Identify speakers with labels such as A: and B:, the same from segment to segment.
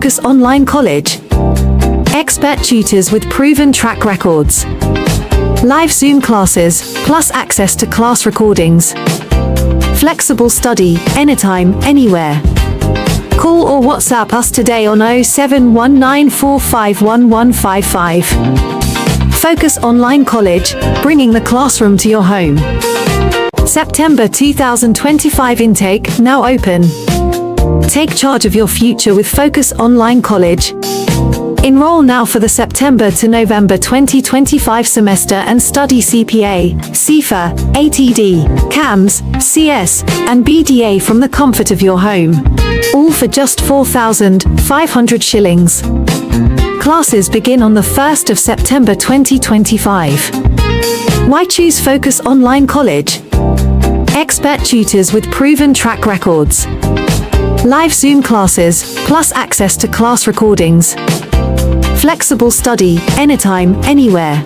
A: Focus Online College. Expert tutors with proven track records. Live Zoom classes, plus access to class recordings. Flexible study, anytime, anywhere. Call or WhatsApp us today on 07194511155. Focus Online College, bringing the classroom to your home. September 2025 intake now open. Take charge of your future with Focus Online College. Enroll now for the September to November 2025 semester and study CPA, CIFA, ATD, CAMS, CS, and BDA from the comfort of your home. All for just 4,500 shillings. Classes begin on the 1st of September 2025. Why choose Focus Online College? Expert tutors with proven track records. Live Zoom classes, plus access to class recordings. Flexible study, anytime, anywhere.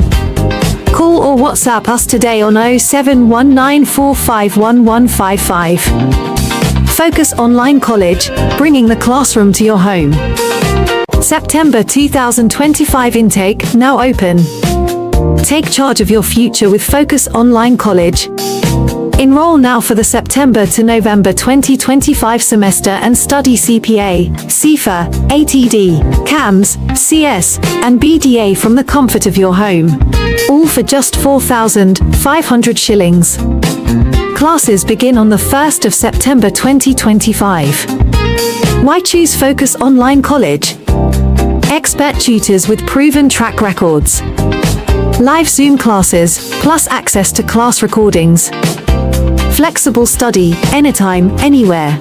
A: Call or WhatsApp us today on 07194511155. Focus Online College, bringing the classroom to your home. September 2025 intake now open. Take charge of your future with Focus Online College. Enroll now for the September to November 2025 semester and study CPA, CIFA, ATD, CAMS, CS, and BDA from the comfort of your home. All for just 4,500 shillings. Classes begin on the 1st of September 2025. Why choose Focus Online College? Expert tutors with proven track records. Live Zoom classes, plus access to class recordings. Flexible study, anytime, anywhere.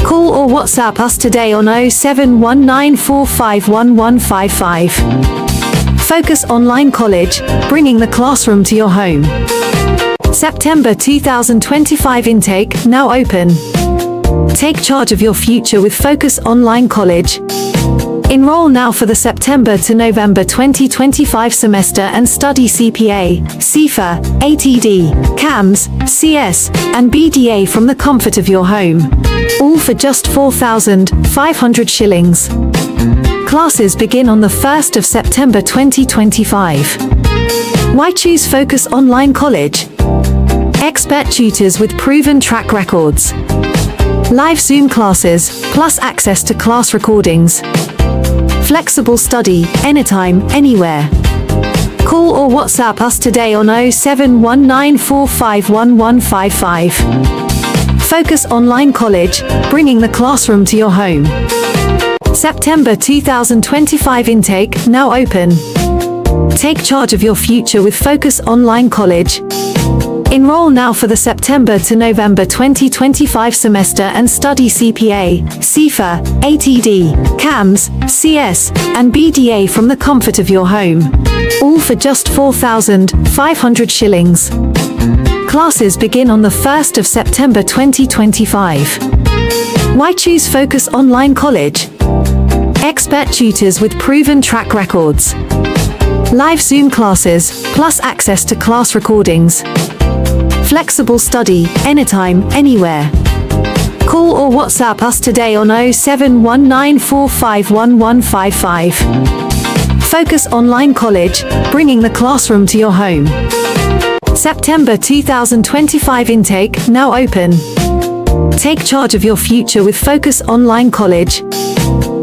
A: Call or WhatsApp us today on 07194511155. Focus Online College, bringing the classroom to your home. September 2025 intake now open. Take charge of your future with Focus Online College. Enroll now for the September to November 2025 semester and study CPA, CIFA, ATD, CAMS, CS, and BDA from the comfort of your home. All for just 4,500 shillings. Classes begin on the 1st of September 2025. Why choose Focus Online College? Expert tutors with proven track records. Live Zoom classes, plus access to class recordings. Flexible study, anytime, anywhere. Call or WhatsApp us today on 07194511155. Focus Online College, bringing the classroom to your home. September 2025 intake now open. Take charge of your future with Focus Online College. Enroll now for the September to November 2025 semester and study CPA, CIFA, ATD, CAMS, CS, and BDA from the comfort of your home. All for just 4,500 shillings. Classes begin on the 1st of September 2025. Why choose Focus Online College? Expert tutors with proven track records. Live Zoom classes, plus access to class recordings. Flexible study, anytime, anywhere. Call or WhatsApp us today on 07194511155. Focus Online College, bringing the classroom to your home. September 2025 intake now open. Take charge of your future with Focus Online College.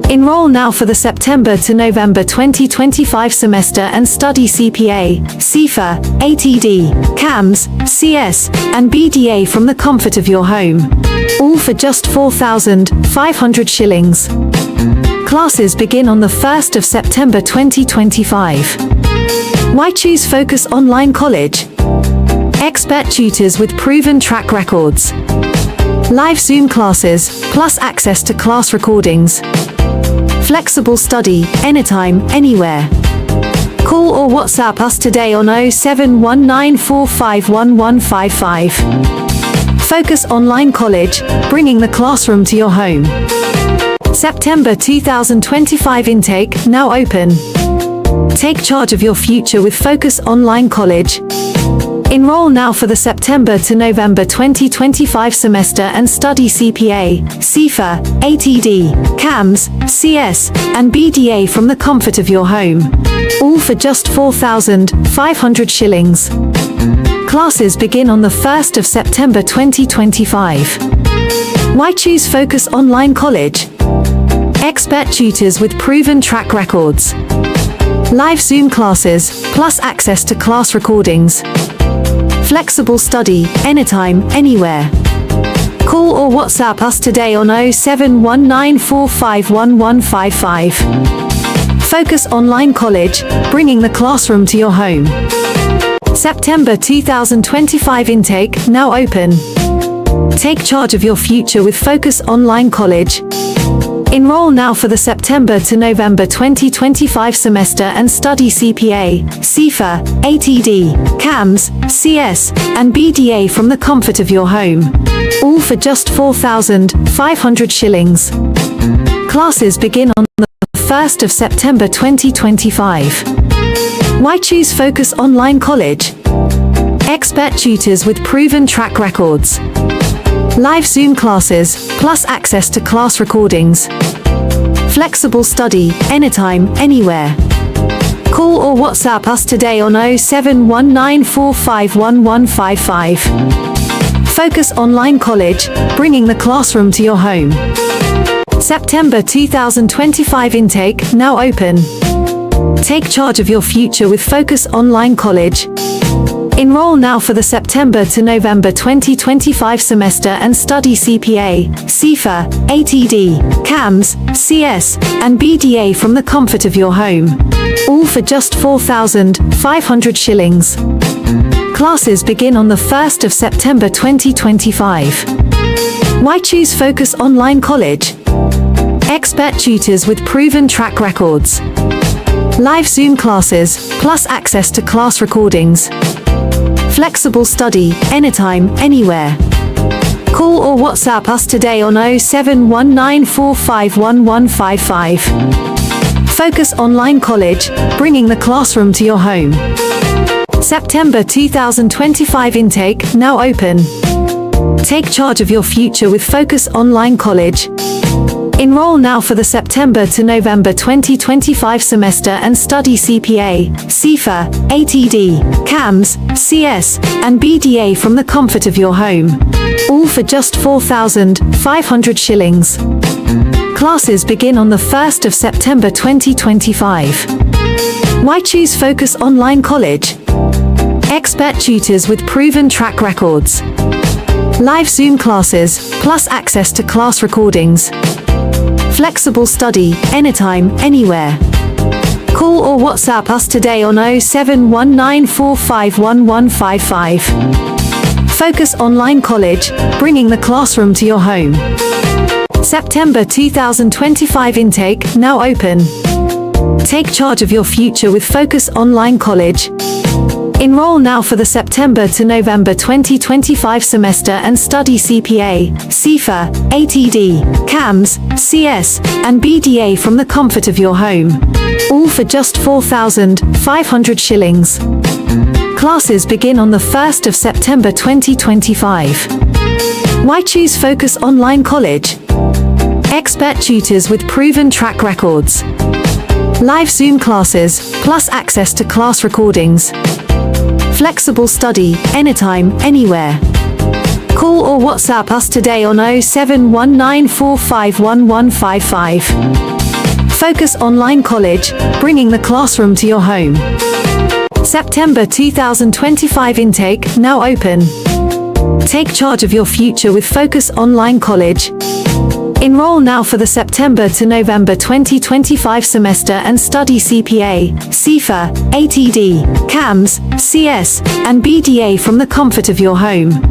A: Enroll now for the September to November 2025 semester and study CPA, CIFA, ATD, CAMS, CS, and BDA from the comfort of your home. All for just 4,500 shillings. Classes begin on the 1st of September 2025. Why choose Focus Online College? Expert tutors with proven track records. Live Zoom classes, plus access to class recordings. Flexible study, anytime, anywhere. Call or WhatsApp us today on 07194511155. Focus Online College, bringing the classroom to your home. September 2025 intake now open. Take charge of your future with Focus Online College. Enroll now for the September to November 2025 semester and study CPA, CIFA, ATD, CAMS, CS, and BDA from the comfort of your home. All for just 4,500 shillings. Classes begin on the 1st of September 2025. Why choose Focus Online College? Expert tutors with proven track records. Live Zoom classes, plus access to class recordings. Flexible study, anytime, anywhere. Call or WhatsApp us today on 07194511155. Focus Online College, bringing the classroom to your home. September 2025 intake, now open. Take charge of your future with Focus Online College. Enroll now for the September to November 2025 semester and study CPA, CIFA, ATD, CAMS, CS, and BDA from the comfort of your home. All for just 4,500 shillings. Classes begin on the 1st of September 2025. Why choose Focus Online College? Expert tutors with proven track records. Live Zoom classes, plus access to class recordings. Flexible study, anytime, anywhere. Call or WhatsApp us today on 07194511155. Focus Online College, bringing the classroom to your home. September 2025 intake, now open. Take charge of your future with Focus Online College. Enroll now for the September to November 2025 semester and study CPA, CIFA, ATD, CAMS, CS, and BDA from the comfort of your home. All for just 4,500 shillings. Classes begin on the 1st of September 2025. Why choose Focus Online College? Expert tutors with proven track records. Live Zoom classes, plus access to class recordings. Flexible study, anytime, anywhere. Call or WhatsApp us today on 07194511155. Focus Online College, bringing the classroom to your home. September 2025 intake, now open. Take charge of your future with Focus Online College. Enroll now for the September to November 2025 semester and study CPA, CIFA, ATD, CAMS, CS, and BDA from the comfort of your home. All for just 4,500 shillings. Classes begin on the 1st of September 2025. Why choose Focus Online College? Expert tutors with proven track records. Live Zoom classes, plus access to class recordings. Flexible study, anytime, anywhere. Call or WhatsApp us today on 07194511155. Focus Online College, bringing the classroom to your home. September 2025 intake, now open. Take charge of your future with Focus Online College. Enroll now for the September to November 2025 semester and study CPA, CIFA, ATD, CAMS, CS, and BDA from the comfort of your home. All for just 4,500 shillings. Classes begin on the 1st of September 2025. Why choose Focus Online College? Expert tutors with proven track records. Live Zoom classes, plus access to class recordings. Flexible study, anytime, anywhere. Call or WhatsApp us today on 07194511155. Focus Online College, bringing the classroom to your home. September 2025 intake, now open. Take charge of your future with Focus Online College. Enroll now for the September to November 2025 semester and study CPA, CIFA, ATD, CAMS, CS, and BDA from the comfort of your home.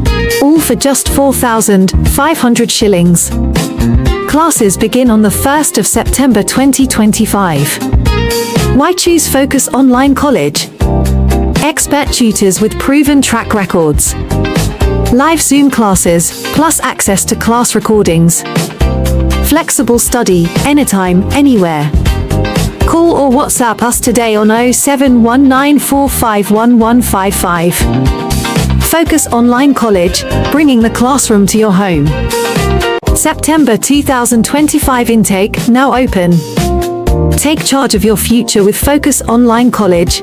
A: All for just 4,500 shillings. Classes begin on the 1st of September 2025. Why choose Focus Online College? Expert tutors with proven track records. Live Zoom classes, plus access to class recordings. Flexible study, anytime, anywhere. Call or WhatsApp us today on 07194511155. Focus Online College, bringing the classroom to your home. September 2025 intake now open. Take charge of your future with Focus Online College.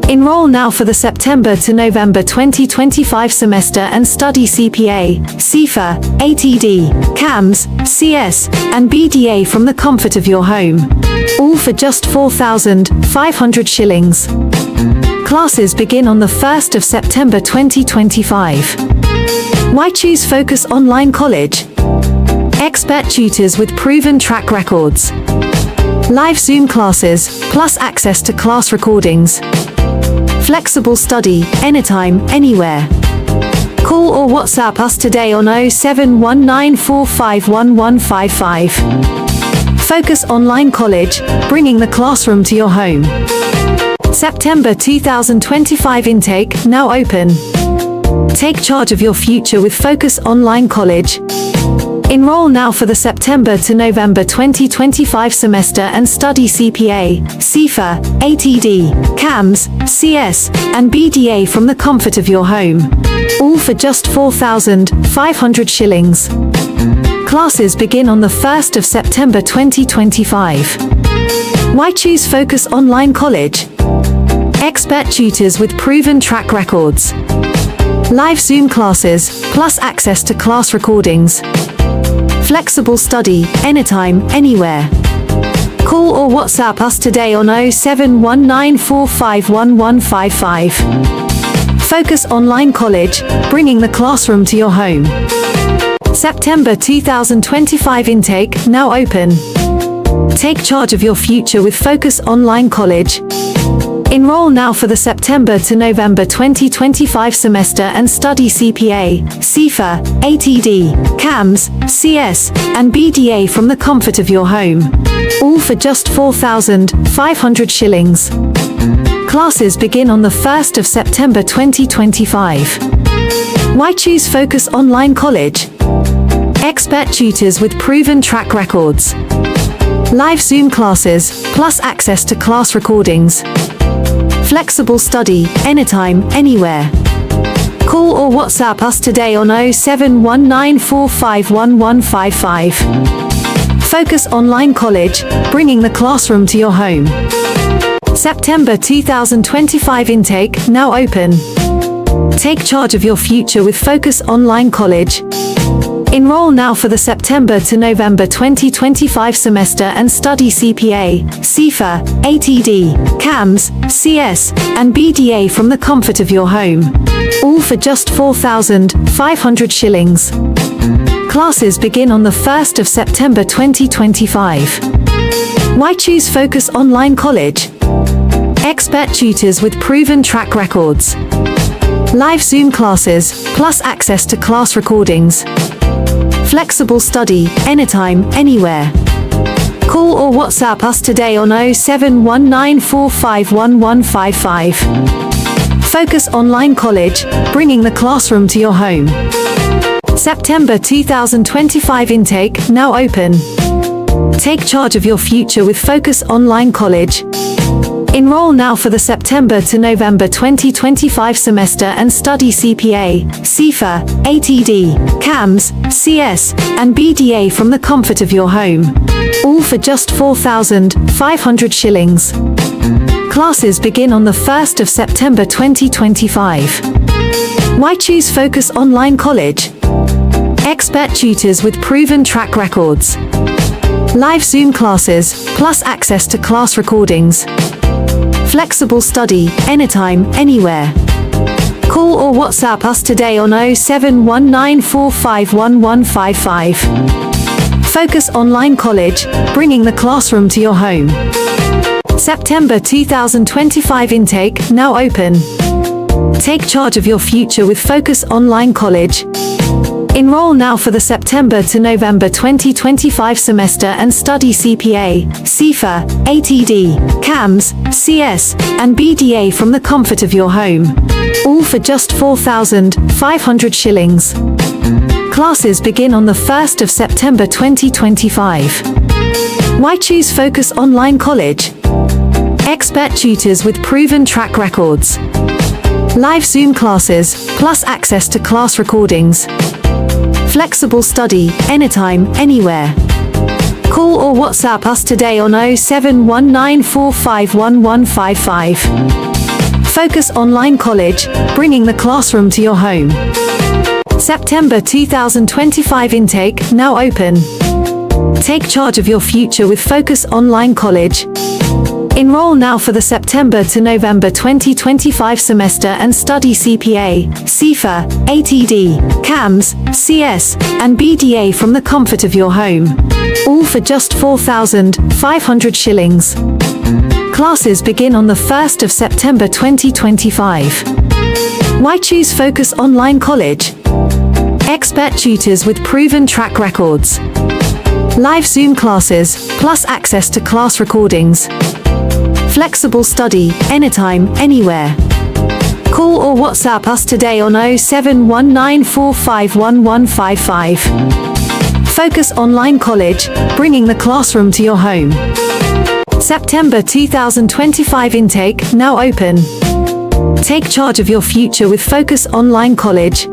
A: Enroll now for the September to November 2025 semester and study CPA, CIFA, ATD, CAMS, CS, and BDA from the comfort of your home. All for just 4,500 shillings. Classes begin on the 1st of September 2025. Why choose Focus Online College? Expert tutors with proven track records. Live Zoom classes, plus access to class recordings. Flexible study, anytime, anywhere. Call or WhatsApp us today on 0719451155. Focus Online College, bringing the classroom to your home. September 2025 intake now open. Take charge of your future with Focus Online College. Enroll now for the September to November 2025 semester and study CPA, CIFA, ATD, CAMS, CS, and BDA from the comfort of your home. All for just 4,500 shillings. Classes begin on the 1st of September 2025. Why choose Focus Online College? Expert tutors with proven track records. Live Zoom classes, plus access to class recordings. Flexible study, anytime, anywhere. Call or WhatsApp us today on 0719451155. Focus Online College, bringing the classroom to your home. September 2025 intake now open. Take charge of your future with Focus Online College. Enroll now for the September to November 2025 semester and study CPA, CIFA, ATD, CAMS, CS, and BDA from the comfort of your home. All for just 4,500 shillings. Classes begin on the 1st of September 2025. Why choose Focus Online College? Expert tutors with proven track records. Live Zoom classes, plus access to class recordings. Flexible study, anytime, anywhere. Call or WhatsApp us today on 0719451155. Focus Online College, bringing the classroom to your home. September 2025 intake now open. Take charge of your future with Focus Online College. Enroll now for the September to November 2025 semester and study CPA, CIFA, ATD, CAMS, CS, and BDA from the comfort of your home. All for just 4,500 shillings. Classes begin on the 1st of September 2025. Why choose Focus Online College? Expert tutors with proven track records. Live Zoom classes, plus access to class recordings. Flexible study, anytime, anywhere. Call or WhatsApp us today on 0719451155. Focus Online College, bringing the classroom to your home. September 2025 intake now open. Take charge of your future with Focus Online College. Enroll now for the September to November 2025 semester and study CPA, CIFA, ATD, CAMS, CS, and BDA from the comfort of your home. All for just 4,500 shillings. Classes begin on the 1st of September 2025. Why choose Focus Online College? Expert tutors with proven track records. Live Zoom classes, plus access to class recordings. Flexible study, anytime, anywhere. Call or WhatsApp us today on 0719451155. Focus Online College, bringing the classroom to your home. September 2025 intake now open. Take charge of your future with Focus Online College. Enroll now for the September to November 2025 semester and study CPA, CIFA, ATD, CAMS, CS, and BDA from the comfort of your home. All for just 4,500 shillings. Classes begin on the 1st of September 2025. Why choose Focus Online College? Expert tutors with proven track records. Live Zoom classes, plus access to class recordings. Flexible study, anytime, anywhere. Call or WhatsApp us today on 07194511155. Focus Online College, bringing the classroom to your home. September 2025 intake, now open. Take charge of your future with Focus Online College. Enroll now for the September to November 2025 semester and study CPA, CIFA, ATD, CAMS, CS, and BDA from the comfort of your home. All for just 4,500 shillings. Classes begin on the 1st of September 2025. Why choose Focus Online College? Expert tutors with proven track records. Live Zoom classes, plus access to class recordings. Flexible study, anytime, anywhere. Call or WhatsApp us today on 07194511155. Focus Online College, bringing the classroom to your home. September 2025 intake, now open. Take charge of your future with Focus Online College.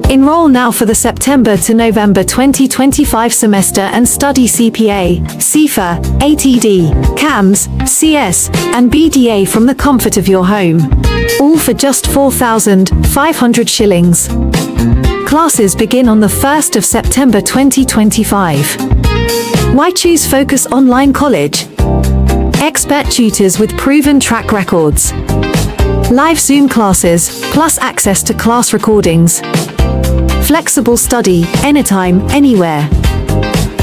A: Enroll now for the September to November 2025 semester and study CPA, CIFA, ATD, CAMS, CS, and BDA from the comfort of your home. All for just 4,500 shillings. Classes begin on the 1st of September 2025. Why choose Focus Online College? Expert tutors with proven track records. Live Zoom classes, plus access to class recordings. Flexible study, anytime, anywhere.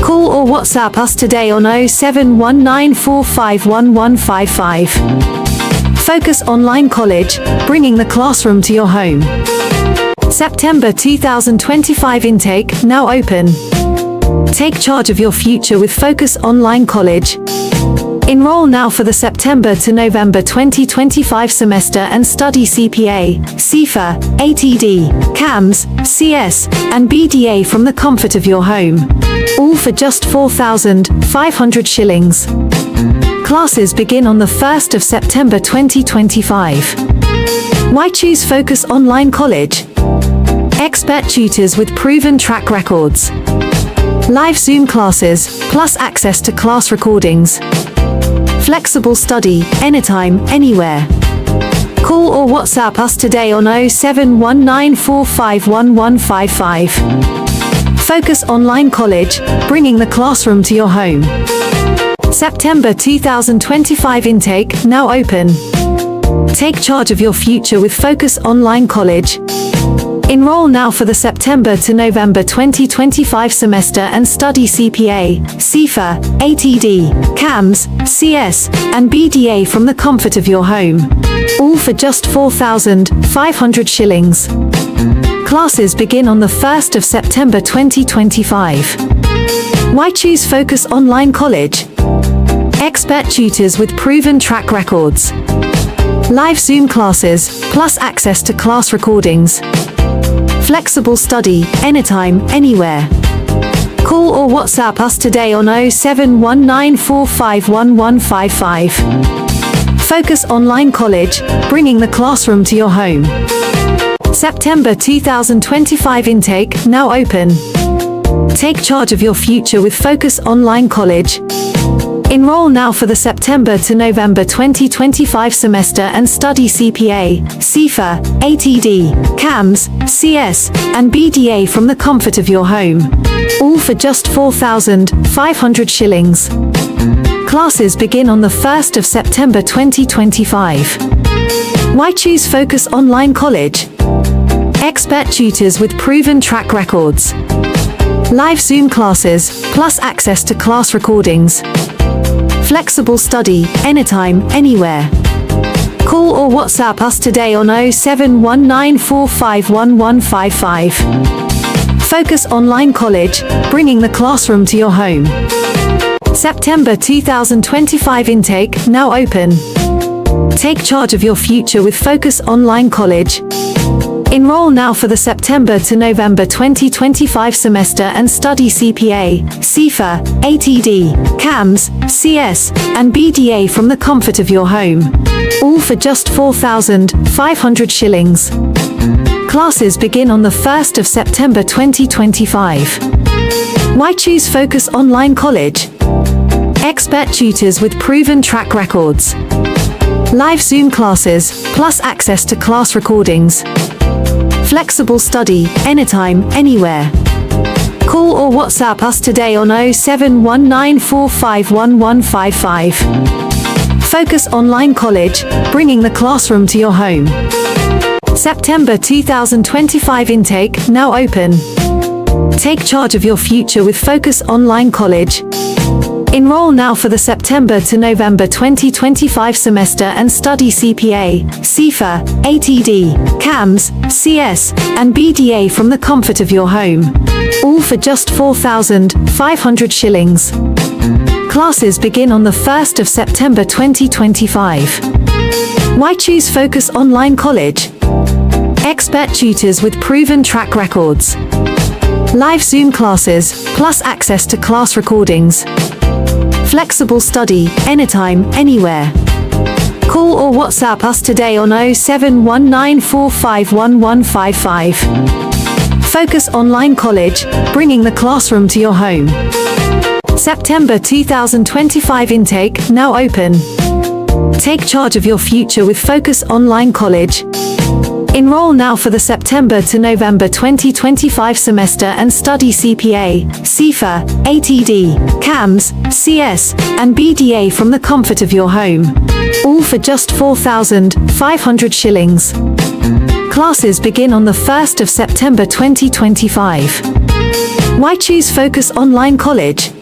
A: Call or WhatsApp us today on 07194511155. Focus Online College, bringing the classroom to your home. September 2025 intake, now open. Take charge of your future with Focus Online College. Enroll now for the September to November 2025 semester and study CPA, CIFA, ATD, CAMS, CS, and BDA from the comfort of your home. All for just 4,500 shillings. Classes begin on the 1st of September 2025. Why choose Focus Online College? Expert tutors with proven track records. Live Zoom classes, plus access to class recordings. Flexible study, anytime, anywhere. Call or WhatsApp us today on 07194511155. Focus Online College, bringing the classroom to your home. September 2025 intake, now open. Take charge of your future with Focus Online College. Enroll now for the September to November 2025 semester and study CPA, CIFA, ATD, CAMS, CS, and BDA from the comfort of your home. All for just 4,500 shillings. Classes begin on the 1st of September 2025. Why choose Focus Online College? Expert tutors with proven track records. Live Zoom classes, plus access to class recordings. Flexible study, anytime, anywhere. Call or WhatsApp us today on 07194511155. Focus Online College, bringing the classroom to your home. September 2025 intake, now open. Take charge of your future with Focus Online College. Enroll now for the September to November 2025 semester and study CPA, CIFA, ATD, CAMS, CS, and BDA from the comfort of your home. All for just 4,500 shillings. Classes begin on the 1st of September 2025. Why choose Focus Online College? Expert tutors with proven track records. Live Zoom classes, plus access to class recordings. Flexible study, anytime, anywhere. Call or WhatsApp us today on 07194511155. Focus Online College, bringing the classroom to your home. September 2025 intake, now open. Take charge of your future with Focus Online College. Enroll now for the September to November 2025 semester and study CPA, CIFA, ATD, CAMS, CS, and BDA from the comfort of your home. All for just 4,500 shillings. Classes begin on the 1st of September 2025. Why choose Focus Online College? Expert tutors with proven track records. Live Zoom classes, plus access to class recordings. Flexible study, anytime, anywhere. Call or WhatsApp us today on 07194511155. Focus Online College, bringing the classroom to your home. September 2025 intake now open. Take charge of your future with Focus Online College. Enroll now for the September to November 2025 semester and study CPA, CIFA, ATD, CAMS, CS, and BDA from the comfort of your home. All for just 4,500 shillings. Classes begin on the 1st of September 2025. Why choose Focus Online College? Expert tutors with proven track records. Live Zoom classes, plus access to class recordings. Flexible study, anytime, anywhere. Call or WhatsApp us today on 07194511155. Focus Online College, bringing the classroom to your home. September 2025 intake now open. Take charge of your future with Focus Online College. Enroll now for the September to November 2025 semester and study CPA, CIFA, ATD, CAMS, CS, and BDA from the comfort of your home. All for just 4,500 shillings. Classes begin on the 1st of September 2025. Why choose Focus Online College?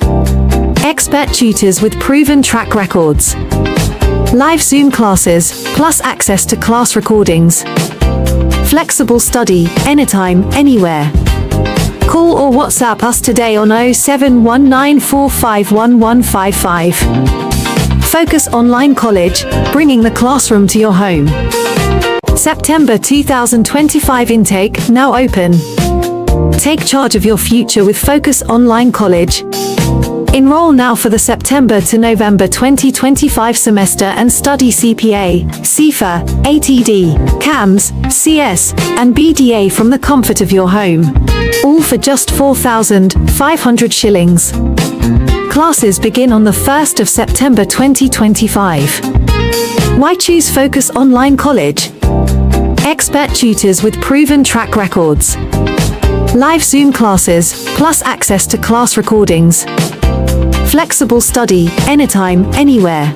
A: Expert tutors with proven track records. Live Zoom classes, plus access to class recordings. Flexible study, anytime, anywhere. Call or WhatsApp us today on 07194511155. Focus Online College, bringing the classroom to your home. September 2025 intake now open. Take charge of your future with Focus Online College. Enroll now for the September to November 2025 semester and study CPA, CIFA, ATD, CAMS, CS, and BDA from the comfort of your home. All for just 4,500 shillings. Classes begin on the 1st of September 2025. Why choose Focus Online College? Expert tutors with proven track records. Live Zoom classes, plus access to class recordings. Flexible study, anytime, anywhere.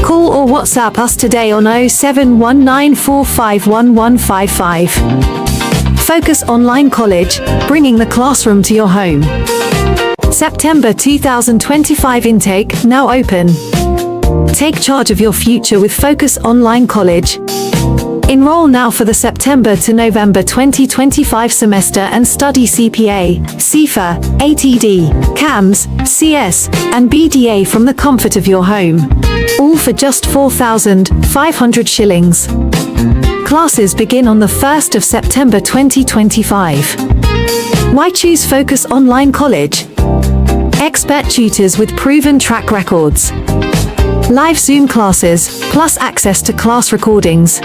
A: Call or WhatsApp us today on 07194511155. Focus Online College, bringing the classroom to your home. September 2025 intake now open. Take charge of your future with Focus Online College. Enroll now for the September to November 2025 semester and study CPA, CIFA, ATD, CAMS, CS, and BDA from the comfort of your home. All for just 4,500 shillings. Classes begin on the 1st of September 2025. Why choose Focus Online College? Expert tutors with proven track records. Live Zoom classes, plus access to class recordings.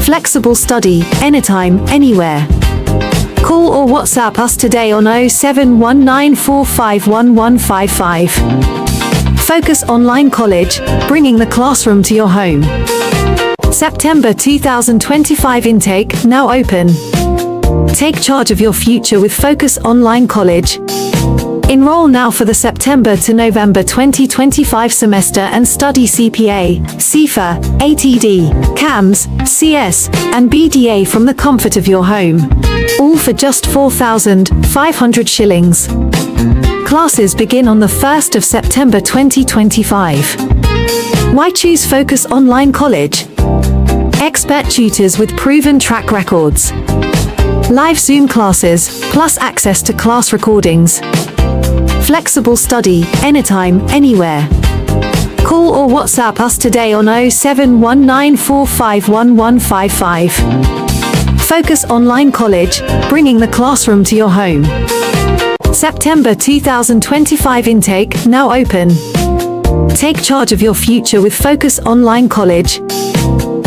A: Flexible study, anytime, anywhere. Call or WhatsApp us today on 07194511155. Focus Online College, bringing the classroom to your home. September 2025 intake now open. Take charge of your future with Focus Online College. Enroll now for the September to November 2025 semester and study CPA, CIFA, ATD, CAMS, CS, and BDA from the comfort of your home. All for just 4,500 shillings. Classes begin on the 1st of September 2025. Why choose Focus Online College? Expert tutors with proven track records. Live Zoom classes, plus access to class recordings. Flexible study, anytime, anywhere. Call or WhatsApp us today on 07194511155. Focus Online College, bringing the classroom to your home. September 2025 intake now open. Take charge of your future with Focus Online College.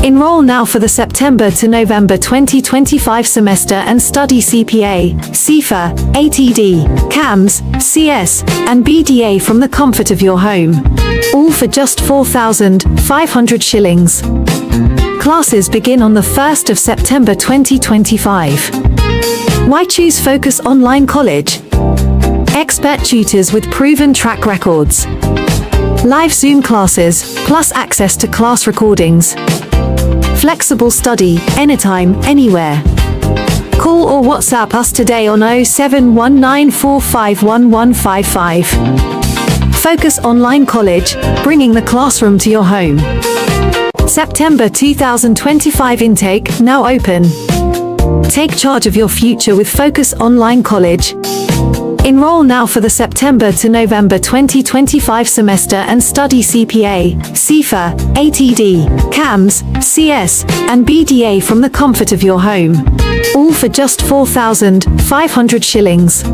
A: Enroll now for the September to November 2025 semester and study CPA, CIFA, ATD, CAMS, CS, and BDA from the comfort of your home. All for just 4,500 shillings. Classes begin on the 1st of September 2025. Why choose Focus Online College? Expert tutors with proven track records. Live Zoom classes, plus access to class recordings. Flexible study, anytime, anywhere. Call or WhatsApp us today on 0719451155. Focus Online College, bringing the classroom to your home. September 2025 intake now open. Take charge of your future with Focus Online College. Enroll now for the September to November 2025 semester and study CPA, CIFA, ATD, CAMS, CS, and BDA from the comfort of your home. All for just 4,500 shillings.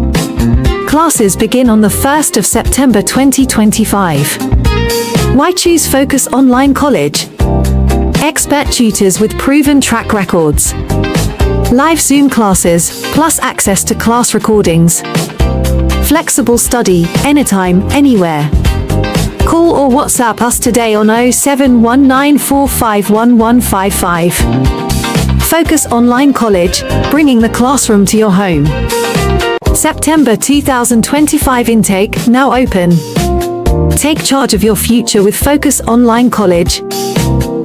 A: Classes begin on the 1st of September 2025. Why choose Focus Online College? Expert tutors with proven track records. Live Zoom classes, plus access to class recordings. Flexible study, anytime, anywhere. Call or WhatsApp us today on 0719451155. Focus Online College, bringing the classroom to your home. September 2025 intake now open. Take charge of your future with Focus Online College.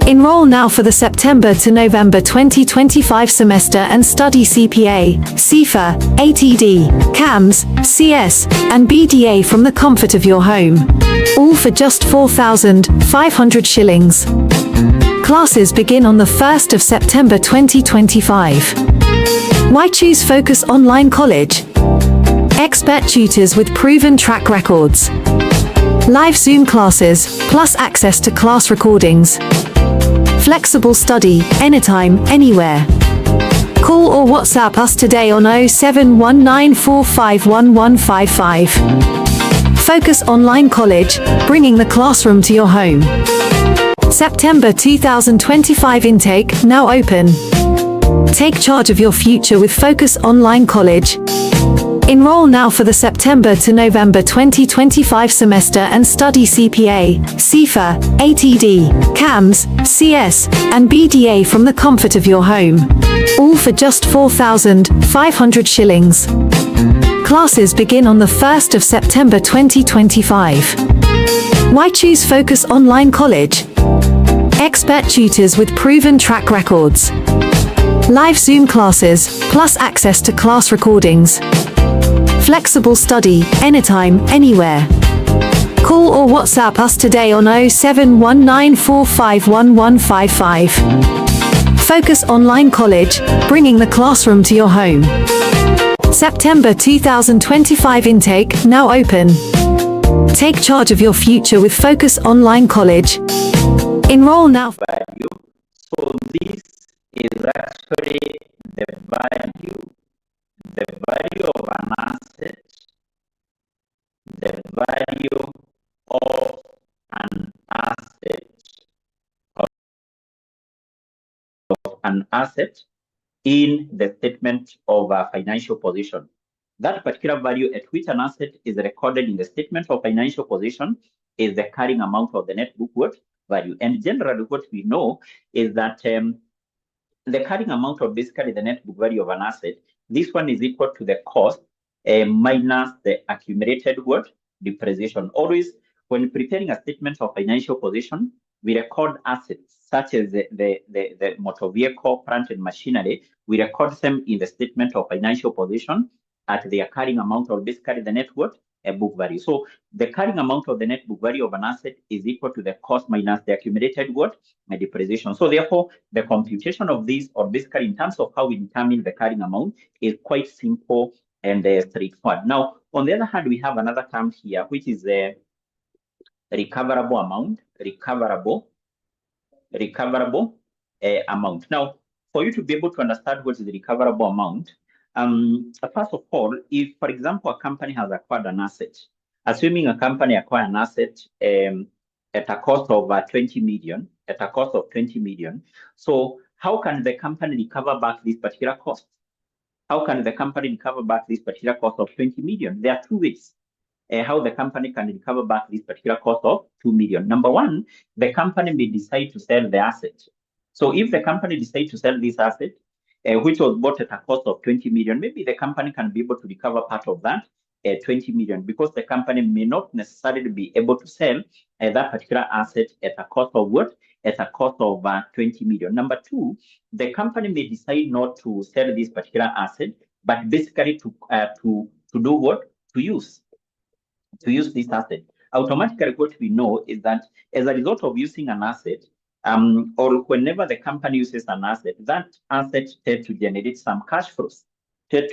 A: Enroll now for the September to November 2025 semester and study CPA, CIFA, ATD, CAMS, CS, and BDA from the comfort of your home. All for just 4,500 shillings. Classes begin on the 1st of September 2025. Why choose Focus Online College? Expert tutors with proven track records. Live Zoom classes, plus access to class recordings. Flexible study, anytime, anywhere. Call or WhatsApp us today on 0719451155. Focus Online College, bringing the classroom to your home. September 2025 intake now open. Take charge of your future with Focus Online College. Enroll now for the September to November 2025 semester and study CPA, CIFA, ATD, CAMS, CS, and BDA from the comfort of your home. All for just 4,500 shillings. Classes begin on the 1st of September 2025. Why choose Focus Online College? Expert tutors with proven track records. Live Zoom classes, plus access to class recordings. Flexible study, anytime, anywhere. Call or WhatsApp us today on 0719451155. Focus Online College, bringing the classroom to your home. September 2025 intake now open. Take charge of your future with Focus Online College. Enroll now.
B: Value. So this is actually the value of an asset, the value of an asset in the statement of a financial position. That particular value at which an asset is recorded in the statement of financial position is the carrying amount of the net book value. And generally what we know is that the carrying amount of basically the net book value of an asset, this one is equal to the cost minus the accumulated depreciation. Always when preparing a statement of financial position, we record assets such as the motor vehicle, plant and machinery. We record them in the statement of financial position at their carrying amount of basically the net book value. So the carrying amount of the net book value of an asset is equal to the cost minus the accumulated depreciation. So therefore, the computation of this, or basically in terms of how we determine the carrying amount, is quite simple and straightforward. Now, on the other hand, we have another term here, which is the recoverable amount. Recoverable amount. Now, for you to be able to understand what is the recoverable amount, first of all, if, for example, a company has acquired an asset, assuming a company acquired an asset at a cost of 20 million, so how can the company recover back this particular cost? How can the company recover back this particular cost of 20 million? There are two ways how the company can recover back this particular cost of 2 million. Number one, the company may decide to sell the asset. So if the company decides to sell this asset, which was bought at a cost of 20 million, maybe the company can be able to recover part of that 20 million, because the company may not necessarily be able to sell that particular asset at a cost of what? At a cost of 20 million. Number two, the company may decide not to sell this particular asset, but basically to do what? To use this asset. Automatically, what we know is that as a result of using an asset, or whenever the company uses an asset, that asset tends to generate some cash flows, cash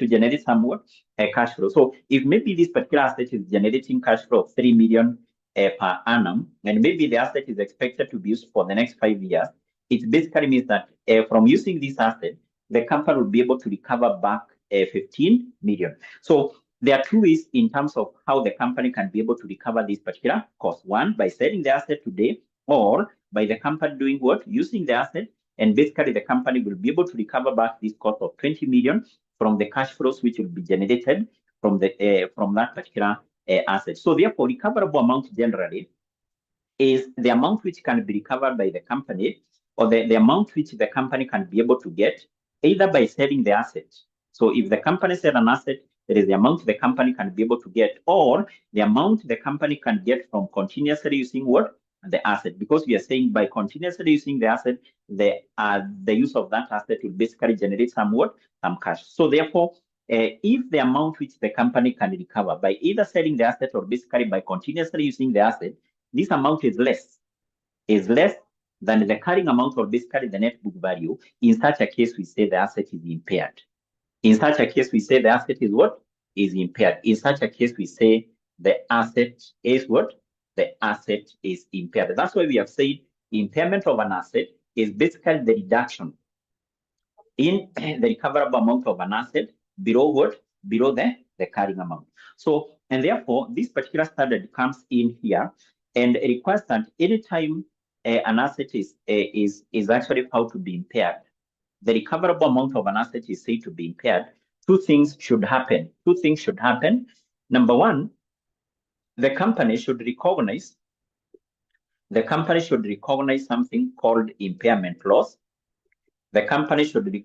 B: flow. So if maybe this particular asset is generating cash flow of 3 million per annum, and maybe the asset is expected to be used for the next 5 years, it basically means that from using this asset, the company will be able to recover back 15 million. So there are two ways in terms of how the company can be able to recover this particular cost. One, by selling the asset today, or by the company doing what? Using the asset, and basically the company will be able to recover back this cost of 20 million from the cash flows which will be generated from that particular asset. So therefore, recoverable amount generally is the amount which can be recovered by the company, or the amount which the company can be able to get either by selling the asset. So if the company sells an asset, there is the amount the company can be able to get, or the amount the company can get from continuously using what? The asset. Because we are saying by continuously using the asset, the use of that asset will basically generate some cash. So therefore, if the amount which the company can recover by either selling the asset or basically by continuously using the asset, this amount is less than the carrying amount or basically the net book value. In such a case, we say the asset is impaired. In such a case, we say the asset is what? Is impaired. In such a case, we say the asset is what? The asset is impaired. That's why we have said impairment of an asset is basically the reduction in the recoverable amount of an asset below what? Below the carrying amount. So, and therefore, this particular standard comes in here and requires that anytime an asset is actually found to be impaired, the recoverable amount of an asset is said to be impaired, two things should happen. Number one, the company should recognize something called impairment loss. The company should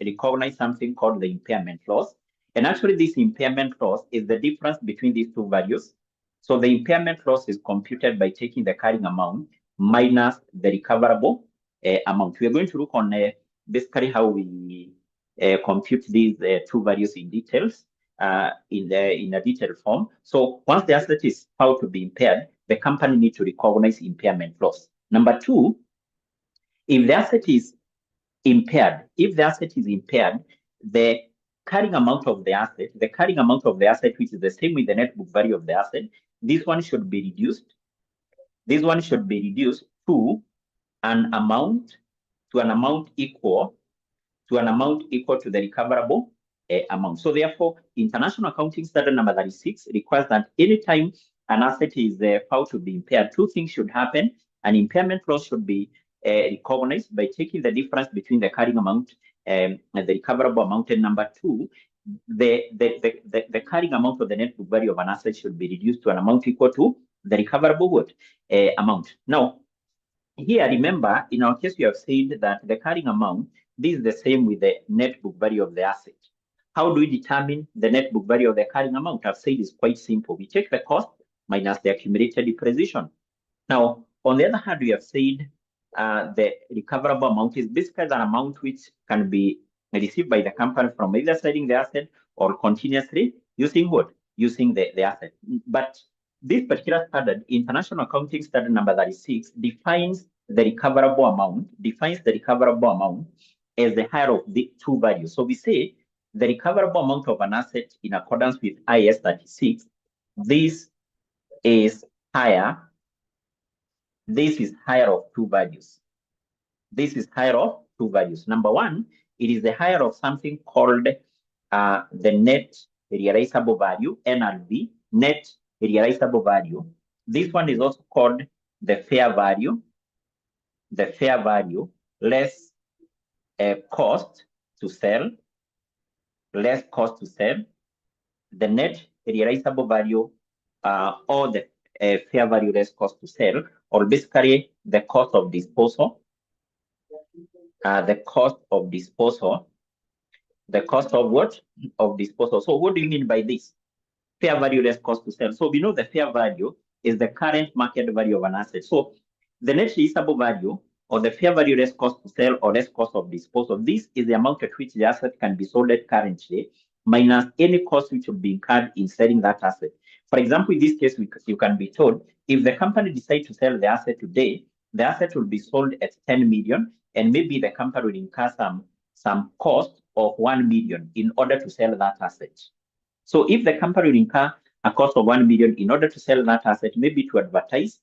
B: recognize something called the impairment loss. And actually, this impairment loss is the difference between these two values. So the impairment loss is computed by taking the carrying amount minus the recoverable amount. We are going to look on basically how we compute these two values in details in a detailed form. So once the asset is found to be impaired, the company needs to recognize impairment loss. Number two, if the asset is impaired, the carrying amount of the asset, which is the same with the net book value of the asset, this one should be reduced. To an amount equal to the recoverable amount. So therefore, International Accounting Standard number 36 requires that anytime an asset is found to be impaired, two things should happen. An impairment loss should be recognized by taking the difference between the carrying amount and the recoverable amount. And number two, the carrying amount of the net book value of an asset should be reduced to an amount equal to the recoverable amount. Now, here, remember, in our case, we have said that the carrying amount, this is the same with the net book value of the asset. How do we determine the net book value of the carrying amount? I've said it's quite simple. We take the cost minus the accumulated depreciation. Now, on the other hand, we have said the recoverable amount is basically an amount which can be received by the company from either selling the asset or continuously using what? Using the asset. But this particular standard, International Accounting Standard number 36, defines the recoverable amount as the higher of the two values. So we say the recoverable amount of an asset in accordance with IAS 36, this is higher of two values. This is higher of two values. Number one, it is the higher of something called the net realizable value, NRV, net realizable value. This one is also called the fair value less cost to sell, the net realizable value or the fair value less cost to sell, or basically the cost of disposal. The cost of disposal. So what do you mean by this? Fair value less cost to sell. So we know the fair value is the current market value of an asset. So the net realizable value, or the fair value less cost to sell or less cost of disposal, this is the amount at which the asset can be sold at currently, minus any cost which will be incurred in selling that asset. For example, in this case, you can be told, if the company decides to sell the asset today, the asset will be sold at 10 million, and maybe the company will incur some cost of 1 million in order to sell that asset. So if the company will incur a cost of 1 million in order to sell that asset, maybe to advertise,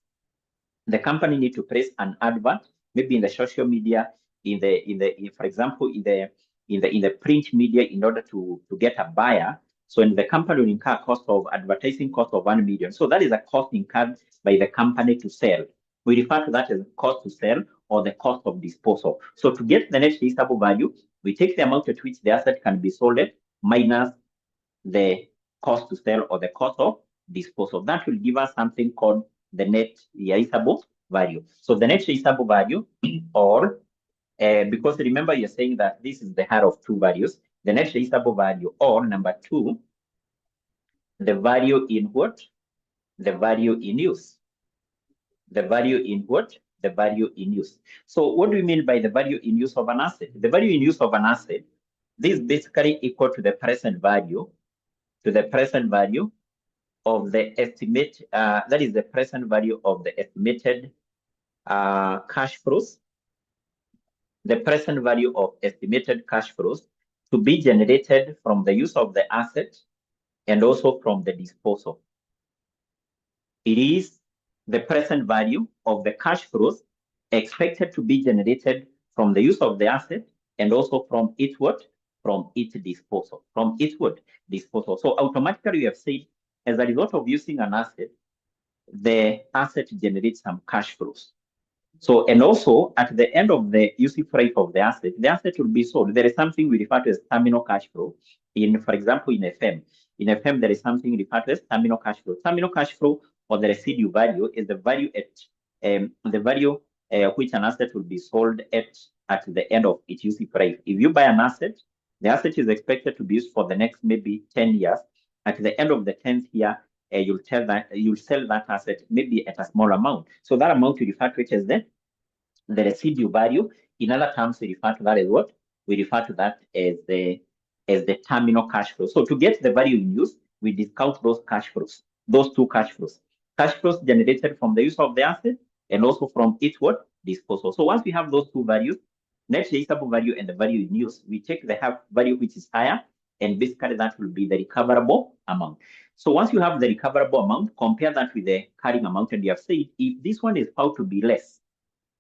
B: the company need to place an advert, maybe in the social media, for example, in the print media, in order to get a buyer. So the company will incur cost of advertising cost of 1 million. So that is a cost incurred by the company to sell. We refer to that as cost to sell or the cost of disposal. So to get the net realizable value, we take the amount at which the asset can be sold at minus the cost to sell or the cost of disposal. That will give us something called the net realizable value. So the net realizable value, or because remember you're saying that this is the higher of two values, the net realizable value, or number two, the value in what? The value in use. The value in what? The value in use. So what do we mean by the value in use of an asset? The value in use of an asset, this is basically equal to the present value, of the estimate, that is the present value of the estimated cash flows, the present value of estimated cash flows to be generated from the use of the asset and also from the disposal. It is the present value of the cash flows expected to be generated from the use of the asset and also from its what? From its disposal. From its what? Disposal. So automatically we have said, as a result of using an asset, the asset generates some cash flows. So, and also at the end of the useful life of the asset will be sold. There is something we refer to as terminal cash flow. For example, in FM, there is something referred to as terminal cash flow. Terminal cash flow, or the residual value, is the value which an asset will be sold at the end of its useful life. If you buy an asset, the asset is expected to be used for the next maybe 10 years. At the end of the 10th year, you'll sell that asset maybe at a small amount. So that amount we refer to it as the residual value. In other terms, we refer to that as what? We refer to that as the terminal cash flow. So to get the value in use, we discount those cash flows, those two cash flows. Cash flows generated from the use of the asset and also from its what? Disposal. So once we have those two values, net realizable value and the value in use, we take the value which is higher, and basically that will be the recoverable amount. So once you have the recoverable amount, compare that with the carrying amount, and you have said if this one is found to be less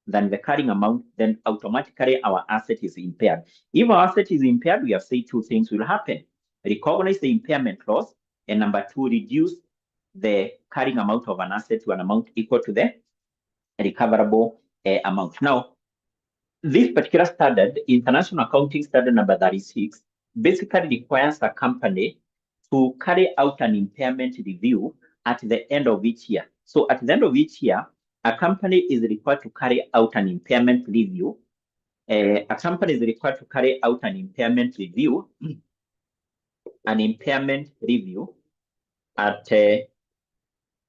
B: than the carrying amount, then automatically our asset is impaired. If our asset is impaired, we have said two things will happen: recognize the impairment loss, and number two, reduce the carrying amount of an asset to an amount equal to the recoverable amount. Now, this particular standard, International Accounting Standard number 36, basically requires a company to carry out an impairment review at the end of each year. So at the end of each year, a company is required to carry out an impairment review. A company is required to carry out an impairment review, at the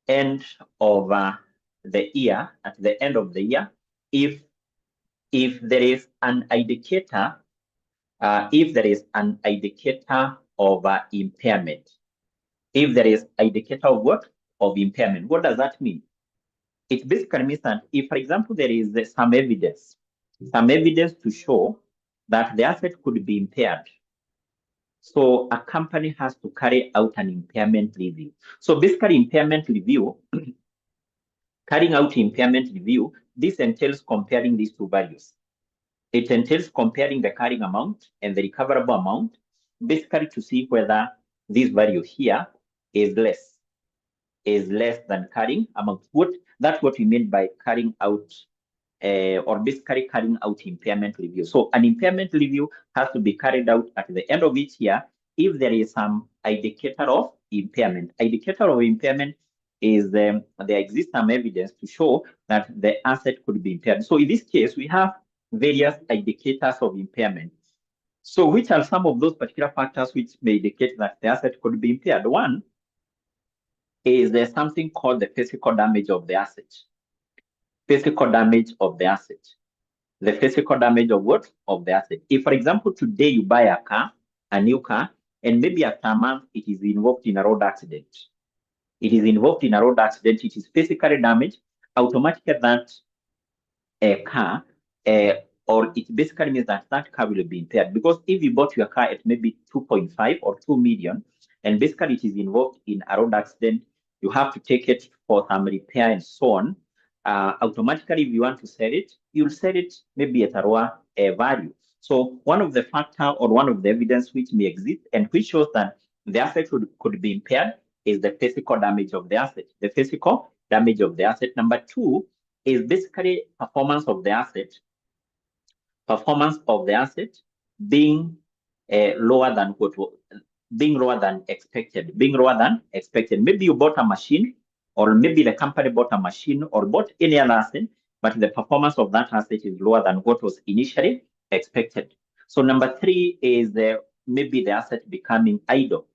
B: end of the year. At the end of the year, if there is an indicator, of impairment. If there is indicator of what? Of impairment. What does that mean? It basically means that if, for example, there is some evidence to show that the asset could be impaired, so a company has to carry out an impairment review. So basically, impairment review, carrying out impairment review, this entails comparing these two values. It entails comparing the carrying amount and the recoverable amount, basically to see whether this value here is less than carrying amount. That's what we mean by carrying out or basically carrying out impairment review. So an impairment review has to be carried out at the end of each year if there is some indicator of impairment. Indicator of impairment is there exists some evidence to show that the asset could be impaired. So in this case, we have various indicators of impairment. So which are some of those particular factors which may indicate that the asset could be impaired? One is there's something called the physical damage of the asset. Physical damage of the asset. The physical damage of what? Of the asset. If, for example, today you buy a car, a new car, and maybe after a month it is involved in a road accident. It is involved in a road accident, it is physically damaged, automatically that car, or it basically means that that car will be impaired. Because if you bought your car at maybe 2.5 or 2 million, and basically it is involved in a road accident, you have to take it for some repair and so on. Automatically, if you want to sell it, you'll sell it maybe at a lower value. So one of the factor or one of the evidence which may exist and which shows that the asset could be impaired is the physical damage of the asset. The physical damage of the asset. Number two is basically performance of the asset. Performance of the asset being lower than expected. Being lower than expected. Maybe you bought a machine, or maybe the company bought a machine or bought any other asset, but the performance of that asset is lower than what was initially expected. So number three is maybe the asset becoming idle.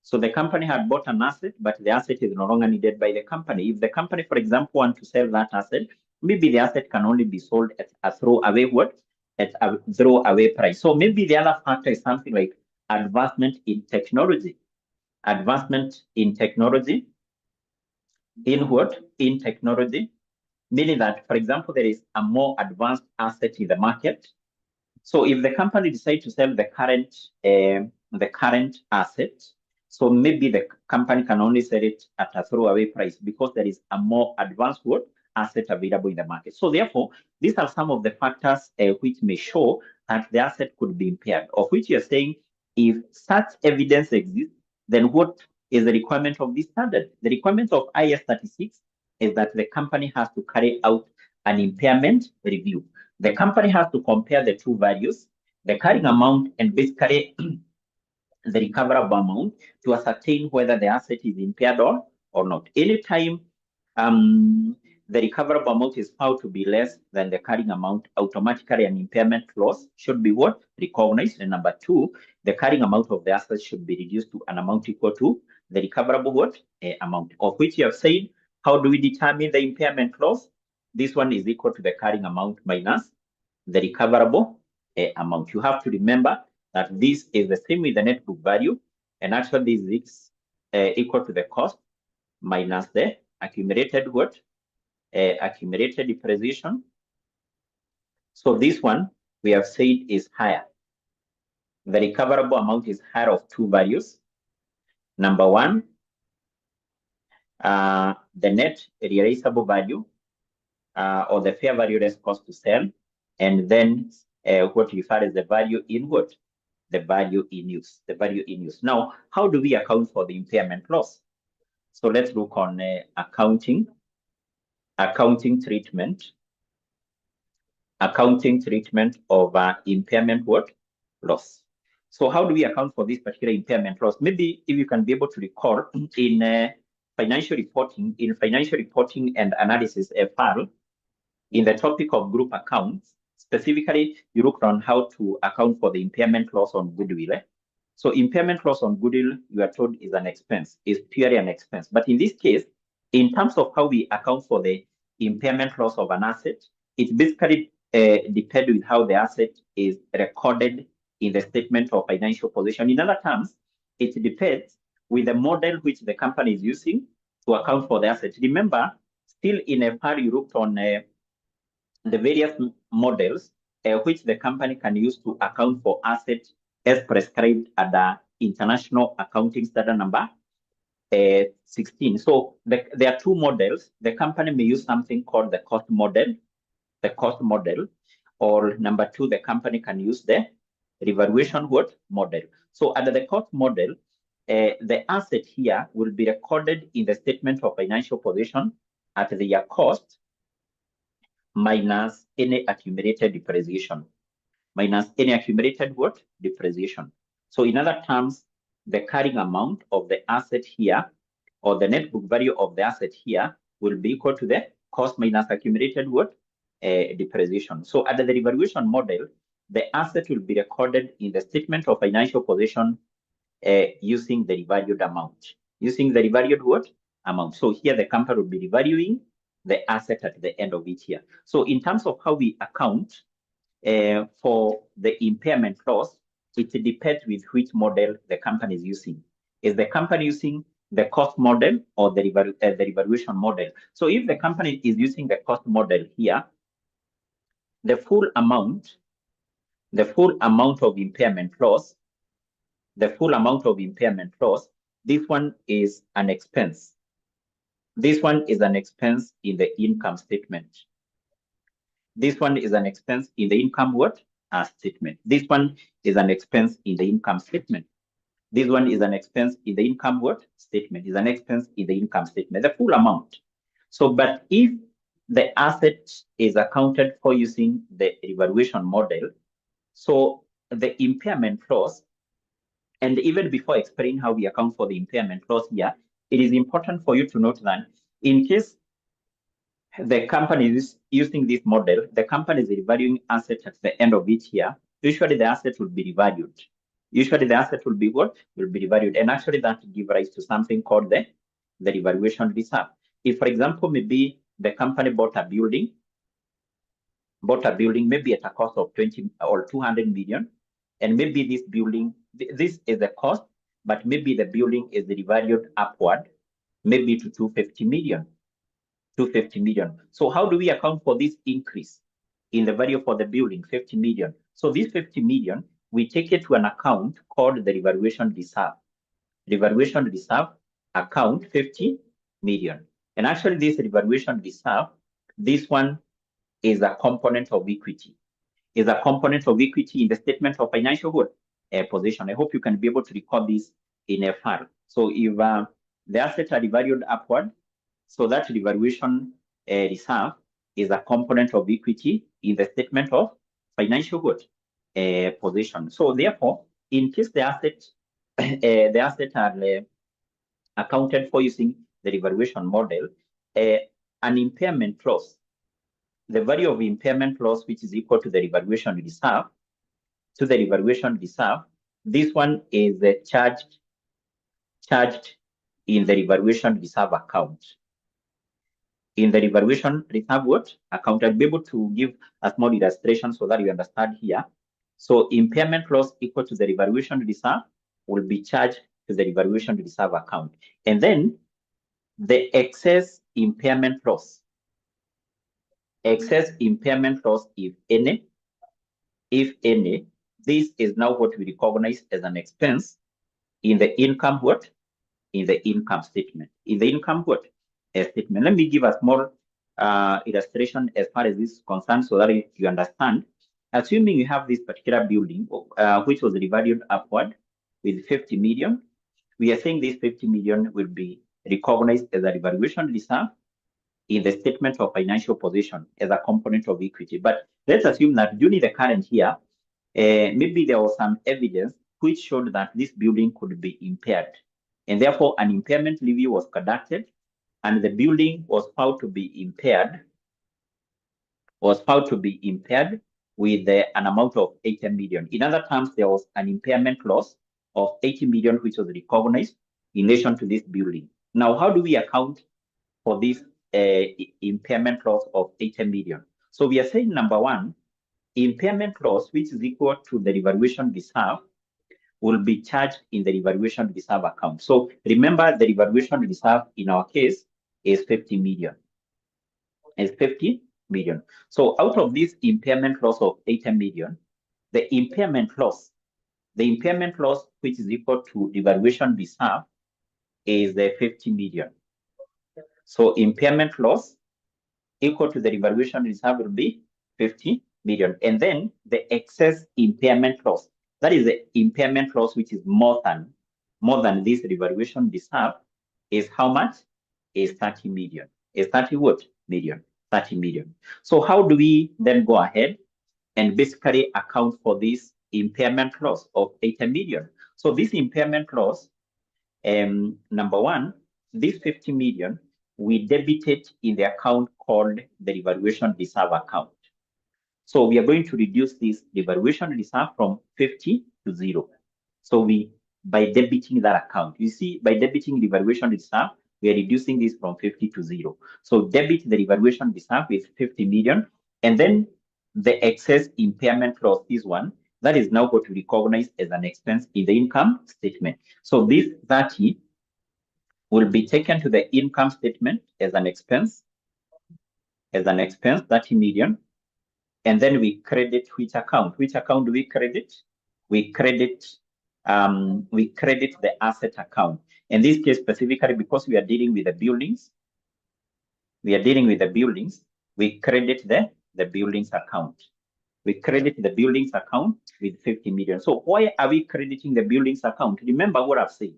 B: So the company had bought an asset, but the asset is no longer needed by the company. If the company, for example, want to sell that asset, maybe the asset can only be sold at a throwaway price. So maybe the other factor is something like advancement in technology. Advancement in technology. In what? In technology. Meaning that, for example, there is a more advanced asset in the market. So if the company decides to sell the current asset, so maybe the company can only sell it at a throwaway price because there is a more advanced asset available in the market. So therefore, these are some of the factors which may show that the asset could be impaired, of which you're saying if such evidence exists, then what is the requirement of this standard? The requirement of IS 36 is that the company has to carry out an impairment review. The company has to compare the two values, the carrying amount and basically the recoverable amount, to ascertain whether the asset is impaired or not. Anytime the recoverable amount is found to be less than the carrying amount, automatically an impairment loss should be recognized. And number two, the carrying amount of the asset should be reduced to an amount equal to the recoverable amount, of which you have said, how do we determine the impairment loss? This one is equal to the carrying amount minus the recoverable amount. You have to remember that this is the same with the net book value, and actually this is equal to the cost minus the accumulated accumulated depreciation. So this one we have said is higher. The recoverable amount is higher of two values. Number one, the net realizable value or the fair value less cost to sell, and then what we refer as the value in what? The value in use. The value in use. Now, how do we account for the impairment loss? So let's look on accounting treatment of impairment loss. So how do we account for this particular impairment loss? Maybe if you can be able to recall in financial reporting and analysis FR, in the topic of group accounts, specifically, you looked on how to account for the impairment loss on goodwill. So impairment loss on goodwill, you are told, is an expense, is purely an expense. But in this case, in terms of how we account for the impairment loss of an asset, it basically depends with how the asset is recorded in the statement of financial position. In other terms, it depends with the model which the company is using to account for the asset. Remember, still in FR, you looked on the various models which the company can use to account for assets as prescribed at the International Accounting Standard number 16. So there are two models. The company may use something called the cost model, or number two, the company can use the revaluation model. So under the cost model, the asset here will be recorded in the statement of financial position at their cost minus any accumulated depreciation. Minus any accumulated depreciation. So in other terms, the carrying amount of the asset here, or the net book value of the asset here, will be equal to the cost minus accumulated depreciation. So under the revaluation model, the asset will be recorded in the statement of financial position using the revalued amount. Using the revalued amount. So here the company will be revaluing the asset at the end of each year. So in terms of how we account for the impairment loss, it depends with which model the company is using. Is the company using the cost model or the revaluation model? So if the company is using the cost model here, the full amount of impairment loss, this one is an expense. This one is an expense in the income statement. This one is an expense in the income statement. This one is an expense in the income statement. This one is an expense in the income statement. Is an expense in the income statement. The full amount. So, but if the asset is accounted for using the revaluation model, so the impairment loss, and even before explaining how we account for the impairment loss here, it is important for you to note that in case the company is using this model, the company is revaluing assets at the end of each year. Usually the asset will be revalued. Usually the asset will be what? Will be revalued. And actually that gives rise to something called the revaluation reserve. If, for example, maybe the company bought a building maybe at a cost of 20 or 200 million, and maybe this building, this is the cost, but maybe the building is revalued upward, maybe to 250 million. 250 million. So how do we account for this increase in the value for the building, 50 million? So this 50 million, we take it to an account called the revaluation reserve. Revaluation reserve account 50 million. And actually this revaluation reserve, this one is a component of equity. Is a component of equity in the statement of financial position. I hope you can be able to record this in a file. So if the assets are revalued upward, so that revaluation reserve is a component of equity in the statement of financial position. So therefore, in case the assets are accounted for using the revaluation model, an impairment loss, the value of impairment loss, which is equal to the revaluation reserve, this one is charged in the revaluation reserve account. In the revaluation reserve account, I'll be able to give a small illustration so that you understand here. So impairment loss equal to the revaluation reserve will be charged to the revaluation reserve account. And then the excess impairment loss, if any, this is now what we recognize as an expense in the income in the income statement. In the income statement. Let me give a small illustration as far as this is concerned so that you understand. Assuming you have this particular building which was revalued upward with 50 million, we are saying this 50 million will be recognized as a revaluation reserve in the statement of financial position as a component of equity. But let's assume that during the current year, maybe there was some evidence which showed that this building could be impaired. And therefore, an impairment review was conducted and the building was found to be impaired, with an amount of 80 million. In other terms, there was an impairment loss of 80 million, which was recognized in relation to this building. Now, how do we account for this impairment loss of 80 million? So we are saying, number one, impairment loss, which is equal to the revaluation reserve, will be charged in the revaluation reserve account. So remember, the revaluation reserve in our case is 50 million. Is 50 million. So out of this impairment loss of 80 million, the impairment loss, which is equal to revaluation reserve, is the 50 million. So impairment loss equal to the revaluation reserve will be 50 million. And then the excess impairment loss, that is the impairment loss which is more than this revaluation reserve, is how much? Is 30 million. Is 30 what? Million. 30 million. So how do we then go ahead and basically account for this impairment loss of 80 million? So this impairment loss, number one, this 50 million, we debit it in the account called the revaluation reserve account. So we are going to reduce this revaluation reserve from 50 to 0. So by debiting that account, you see, by debiting revaluation reserve, we are reducing this from 50 to 0. So debit the revaluation reserve with 50 million, and then the excess impairment loss, this one, that is now going to be recognized as an expense in the income statement. So this 30 will be taken to the income statement as an expense, 30 million. And then we credit which account? Which account do we credit? We credit the asset account. In this case specifically, because we are dealing with the buildings, we credit the buildings account. We credit the buildings account with 50 million. So why are we crediting the buildings account? Remember what I've said.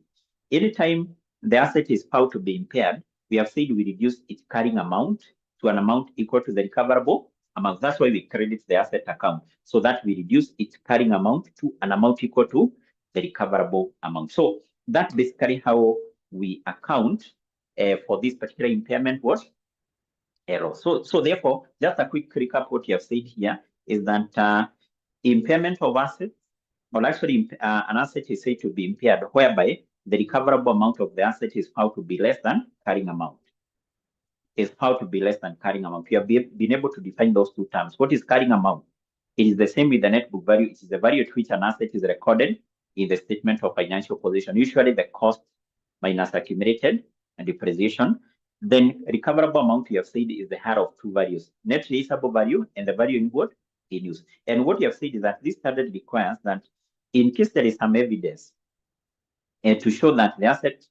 B: Anytime the asset is found to be impaired, we have said we reduce its carrying amount to an amount equal to the recoverable amount. That's why we credit the asset account, so that we reduce its carrying amount to an amount equal to the recoverable amount. So that's basically how we account for this particular impairment error. So therefore, just a quick recap. What you have said here is that impairment of assets, or actually an asset is said to be impaired, whereby the recoverable amount of the asset is found to be less than carrying amount. We have been able to define those two terms. What is carrying amount? It is the same with the net book value. It is the value at which an asset is recorded in the statement of financial position, usually the cost minus accumulated and depreciation. Then recoverable amount, we have said, is the higher of two values, net realizable value and the value in what? In use. And what you have said is that this standard requires that in case there is some evidence to show that the asset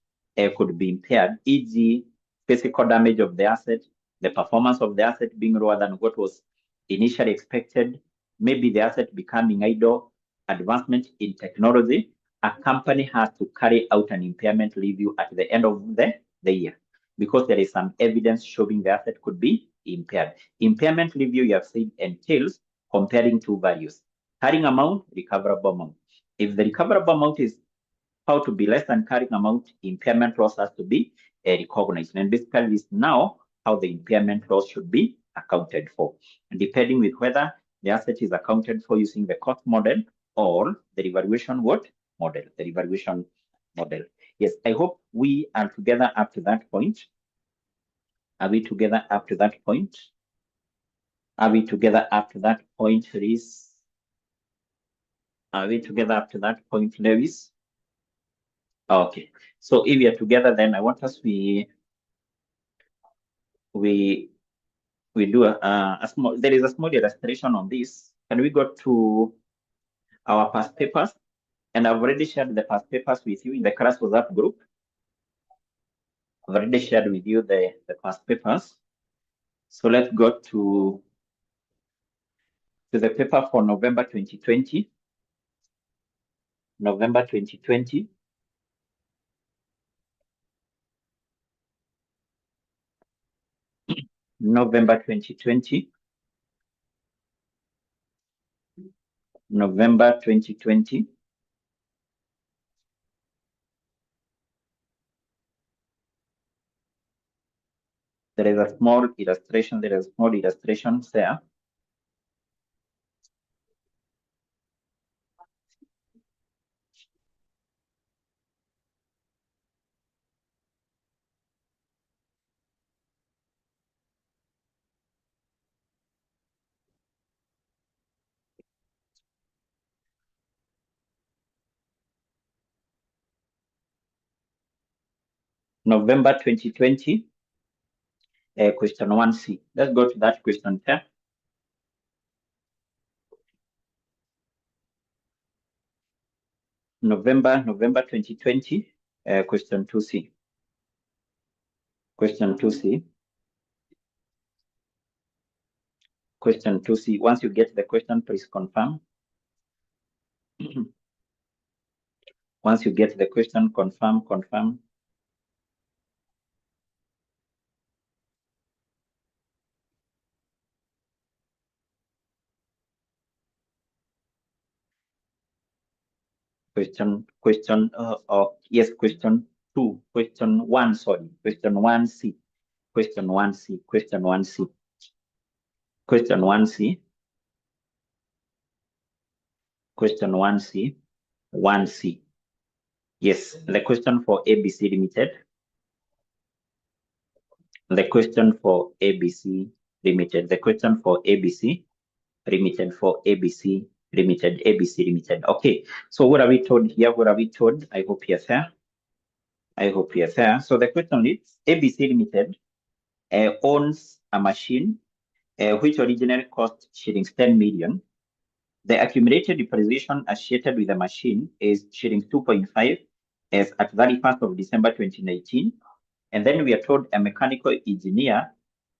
B: could be impaired, e.g., physical damage of the asset, the performance of the asset being lower than what was initially expected, maybe the asset becoming idle, advancement in technology, a company has to carry out an impairment review at the end of the year, because there is some evidence showing the asset could be impaired. Impairment review, you have said, entails comparing two values, carrying amount, recoverable amount. If the recoverable amount is found to be less than carrying amount, impairment loss has to be recognized. And basically, this is now how the impairment loss should be accounted for, and depending with whether the asset is accounted for using the cost model or the revaluation model. The revaluation model. Yes, I hope we are together up to that point. Are we together up to that point? Are we together up to that point, Reese? Are we together up to that point, Lewis? Okay, so if we are together, then I want us we do a small. There is a small illustration on this. Can we go to our past papers? And I've already shared the past papers with you in the class WhatsApp group. I've already shared with you the past papers. So let's go to the paper for November 2020. November 2020. November 2020. November 2020. There is a small illustration. There is a small illustration there. November 2020, question 1C. Let's go to that question there. November 2020, question 2C. Question Question 2C. Once you get the question, please confirm. Once you get the question, confirm. Question 2, question 1, sorry, question 1C, question 1C, question 1C, question 1C, question 1C, 1C. Yes, the question for ABC Limited. The question for ABC Limited. The question for ABC Limited, for ABC Limited, ABC Limited. Okay, so what are we told here? What are we told? I hope you're there. I hope you're there. So the question is, ABC Limited owns a machine which originally cost shillings 10 million. The accumulated depreciation associated with the machine is shillings 2.5 as at 31st of December 2019. And then we are told a mechanical engineer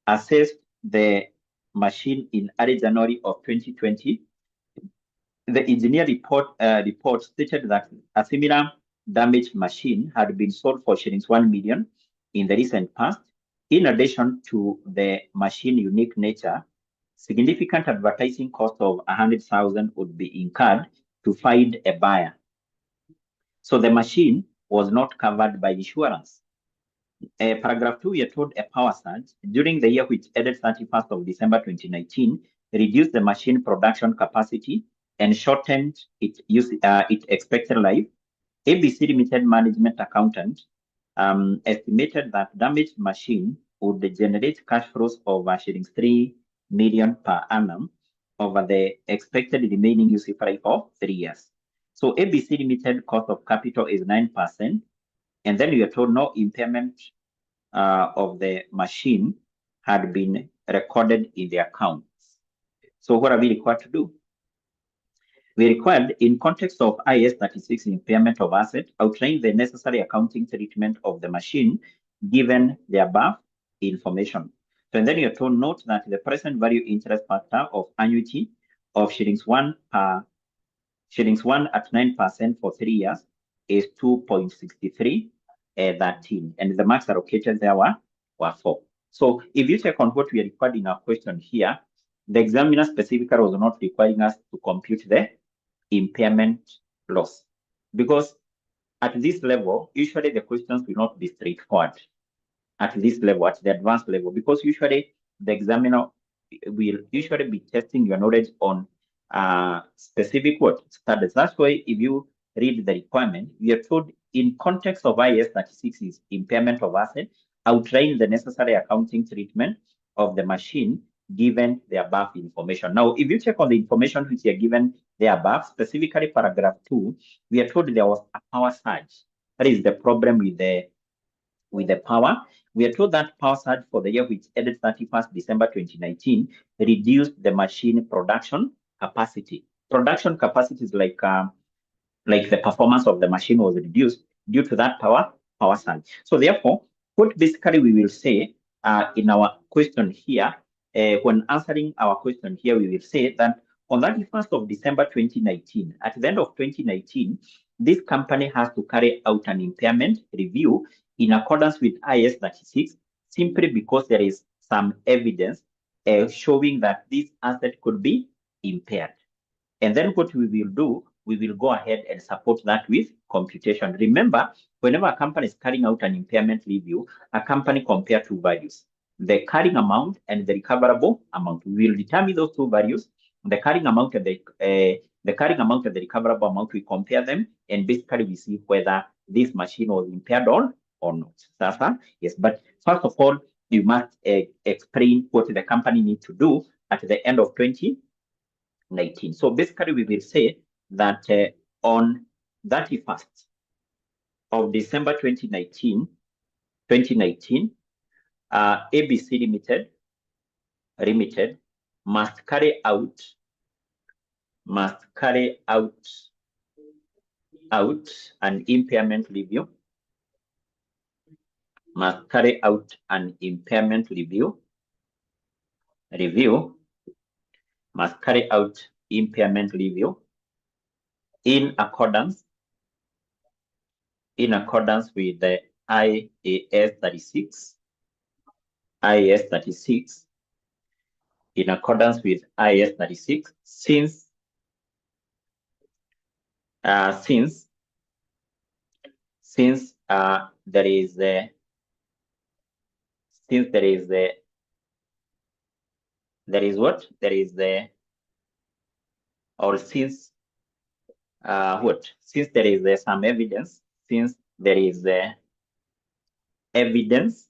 B: assessed the machine in early January of 2020. The engineer report stated that a similar damaged machine had been sold for shillings 1 million in the recent past. In addition to the machine unique nature, significant advertising cost of 100,000 would be incurred to find a buyer. So the machine was not covered by insurance. Paragraph 2, we are told a power surge during the year which ended 31st of December 2019 reduced the machine production capacity and shortened its expected life. ABC Limited management accountant estimated that damaged machine would generate cash flows of shillings 3 million per annum over the expected remaining useful life of 3 years. So ABC Limited cost of capital is 9%. And then we are told no impairment of the machine had been recorded in the accounts. So what are we required to do? We required, in context of IAS 36 impairment of asset, outline the necessary accounting treatment of the machine given the above information. So, and then you're told note that the present value interest factor of annuity of shillings 1 at 9% for 3 years is 2.6313, and the marks allocated there were 4. So if you check on what we are required in our question here, the examiner specifically was not requiring us to compute the impairment loss, because at this level, usually the questions will not be straightforward at this level, at the advanced level, because usually the examiner will usually be testing your knowledge on specific studies. That's why if you read the requirement, we are told in context of IAS 36 is impairment of asset, outline the necessary accounting treatment of the machine given the above information. Now, if you check on the information which are given the above, specifically paragraph 2, we are told there was a power surge. That is the problem with the power. We are told that power surge for the year which ended 31st December 2019 reduced the machine production capacity. Production capacity is like the performance of the machine was reduced due to that power surge. So therefore, what basically we will say in our question here, when answering our question here, we will say that on 31st of December 2019, at the end of 2019, this company has to carry out an impairment review in accordance with IAS 36, simply because there is some evidence showing that this asset could be impaired. And then what we will do, we will go ahead and support that with computation. Remember, whenever a company is carrying out an impairment review, a company compares two values, the carrying amount and the recoverable amount. We will determine those two values, the carrying amount and the carrying amount and the recoverable amount. We compare them, and basically we see whether this machine was impaired or not. That's right? Yes, but first of all, you must explain what the company needs to do at the end of 2019. So basically, we will say that on 31st of December 2019, ABC Limited must carry out an impairment review. Review must carry out impairment review in accordance with the IAS 36, in accordance with IAS 36, since there is the since there is the there is what there is the or since what since there is some evidence, since there is evidence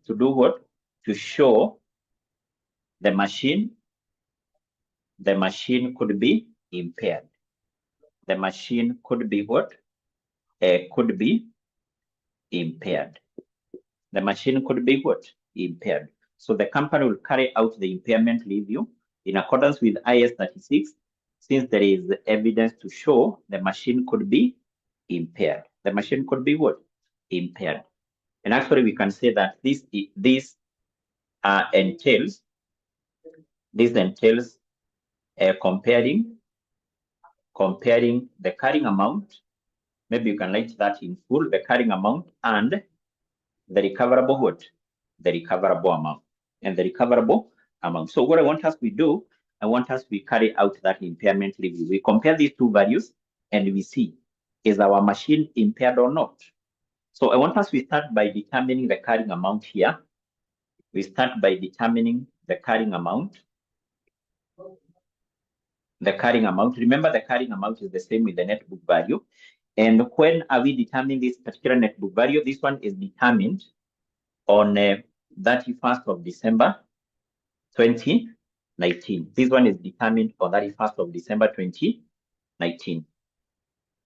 B: to do what, to show the machine could be impaired. The machine could be what? Could be impaired. The machine could be what? Impaired. So the company will carry out the impairment review in accordance with IAS 36, since there is evidence to show the machine could be impaired. The machine could be what? Impaired. And actually, we can say that this entails comparing the carrying amount. Maybe you can write that in full, the carrying amount and the recoverable what? The recoverable amount and the recoverable amount. So what I want us to do, I want us to carry out that impairment review. We compare these two values and we see, is our machine impaired or not? So I want us to start by determining the carrying amount here. We start by determining the carrying amount. The carrying amount, remember the carrying amount is the same with the net book value. And when are we determining this particular net book value? This one is determined on 31st of December 2019. This one is determined on 31st of December 2019.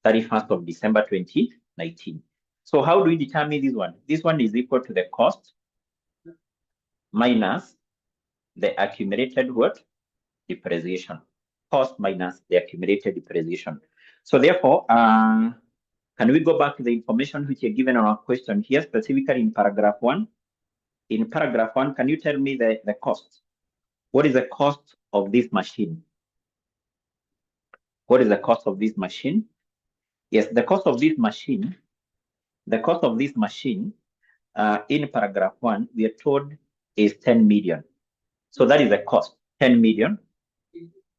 B: 31st of December 2019. So how do we determine this one? This one is equal to the cost minus the accumulated what? Depreciation. Cost minus the accumulated depreciation. So therefore, can we go back to the information which are given on our question here, specifically in paragraph 1? In paragraph 1, can you tell me the cost? What is the cost of this machine? What is the cost of this machine? Yes, the cost of this machine, in paragraph 1, we are told is 10 million. So that is the cost, 10 million.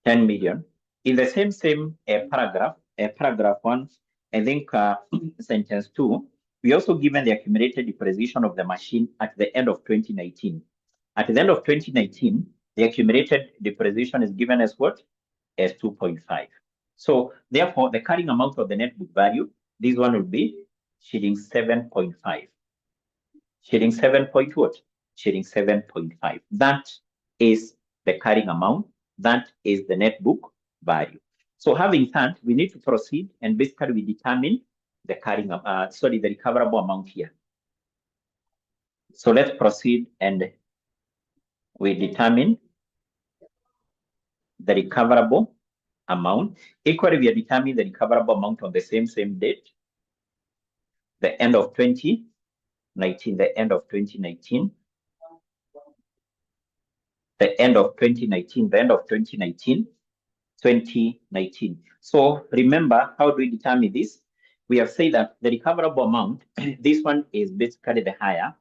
B: 10 million. In the same paragraph 1, I think sentence 2, we also given the accumulated depreciation of the machine at the end of 2019. At the end of 2019, the accumulated depreciation is given as what? As 2.5. So therefore, the carrying amount of the net book value, this one will be shilling 7.5. Shilling 7 point what? Shilling 7.5. That is the carrying amount. That is the net book value. So having that, we need to proceed and basically we determine the carrying, the recoverable amount here. So let's proceed and we determine the recoverable amount. Equally, we are determining the recoverable amount on the same date, the end of 2019, the end of 2019. The end of 2019, the end of 2019. So remember, how do we determine this? We have said that the recoverable amount, this one is basically the higher.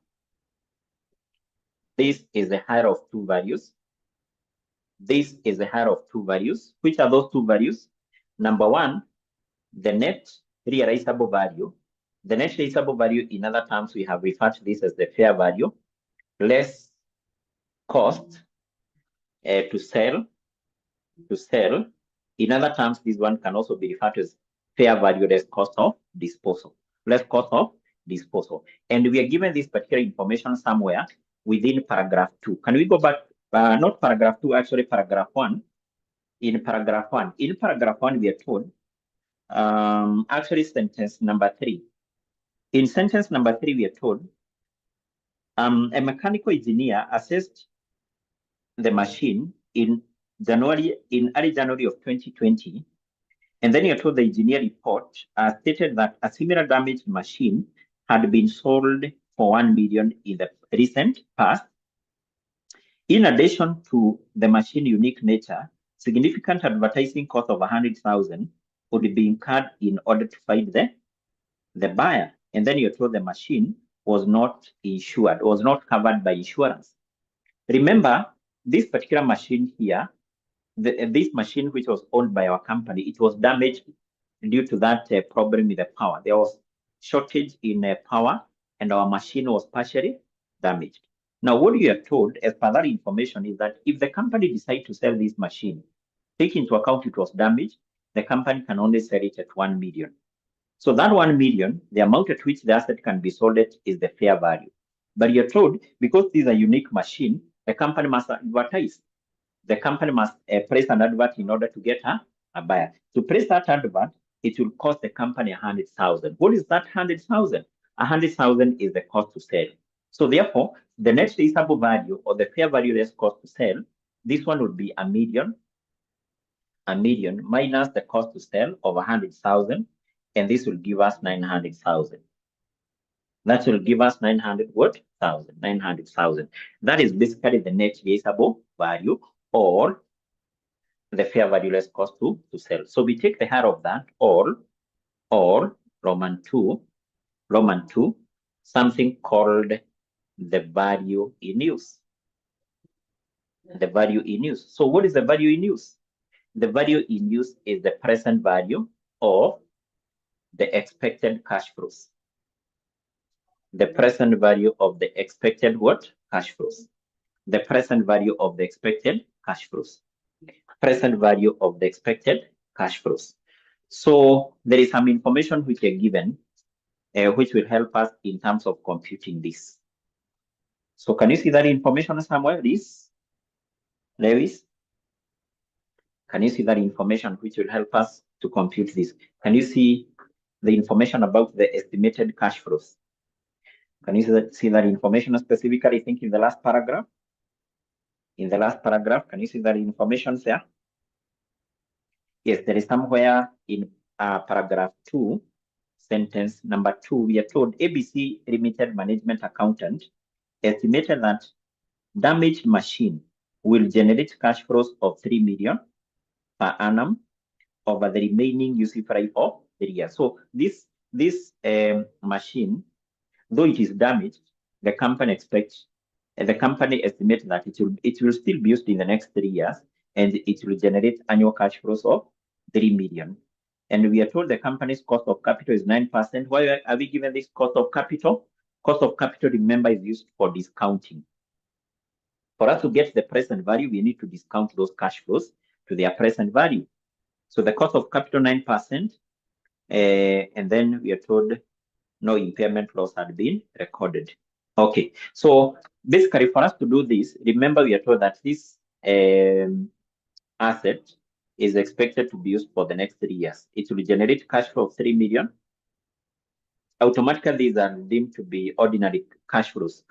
B: This is the higher of two values. This is the higher of two values. Which are those two values? Number one, the net realizable value. The net realizable value, in other terms, we have referred to this as the fair value, less cost to sell. In other terms, this one can also be referred to as fair value less cost of disposal. Less cost of disposal. And we are given this particular information somewhere within paragraph 2. Can we go back? Not paragraph 2, actually paragraph 1. In paragraph 1, we are told, actually sentence number 3. In sentence number 3, we are told, a mechanical engineer assessed the machine in early January of 2020, and then you're told the engineer report stated that a similar damaged machine had been sold for 1 million in the recent past. In addition to the machine unique nature, significant advertising cost of 100,000 would be incurred in order to find the buyer. And then you're told the machine was not insured, was not covered by insurance. Remember, this particular machine here, this machine which was owned by our company, it was damaged due to that problem with the power. There was shortage in power and our machine was partially damaged. Now, what you are told as per that information is that if the company decides to sell this machine, take into account it was damaged, the company can only sell it at 1 million. So that 1 million, the amount at which the asset can be sold at is the fair value. But you're told, because this is a unique machine, the company must advertise. The company must place an advert in order to get a buyer. To place that advert, it will cost the company 100,000. What is that 100,000? 100,000 is the cost to sell. So therefore, the net traceable value or the fair value less cost to sell, this one would be a million minus the cost to sell of 100,000, and this will give us 900,000. That will give us 900,000. That is basically the net traceable value or the fair value less cost to sell. So we take the head of that or Roman 2, something called the value in use. The value in use. So what is the value in use? The value in use is the present value of the expected cash flows. The present value of the expected what? Cash flows. The present value of the expected cash flows. Present value of the expected cash flows. So there is some information which are given, which will help us in terms of computing this. So can you see that information somewhere, Lewis? Can you see that information which will help us to compute this? Can you see the information about the estimated cash flows? Can you see that information specifically, I think, in the last paragraph? In the last paragraph, can you see that information there? Yes, there is somewhere in paragraph 2, sentence number 2, we are told ABC Limited Management Accountant estimated that damaged machine will generate cash flows of 3 million per annum over the remaining useful life of 3 years. So this machine, though it is damaged, the company estimates that it will still be used in the next 3 years, and it will generate annual cash flows of 3 million. And we are told the company's cost of capital is 9%. Why are we given this cost of capital? Cost of capital, remember, is used for discounting. For us to get the present value, we need to discount those cash flows to their present value. So the cost of capital 9%, and then we are told no impairment loss had been recorded. Okay, so basically for us to do this, remember we are told that this asset is expected to be used for the next 3 years. It will generate cash flow of 3 million. Automatically, these are deemed to be ordinary cash flows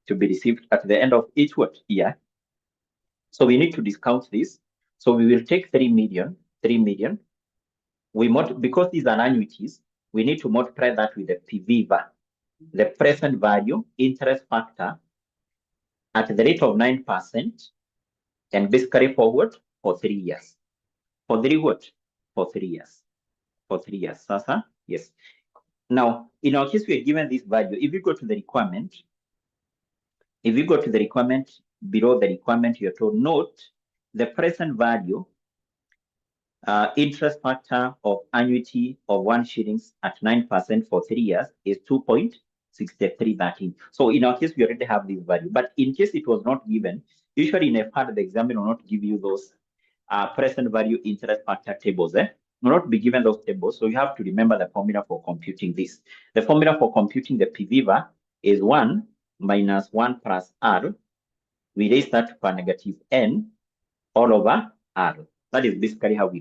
B: to be received at the end of each year. So we need to discount this. So we will take 3 million. Because these are annuities, we need to multiply that with the PVVA, the present value interest factor, at the rate of 9%, and basically forward for 3 years. For 3 what? For 3 years. For 3 years. Sasa? Yes. Now, in our case, we are given this value. If you go to the requirement, below the requirement, you are told note the present value interest factor of annuity of 1 shillings at 9% for 3 years is 2.6313. So in our case, we already have this value. But in case it was not given, usually in a part of the examiner will not give you those present value interest factor tables. Will not be given those tables. So you have to remember the formula for computing this. The formula for computing the PVVA is 1 minus 1 plus R. We raise that to power negative n all over R. That is basically how we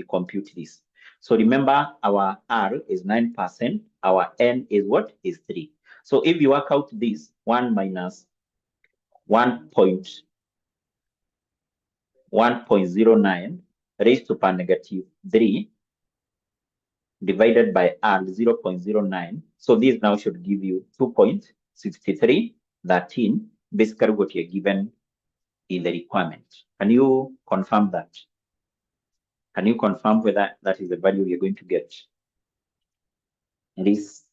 B: compute this. So remember, our R is 9%. Our N is what? Is 3. So if you work out this, 1 minus 1.09 raised to power negative 3 divided by R, 0.09. So this now should give you 2.6313. Basically what you're given in the requirement. Can you confirm that? Can you confirm whether that is the value you're going to get? Liz,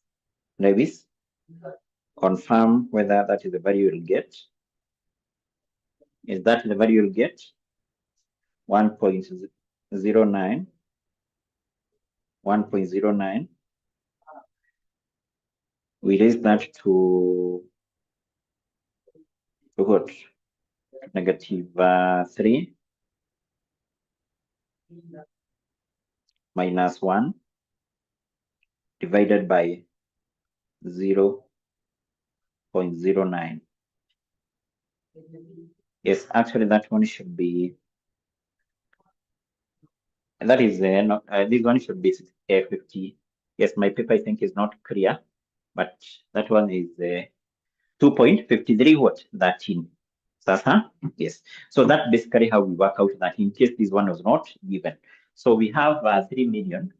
B: Lewis, confirm whether that is the value you'll get. Is that the value you'll get? 1.09, 1.09. We raise that to what? Negative 3 minus 1 divided by 0.09. Yes, actually that one should be, that is, this one should be 50. Yes, my paper I think is not clear, but that one is 2.53 what? 13. Yes. So that's basically how we work out that in case this one was not given. So we have 3 million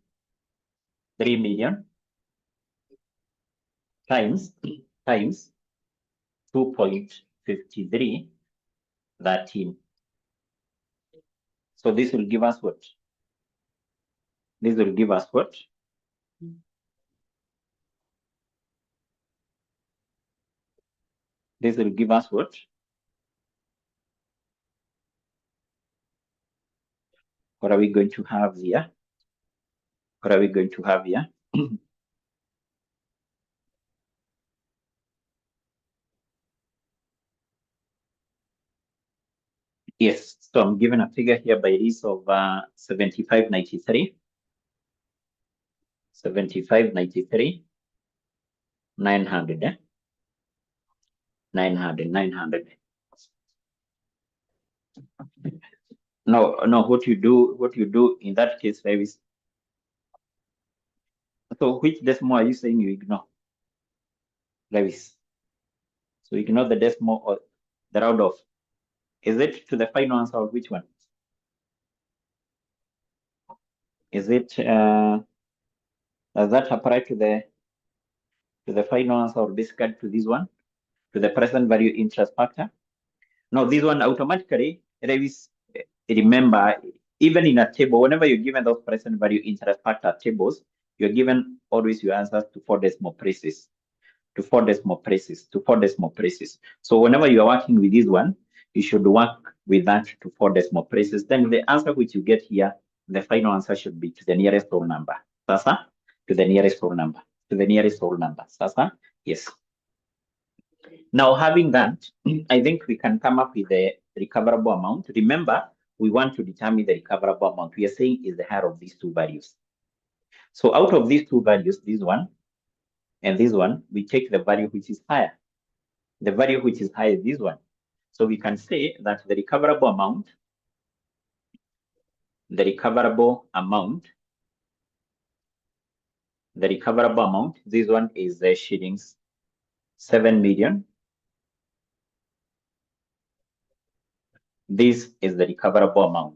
B: times 2.53, 13. So this will give us what? This will give us what? This will give us what? What are we going to have here? What are we going to have here? Yes, so I'm given a figure here by this of 7593. 7593, 900, 900. No, what you do in that case, is, so which decimal are you saying you ignore? Lewis. So ignore the decimal or the round off. Is it to the final answer or which one? Is it does that apply to the final answer or basically to this one? To the present value interest factor? No, this one automatically, Lewis, remember, even in a table, whenever you're given those present value interest factor tables, you're given always your answers to 4 decimal places. To 4 decimal places. So whenever you are working with this one, you should work with that to 4 decimal places. Then the answer which you get here, the final answer should be to the nearest whole number. Sasa? To the nearest whole number. Sasa? Yes. Now, having that, I think we can come up with the recoverable amount. Remember, we want to determine the recoverable amount. We are saying is the higher of these two values. So out of these two values, this one and this one, we take the value which is higher. The value which is higher is this one. So we can say that the recoverable amount, this one is the shillings 7 million. This is the recoverable amount.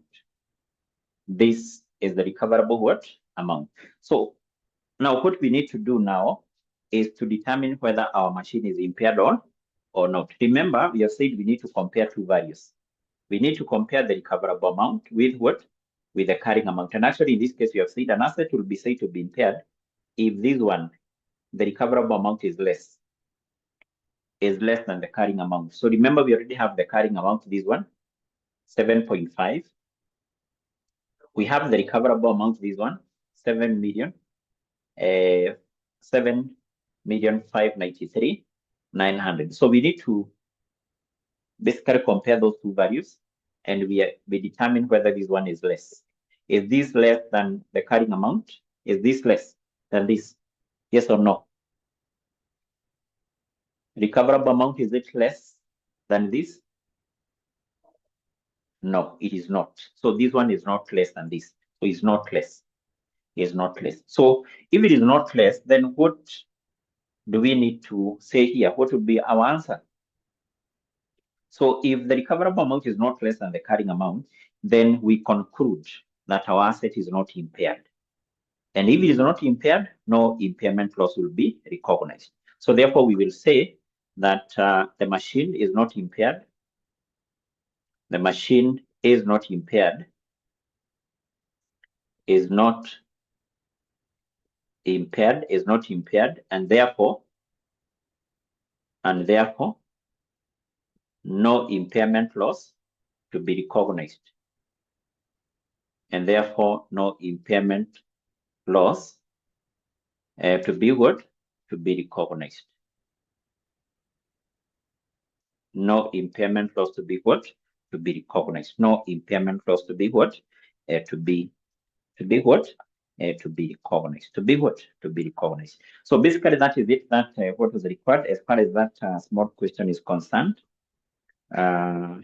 B: This is the recoverable what? Amount. So now what we need to do now is to determine whether our machine is impaired or not. Remember, we have said we need to compare two values. We need to compare the recoverable amount with what? With the carrying amount. And actually, in this case, we have said an asset will be said to be impaired if this one, the recoverable amount is less than the carrying amount. So remember, we already have the carrying amount, this one, 7.5. We have the recoverable amount, this one, 7,593,900. So we need to basically compare those two values, and we determine whether this one is less. Is this less than the carrying amount? Is this less than this? Yes or no? Recoverable amount, is it less than this? No, it is not. So this one is not less than this. So it's not less. It's not less. So if it is not less, then what do we need to say here? What would be our answer? So if the recoverable amount is not less than the carrying amount, then we conclude that our asset is not impaired. And if it is not impaired, no impairment loss will be recognized. So therefore, we will say that the machine is not impaired. The machine is not impaired, and therefore, no impairment loss to be recognized. And therefore, no impairment loss to be what? To be recognized. No impairment loss to be what? To be recognized. No impairment loss to be what? To be what? To be recognized. To be what? To be recognized. So basically, that is it. That what was required as far as that small question is concerned. It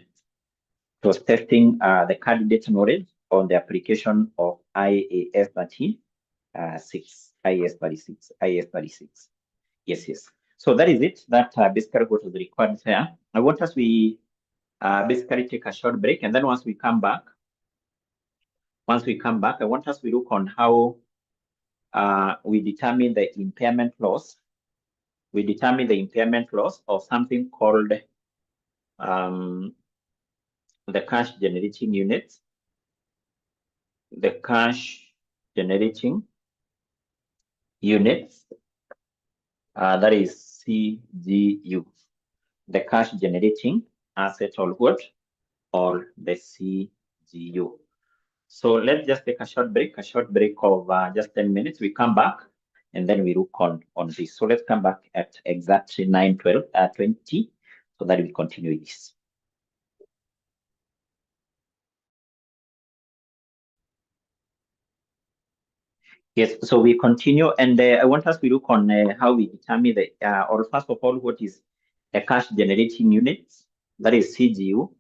B: was testing the candidate knowledge on the application of IAS 36. IAS 36. Yes. So that is it. That basically what was required there. I want us we basically take a short break, and then once we come back, I want us to look on how we determine the impairment loss. We determine the impairment loss of something called the cash generating units. The cash generating units, that is CGU. The cash generating asset or what? Or the CGU. So let's just take a short break of just 10 minutes. We come back and then we look on this. So let's come back at exactly 9:20 so that we continue this. Yes, so we continue, and I want us to look on how we determine the, or first of all, what is a cash generating unit, that is CGU,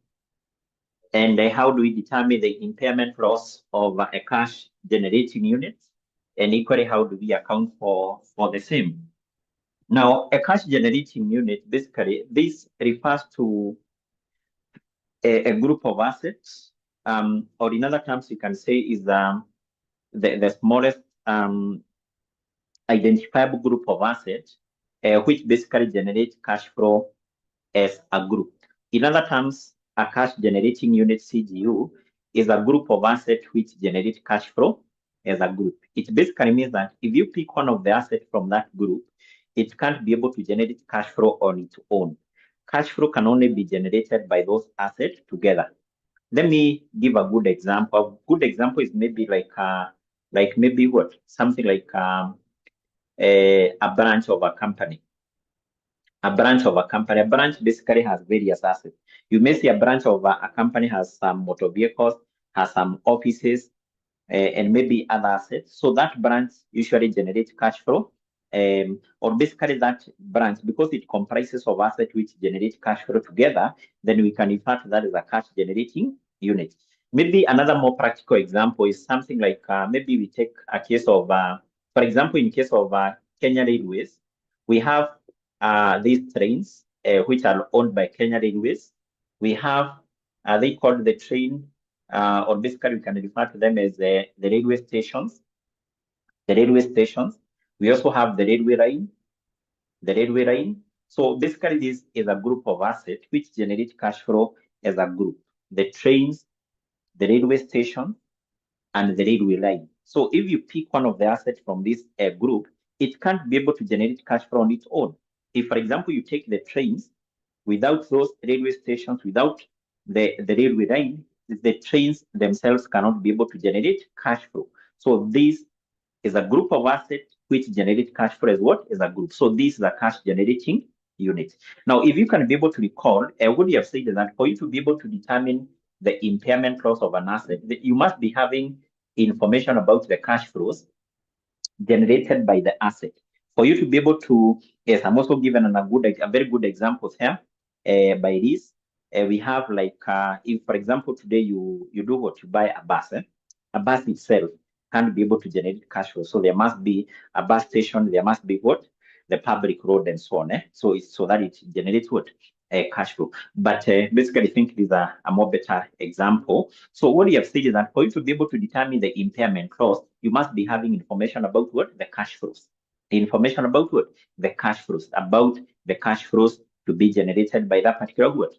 B: and how do we determine the impairment loss of a cash generating unit, and equally, how do we account for the same? Now, a cash generating unit, basically, this refers to a group of assets, or in other terms, you can say is the smallest identifiable group of assets, which basically generate cash flow as a group. In other terms, a cash generating unit CGU is a group of assets which generate cash flow as a group. It basically means that if you pick one of the assets from that group, it can't be able to generate cash flow on its own. Cash flow can only be generated by those assets together. Let me give a good example. A good example is maybe like maybe what? Something like a branch of a company. A branch basically has various assets. You may see a branch of a company has some motor vehicles, has some offices, and maybe other assets. So that branch usually generates cash flow, or basically that branch, because it comprises of assets which generate cash flow together, then we can refer to that as a cash generating unit. Maybe another more practical example is something like maybe we take a case of, for example, in case of Kenya Railways, we have these trains which are owned by Kenya Railways. We have, they called the train, or basically we can refer to them as the railway stations. The railway stations. We also have the railway line. So basically this is a group of assets which generate cash flow as a group. The trains, the railway station, and the railway line. So if you pick one of the assets from this group, it can't be able to generate cash flow on its own. If, for example, you take the trains, without those railway stations, without the railway line, the trains themselves cannot be able to generate cash flow. So this is a group of assets which generate cash flow as what? As a group. So this is a cash generating unit. Now, if you can be able to recall, what you have said is that for you to be able to determine the impairment loss of an asset, you must be having information about the cash flows generated by the asset. For you to be able to, yes, I'm also given a very good example here by this. We have like, if for example, today you do what? You buy a bus. A bus itself can't be able to generate cash flow. So there must be a bus station, there must be what? The public road and so on. So it's so that it generates what? Cash flow. But basically, I think these are a more better example. So what you have said is that for you to be able to determine the impairment loss, you must be having information about what? The cash flows. The information about what? The cash flows. About the cash flows to be generated by that particular what?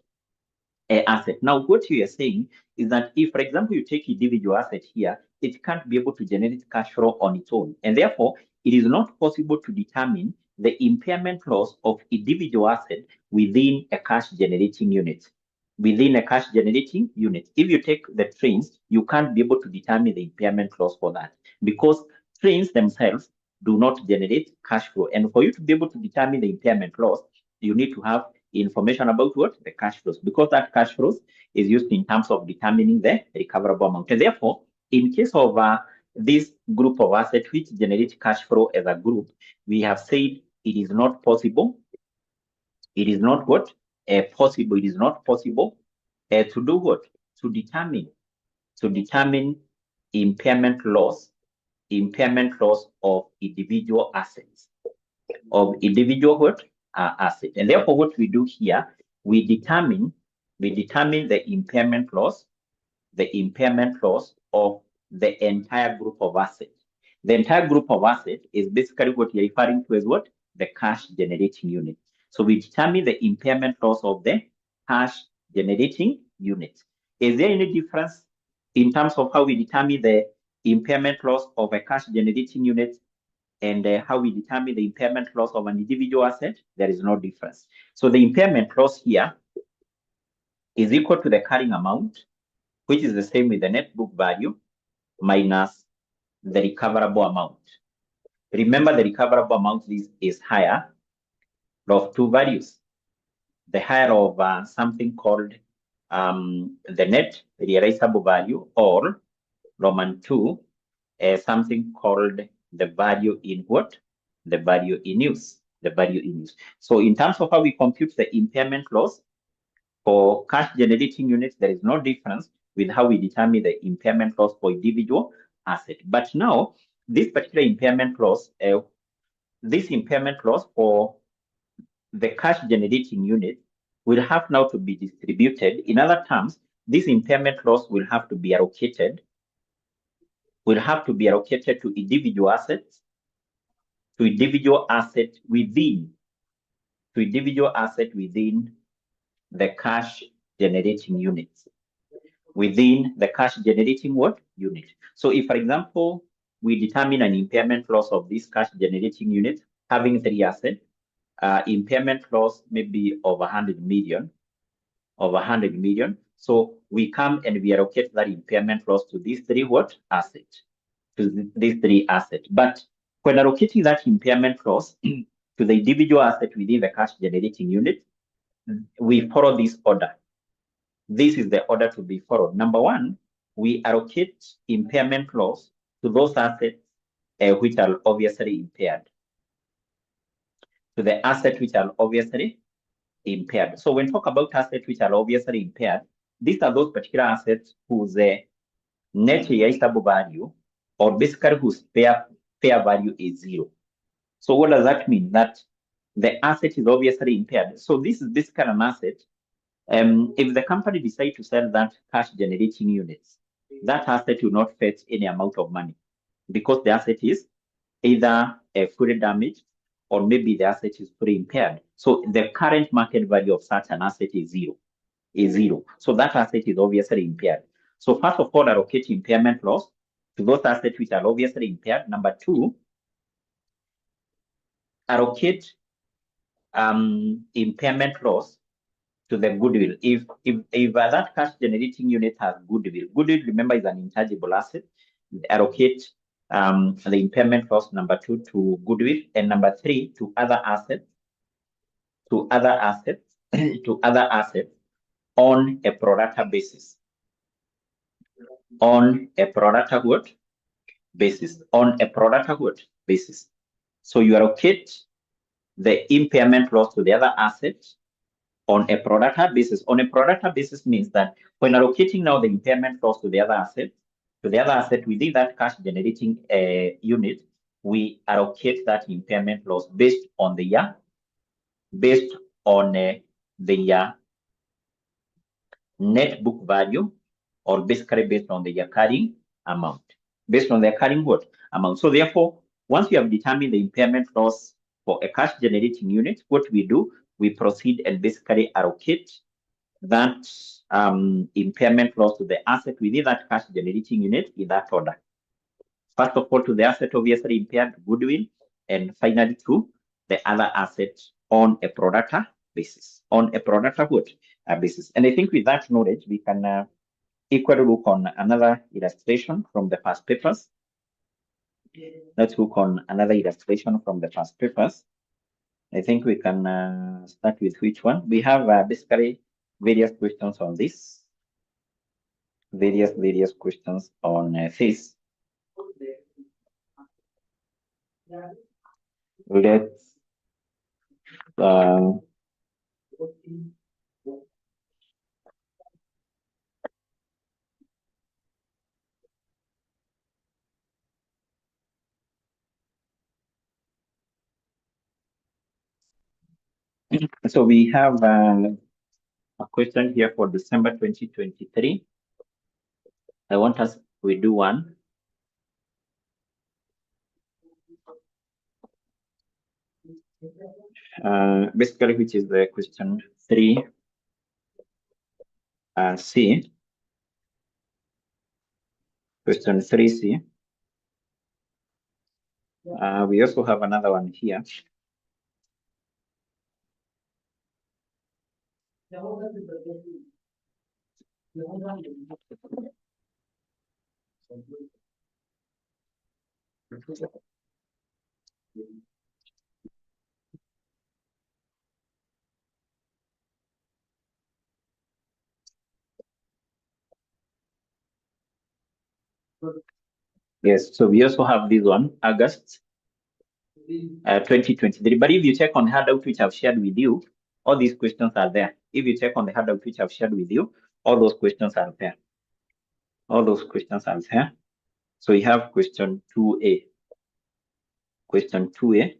B: asset. Now, what you are saying is that if, for example, you take individual asset here, it can't be able to generate cash flow on its own. And therefore, it is not possible to determine the impairment loss of individual asset within a cash generating unit. Within a cash generating unit. If you take the trains, you can't be able to determine the impairment loss for that because trains themselves do not generate cash flow. And for you to be able to determine the impairment loss, you need to have information about what? The cash flows, because that cash flows is used in terms of determining the recoverable amount. And therefore, in case of this group of assets which generate cash flow as a group, we have said it is not possible. It is not what? Possible. It is not possible to do what? To determine impairment loss of individual assets. Of individual what? Asset. And therefore, what we do here, we determine the impairment loss of the entire group of assets. The entire group of assets is basically what you're referring to as what? The cash generating unit. So we determine the impairment loss of the cash generating unit. Is there any difference in terms of how we determine the impairment loss of a cash generating unit and how we determine the impairment loss of an individual asset? There is no difference. So the impairment loss here is equal to the carrying amount, which is the same with the net book value, minus the recoverable amount. Remember, the recoverable amount is higher of two values. The higher of something called the net realizable value, or Roman 2, something called the value in what? The value in use. The value in use. So in terms of how we compute the impairment loss for cash generating units, there is no difference with how we determine the impairment loss for individual asset. But now, this particular impairment loss, for the cash generating unit will have now to be distributed. In other terms, this impairment loss will have to be allocated to individual assets, within the cash generating units. Within the cash generating what? Unit. So if, for example, we determine an impairment loss of this cash generating unit having three assets, impairment loss maybe of 100 million. So we come and we allocate that impairment loss to these three what? Assets. To these three assets. But when allocating that impairment loss to the individual asset within the cash generating unit, we follow this order. This is the order to be followed. Number one, we allocate impairment loss to those assets which are obviously impaired. To the assets which are obviously impaired. So when we talk about assets which are obviously impaired, these are those particular assets whose net realizable value, or basically whose fair value is zero. So what does that mean? That the asset is obviously impaired. So this is basically an asset. If the company decides to sell that cash generating units, that asset will not fetch any amount of money because the asset is either fully damaged or maybe the asset is fully impaired. So the current market value of such an asset is zero. So that asset is obviously impaired. So first of all, allocate impairment loss to those assets which are obviously impaired. Number two, allocate impairment loss to the goodwill. If that cash generating unit has goodwill, remember is an intangible asset. Allocate the impairment loss number two to goodwill, and number three to other assets. On a pro rata basis. On a pro rata what? Basis. On a pro rata what? Basis. So you allocate the impairment loss to the other assets on a pro rata basis. On a pro rata basis means that when allocating now the impairment loss to the other asset within that cash generating unit, we allocate that impairment loss based on the year, net book value, or basically based on the year carrying amount. Based on the carrying what? Amount. So therefore, once we have determined the impairment loss for a cash generating unit, what we do, we proceed and basically allocate that impairment loss to the asset within that cash generating unit in that order. First of all, to the asset obviously impaired, goodwill, and finally to the other asset on a pro rata basis. On a pro rata basis. And I think with that knowledge, we can equally look on another illustration from the past papers. Let's look on another illustration from the past papers. I think we can start with which one? We have basically various questions on this. Various questions on this. Let's so we have a question here for December 2023. I want us we do one. Basically, which is the question 3C. Question 3C. We also have another one here. Yes, so we also have this one, August 2023. But if you check on the handout which I've shared with you, all these questions are there. If you check on the handout which I've shared with you, all those questions are there. All those questions are there. So we have question 2A. Question 2A.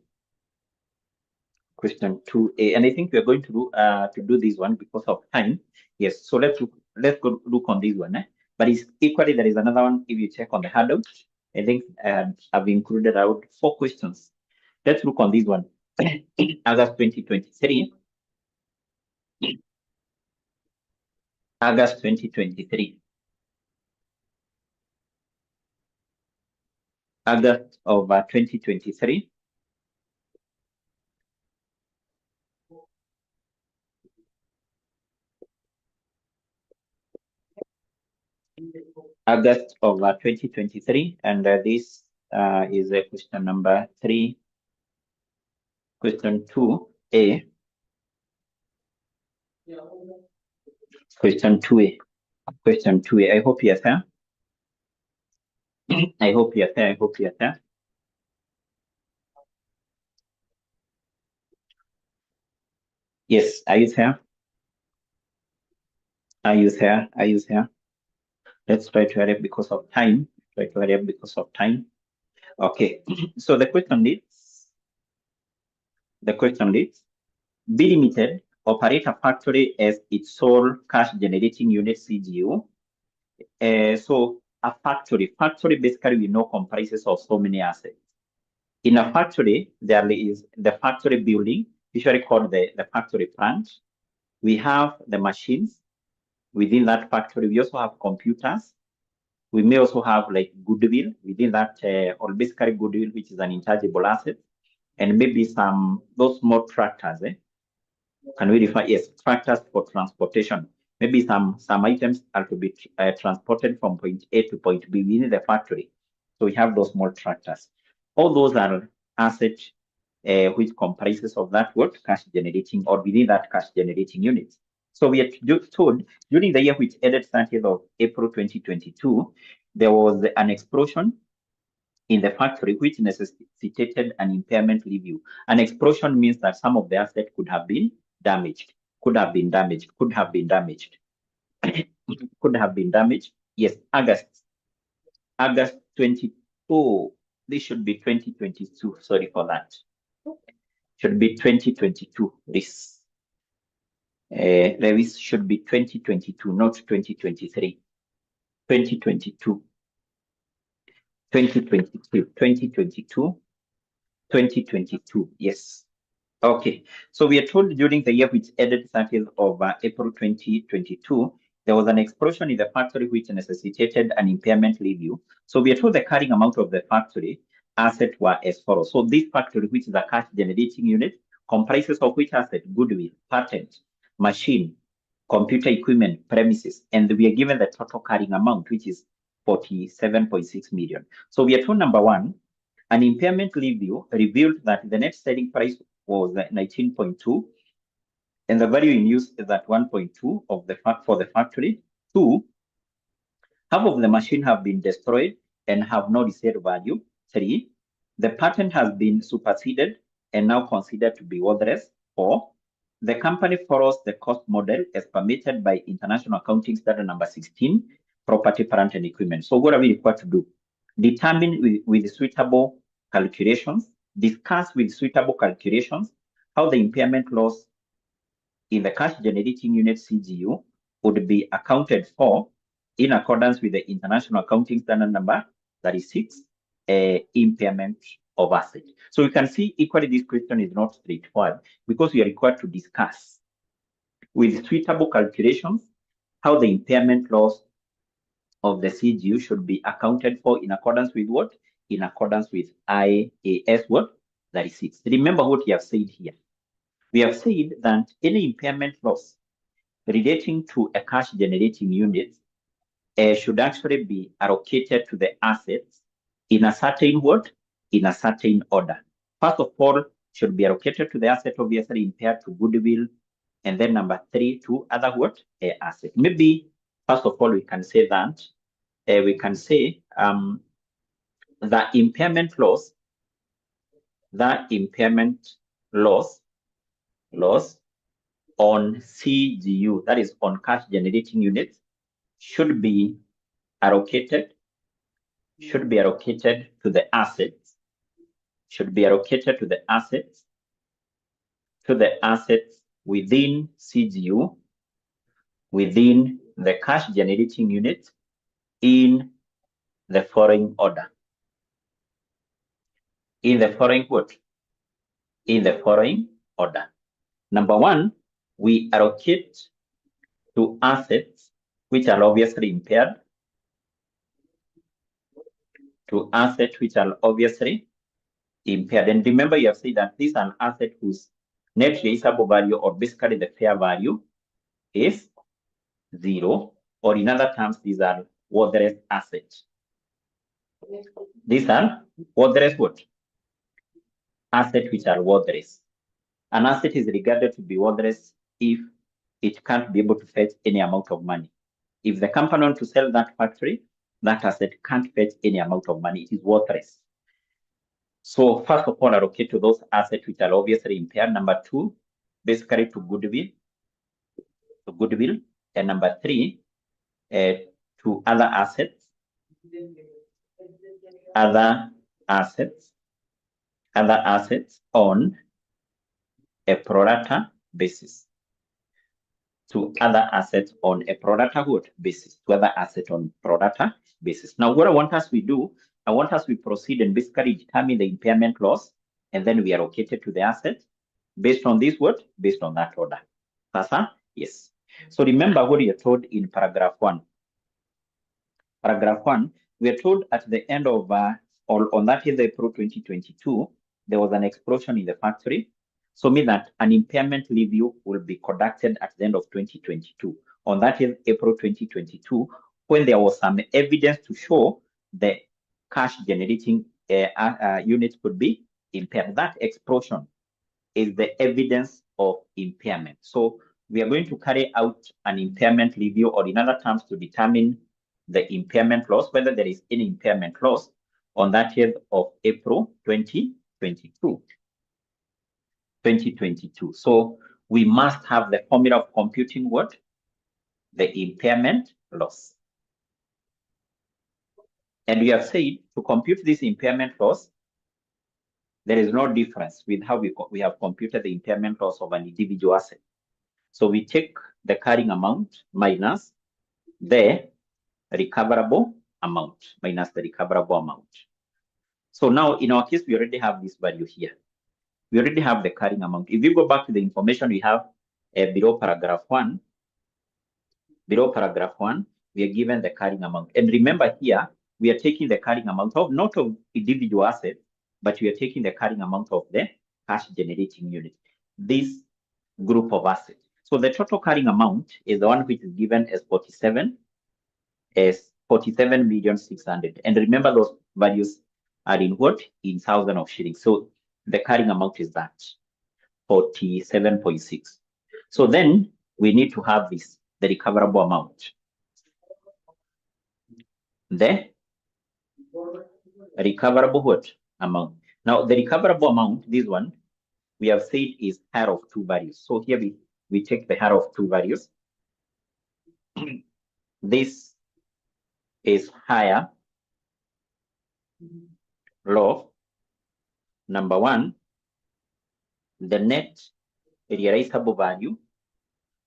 B: Question 2A. And I think we're going to do this one because of time. Yes, so let's go look on this one. But it's equally, there is another one. If you check on the handout, I think I've included out 4 questions. Let's look on this one. August 2023. August 2023. August of 2023. August of 2023, and this is question number 3. Question 2A. Question 2A. Question 2A. I hope you're there. I hope you're there. I hope you're there. Yes, are you there? Are you there? Are you there? Let's try to hurry up because of time. Try to hurry up because of time. Okay. So the question reads, B Limited operate a factory as its sole cash generating unit CGU. So a factory basically we know comprises of so many assets. In a factory, there is the factory building, usually called the factory plant. We have the machines within that factory. We also have computers. We may also have like goodwill within that, or basically goodwill, which is an intangible asset, and maybe those small tractors. Can we define? Yes, tractors for transportation. Maybe some items are to be transported from point A to point B within the factory. So we have those small tractors. All those are assets which comprises of that cash generating, or within that cash generating unit. So we are told during the year which ended 30th of April 2022, there was an explosion in the factory which necessitated an impairment review. An explosion means that some of the assets could have been damaged, could have been damaged. Yes, August 22. This should be 2022. Sorry for that. Should be 2022. This should be 2022, not 2023. 2022. 2022. Yes. Okay. So we are told during the year which ended 30th of April 2022, there was an explosion in the factory which necessitated an impairment review. So we are told the carrying amount of the factory asset were as follows. So this factory, which is a cash generating unit, comprises of which asset? Goodwill, patent, machine, computer equipment, premises, and we are given the total carrying amount, which is 47.6 million. So we are told, number one, an impairment review revealed that the net selling price was 19.2, and the value in use is at 1.2 of the for the factory. 2, half of the machine have been destroyed and have no resale value. 3, the patent has been superseded and now considered to be worthless. 4, the company follows the cost model as permitted by International Accounting Standard number 16, property, plant, and equipment. So what are we required to do? Determine with suitable calculations, discuss with suitable calculations how the impairment loss in the cash generating unit CGU would be accounted for in accordance with the International Accounting Standard number 36, impairment of asset. So you can see equally this question is not straightforward because we are required to discuss with suitable calculations how the impairment loss of the CGU should be accounted for in accordance with what? In accordance with IAS what? 36. Remember what we have said here. We have said that any impairment loss relating to a cash generating unit should actually be allocated to the assets in a certain what? In a certain order. First of all, should be allocated to the asset obviously impaired to goodwill, and then number 3 to other what? Asset. Maybe first of all we can say that the impairment loss on CGU, that is on cash generating units, should be allocated to the assets, within CGU, within the cash generating unit, in the following order. In the following what? In the following order. Number 1, we allocate to assets which are obviously impaired, And remember, you have said that this is an asset whose net realizable value, or basically the fair value, is 0, or in other terms, these are worthless assets. These are worthless what? Assets which are worthless. An asset is regarded to be worthless if it can't be able to fetch any amount of money. If the company wants to sell that factory, that asset can't fetch any amount of money. It is worthless. So first of all, allocate to those assets which are obviously impaired. Number 2, basically to goodwill. And number 3, to other assets on a pro rata basis. To other assets on a pro rata basis. Now, what I want us to do, we proceed and basically determine the impairment loss, and then we allocate it to the asset based on this what? Based on that order. Yes. So remember what you are told in paragraph 1. Paragraph 1, we are told at the end of, on that is April 2022, there was an explosion in the factory. So mean that an impairment review will be conducted at the end of 2022. On that is April 2022, when there was some evidence to show the cash generating unit could be impaired. That explosion is the evidence of impairment. So we are going to carry out an impairment review, or in other terms, to determine the impairment loss, whether there is any impairment loss, on that year of April 2022. So we must have the formula of computing what? The impairment loss. And we have said to compute this impairment loss, there is no difference with how we have computed the impairment loss of an individual asset. So we take the carrying amount minus the recoverable amount, So now in our case, we already have this value here. We already have the carrying amount. If you go back to the information we have below paragraph 1, Below paragraph 1, we are given the carrying amount. And remember here, we are taking the carrying amount of not of individual assets, but we are taking the carrying amount of the cash generating unit, this group of assets. So the total carrying amount is the one which is given as 47,600,000. And remember, those values are in what? In thousand of shillings. So the carrying amount is that 47.6. So then we need to have this, the recoverable amount. The recoverable what? Amount. Now the recoverable amount, this one, we have said is higher of two values. So here we take the higher of two values. This is higher law. Number one, the net realizable value.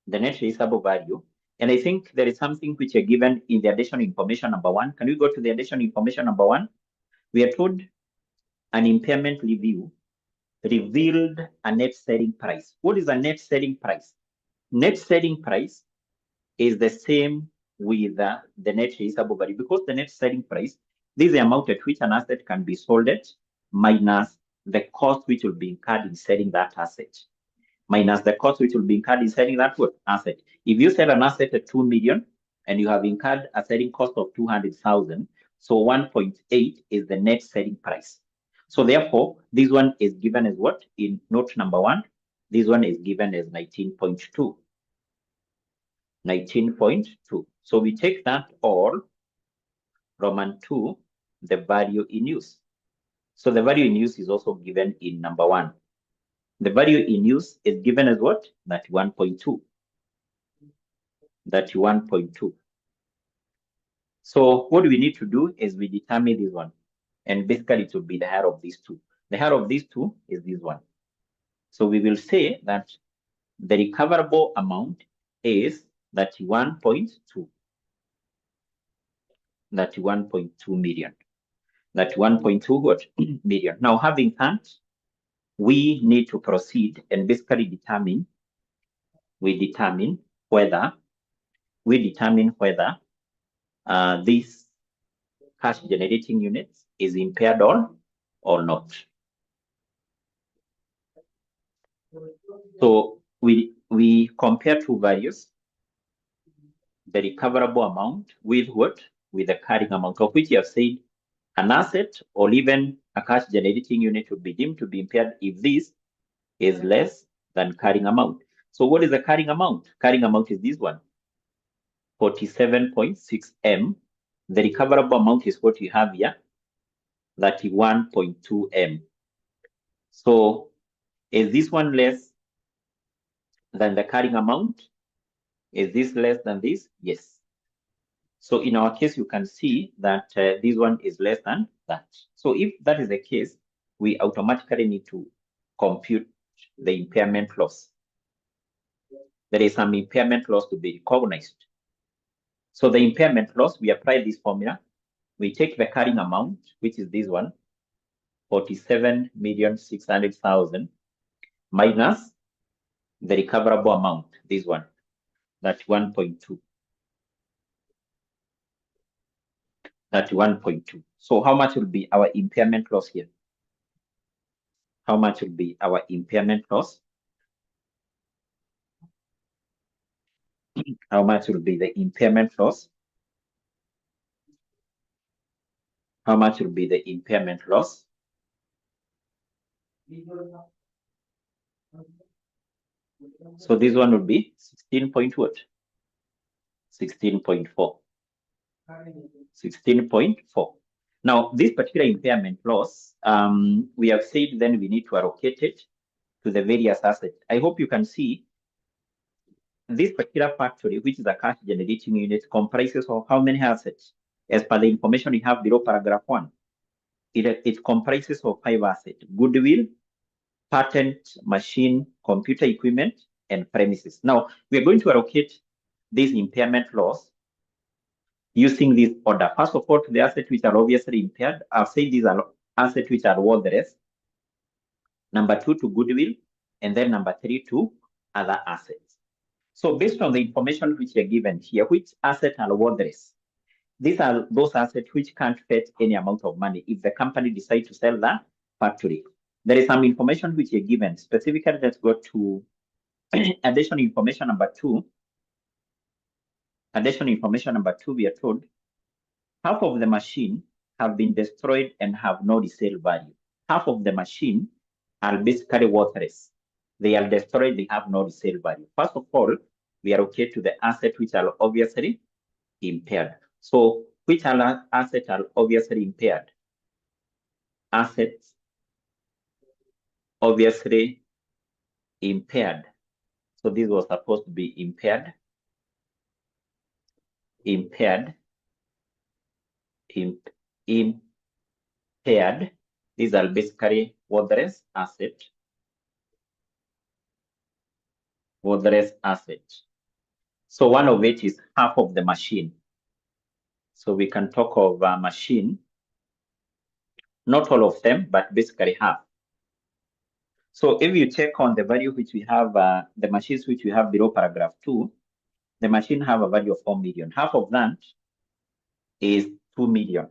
B: The net realizable value. And I think there is something which are given in the additional information number 1. Can we go to the additional information number 1? We are told an impairment review revealed a net selling price. What is a net selling price? Net selling price is the same with the net realizable value, because the net selling price, this is the amount at which an asset can be sold at minus the cost which will be incurred in selling that asset. Minus the cost which will be incurred in selling that asset. If you sell an asset at 2 million and you have incurred a selling cost of 200,000, so 1.8 is the net selling price. So therefore, this one is given as what? In note number 1, this one is given as 19.2. 19.2. So we take that, or Roman 2, the value in use. So the value in use is also given in number 1. The value in use is given as what? 31.2. 31.2. So what we need to do is we determine this one. And basically it will be the higher of these two. The higher of these two is this one. So we will say that the recoverable amount is 31.2. 31.2 million. 31.2 what? Million. Now, having that, we need to proceed and basically determine whether this cash generating unit is impaired or not. So we compare two values, the recoverable amount with what? With the carrying amount, of which you have said an asset or even a cash generating unit would be deemed to be impaired if this is less than carrying amount. So what is the carrying amount? Carrying amount is this one, 47.6 M. The recoverable amount is what you have here, 31.2 M. So is this one less than the carrying amount? Is this less than this? Yes. So in our case, you can see that this one is less than that. So if that is the case, we automatically need to compute the impairment loss. There is some impairment loss to be recognized. So the impairment loss, we apply this formula. We take the carrying amount, which is this one, 47,600,000, minus the recoverable amount, this one, that's 1.2. That's 1.2. So how much will be our impairment loss here? How much will be our impairment loss? How much will be the impairment loss? How much will be the impairment loss? So this one would be 16 point what? 16.4. 16.4. Now, this particular impairment loss, we have said then we need to allocate it to the various assets. I hope you can see this particular factory, which is a cash generating unit, comprises of how many assets? As per the information we have below paragraph 1, it comprises of 5 assets: goodwill, patent, machine, computer equipment, and premises. Now, we are going to allocate this impairment loss using this order. First of all, to the assets which are obviously impaired, I'll say these are assets which are worthless. Number 2 to goodwill, and then number 3 to other assets. So based on the information which are given here, which assets are worthless? These are those assets which can't fetch any amount of money if the company decides to sell the factory. There is some information which are given. Specifically, let's go to additional information number 2. Additional information number 2, we are told half of the machine have been destroyed and have no resale value. Half of the machine are basically worthless. They are destroyed, they have no resale value. First of all, we are okay to the assets which are obviously impaired. So which assets are obviously impaired? Assets obviously impaired. So this was supposed to be impaired. Impaired. These are basically worthless assets. Worthless assets. So one of it is half of the machine. So we can talk of a machine, not all of them, but basically half. So if you check on the value which we have, the machines which we have below paragraph 2, the machine have a value of 4 million. Half of that is 2 million.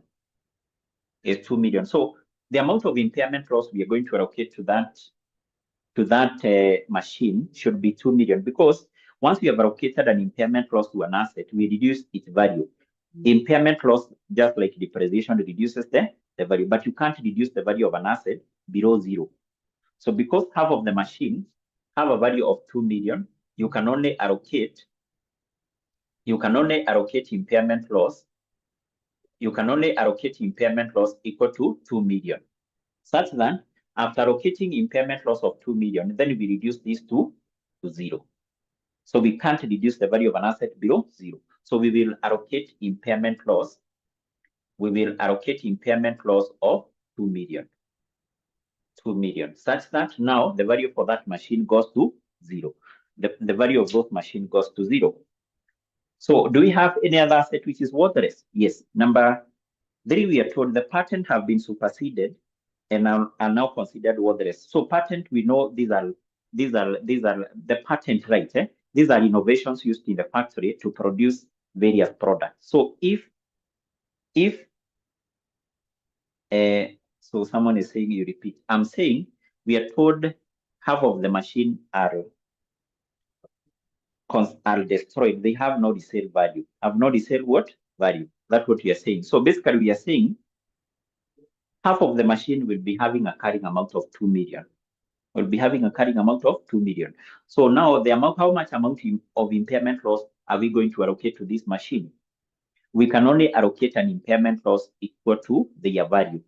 B: Is 2 million. So the amount of impairment loss we are going to allocate to that machine should be 2 million, because once we have allocated an impairment loss to an asset, we reduce its value. Impairment loss, just like depreciation, reduces the value, but you can't reduce the value of an asset below 0. So because half of the machine have a value of 2 million, you can only allocate impairment loss. You can only allocate impairment loss equal to 2 million, such that after allocating impairment loss of 2 million, then we reduce this to 0. So we can't reduce the value of an asset below 0. So we will allocate impairment loss. We will allocate impairment loss of 2 million. 2 million, such that now the value for that machine goes to 0. The value of both machine goes to 0. So do we have any other asset which is worthless? Yes. Number 3, we are told the patent have been superseded and are now considered worthless. So patent, we know these are the patent rights. These are innovations used in the factory to produce various products. So so someone is saying you repeat. I'm saying we are told half of the machine are destroyed. They have no resale value. Have no resale what? Value. That's what we are saying. So basically we are saying half of the machine will be having a carrying amount of 2 million. Will be having a carrying amount of 2 million. So now the amount, how much amount of impairment loss are we going to allocate to this machine? We can only allocate an impairment loss equal to their value.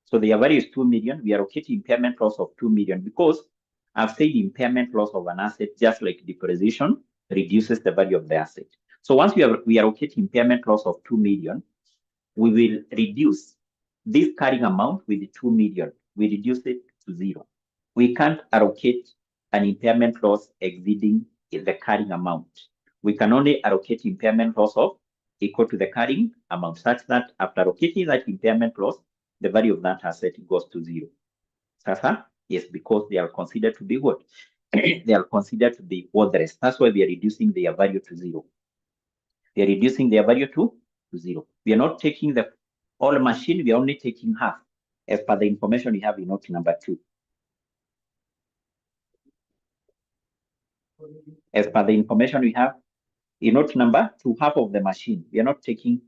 B: So their value is 2 million. We allocate impairment loss of 2 million because I've said impairment loss of an asset, just like depreciation, reduces the value of the asset. So once we allocate impairment loss of 2 million, we will reduce this carrying amount with 2 million. We reduce it to 0. We can't allocate an impairment loss exceeding the carrying amount. We can only allocate impairment loss of equal to the carrying amount, such that after allocating that impairment loss, the value of that asset goes to 0. Sasa? Yes, because they are considered to be what? They are considered to be worthless. That's why we are reducing their value to 0. We are reducing their value to 0. We are not taking the whole machine, we are only taking half, as per the information we have in note number 2. As per the information we have in note number 2, half of the machine. We are not taking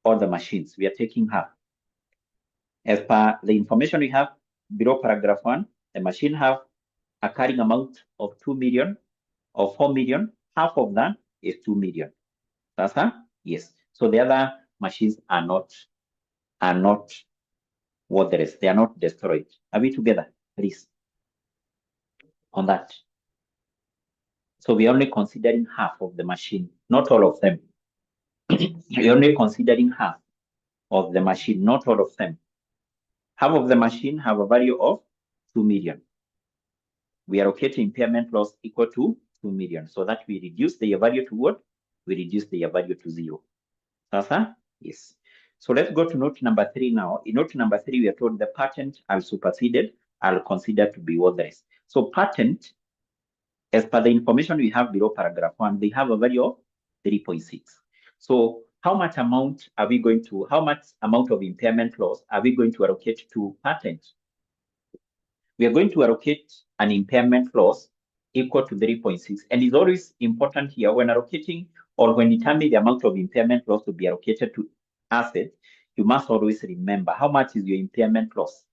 B: all the machines, we are taking half. As per the information we have below paragraph 1, the machine have a carrying amount of 2 million or 4 million. Half of that is 2 million. That's yes. So the other machines are not worthless. They are not destroyed. Are we together, please? On that. So we are only considering half of the machine, not all of them. We are only considering half of the machine, not all of them. Half of the machine have a value of 2 million. We allocate impairment loss equal to 2 million, so that we reduce the value to what? We reduce the value to 0. Sasa? Yes. So let's go to note number 3 now. In note number 3, we are told the patent are superseded, are considered to be worthless. So patent As per the information we have below paragraph 1, they have a value of 3.6. So how much amount of impairment loss are we going to allocate to patent? We are going to allocate an impairment loss equal to 3.6. And it's always important here when allocating or when determining the amount of impairment loss to be allocated to assets, you must always remember how much is your impairment loss.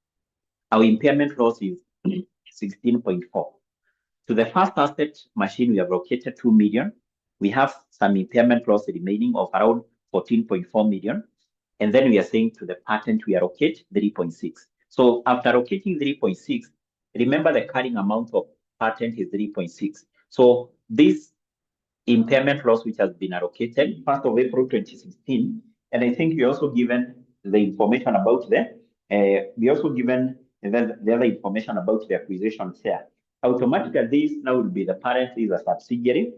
B: Our impairment loss is 16.4. To the first asset machine, we have allocated 2 million. We have some impairment loss remaining of around 14.4 million. And then we are saying to the patent, we allocate 3.6. So after allocating 3.6, remember the carrying amount of patent is 3.6. So this impairment loss, which has been allocated 1st of April 2016, and I think we also given the information about we also given the other information about the acquisition share. Automatically, this now will be the parent is a subsidiary.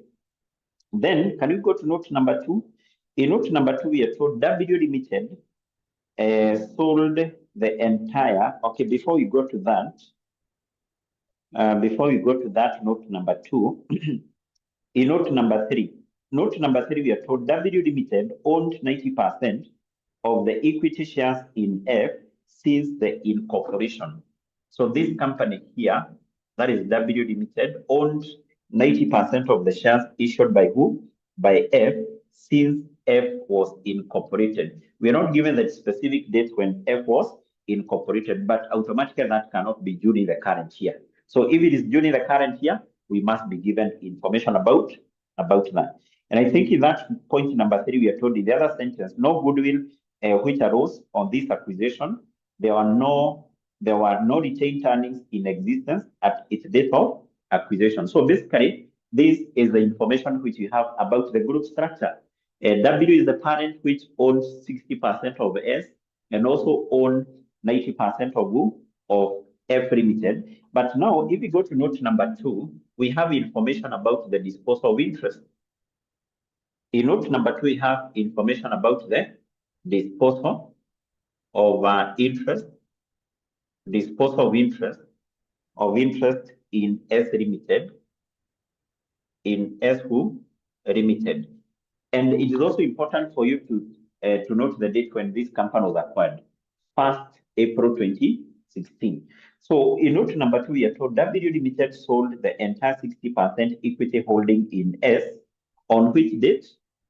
B: Then, can we go to note number 2? In note number 2, we are told W Limited sold the entire. Okay, before we go to that, note number 2, in note number 3, we are told W Limited owned 90% of the equity shares in F since the incorporation. So this company here, that is W Limited, owned 90% of the shares issued by who? By F, since F was incorporated. We are not given the specific date when F was incorporated, but automatically that cannot be during the current year. So if it is during the current year, we must be given information about that. And I think in that point number 3, we are told in the other sentence, no goodwill which arose on this acquisition. There were no retained earnings in existence at its date of acquisition. So basically, this is the information which you have about the group structure. W is the parent which owns 60% of S and also owns 90% of F Limited. But now, if we go to note number 2, we have information about the disposal of interest. In note number 2, we have information about the disposal of interest in S Limited, Limited. And it is also important for you to note the date when this company was acquired, 1st April 2016. So in note number 2, we are told W Limited sold the entire 60% equity holding in S on which date?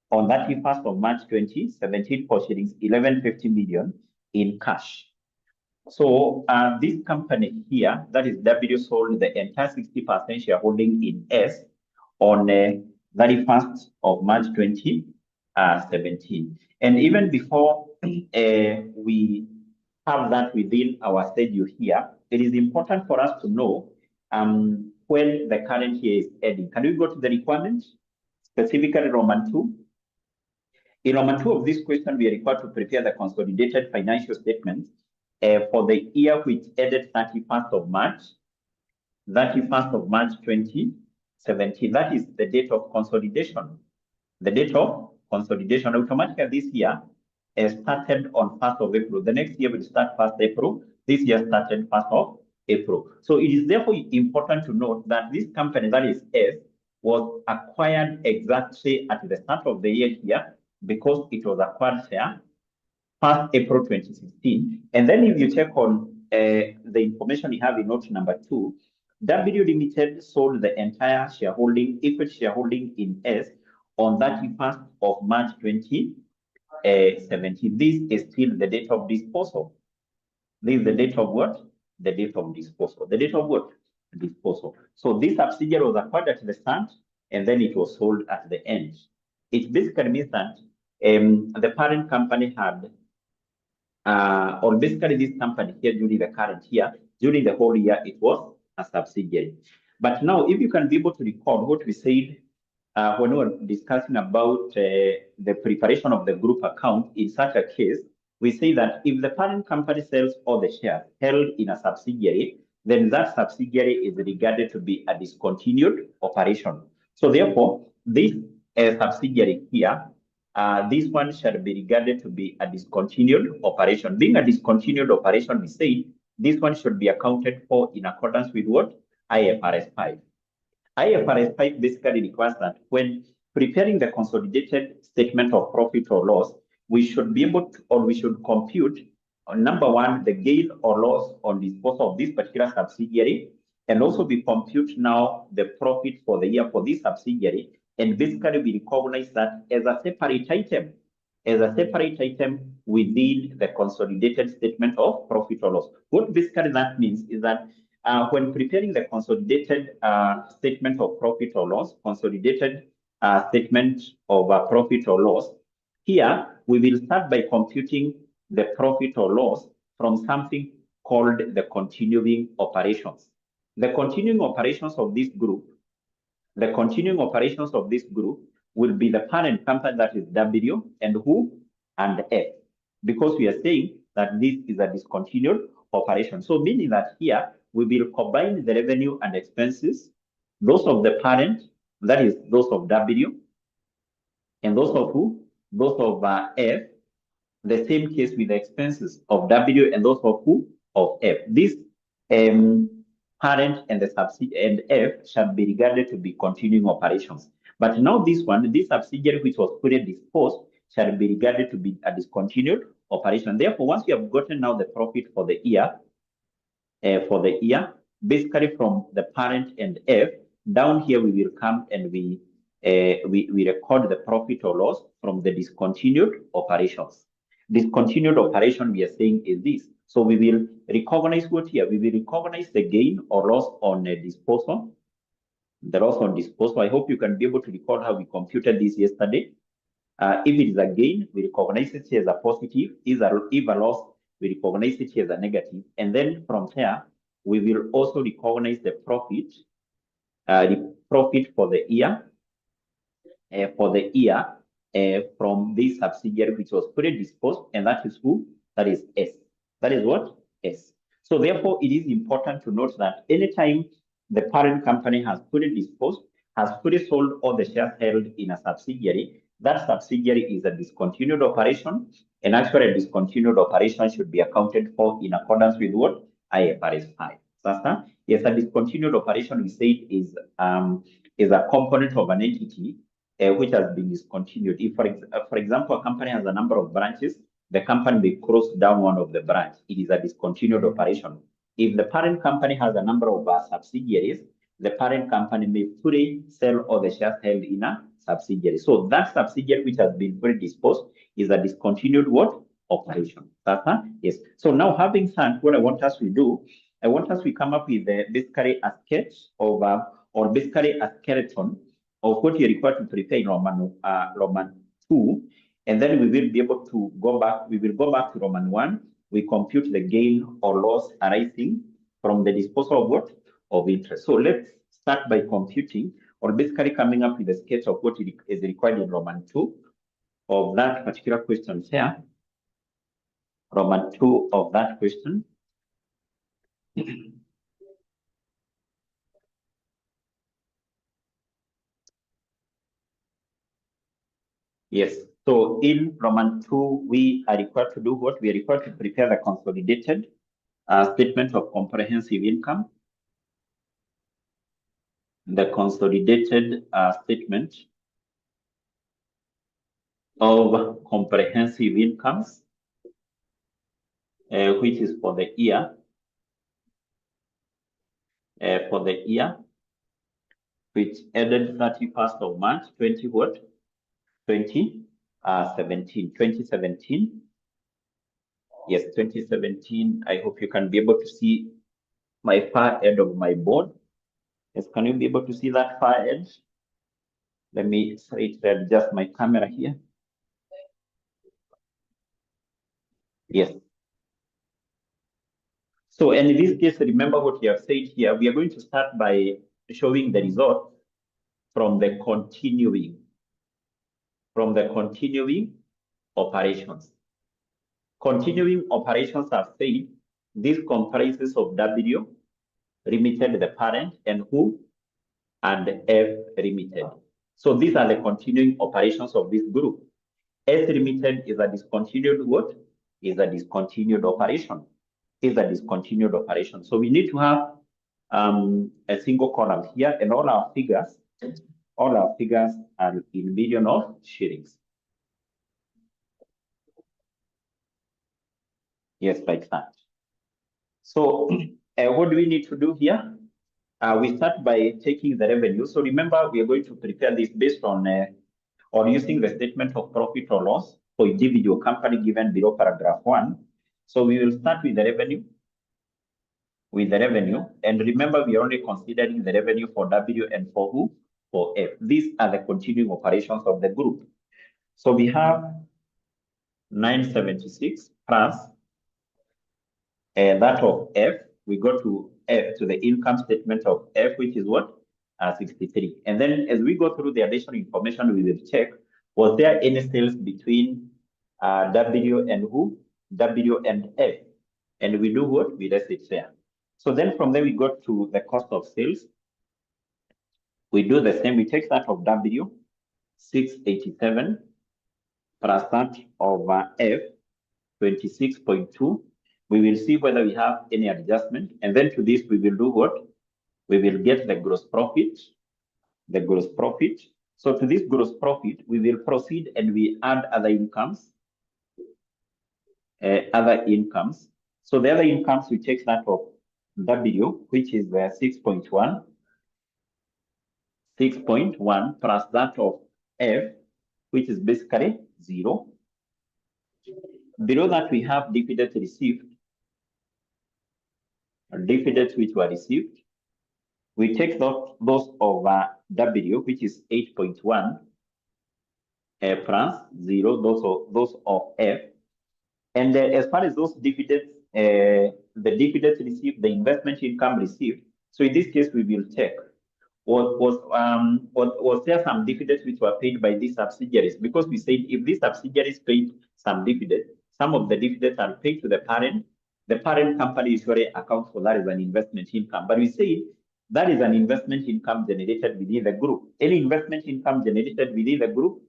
B: On 31st of March 2017 for shillings 1150 million in cash. So this company here, that is W, sold the entire 60% shareholding in S on 31st of March 2017. And even before we have that within our schedule here, it is important for us to know when the current year is ending. Can we go to the requirements, specifically Roman 2? In Roman 2 of this question, we are required to prepare the consolidated financial statements for the year which ended 31st of March 2017. That is the date of consolidation. The date of consolidation automatically this year started on 1st of April. The next year will start 1st April. This year started 1st of April. So it is therefore important to note that this company, that is S, was acquired exactly at the start of the year here because it was acquired here 1st April 2016. And then if you check on the information you have in note number 2, W Limited sold the entire equity shareholding in S on 31st of March 2017. This is still the date of disposal. This is the date of what? The date of disposal. The date of what? Disposal. So this subsidiary was acquired at the start and then it was sold at the end. It basically means that the parent company had or basically this company here during the current year, during the whole year, it was a subsidiary. But now, if you can be able to recall what we said when we were discussing about the preparation of the group account, in such a case, we say that if the parent company sells all the shares held in a subsidiary, then that subsidiary is regarded to be a discontinued operation. So therefore, this subsidiary here, this one shall be regarded to be a discontinued operation. Being a discontinued operation, we say this one should be accounted for in accordance with what? IFRS 5. IFRS 5 basically requires that when preparing the consolidated statement of profit or loss, we should be able to, or we should compute, number one, the gain or loss on disposal of this particular subsidiary, and also we compute now the profit for the year for this subsidiary, and basically we recognize that as a separate item, within the consolidated statement of profit or loss. What basically that means is that when preparing the consolidated statement of profit or loss, statement of profit or loss, here we will start by computing the profit or loss from something called the continuing operations. The continuing operations of this group, will be the parent company, that is W, and who? And F, because we are saying that this is a discontinued operation. So meaning that here we will combine the revenue and expenses, those of the parent, that is those of W, and those of who? Those of F. The same case with the expenses of W and those of who? Of F. This parent and the subsidiary and F shall be regarded to be continuing operations. But now this subsidiary which was fully disposed shall be regarded to be a discontinued operation. Therefore, once we have gotten now the profit for the year, basically from the parent and F, down here we will come and we record the profit or loss from the discontinued operations. Discontinued operation we are saying is this. So we will recognize what here? We will recognize the gain or loss on disposal. The loss on disposal. I hope you can be able to recall how we computed this yesterday. If it is a gain, we recognize it as a positive. If a loss, we recognize it as a negative. And then from there, we will also recognize the profit for the year. From this subsidiary which was fully disposed, and that is who? That is S. That is what? S. So therefore, it is important to note that anytime the parent company has fully disposed, has fully sold all the shares held in a subsidiary, that subsidiary is a discontinued operation, and actually a discontinued operation should be accounted for in accordance with what? IFRS 5. Sasa, yes, a discontinued operation we say is a component of an entity which has been discontinued. If, for example, a company has a number of branches, the company may close down one of the branch. It is a discontinued operation. If the parent company has a number of subsidiaries, the parent company may fully sell all the shares held in a subsidiary. So that subsidiary which has been fully disposed is a discontinued what? Operation. Yes. So now having said what I want us to do, I want us to come up with basically a sketch of, or basically a skeleton of what you require to prepare in Roman 2, and then we will be able to go back. We will go back to Roman 1. We compute the gain or loss arising from the disposal of what? Of interest. So let's start by computing, or basically coming up with a sketch of what is required in Roman 2 of that particular question here. Roman 2 of that question. Yes. So in Roman 2, we are required to do what? We are required to prepare the consolidated statement of comprehensive income. The consolidated statement of comprehensive incomes, which is for the year. Which ended 31st of March 2017. Yes, 2017. I hope you can be able to see my far end of my board. Yes, can you be able to see that far edge? Let me adjust my camera here. Yes. So, and in this case, remember what we have said here. We are going to start by showing the result from the continuing operations. Continuing operations are said, this comprises of W, Limited, the parent, and who? And F, Limited. So these are the continuing operations of this group. S Limited is a discontinued what? Is a discontinued operation. So we need to have a single column here, and all our figures are in million of shillings. Yes, like that. So what do we need to do here? We start by taking the revenue. So remember, we are going to prepare this based on using the statement of profit or loss for individual company given below paragraph 1. So we will start with the revenue. And remember, we are only considering the revenue for W and for who? For F. These are the continuing operations of the group. So we have 976 plus that of F. We go to F, to the income statement of F, which is what? 63. And then as we go through the additional information, we will check, was there any sales between W and who? W and F. And we do what? We list it there. So then from there, we go to the cost of sales. We do the same. We take that of W, 687, plus that of F, 26.2. We will see whether we have any adjustment. And then to this, we will do what? We will get the gross profit. So to this gross profit, we will proceed and we add other incomes. So the other incomes, we take that of W, which is 6.1 plus that of F, which is basically 0. Below that, we have dividends received, dividends which were received. We take those of W, which is 8.1 plus 0, those of F. And as far as those dividends, the dividends received, the investment income received. So in this case, we will check, was there some dividends which were paid by these subsidiaries? Because we said if these subsidiaries paid some dividends, some of the dividends are paid to the parent. The parent company usually accounts for that as an investment income. But we say that is an investment income generated within the group. Any investment income generated within the group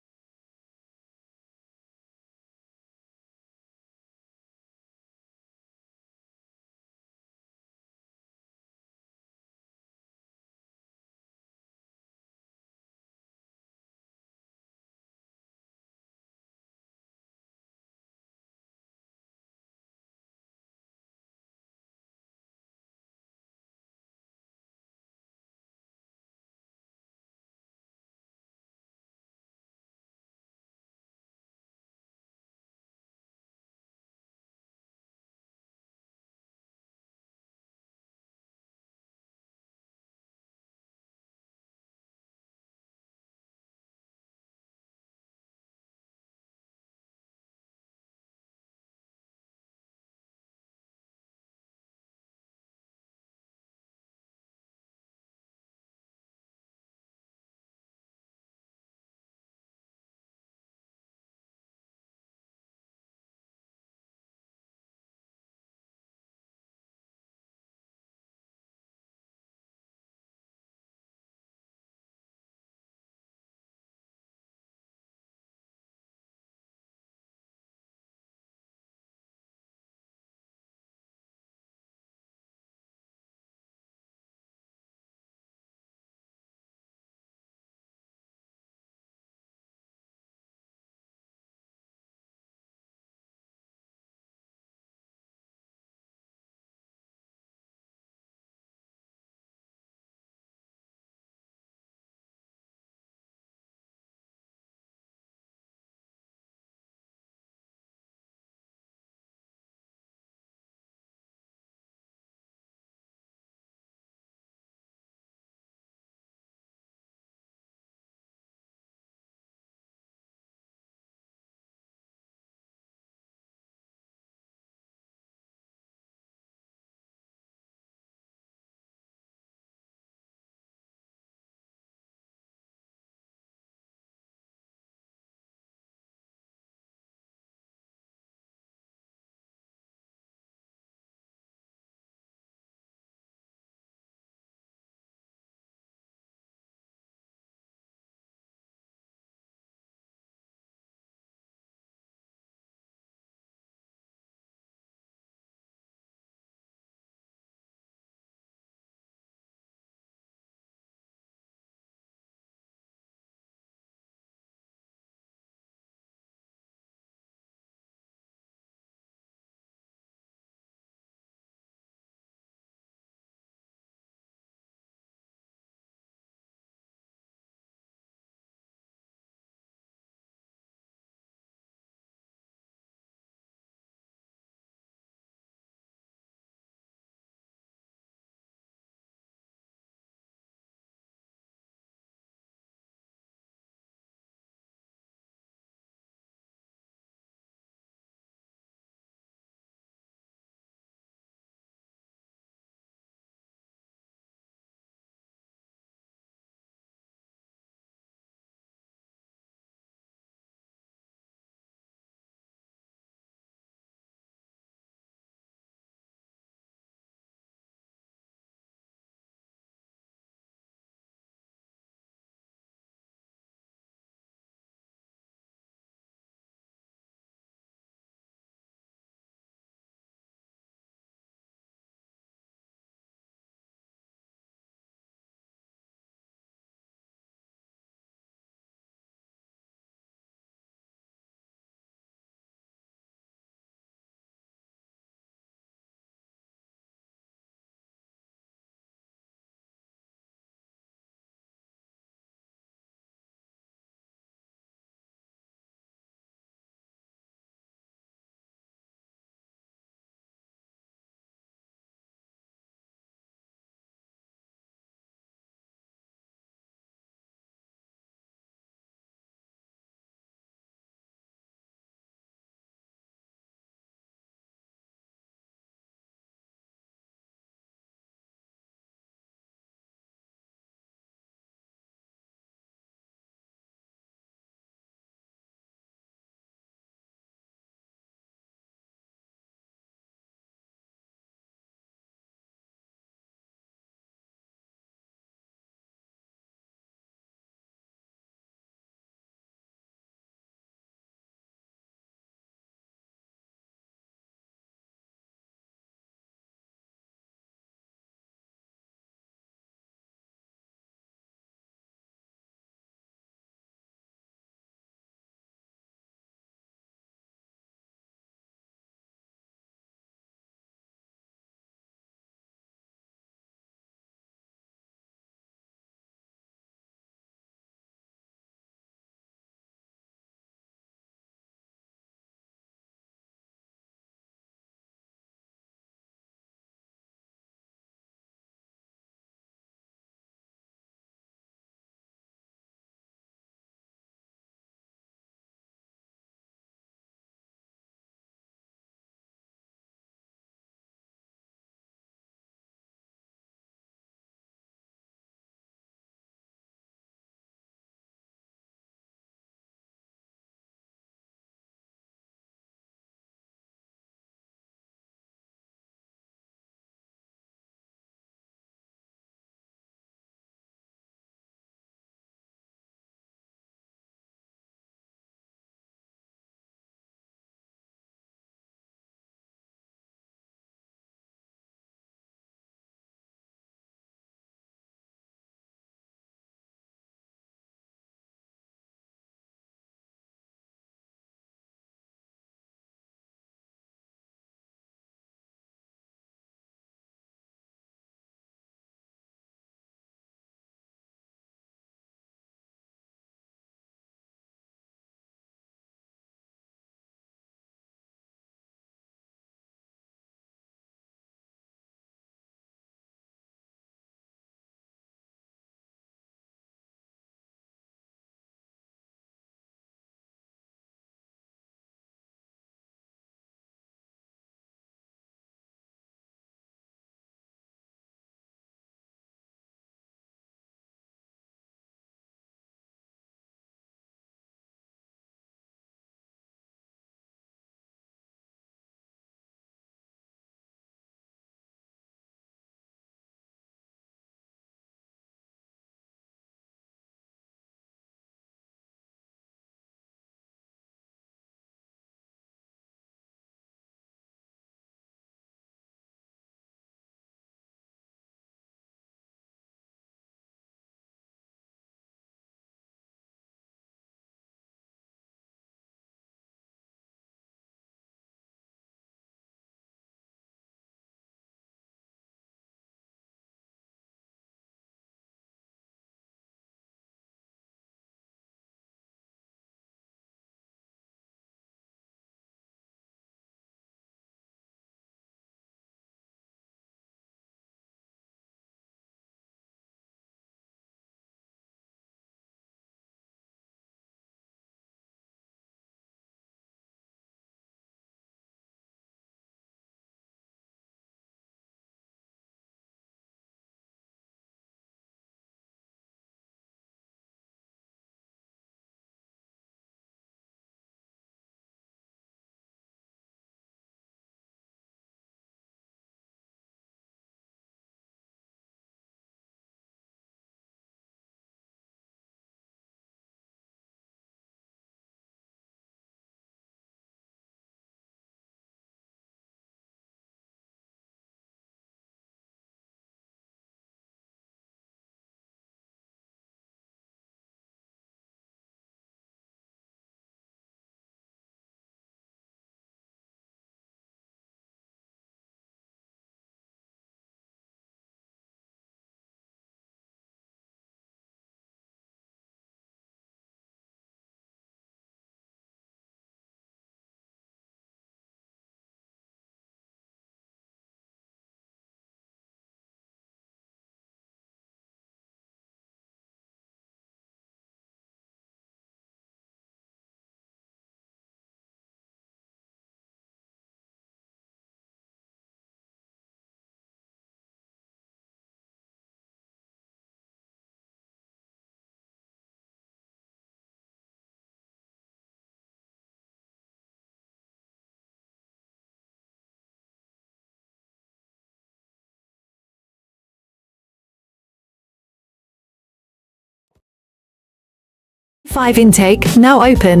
A: 5 intake now open.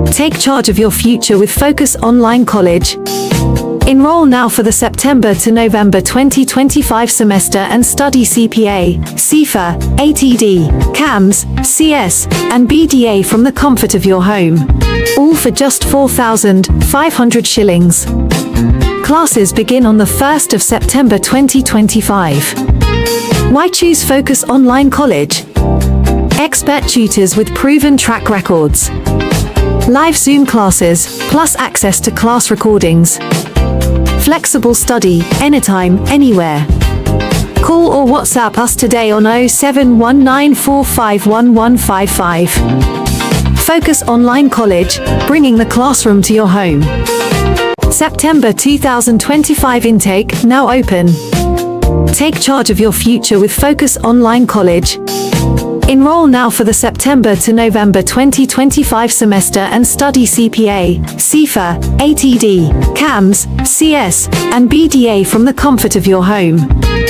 A: Take charge of your future with Focus Online College. Enroll now for the September to November 2025 semester and study CPA, CIFA, ATD, CAMS, CS, and BDA from the comfort of your home. All for just 4,500 shillings. Classes begin on the 1st of September 2025. Why choose Focus Online College? Expert tutors with proven track records. Live Zoom classes, plus access to class recordings. Flexible study, anytime, anywhere. Call or WhatsApp us today on 0719451155. Focus Online College, bringing the classroom to your home. September 2025 intake now open. Take charge of your future with Focus Online College. Enroll now for the September to November 2025 semester and study CPA, CIFA, ATD, CAMS, CS, and BDA from the comfort of your home.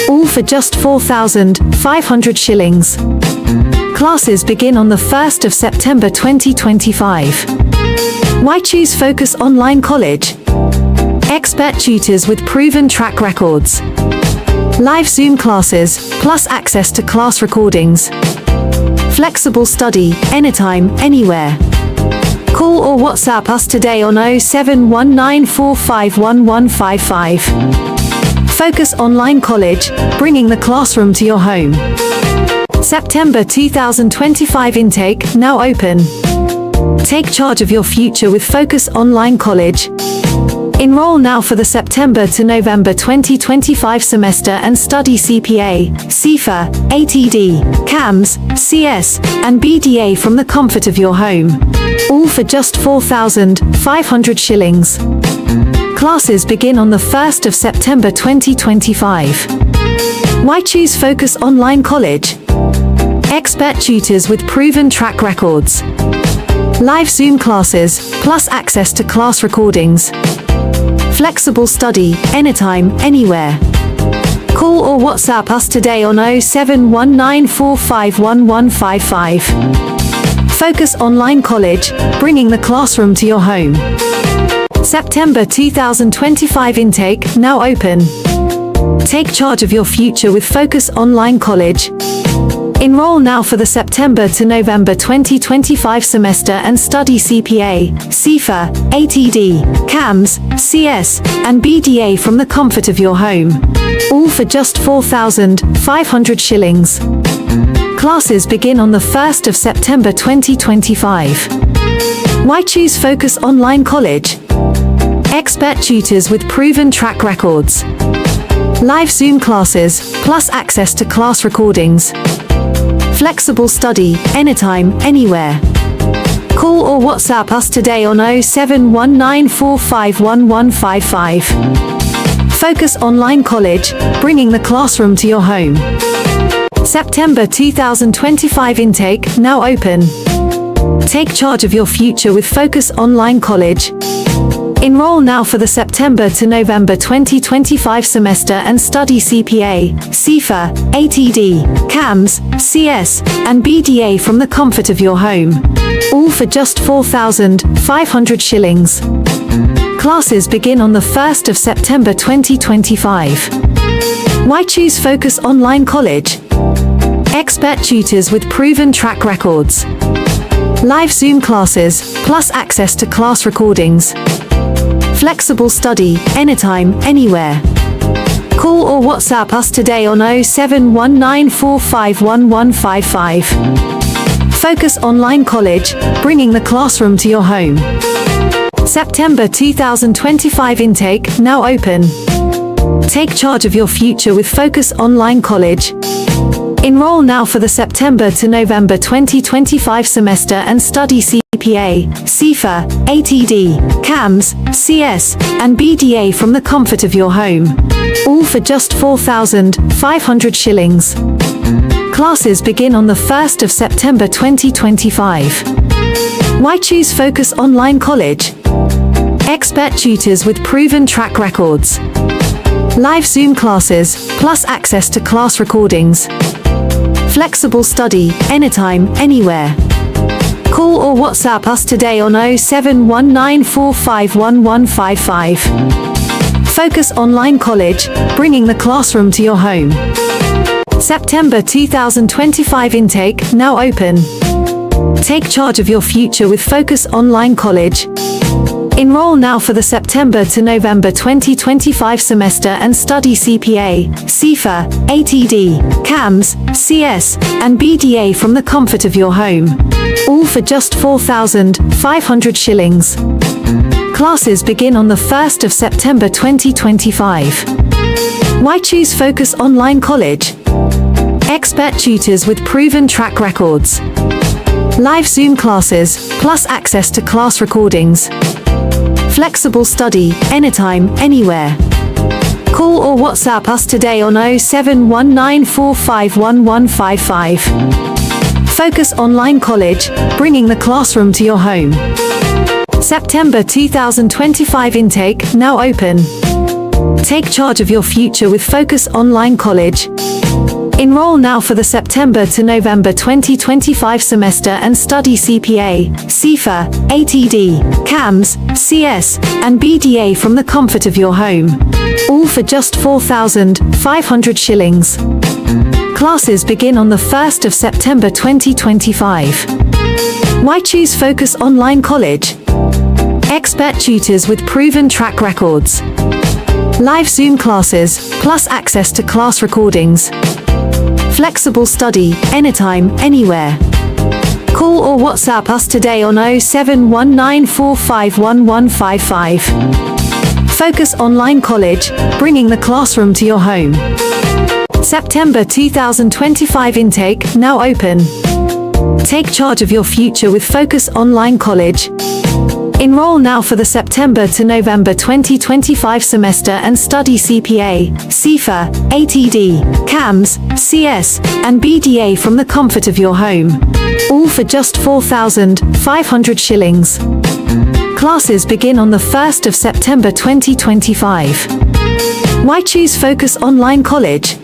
A: All for just 4,500 shillings. Classes begin on the 1st of September 2025. Why choose Focus Online College? Expert tutors with proven track records. Live Zoom classes, plus access to class recordings. Flexible study, anytime, anywhere. Call or WhatsApp us today on 0719451155. Focus Online College, bringing the classroom to your home. September 2025 intake now open. Take charge of your future with Focus Online College. Enroll now for the September to November 2025 semester and study CPA, CIFA, ATD, CAMS, CS, and BDA from the comfort of your home. All for just 4,500 shillings. Classes begin on the 1st of September 2025. Why choose Focus Online College? Expert tutors with proven track records. Live Zoom classes, plus access to class recordings. Flexible study, anytime, anywhere. Call or WhatsApp us today on 0719451155. Focus Online College, bringing the classroom to your home. September 2025 intake now open. Take charge of your future with Focus Online College. Enroll now for the September to November 2025 semester and study CPA, CIFA, ATD, CAMS, CS, and BDA from the comfort of your home. All for just 4,500 shillings. Classes begin on the 1st of September 2025. Why choose Focus Online College? Expert tutors with proven track records. Live Zoom classes, plus access to class recordings. Flexible study, anytime, anywhere. Call or WhatsApp us today on 0719451155. Focus Online College, bringing the classroom to your home. September 2025 intake now open. Take charge of your future with Focus Online College. Enroll now for the September to November 2025 semester and study CPA, CIFA, ATD, CAMS, CS, and BDA from the comfort of your home. All for just 4,500 shillings. Classes begin on the 1st of September 2025. Why choose Focus Online College? Expert tutors with proven track records. Live Zoom classes, plus access to class recordings. Flexible study, anytime, anywhere. Call or WhatsApp us today on 0719451155. Focus Online College, bringing the classroom to your home. September 2025 intake now open. Take charge of your future with Focus Online College. Enroll now for the September to November 2025 semester and study CPA, CIFA, ATD, CAMS, CS, and BDA from the comfort of your home. All for just 4,500 shillings. Classes begin on the 1st of September 2025. Why choose Focus Online College? Expert tutors with proven track records. Live Zoom classes, plus access to class recordings. Flexible study, anytime, anywhere. Call or WhatsApp us today on 07194511155. Focus Online College, bringing the classroom to your home. September 2025 intake now open. Take charge of your future with Focus Online College. Enroll now for the September to November 2025 semester and study CPA, CIFA, ATD, CAMS, CS, and BDA from the comfort of your home. All for just 4,500 shillings. Classes begin on the 1st of September 2025. Why choose Focus Online College? Expert tutors with proven track records. Live Zoom classes, plus access to class recordings. Flexible study, anytime, anywhere. Call or WhatsApp us today on 07194511155. Focus Online College, bringing the classroom to your home. September 2025 intake now open. Take charge of your future with Focus Online College. Enroll now for the September to November 2025 semester and study CPA, CIFA, ATD, CAMS, CS, and BDA from the comfort of your home. All for just 4,500 shillings. Classes begin on the 1st of September 2025. Why choose Focus Online College? Expert tutors with proven track records. Live Zoom classes, plus access to class recordings. Flexible study, anytime, anywhere. Call or WhatsApp us today on 07194511155. Focus Online College, bringing the classroom to your home. September 2025 intake now open. Take charge of your future with Focus Online College. Enroll now for the September to November 2025 semester and study CPA, CIFA, ATD, CAMS, CS, and BDA from the comfort of your home. All for just 4,500 shillings. Classes begin on the 1st of September 2025. Why choose Focus Online College?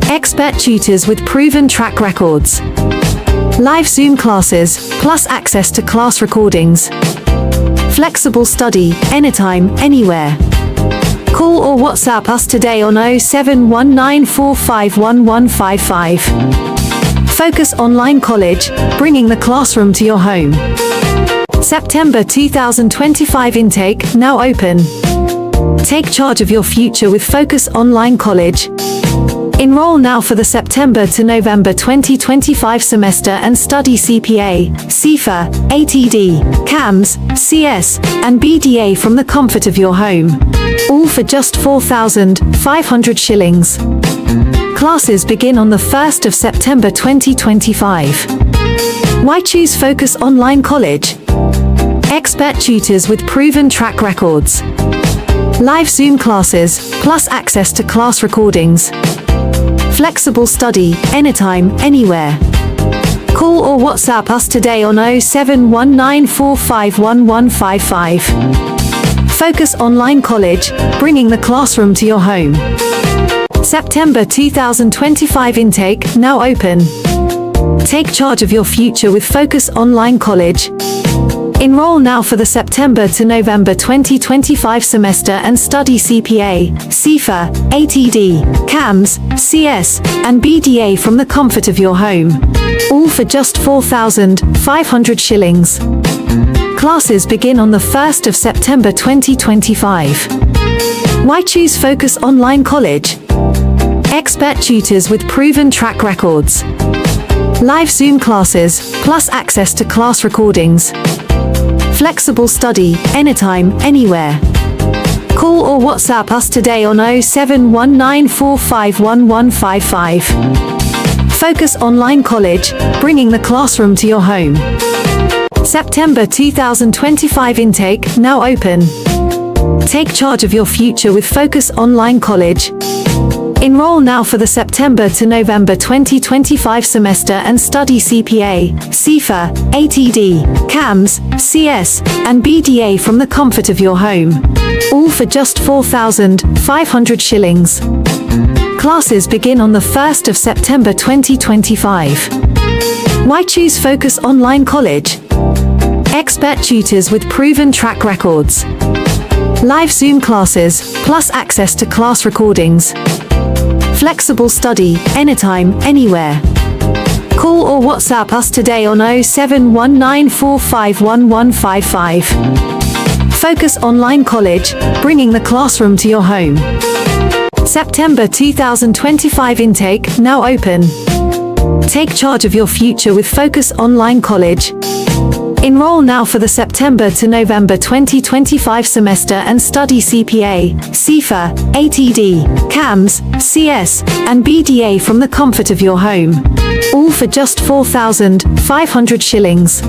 A: Expert tutors with proven track records. Live Zoom classes, plus access to class recordings. Flexible study, anytime, anywhere. Call or WhatsApp us today on 07194511155. Focus Online College, bringing the classroom to your home. September 2025 intake now open. Take charge of your future with Focus Online College. Enroll now for the September to November 2025 semester and study CPA, CIFA, ATD, CAMS, CS, and BDA from the comfort of your home. All for just 4,500 shillings. Classes begin on the 1st of September 2025. Why choose Focus Online College? Expert tutors with proven track records. Live Zoom classes, plus access to class recordings. Flexible study, anytime, anywhere. Call or WhatsApp us today on 07194511155. Focus Online College, bringing the classroom to your home. September 2025 intake now open. Take charge of your future with Focus Online College. Enroll now for the September to November 2025 semester and study CPA, CIFA, ATD, CAMS, CS, and BDA from the comfort of your home. All for just 4,500 shillings. Classes begin on the 1st of September 2025. Why choose Focus Online College? Expert tutors with proven track records. Live Zoom classes, plus access to class recordings. Flexible study, anytime, anywhere. Call or WhatsApp us today on 07194511155. Focus Online College, bringing the classroom to your home. September 2025 intake now open. Take charge of your future with Focus Online College. Enroll now for the September to November 2025 semester and study CPA, CIFA, ATD, CAMS, CS, and BDA from the comfort of your home. All for just 4,500 shillings. Classes begin on the 1st of September 2025. Why choose Focus Online College? Expert tutors with proven track records. Live Zoom classes, plus access to class recordings. Flexible study, anytime, anywhere. Call or WhatsApp us today on 0719451155. Focus Online College, bringing the classroom to your home. September 2025 intake, now open. Take charge of your future with Focus Online College. Enroll now for the September to November 2025 semester and study CPA, CIFA, ATD, CAMS, CS, and BDA from the comfort of your home. All for just 4,500 shillings.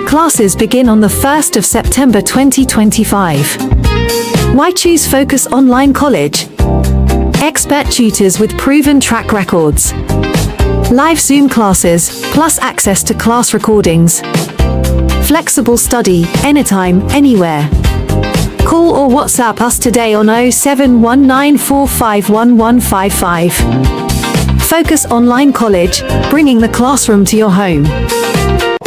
A: Classes begin on the 1st of September 2025. Why choose Focus Online College? Expert tutors with proven track records. Live Zoom classes, plus access to class recordings. Flexible study, anytime, anywhere. Call or WhatsApp us today on 0719451155. Focus Online College, bringing the classroom to your home.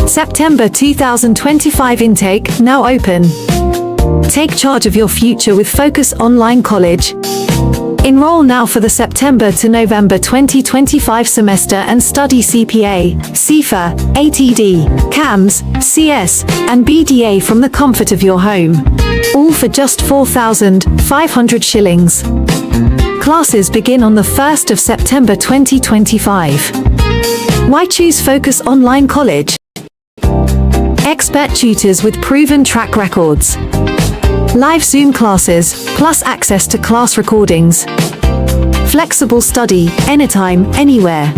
A: September 2025 intake, now open. Take charge of your future with Focus Online College. Enroll now for the September to November 2025 semester and study CPA, CIFA, ATD, CAMS, CS, and BDA from the comfort of your home. All for just 4,500 shillings. Classes begin on the 1st of September 2025. Why choose Focus Online College? Expert tutors with proven track records. Live Zoom classes, plus access to class recordings. Flexible study, anytime, anywhere.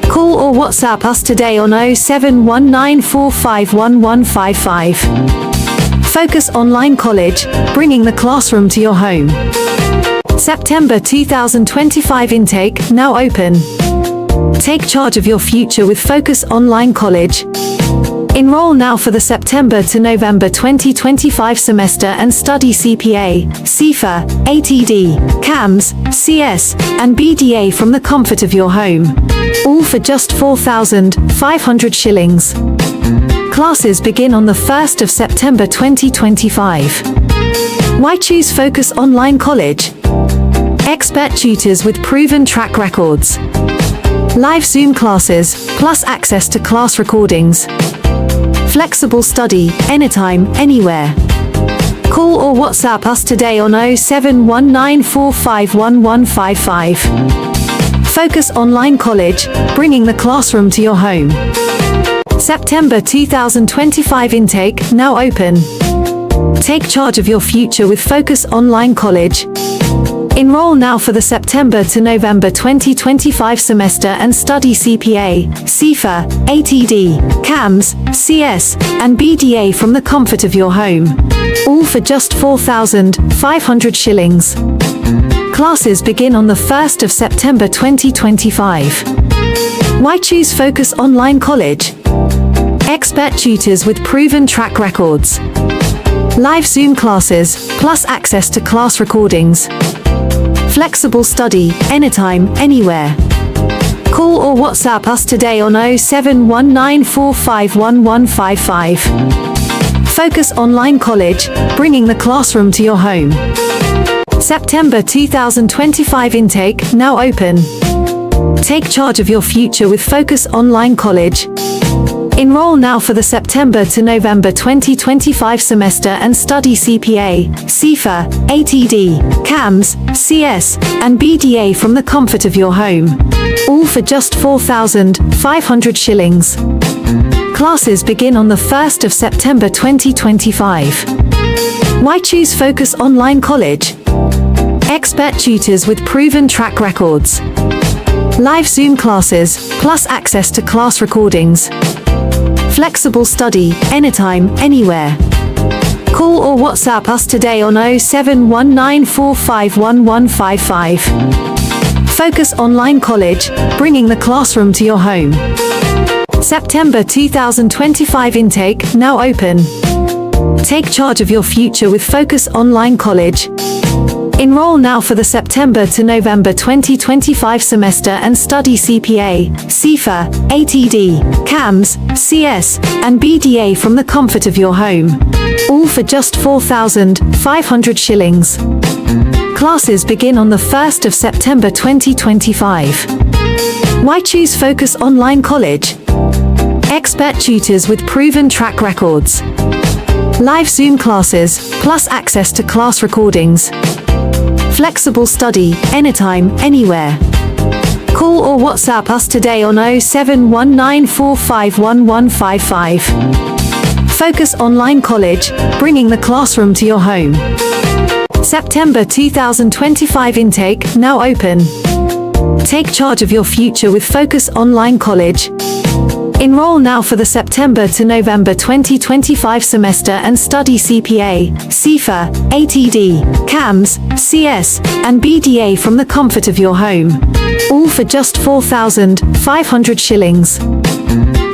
A: Call or WhatsApp us today on 0719451155. Focus Online College, bringing the classroom to your home. September 2025 intake, now open. Take charge of your future with Focus Online College. Enroll now for the September to November 2025 semester and study CPA, CIFA, ATD, CAMS, CS, and BDA from the comfort of your home. All for just 4,500 shillings. Classes begin on the 1st of September 2025. Why choose Focus Online College? Expert tutors with proven track records. Live Zoom classes, plus access to class recordings. Flexible study, anytime, anywhere. Call or WhatsApp us today on 0719451155. Focus Online College, bringing the classroom to your home. September 2025 intake, now open. Take charge of your future with Focus Online College. Enroll now for the September to November 2025 semester and study CPA, CIFA, ATD, CAMS, CS, and BDA from the comfort of your home. All for just 4,500 shillings. Classes begin on the 1st of September 2025. Why choose Focus Online College? Expert tutors with proven track records. Live Zoom classes, plus access to class recordings. Flexible study, anytime, anywhere. Call or WhatsApp us today on 0719451155. Focus Online College, bringing the classroom to your home. September 2025 intake, now open. Take charge of your future with Focus Online College. Enroll now for the September to November 2025 semester and study CPA, CIFA, ATD, CAMS, CS, and BDA from the comfort of your home. All for just 4,500 shillings. Classes begin on the 1st of September 2025. Why choose Focus Online College? Expert tutors with proven track records. Live Zoom classes, plus access to class recordings. Flexible study, anytime, anywhere. Call or WhatsApp us today on 0719451155. Focus Online College, bringing the classroom to your home. September 2025 intake, now open. Take charge of your future with Focus Online College. Enroll now for the September to November 2025 semester and study CPA, CFA, ATD, CAMS, CS, and BDA from the comfort of your home. All for just 4,500 shillings. Classes begin on the 1st of September 2025. Why choose Focus Online College? Expert tutors with proven track records. Live Zoom classes, plus access to class recordings. Flexible study, anytime, anywhere. Call or WhatsApp us today on 0719451155. Focus Online College, bringing the classroom to your home. September 2025 intake, now open. Take charge of your future with Focus Online College. Enroll now for the September to November 2025 semester and study CPA, CFA, ATD, CAMS, CS, and BDA from the comfort of your home. All for just 4,500 shillings.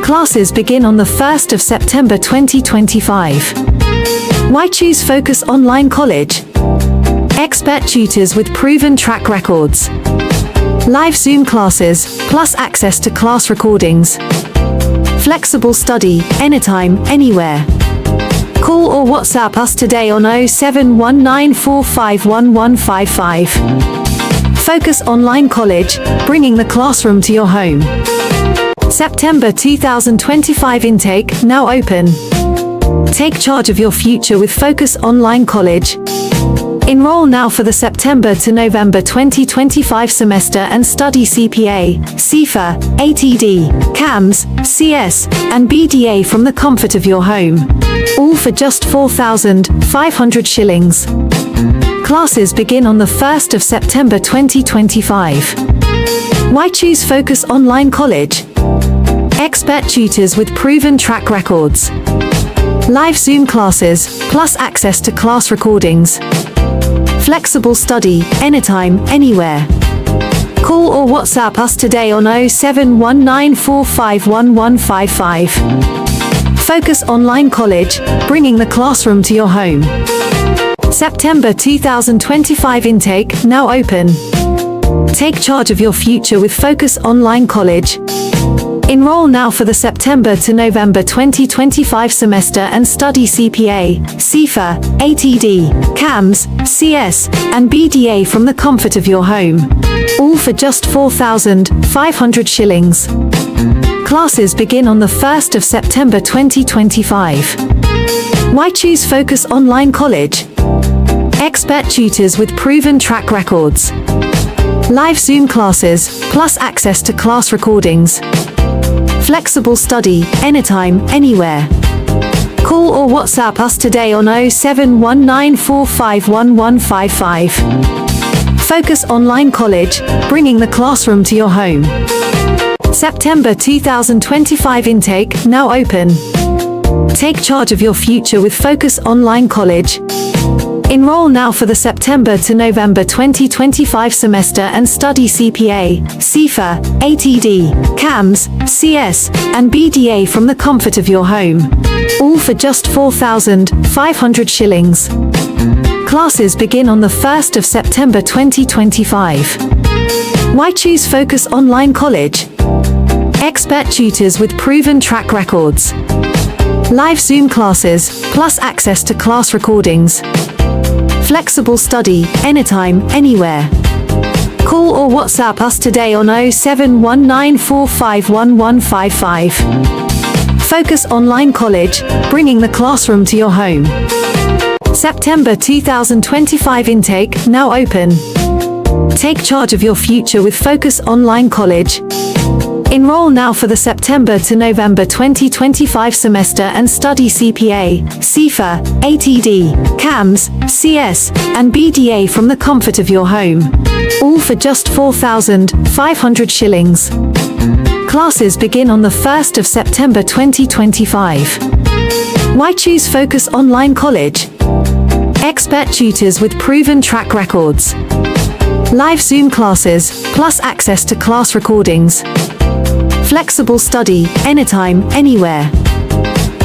A: Classes begin on the 1st of September 2025. Why choose Focus Online College? Expert tutors with proven track records. Live Zoom classes, plus access to class recordings. Flexible study, anytime, anywhere. Call or WhatsApp us today on 0719451155. Focus Online College, bringing the classroom to your home. September 2025 intake, now open. Take charge of your future with Focus Online College. Enroll now for the September to November 2025 semester and study CPA, CFA, ATD, CAMS, CS, and BDA from the comfort of your home. All for just 4,500 shillings. Classes begin on the 1st of September 2025. Why choose Focus Online College? Expert tutors with proven track records. Live Zoom classes, plus access to class recordings. Flexible study, anytime, anywhere. Call or WhatsApp us today on 0719451155. Focus Online College, bringing the classroom to your home. September 2025 intake, now open. Take charge of your future with Focus Online College. Enroll now for the September to November 2025 semester and study CPA, CFA, ATD, CAMS, CS, and BDA from the comfort of your home. All for just 4,500 shillings. Classes begin on the 1st of September 2025. Why choose Focus Online College? Expert tutors with proven track records. Live Zoom classes, plus access to class recordings. Flexible study, anytime, anywhere. Call or WhatsApp us today on 0719451155. Focus Online College, bringing the classroom to your home. September 2025 intake, now open. Take charge of your future with Focus Online College. Enroll now for the September to November 2025 semester and study CPA, CFA, ATD, CAMS, CS, and BDA from the comfort of your home. All for just 4,500 shillings. Classes begin on the 1st of September 2025. Why choose Focus Online College? Expert tutors with proven track records. Live Zoom classes, plus access to class recordings. Flexible study, anytime, anywhere. Call or WhatsApp us today on 0719451155. Focus Online College, bringing the classroom to your home. September 2025 intake, now open. Take charge of your future with Focus Online College. Enroll now for the September to November 2025 semester and study CPA, CFA, ATD, CAMS, CS, and BDA from the comfort of your home. All for just 4,500 shillings. Classes begin on the 1st of September 2025. Why choose Focus Online College? Expert tutors with proven track records. Live Zoom classes, plus access to class recordings. Flexible study, anytime, anywhere.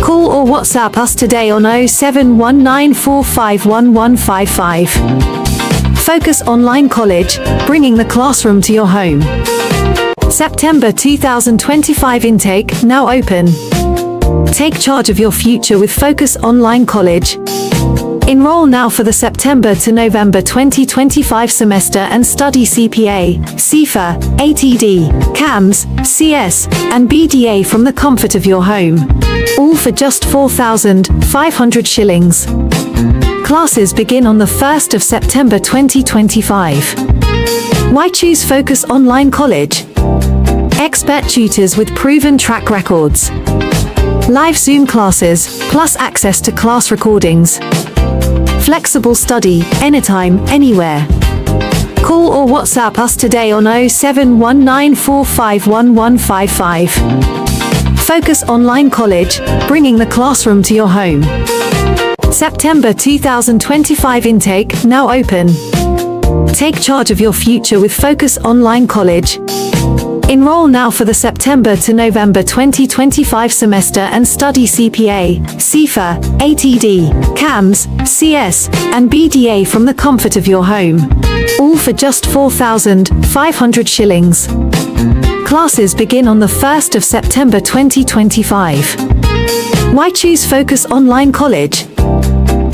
A: Call or WhatsApp us today on 0719451155. Focus Online College, bringing the classroom to your home. September 2025 intake now open. Take charge of your future with Focus Online College. Enroll now for the September to November 2025 semester and study CPA, CIFA, ATD, CAMS, CS, and BDA from the comfort of your home. All for just 4,500 shillings. Classes begin on the 1st of September 2025. Why choose Focus Online College? Expert tutors with proven track records. Live Zoom classes, plus access to class recordings. Flexible study, anytime, anywhere. Call or WhatsApp us today on 0719451155. Focus Online College, bringing the classroom to your home. September 2025 intake now open. Take charge of your future with Focus Online College. Enroll now for the September to November 2025 semester and study CPA, CIFA, ATD, CAMS, CS, and BDA from the comfort of your home. All for just 4,500 shillings. Classes begin on the 1st of September 2025. Why choose Focus Online College?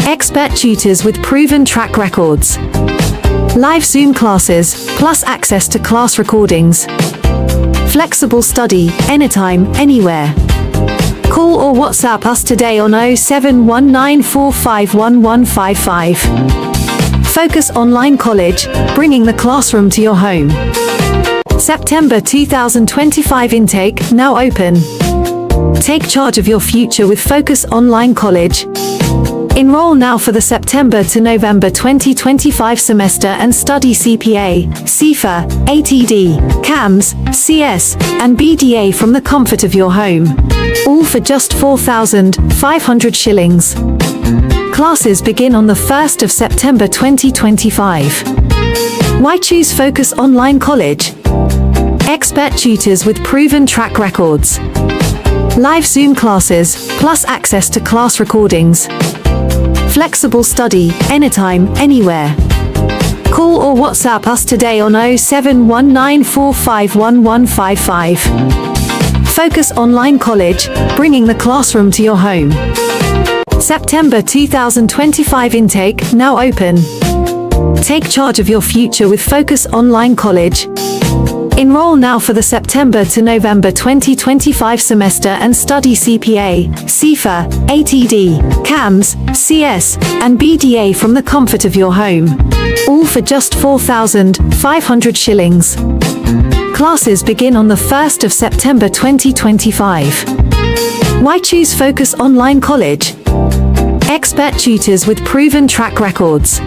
A: Expert tutors with proven track records. Live Zoom classes, plus access to class recordings. Flexible study, anytime, anywhere. Call or WhatsApp us today on 0719451155. Focus Online College, bringing the classroom to your home. September 2025 intake now open. Take charge of your future with Focus Online College. Enroll now for the September to November 2025 semester and study CPA, CIFA, ATD, CAMS, CS, and BDA from the comfort of your home. All for just 4,500 shillings. Classes begin on the 1st of September 2025. Why choose Focus Online College? Expert tutors with proven track records. Live Zoom classes, plus access to class recordings. Flexible study, anytime, anywhere. Call or WhatsApp us today on 0719451155. Focus Online College, bringing the classroom to your home. September 2025 intake now open. Take charge of your future with Focus Online College. Enroll now for the September to November 2025 semester and study CPA, CIFA, ATD, CAMS, CS, and BDA from the comfort of your home. All for just 4,500 shillings. Classes begin on the 1st of September 2025. Why choose Focus Online College? Expert tutors with proven track records.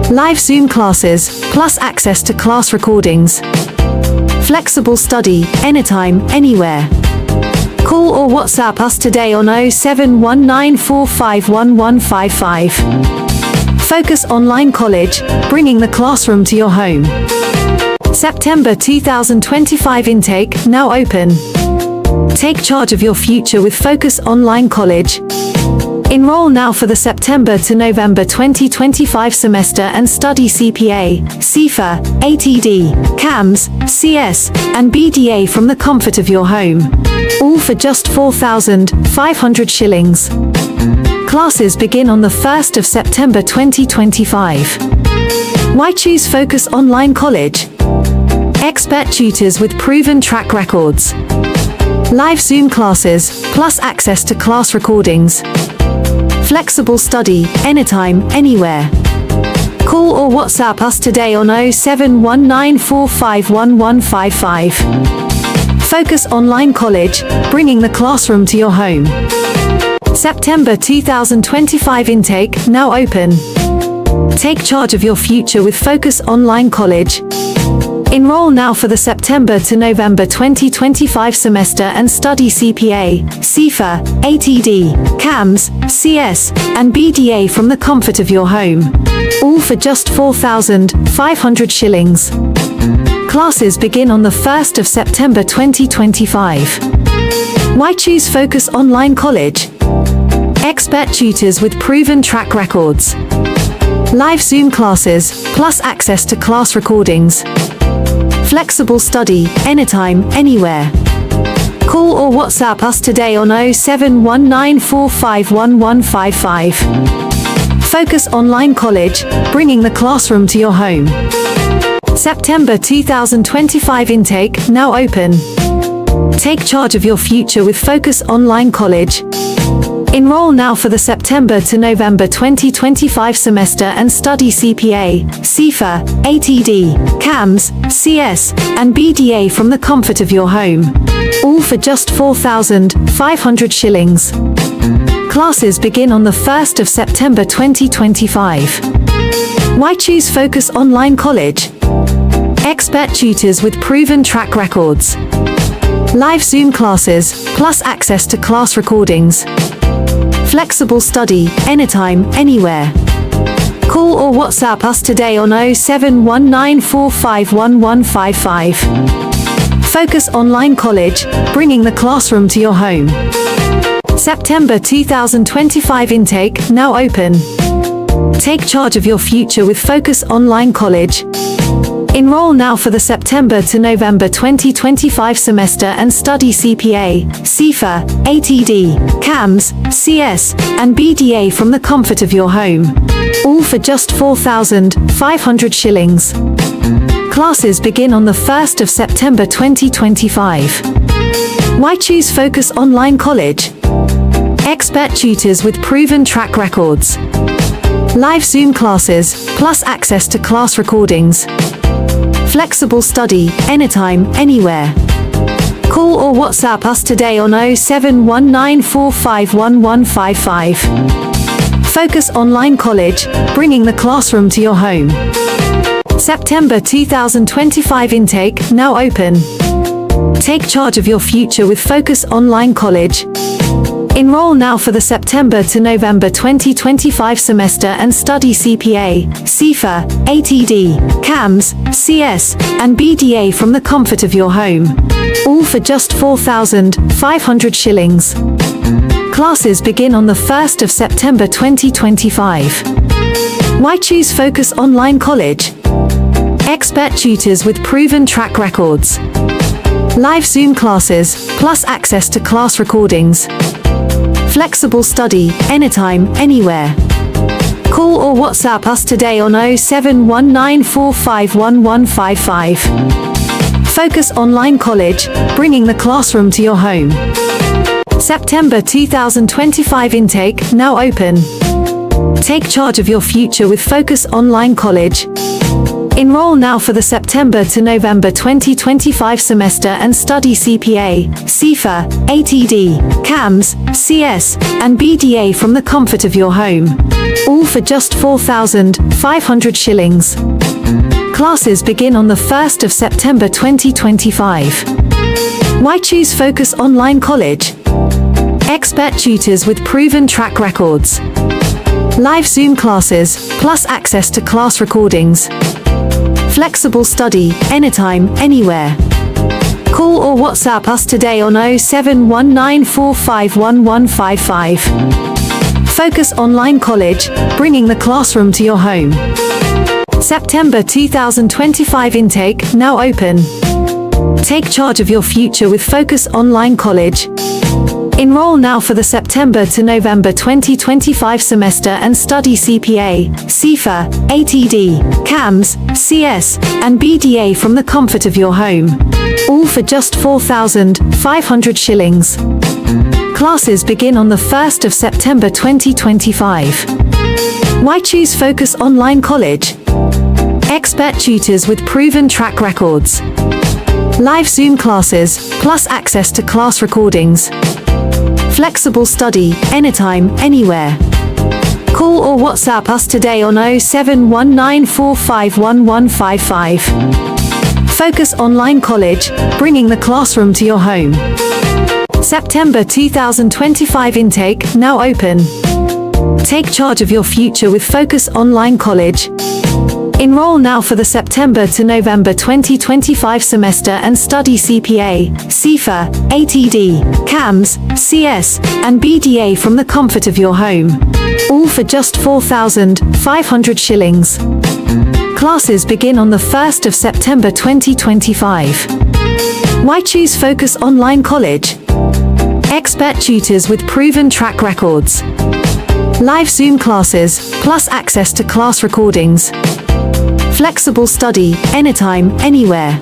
A: Live Zoom classes, plus access to class recordings. Flexible study, anytime, anywhere. Call or WhatsApp us today on 0719451155. Focus Online College, bringing the classroom to your home. September 2025 intake now open. Take charge of your future with Focus Online College. Enroll now for the September to November 2025 semester and study CPA, CIFA, ATD, CAMS, CS, and BDA from the comfort of your home. All for just 4,500 shillings. Classes begin on the 1st of September 2025. Why choose Focus Online College? Expert tutors with proven track records. Live Zoom classes, plus access to class recordings. Flexible study, anytime, anywhere. Call or WhatsApp us today on 0719451155. Focus Online College, bringing the classroom to your home. September 2025 intake now open. Take charge of your future with Focus Online College. Enroll now for the September to November 2025 semester and study CPA, CIFA, ATD, CAMS, CS, and BDA from the comfort of your home. All for just 4,500 shillings. Classes begin on the 1st of September 2025. Why choose Focus Online College? Expert tutors with proven track records. Live Zoom classes, plus access to class recordings. Flexible study, anytime, anywhere. Call or WhatsApp us today on 0719451155. Focus Online College, bringing the classroom to your home. September 2025 intake, now open. Take charge of your future with Focus Online College. Enroll now for the September to November 2025 semester and study CPA, CIFA, ATD, CAMS, CS, and BDA from the comfort of your home. All for just 4,500 shillings. Classes begin on the 1st of September 2025. Why choose Focus Online College? Expert tutors with proven track records. Live Zoom classes, plus access to class recordings. Flexible study, anytime, anywhere. Call or WhatsApp us today on 0719451155. Focus Online College, bringing the classroom to your home. September 2025 intake, now open. Take charge of your future with Focus Online College. Enroll now for the September to November 2025 semester and study CPA, CIFA, ATD, CAMS, CS, and BDA from the comfort of your home. All for just 4,500 shillings. Classes begin on the 1st of September 2025. Why choose Focus Online College? Expert tutors with proven track records. Live Zoom classes, plus access to class recordings. Flexible study, anytime, anywhere. Call or WhatsApp us today on 0719451155. Focus Online College, bringing the classroom to your home. September 2025 intake, now open. Take charge of your future with Focus Online College. Enroll now for the September to November 2025 semester and study CPA, CIFA, ATD, CAMS, CS, and BDA from the comfort of your home. All for just 4,500 shillings. Classes begin on the 1st of September 2025. Why choose Focus Online College? Expert tutors with proven track records. Live Zoom classes, plus access to class recordings. Flexible study, anytime, anywhere. Call or WhatsApp us today on 0719451155. Focus Online College, bringing the classroom to your home. September 2025 intake, now open. Take charge of your future with Focus Online College. Enroll now for the September to November 2025 semester and study CPA, CIFA, ATD, CAMS, CS, and BDA from the comfort of your home. All for just 4,500 shillings. Classes begin on the 1st of September 2025. Why choose Focus Online College? Expert tutors with proven track records. Live Zoom classes, plus access to class recordings. Flexible study, anytime, anywhere. Call or WhatsApp us today on 0719451155. Focus Online College, bringing the classroom to your home. September 2025 intake, now open. Take charge of your future with Focus Online College. Enroll now for the September to November 2025 semester and study CPA, CIFA, ATD, CAMS, CS, and BDA from the comfort of your home. All for just 4,500 shillings. Classes begin on the 1st of September 2025. Why choose Focus Online College? Expert tutors with proven track records. Live Zoom classes, plus access to class recordings. Flexible study, anytime, anywhere. Call or WhatsApp us today on 0719451155. Focus Online College, bringing the classroom to your home. September 2025 intake, now open. Take charge of your future with Focus Online College. Enroll now for the September to November 2025 semester and study CPA, CIFA, ATD, CAMS, CS, and BDA from the comfort of your home. All for just 4,500 shillings. Classes begin on the 1st of September 2025. Why choose Focus Online College? Expert tutors with proven track records. Live Zoom classes, plus access to class recordings. Flexible study, anytime, anywhere.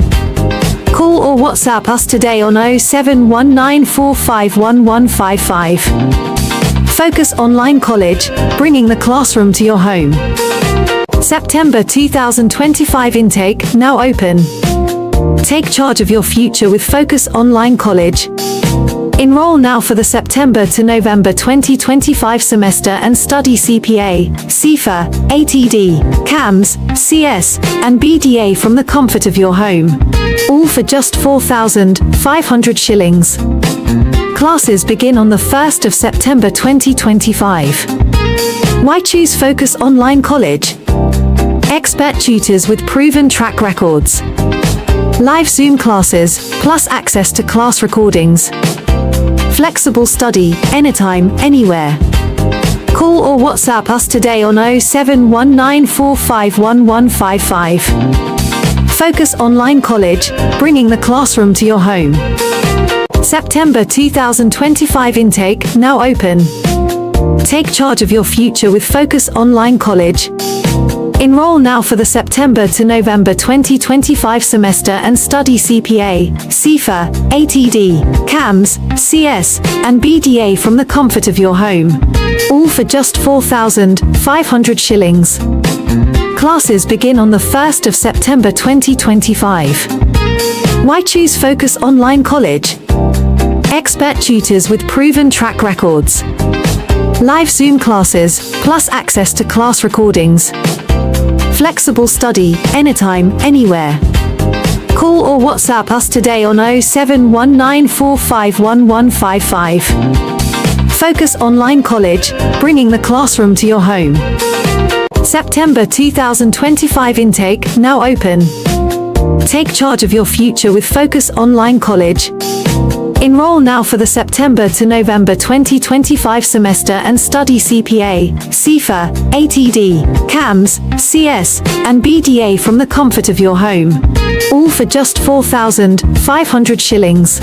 A: Call or WhatsApp us today on 0719451155. Focus Online College, bringing the classroom to your home. September 2025 intake, now open. Take charge of your future with Focus Online College. Enroll now for the September to November 2025 semester and study CPA, CIFA, ATD, CAMS, CS, and BDA from the comfort of your home. All for just 4,500 shillings. Classes begin on the 1st of September 2025. Why choose Focus Online College? Expert tutors with proven track records. Live Zoom classes, plus access to class recordings. Flexible study, anytime, anywhere. Call or WhatsApp us today on 0719451155. Focus Online College, bringing the classroom to your home. September 2025 intake, now open. Take charge of your future with Focus Online College. Enroll now for the September to November 2025 semester and study CPA, CIFA, ATD, CAMS, CS, and BDA from the comfort of your home. All for just 4,500 shillings. Classes begin on the 1st of September 2025. Why choose Focus Online College? Expert tutors with proven track records. Live Zoom classes, plus access to class recordings. Flexible study, anytime, anywhere. Call or WhatsApp us today on 0719451155. Focus Online College, bringing the classroom to your home. September 2025 intake, now open. Take charge of your future with Focus Online College. Enroll now for the September to November 2025 semester and study CPA, CIFA, ATD, CAMS, CS, and BDA from the comfort of your home. All for just 4,500 shillings.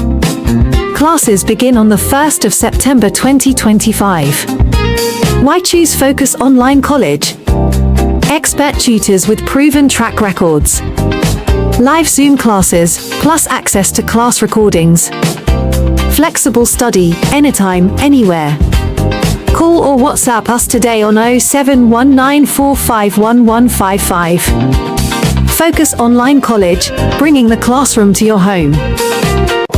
A: Classes begin on the 1st of September 2025. Why choose Focus Online College? Expert tutors with proven track records. Live Zoom classes, plus access to class recordings. Flexible study, anytime, anywhere. Call or WhatsApp us today on 0719451155. Focus Online College, bringing the classroom to your home.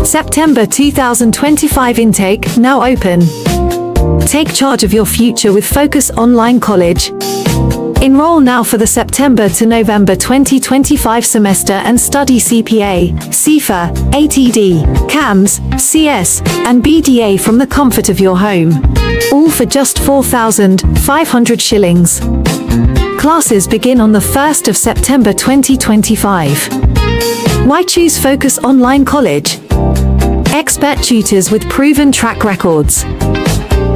A: September 2025 intake, now open. Take charge of your future with Focus Online College. Enroll now for the September to November 2025 semester and study CPA, CIFA, ATD, CAMS, CS, and BDA from the comfort of your home. All for just 4,500 shillings. Classes begin on the 1st of September 2025. Why choose Focus Online College? Expert tutors with proven track records.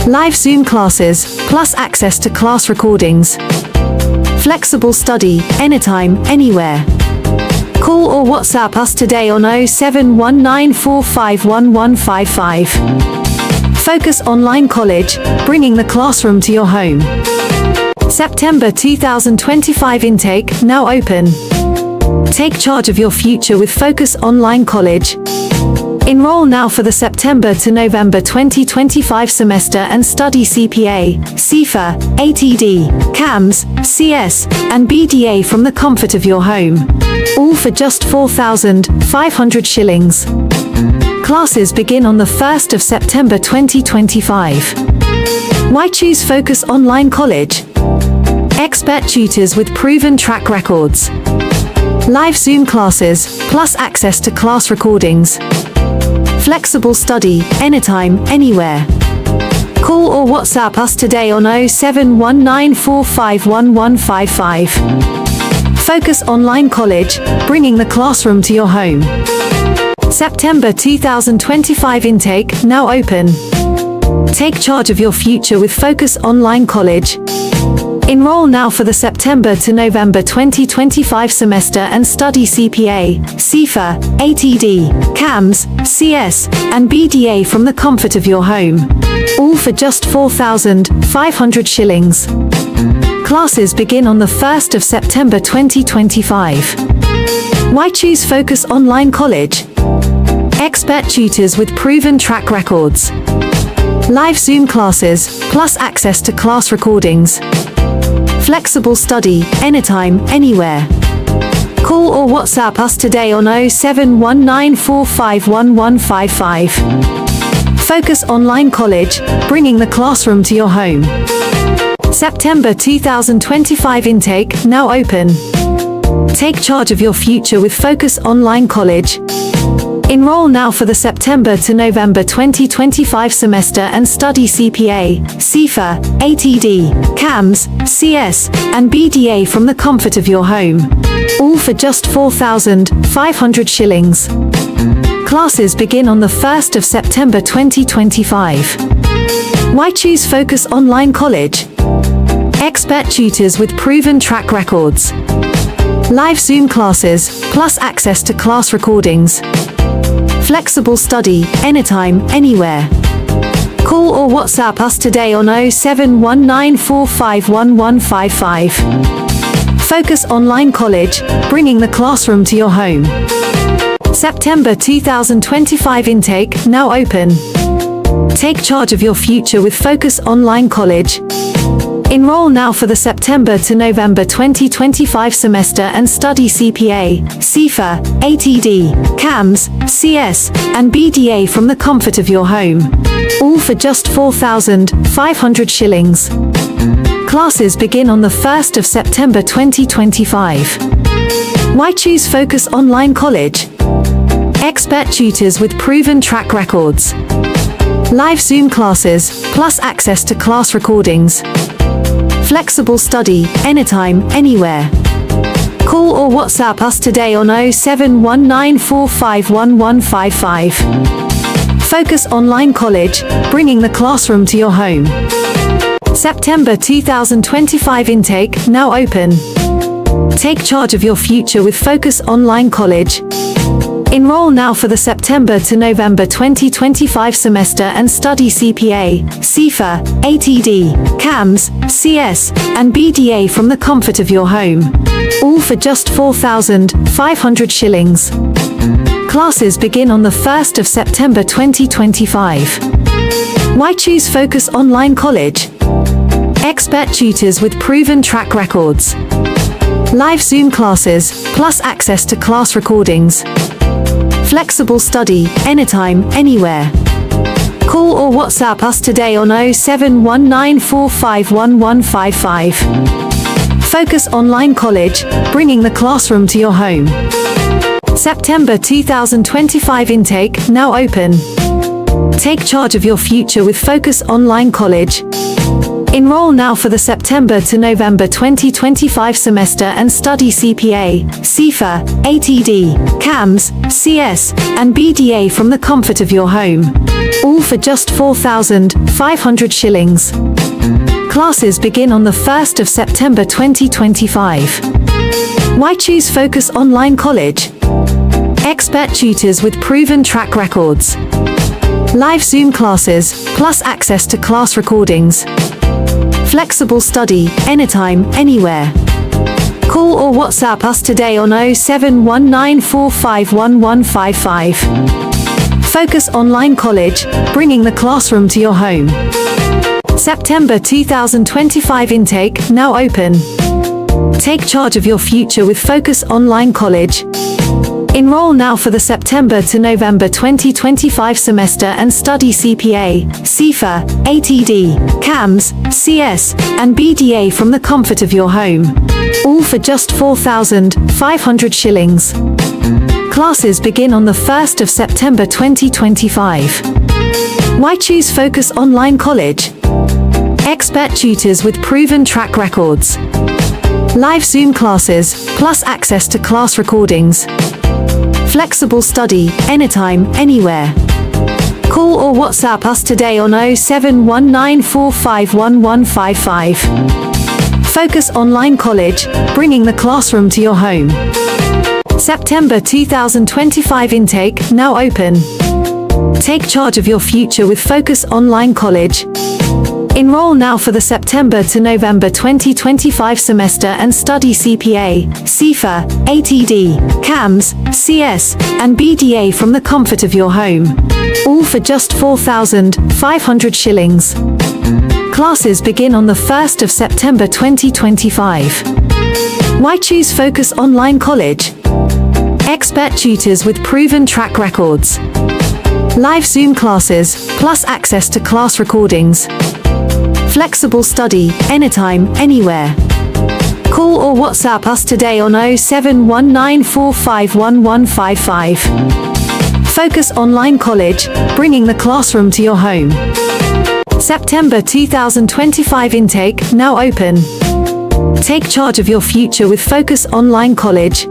A: Live Zoom classes, plus access to class recordings. Flexible study, anytime, anywhere. Call or WhatsApp us today on 0719451155. Focus Online College, bringing the classroom to your home. September 2025 intake, now open. Take charge of your future with Focus Online College. Enroll now for the September to November 2025 semester and study CPA, CIFA, ATD, CAMS, CS, and BDA from the comfort of your home. All for just 4,500 shillings. Classes begin on the 1st of September 2025. Why choose Focus Online College? Expert tutors with proven track records. Live Zoom classes, plus access to class recordings. Flexible study, anytime, anywhere. Call or WhatsApp us today on 0719451155. Focus Online College, bringing the classroom to your home. September 2025 intake now open. Take charge of your future with Focus Online College. Enroll now for the September to November 2025 semester and study CPA, CIFA, ATD, CAMS, CS, and BDA from the comfort of your home. All for just 4,500 shillings. Classes begin on the 1st of September 2025. Why choose Focus Online College? Expert tutors with proven track records. Live Zoom classes, plus access to class recordings. Flexible study, anytime, anywhere. Call or WhatsApp us today on 0719451155. Focus Online College, bringing the classroom to your home. September 2025 intake now open. Take charge of your future with Focus Online College. Enroll now for the September to November 2025 semester and study CPA, CIFA, ATD, CAMS, CS, and BDA from the comfort of your home. All for just 4,500 shillings. Classes begin on the 1st of September 2025. Why choose Focus Online College? Expert tutors with proven track records. Live Zoom classes, plus access to class recordings. Flexible study, anytime, anywhere. Call or WhatsApp us today on 0719451155. Focus Online College, bringing the classroom to your home. September 2025 intake now open. Take charge of your future with Focus Online College. Enroll now for the September to November 2025 semester and study CPA, CIFA, ATD, CAMS, CS, and BDA from the comfort of your home. All for just 4,500 shillings. Classes begin on the 1st of September 2025. Why choose Focus Online College? Expert tutors with proven track records. Live Zoom classes, plus access to class recordings. Flexible study, anytime, anywhere. Call or WhatsApp us today on 0719451155. Focus Online College, bringing the classroom to your home. September 2025 intake now open. Take charge of your future with Focus Online College. Enroll now for the September to November 2025 semester and study CPA, CIFA, ATD, CAMS, CS, and BDA from the comfort of your home. All for just 4,500 shillings. Classes begin on the 1st of September 2025. Why choose Focus Online College? Expert tutors with proven track records. Live Zoom classes, plus access to class recordings. Flexible study, anytime, anywhere. Call or WhatsApp us today on 0719451155. Focus Online College, bringing the classroom to your home. September 2025 intake now open. Take charge of your future with Focus Online College. Enroll now for the September to November 2025 semester and study CPA, CIFA, ATD, CAMS, CS, and BDA from the comfort of your home. All for just 4,500 shillings. Classes begin on the 1st of September 2025. Why choose Focus Online College? Expert tutors with proven track records. Live Zoom classes, plus access to class recordings. Flexible study, anytime, anywhere. Call or WhatsApp us today on 0719451155. Focus Online College, bringing the classroom to your home. September 2025 intake now open. Take charge of your future with Focus Online College. Enroll now for the September to November 2025 semester and study CPA, CIFA, ATD, CAMS, CS, and BDA from the comfort of your home. All for just 4,500 shillings. Classes begin on the 1st of September 2025. Why choose Focus Online College? Expert tutors with proven track records. Live Zoom classes, plus access to class recordings. Flexible study, anytime, anywhere. Call or WhatsApp us today on 0719451155. Focus Online College, bringing the classroom to your home. September 2025 intake now open. Take charge of your future with Focus Online College. Enroll now for the September to November 2025 semester and study CPA, CIFA, ATD, CAMS, CS, and BDA from the comfort of your home. All for just 4,500 shillings. Classes begin on the 1st of September 2025. Why choose Focus Online College? Expert tutors with proven track records. Live Zoom classes, plus access to class recordings. Flexible study, anytime, anywhere. Call or WhatsApp us today on 0719451155. Focus Online College, bringing the classroom to your home. September 2025 intake now open. Take charge of your future with Focus Online College.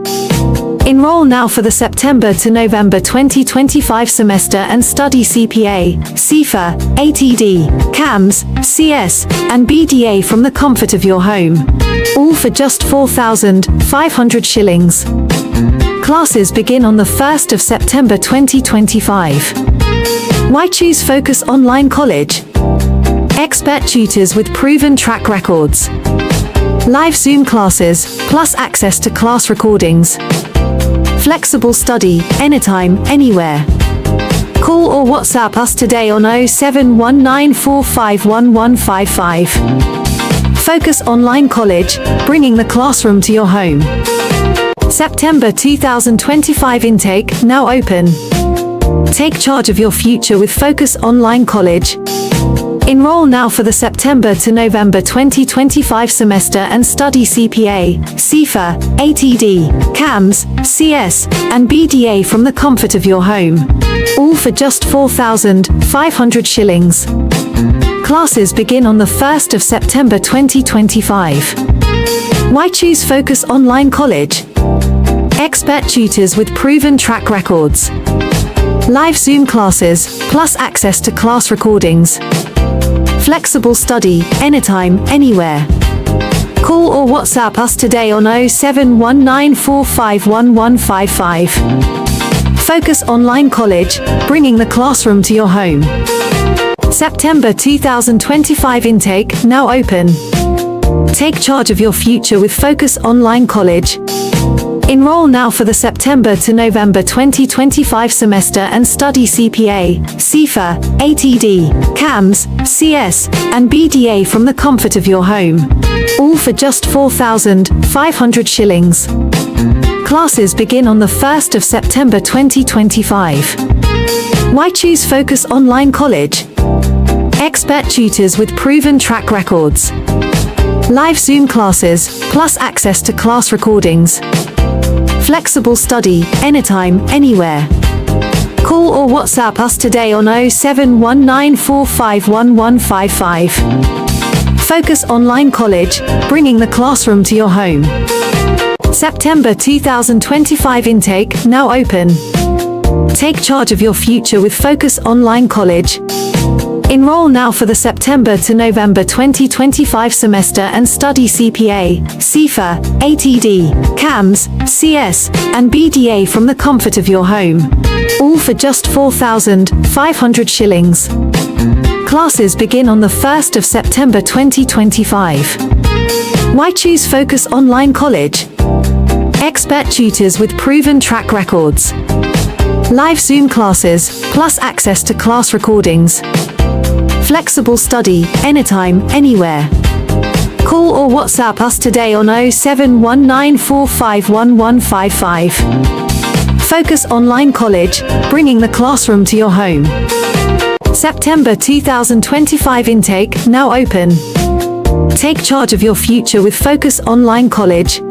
A: Enroll now for the September to November 2025 semester and study CPA, CIFA, ATD, CAMS, CS, and BDA from the comfort of your home. All for just 4,500 shillings. Classes begin on the 1st of September 2025. Why choose Focus Online College? Expert tutors with proven track records. Live Zoom classes, plus access to class recordings. Flexible study, anytime, anywhere. Call or WhatsApp us today on 0719451155. Focus Online College, bringing the classroom to your home. September 2025 intake now open. Take charge of your future with Focus Online College. Enroll now for the September to November 2025 semester and study CPA, CIFA, ATD, CAMS, CS, and BDA from the comfort of your home. All for just 4,500 shillings. Classes begin on the 1st of September 2025. Why choose Focus Online College? Expert tutors with proven track records. Live Zoom classes, plus access to class recordings. Flexible study, anytime, anywhere. Call or WhatsApp us today on 0719451155. Focus Online College, bringing the classroom to your home. September 2025 intake now open. Take charge of your future with Focus Online College. Enroll now for the September to November 2025 semester and study CPA, CIFA, ATD, CAMS, CS, and BDA from the comfort of your home. All for just 4,500 shillings. Classes begin on the 1st of September 2025. Why choose Focus Online College? Expert tutors with proven track records. Live Zoom classes, plus access to class recordings. Flexible study, anytime, anywhere. Call or WhatsApp us today on 0719451155. Focus Online College, bringing the classroom to your home. September 2025 intake now open. Take charge of your future with Focus Online College. Enroll now for the September to November 2025 semester and study CPA, CIFA, ATD, CAMS, CS, and BDA from the comfort of your home. All for just 4,500 shillings. Classes begin on the 1st of September 2025. Why choose Focus Online College? Expert tutors with proven track records. Live Zoom classes, plus access to class recordings. Flexible study, anytime, anywhere. Call or WhatsApp us today on 0719451155. Focus Online College, bringing the classroom to your home. September 2025 intake now open. Take charge of your future with Focus Online College.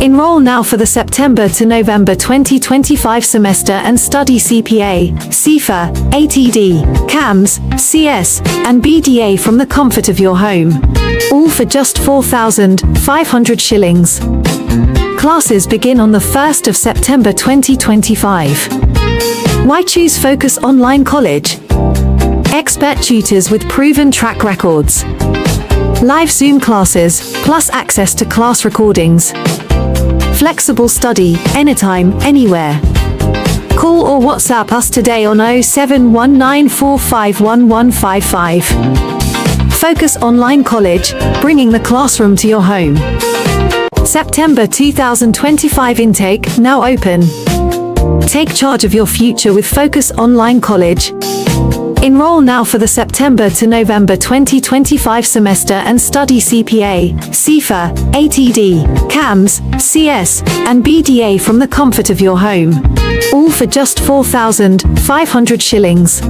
A: Enroll now for the September to November 2025 semester and study CPA, CIFA, ATD, CAMS, CS, and BDA from the comfort of your home. all for just 4,500 shillings. Classes begin on the 1st of September 2025. Why choose Focus Online College? Expert tutors with proven track records. Live Zoom classes, plus access to class recordings. Flexible study, anytime, anywhere. Call or WhatsApp us today on 0719451155. Focus Online College, bringing the classroom to your home. September 2025 intake, now open. Take charge of your future with Focus Online College. Enroll now for the September to November 2025 semester and study CPA, CIFA, ATD, CAMS, CS, and BDA from the comfort of your home. All for just 4,500 shillings.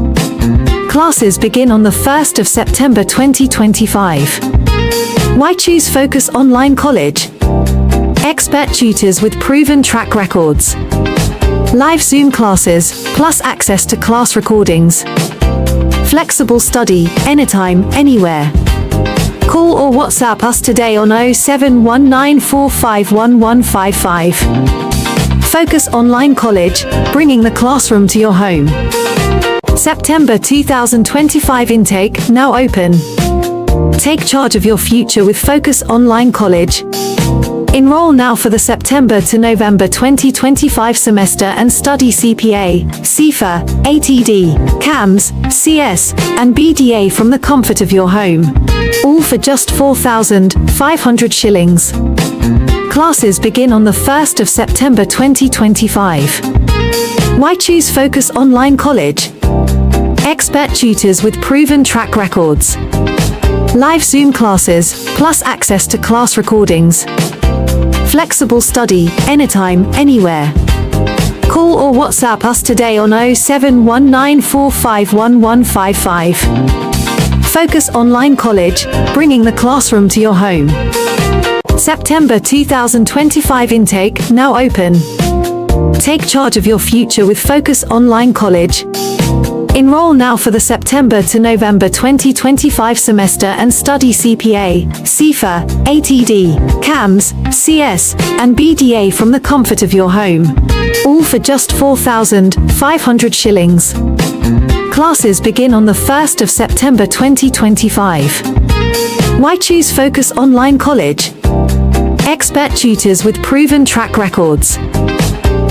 A: Classes begin on the 1st of September 2025. Why choose Focus Online College? Expert tutors with proven track records. Live Zoom classes, plus access to class recordings. Flexible study, anytime, anywhere. Call or WhatsApp us today on 0719451155. Focus Online College, bringing the classroom to your home. September 2025 intake, now open. Take charge of your future with Focus Online College. Enroll now for the September to November 2025 semester and study CPA, CIFA, ATD, CAMS, CS, and BDA from the comfort of your home. All for just 4,500 shillings. Classes begin on the 1st of September 2025. Why choose Focus Online College? Expert tutors with proven track records. Live Zoom classes, plus access to class recordings. Flexible study, anytime, anywhere. Call or WhatsApp us today on 0719451155. Focus Online College, bringing the classroom to your home. September 2025 intake, now open. Take charge of your future with Focus Online College. Enroll now for the September to November 2025 semester and study CPA, CIFA, ATD, CAMS, CS, and BDA from the comfort of your home. All for just 4,500 shillings. Classes begin on the 1st of September 2025. Why choose Focus Online College? Expert tutors with proven track records.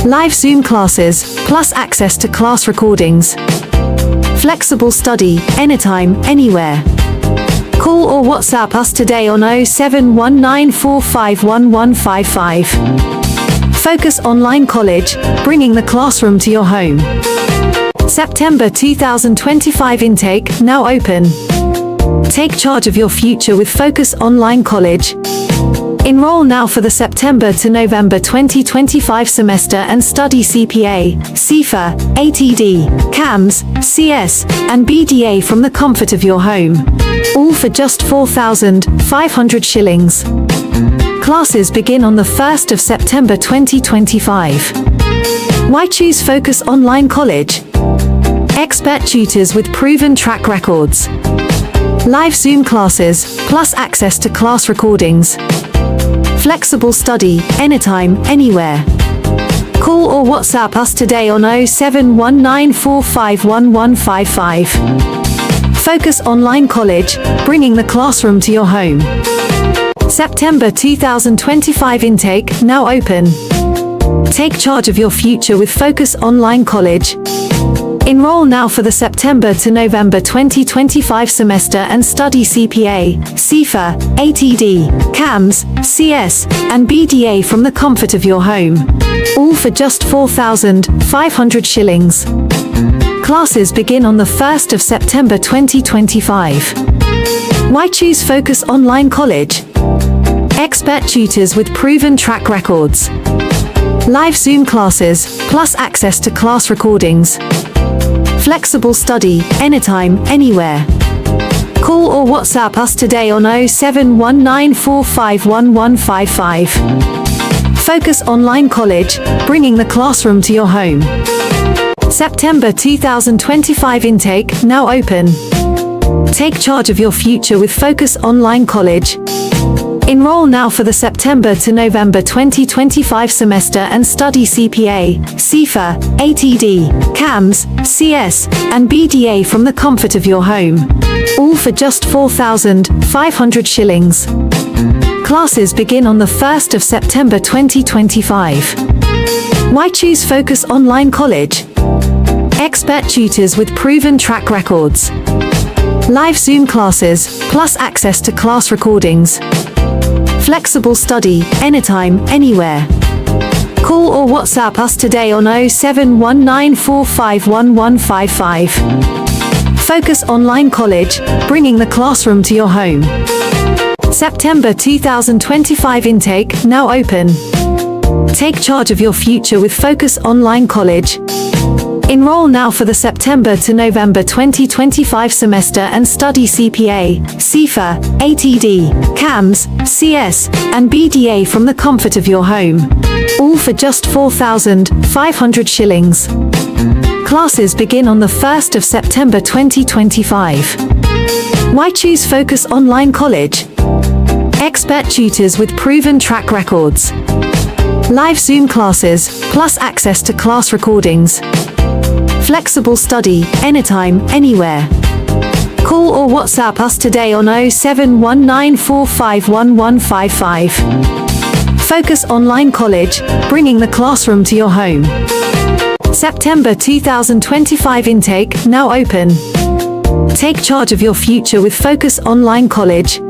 A: Live Zoom classes, plus access to class recordings. Flexible study, anytime, anywhere. Call or WhatsApp us today on 0719451155. Focus Online College, bringing the classroom to your home. September 2025 intake, now open. Take charge of your future with Focus Online College. Enroll now for the September to November 2025 semester and study CPA, CIFA, ATD, CAMS, CS, and BDA from the comfort of your home. All for just 4,500 shillings. Classes begin on the 1st of September 2025. Why choose Focus Online College? Expert tutors with proven track records. Live Zoom classes, plus access to class recordings. Flexible study, anytime, anywhere. Call or WhatsApp us today on 0719451155. Focus Online College, bringing the classroom to your home. September 2025 intake, now open. Take charge of your future with Focus Online College. Enroll now for the September to November 2025 semester and study CPA, CIFA, ATD, CAMS, CS, and BDA from the comfort of your home. All for just 4,500 shillings. Classes begin on the 1st of September 2025. Why choose Focus Online College? Expert tutors with proven track records. Live Zoom classes, plus access to class recordings. Flexible study, anytime, anywhere. Call or WhatsApp us today on 0719451155. Focus Online College, bringing the classroom to your home. September 2025 intake, now open. Take charge of your future with Focus Online College. Enroll now for the September to November 2025 semester and study CPA, CIFA, ATD, CAMS, CS, and BDA from the comfort of your home. All for just 4,500 shillings. Classes begin on the 1st of September 2025. Why choose Focus Online College? Expert tutors with proven track records. Live Zoom classes, plus access to class recordings. Flexible study, anytime, anywhere. Call or WhatsApp us today on 0719451155. Focus Online College, bringing the classroom to your home. September 2025 intake now open. Take charge of your future with Focus Online College. Enroll now for the September to November 2025 semester and study CPA, CIFA, ATD, CAMS, CS, and BDA from the comfort of your home. All for just 4,500 shillings. Classes begin on the 1st of September 2025. Why choose Focus Online College? Expert tutors with proven track records. Live Zoom classes, plus access to class recordings. Flexible study, anytime, anywhere. Call or WhatsApp us today on 0719451155. Focus Online College, bringing the classroom to your home. September 2025 intake now open. Take charge of your future with Focus Online College.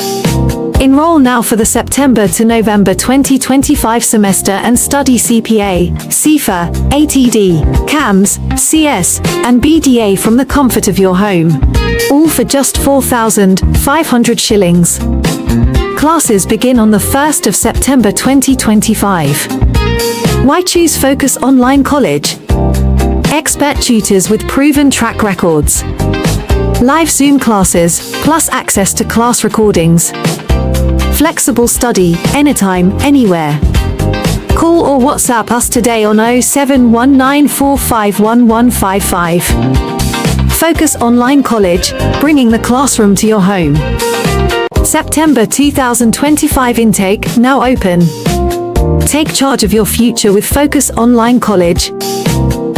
A: Enroll now for the September to November 2025 semester and study CPA, CIFA, ATD, CAMS, CS, and BDA from the comfort of your home. All for just 4,500 shillings. Classes begin on the 1st of September 2025. Why choose Focus Online College? Expert tutors with proven track records. Live Zoom classes, plus access to class recordings. Flexible study, anytime, anywhere. Call or WhatsApp us today on 0719451155. Focus Online College, bringing the classroom to your home. September 2025 intake now open. Take charge of your future with Focus Online College.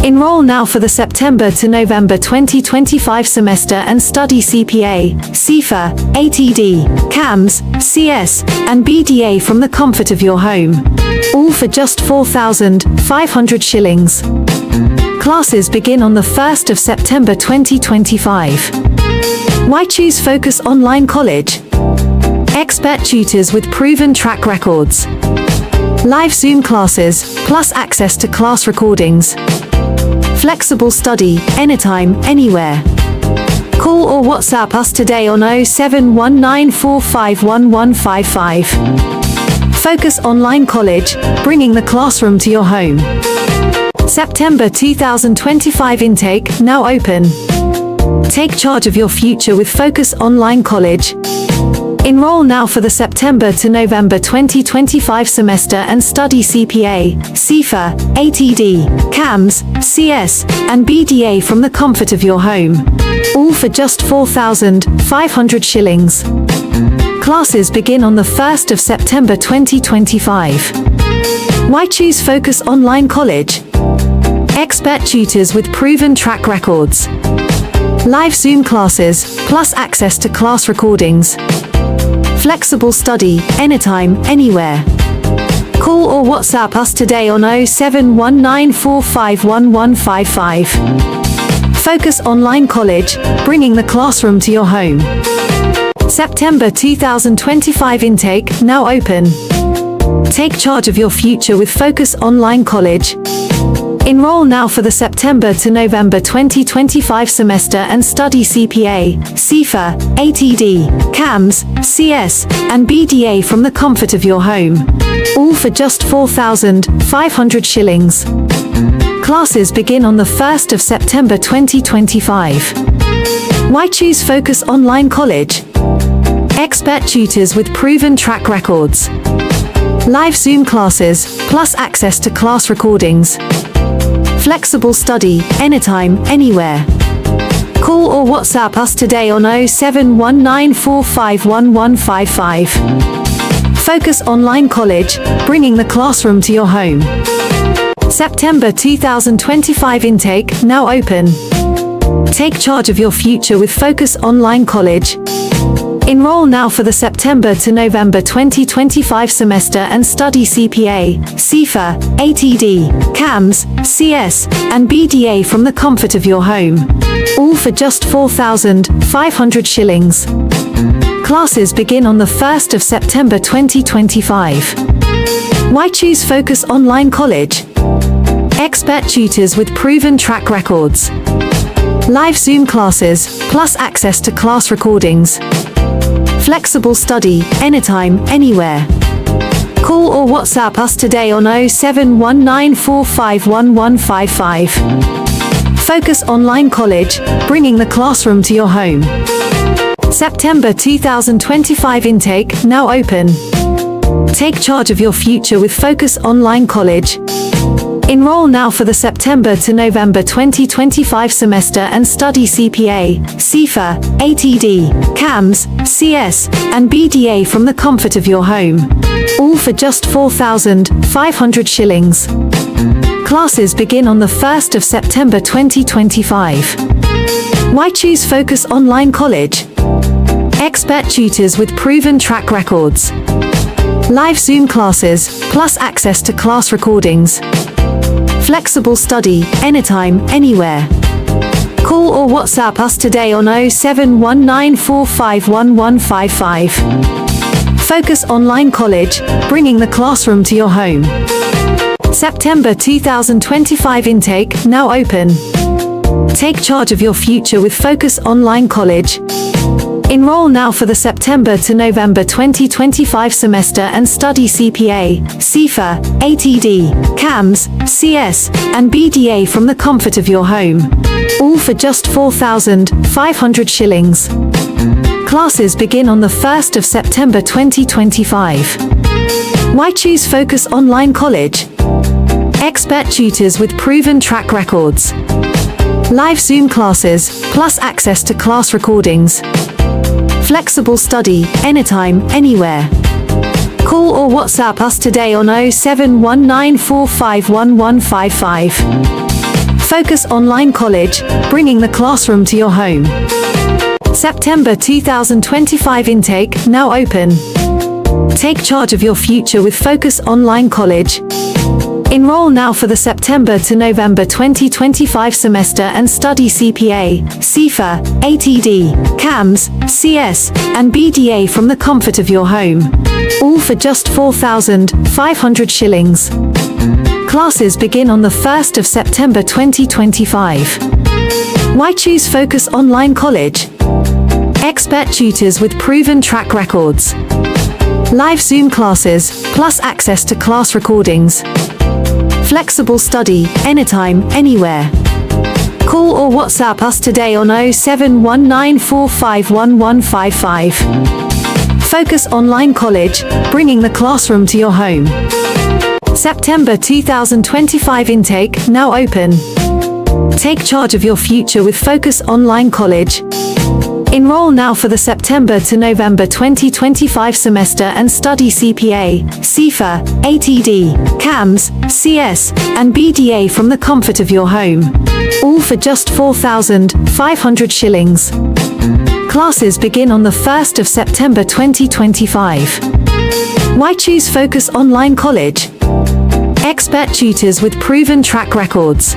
A: Enroll now for the September to November 2025 semester and study CPA, CIFA, ATD, CAMS, CS, and BDA from the comfort of your home. All for just 4,500 shillings. Classes begin on the 1st of September 2025. Why choose Focus Online College? Expert tutors with proven track records. Live Zoom classes, plus access to class recordings. Flexible study, anytime, anywhere. Call or WhatsApp us today on 0719451155. Focus Online College, bringing the classroom to your home. September 2025 intake now open. Take charge of your future with Focus Online College. Enroll now for the September to November 2025 semester and study CPA, CIFA, ATD, CAMS, CS, and BDA from the comfort of your home. All for just 4,500 shillings. Classes begin on the 1st of September 2025. Why choose Focus Online College? Expert tutors with proven track records. Live Zoom classes, plus access to class recordings. Flexible study, anytime, anywhere. Call or WhatsApp us today on 0719451155. Focus Online College, bringing the classroom to your home. September 2025 intake now open. Take charge of your future with Focus Online College. Enroll now for the September to November 2025 semester and study CPA, CIFA, ATD, CAMS, CS, and BDA from the comfort of your home. All for just 4,500 shillings. Classes begin on the 1st of September 2025. Why choose Focus Online College? Expert tutors with proven track records. Live Zoom classes, plus access to class recordings. Flexible study, anytime, anywhere. Call or WhatsApp us today on 07194511155. Focus Online College, bringing the classroom to your home. September 2025 intake now open. Take charge of your future with Focus Online College. Enroll now for the September to November 2025 semester and study CPA, CIFA, ATD, CAMS, CS, and BDA from the comfort of your home. All for just 4,500 shillings. Classes begin on the 1st of September 2025. Why choose Focus Online College? Expert tutors with proven track records. Live Zoom classes, plus access to class recordings. Flexible study, anytime, anywhere. Call or WhatsApp us today on 07194511155. Focus Online College, bringing the classroom to your home. September 2025 intake now open. Take charge of your future with Focus Online College. Enroll now for the September to November 2025 semester and study CPA, CIFA, ATD, CAMS, CS, and BDA from the comfort of your home. All for just 4,500 shillings. Classes begin on the 1st of September 2025. Why choose Focus Online College? Expert tutors with proven track records. Live Zoom classes, plus access to class recordings. Flexible study, anytime, anywhere. Call or WhatsApp us today on 07194511155. Focus Online College, bringing the classroom to your home. September 2025 intake now open. Take charge of your future with Focus Online College. Enroll now for the September to November 2025 semester and study CPA, CIFA, ATD, CAMS, CS, and BDA from the comfort of your home. All for just 4,500 shillings. Classes begin on the 1st of September 2025. Why choose Focus Online College? Expert tutors with proven track records. Live Zoom classes, plus access to class recordings. Flexible study, anytime, anywhere. Call or WhatsApp us today on 07194511155. Focus Online College, bringing the classroom to your home. September 2025 intake now open. Take charge of your future with Focus Online College. Enroll now for the September to November 2025 semester and study CPA, CIFA, ATD, CAMS, CS, and BDA from the comfort of your home. All for just 4,500 shillings. Classes begin on the 1st of September 2025. Why choose Focus Online College? Expert tutors with proven track records. Live Zoom classes, plus access to class recordings. Flexible study, anytime, anywhere. Call or WhatsApp us today on 07194511155. Focus Online College, bringing the classroom to your home. September 2025 intake now open. Take charge of your future with Focus Online College. Enroll now for the September to November 2025 semester and study CPA, CIFA, ATD, CAMS, CS, and BDA from the comfort of your home. All for just 4,500 shillings. Classes begin on the 1st of September 2025. Why choose Focus Online College? Expert tutors with proven track records.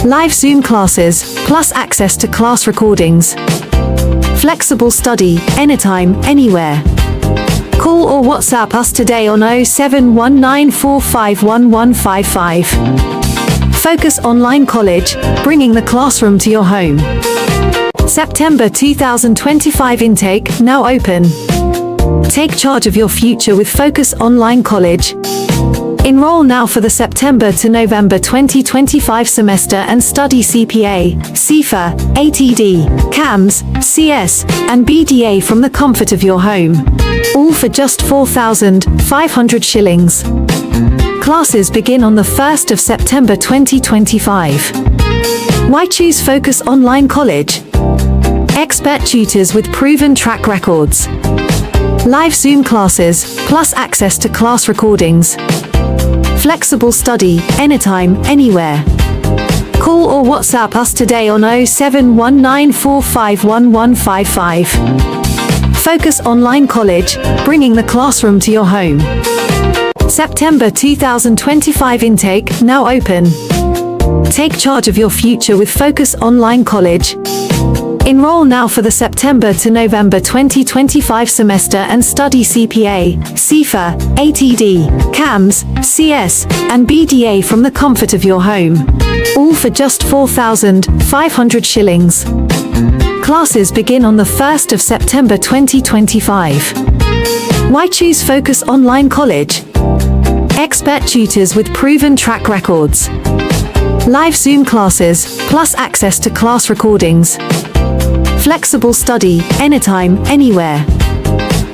A: Live Zoom classes, plus access to class recordings. Flexible study, anytime, anywhere. Call or WhatsApp us today on 07194511155. Focus Online College, bringing the classroom to your home. September 2025 intake now open. Take charge of your future with Focus Online College. Enroll now for the September to November 2025 semester and study CPA, CIFA, ATD, CAMS, CS, and BDA from the comfort of your home. All for just 4,500 shillings. Classes begin on the 1st of September 2025. Why choose Focus Online College? Expert tutors with proven track records. Live Zoom classes, plus access to class recordings. Flexible study, anytime, anywhere. Call or WhatsApp us today on 0719451155. Focus Online College, bringing the classroom to your home. September 2025 intake now open. Take charge of your future with Focus Online College. Enroll now for the September to November 2025 semester and study CPA, CIFA, ATD, CAMS, CS, and BDA from the comfort of your home. All for just 4,500 shillings. Classes begin on the 1st of September 2025. Why choose Focus Online College? Expert tutors with proven track records. Live Zoom classes, plus access to class recordings. Flexible study, anytime, anywhere.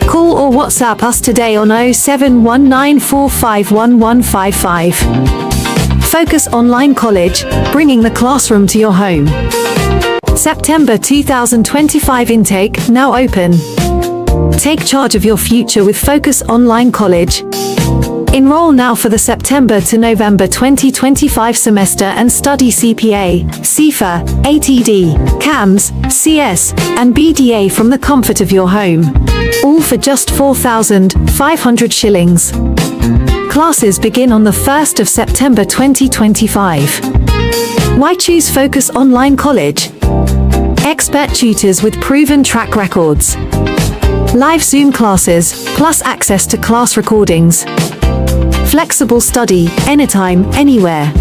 A: Call or WhatsApp us today on 0719451155. Focus Online College, bringing the classroom to your home. September 2025 intake now open. Take charge of your future with Focus Online College. Enroll now for the September to November 2025 semester and study CPA, CIFA, ATD, CAMS, CS, and BDA from the comfort of your home. All for just 4,500 shillings. Classes begin on the 1st of September 2025. Why choose Focus Online College? Expert tutors with proven track records. Live Zoom classes, plus access to class recordings. Flexible study, anytime, anywhere.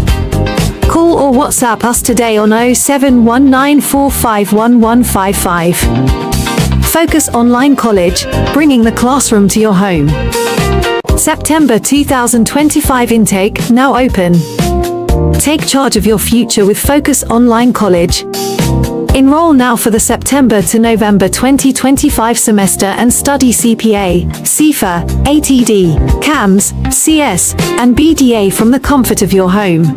A: Call or WhatsApp us today on 0719451155. Focus Online College, bringing the classroom to your home. September 2025 intake now open. Take charge of your future with Focus Online College. Enroll now for the September to November 2025 semester and study CPA, CIFA, ATD, CAMS, CS, and BDA from the comfort of your home.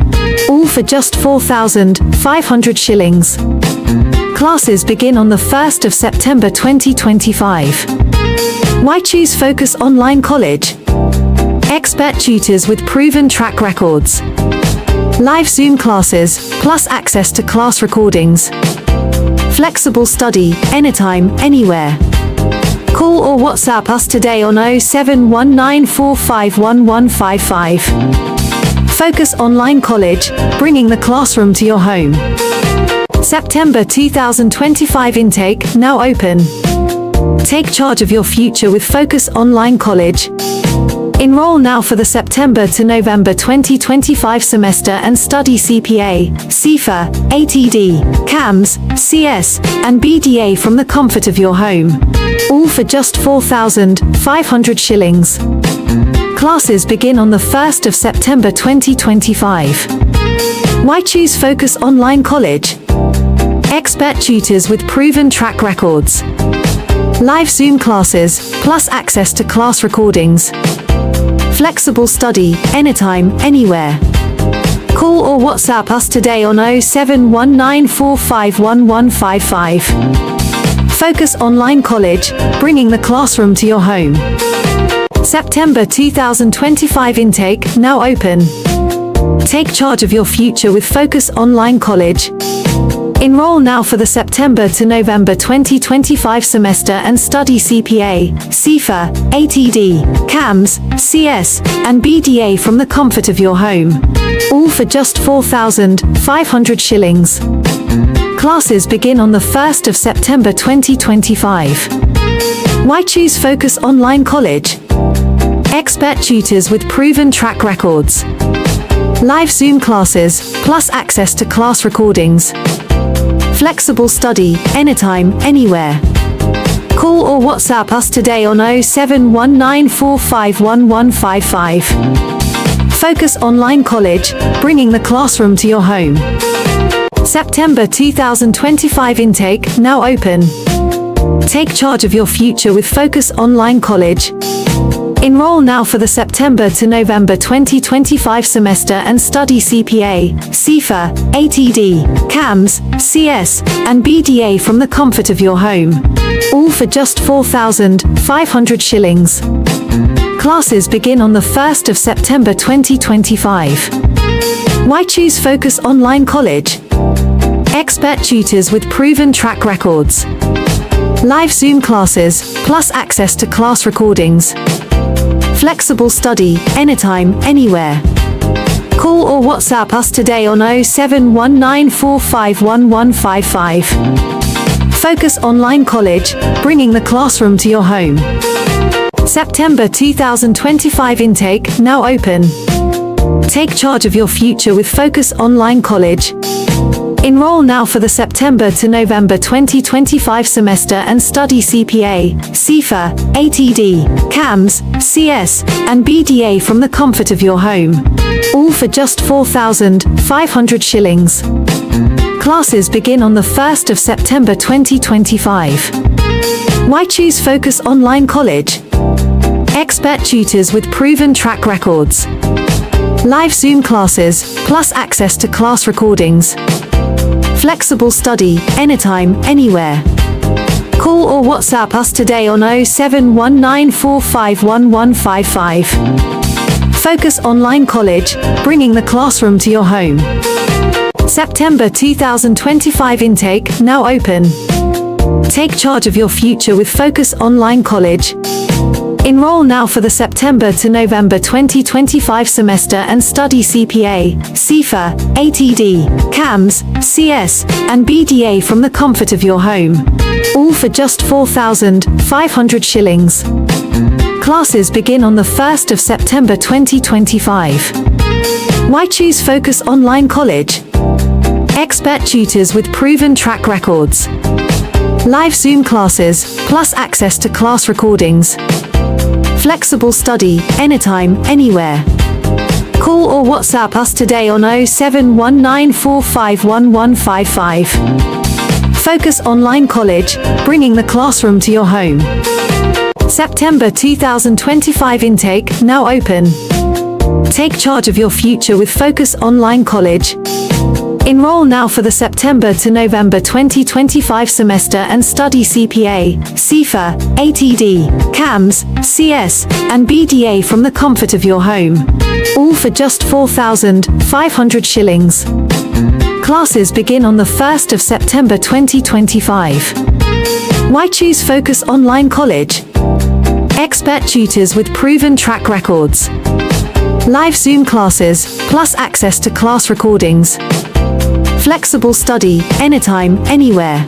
A: All for just 4,500 shillings. Classes begin on the 1st of September 2025. Why choose Focus Online College? Expert tutors with proven track records. Live Zoom classes, plus access to class recordings. Flexible study, anytime, anywhere. Call or WhatsApp us today on 0719451155. Focus Online College, bringing the classroom to your home. September 2025 intake now open. Take charge of your future with Focus Online College. Enroll now for the September to November 2025 semester and study CPA, CIFA, ATD, CAMS, CS, and BDA from the comfort of your home. All for just 4,500 shillings. Classes begin on the 1st of September 2025. Why choose Focus Online College? Expert tutors with proven track records. Live Zoom classes, plus access to class recordings. Flexible study, anytime, anywhere. Call or WhatsApp us today on 0719451155. Focus Online College, bringing the classroom to your home. September 2025 intake now open. Take charge of your future with Focus Online College. Enroll now for the September to November 2025 semester and study CPA, CIFA, ATD, CAMS, CS, and BDA from the comfort of your home. All for just 4,500 shillings. Classes begin on the 1st of September 2025. Why choose Focus Online College? Expert tutors with proven track records. Live Zoom classes, plus access to class recordings. Flexible study, anytime, anywhere. Call or WhatsApp us today on 0719451155. Focus Online College, bringing the classroom to your home. September 2025 intake now open. Take charge of your future with Focus Online College. Enroll now for the September to November 2025 semester and study CPA, CIFA, ATD, CAMS, CS, and BDA from the comfort of your home. All for just 4,500 shillings. Classes begin on the 1st of September 2025. Why choose Focus Online College? Expert tutors with proven track records. Live Zoom classes, plus access to class recordings. Flexible study, anytime, anywhere. Call or WhatsApp us today on 0719451155. Focus Online College, bringing the classroom to your home. September 2025 intake now open. Take charge of your future with Focus Online College. Enroll now for the September to November 2025 semester and study CPA, CIFA, ATD, CAMS, CS, and BDA from the comfort of your home. All for just 4,500 shillings. Classes begin on the 1st of September 2025. Why choose Focus Online College? Expert tutors with proven track records. Live Zoom classes, plus access to class recordings. Flexible study, anytime, anywhere. Call or WhatsApp us today on 0719451155. Focus Online College, bringing the classroom to your home. September 2025 intake now open. Take charge of your future with Focus Online College. Enroll now for the September to November 2025 semester and study CPA, CIFA, ATD, CAMS, CS, and BDA from the comfort of your home. All for just 4,500 shillings. Classes begin on the 1st of September 2025. Why choose Focus Online College? Expert tutors with proven track records. Live Zoom classes, plus access to class recordings. Flexible study, anytime, anywhere. Call or WhatsApp us today on 0719451155. Focus Online College, bringing the classroom to your home. September 2025 intake now open. Take charge of your future with Focus Online College. Enroll now for the September to November 2025 semester and study CPA, CIFA, ATD, CAMS, CS, and BDA from the comfort of your home. All for just 4,500 shillings. Classes begin on the 1st of September 2025. Why choose Focus Online College? Expert tutors with proven track records. Live Zoom classes, plus access to class recordings. Flexible study, anytime, anywhere.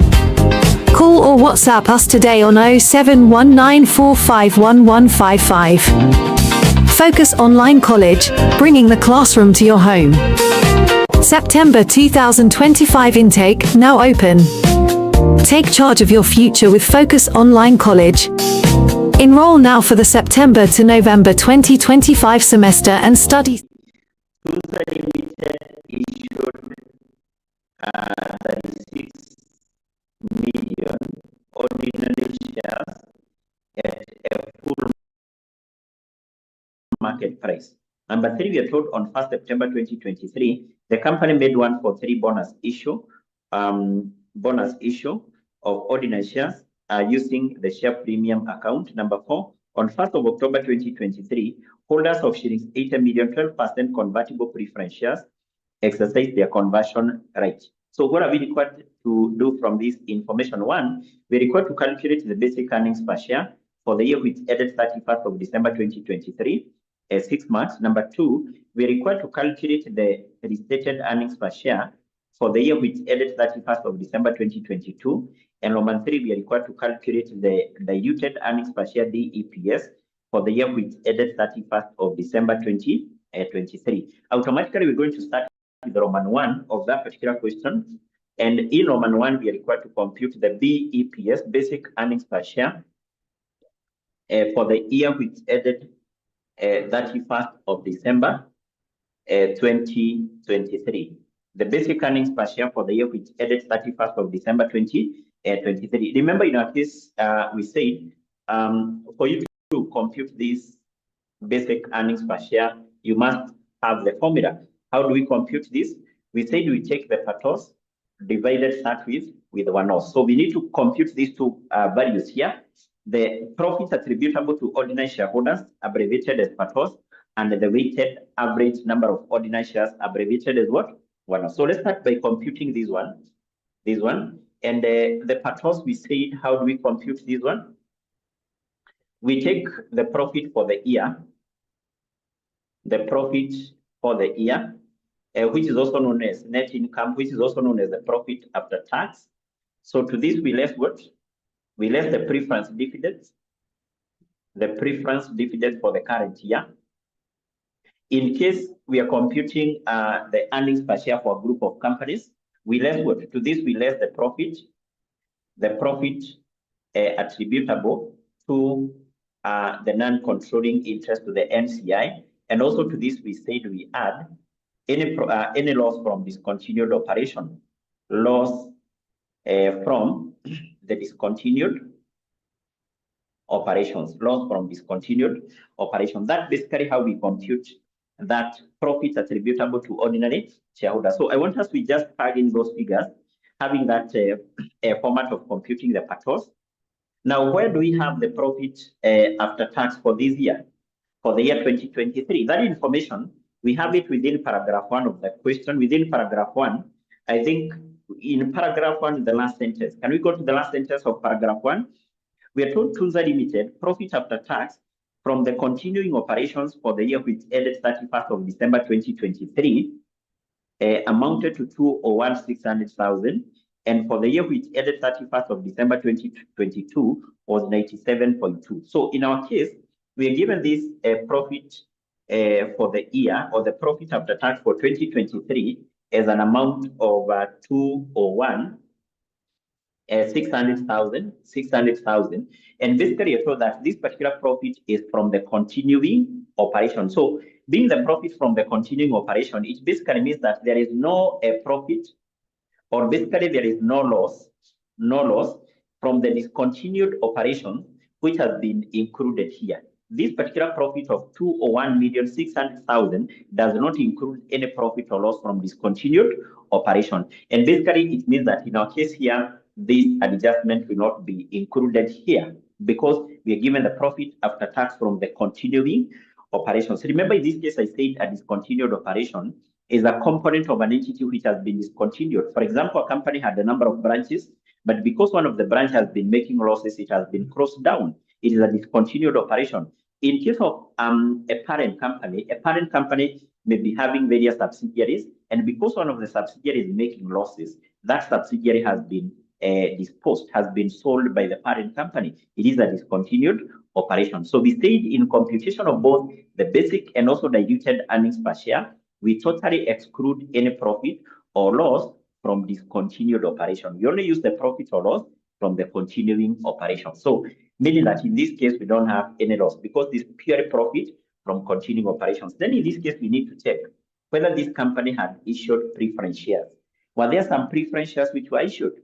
A: Call or WhatsApp us today on 0719451155. Focus Online College, bringing the classroom to your home. September 2025 intake now open. Take charge of your future with Focus Online College. Enroll now for the September to November 2025 semester and study.
B: Limited issued 36 million ordinary shares at a full market price. Number 3, we are told on 1st September 2023, the company made 143 bonus issue of ordinary shares using the share premium account. Number 4, on 1st of October 2023, holders of shillings 80 million 12% convertible preference shares exercise their conversion right. So what are we required to do from this information? 1, we're required to calculate the basic earnings per share for the year which ended 31st of December 2023, 6 months. Number 2, we're required to calculate the restated earnings per share for the year which ended 31st of December 2022. And number 3, we are required to calculate the diluted earnings per share DEPS for the year which ended 31st of December 2023. Automatically, we're going to start with the Roman 1 of that particular question. And in Roman 1, we are required to compute the BEPS, basic earnings per share, for the year which ended 31st of December 2023. The basic earnings per share for the year which ended 31st of December 2023. Remember, in our case, we said for you to compute this basic earnings per share, you must have the formula. How do we compute this? We said we take the PATOS divided that with 1/0. So we need to compute these two values here. The profit attributable to ordinary shareholders, abbreviated as PATOS, and the weighted average number of ordinary shares, abbreviated as what? 1/0. So let's start by computing this one. And the PATOS, we said, how do we compute this one? We take the profit for the year, which is also known as net income, which is also known as the profit after tax. So to this, we left what? We left the preference dividends for the current year. In case we are computing the earnings per share for a group of companies, we left what? To this, we left the profit attributable to the non-controlling interest to the NCI. And also to this, we said we add any loss from discontinued operation, loss from the discontinued operations, loss from discontinued operation. That's basically how we compute that profit attributable to ordinary shareholders. So I want us to just plug in those figures, having that format of computing the PATOS. Now, where do we have the profit after tax for this year, for the year 2023? That information, we have it within paragraph 1 of the question. Within paragraph 1, I think in paragraph 1, the last sentence. Can we go to the last sentence of paragraph 1? We are told 𝐻𝐶 Limited profit after tax from the continuing operations for the year which ended 31st of December 2023 amounted to 201,600,000, and for the year which ended 31st of December 2022 was 97.2. So in our case, we are given this profit for the year, or the profit after tax for 2023, as an amount of 600,000, and basically I thought that this particular profit is from the continuing operation. So being the profit from the continuing operation, it basically means that there is no profit, or basically there is no loss from the discontinued operation which has been included here. This particular profit of 201,600,000 does not include any profit or loss from discontinued operation. And basically it means that in our case here, this adjustment will not be included here because we are given the profit after tax from the continuing operations. Remember, in this case, I said a discontinued operation is a component of an entity which has been discontinued. For example, a company had a number of branches, but because one of the branches has been making losses, it has been closed down. It is a discontinued operation. In case of a parent company may be having various subsidiaries, and because one of the subsidiaries is making losses, that subsidiary has been disposed, has been sold by the parent company. It is a discontinued operation. So we said in computation of both the basic and also diluted earnings per share, we totally exclude any profit or loss from discontinued operation. We only use the profit or loss from the continuing operation. So meaning that in this case, we don't have any loss because this pure profit from continuing operations. Then in this case, we need to check whether this company had issued preference shares. Well, there are some preference shares which were issued.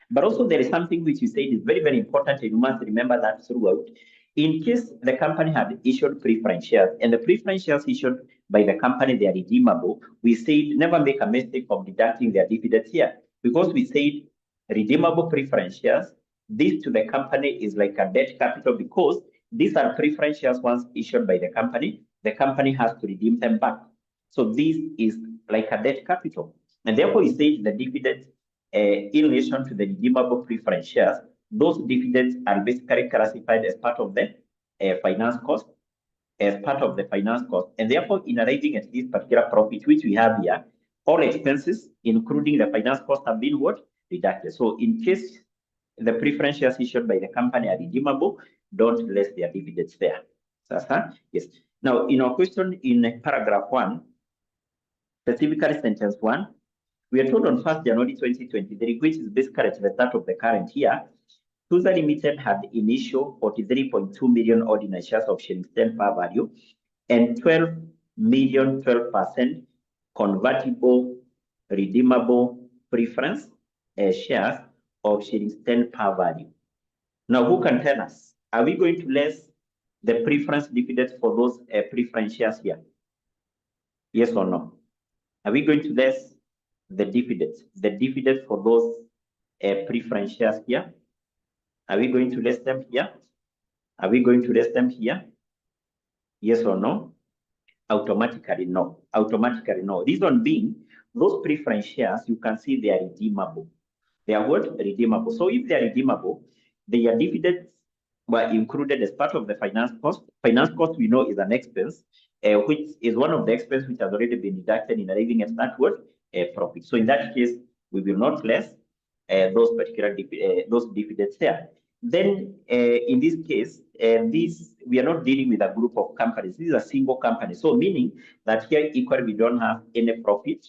B: But also there is something which you said is very, very important, and you must remember that throughout. In case the company had issued preference shares, and the preference shares issued by the company, they are redeemable, we said never make a mistake of deducting their dividends here, because we said redeemable preference shares, this to the company is like a debt capital, because these are preference shares once issued by the company has to redeem them back. So this is like a debt capital. And therefore, we say the dividends in relation to the redeemable preference shares, those dividends are basically classified as part of the finance cost, And therefore, in arriving at this particular profit, which we have here, all expenses, including the finance cost, have been what? Deducted. So in case the preference shares issued by the company are redeemable, don't less their dividends there. Yes. Now, in our question in paragraph 1, specifically sentence 1, we are told on 1st January 2023, which is basically at the start of the current year, 𝐻𝐶 Limited had initial 43.2 million ordinary shares of 𝐿10 par value and 12% convertible redeemable preference shares of 𝐿10 par value. Now, who can tell us? Are we going to less the preference dividends for those preference shares here? Yes or no? Are we going to less the dividends for those preference shares here? Are we going to less them here? Are we going to less them here? Yes or no? Automatically no. Automatically no. Reason being, those preference shares, you can see they are redeemable. They are what? Redeemable. So if they are redeemable, their dividends were included as part of the finance cost. Finance cost, we know, is an expense, which is one of the expenses which has already been deducted in arriving at that word profit. So in that case, we will not less those particular those dividends there. Then in this case, we are not dealing with a group of companies. This is a single company. So meaning that here equally we don't have any profit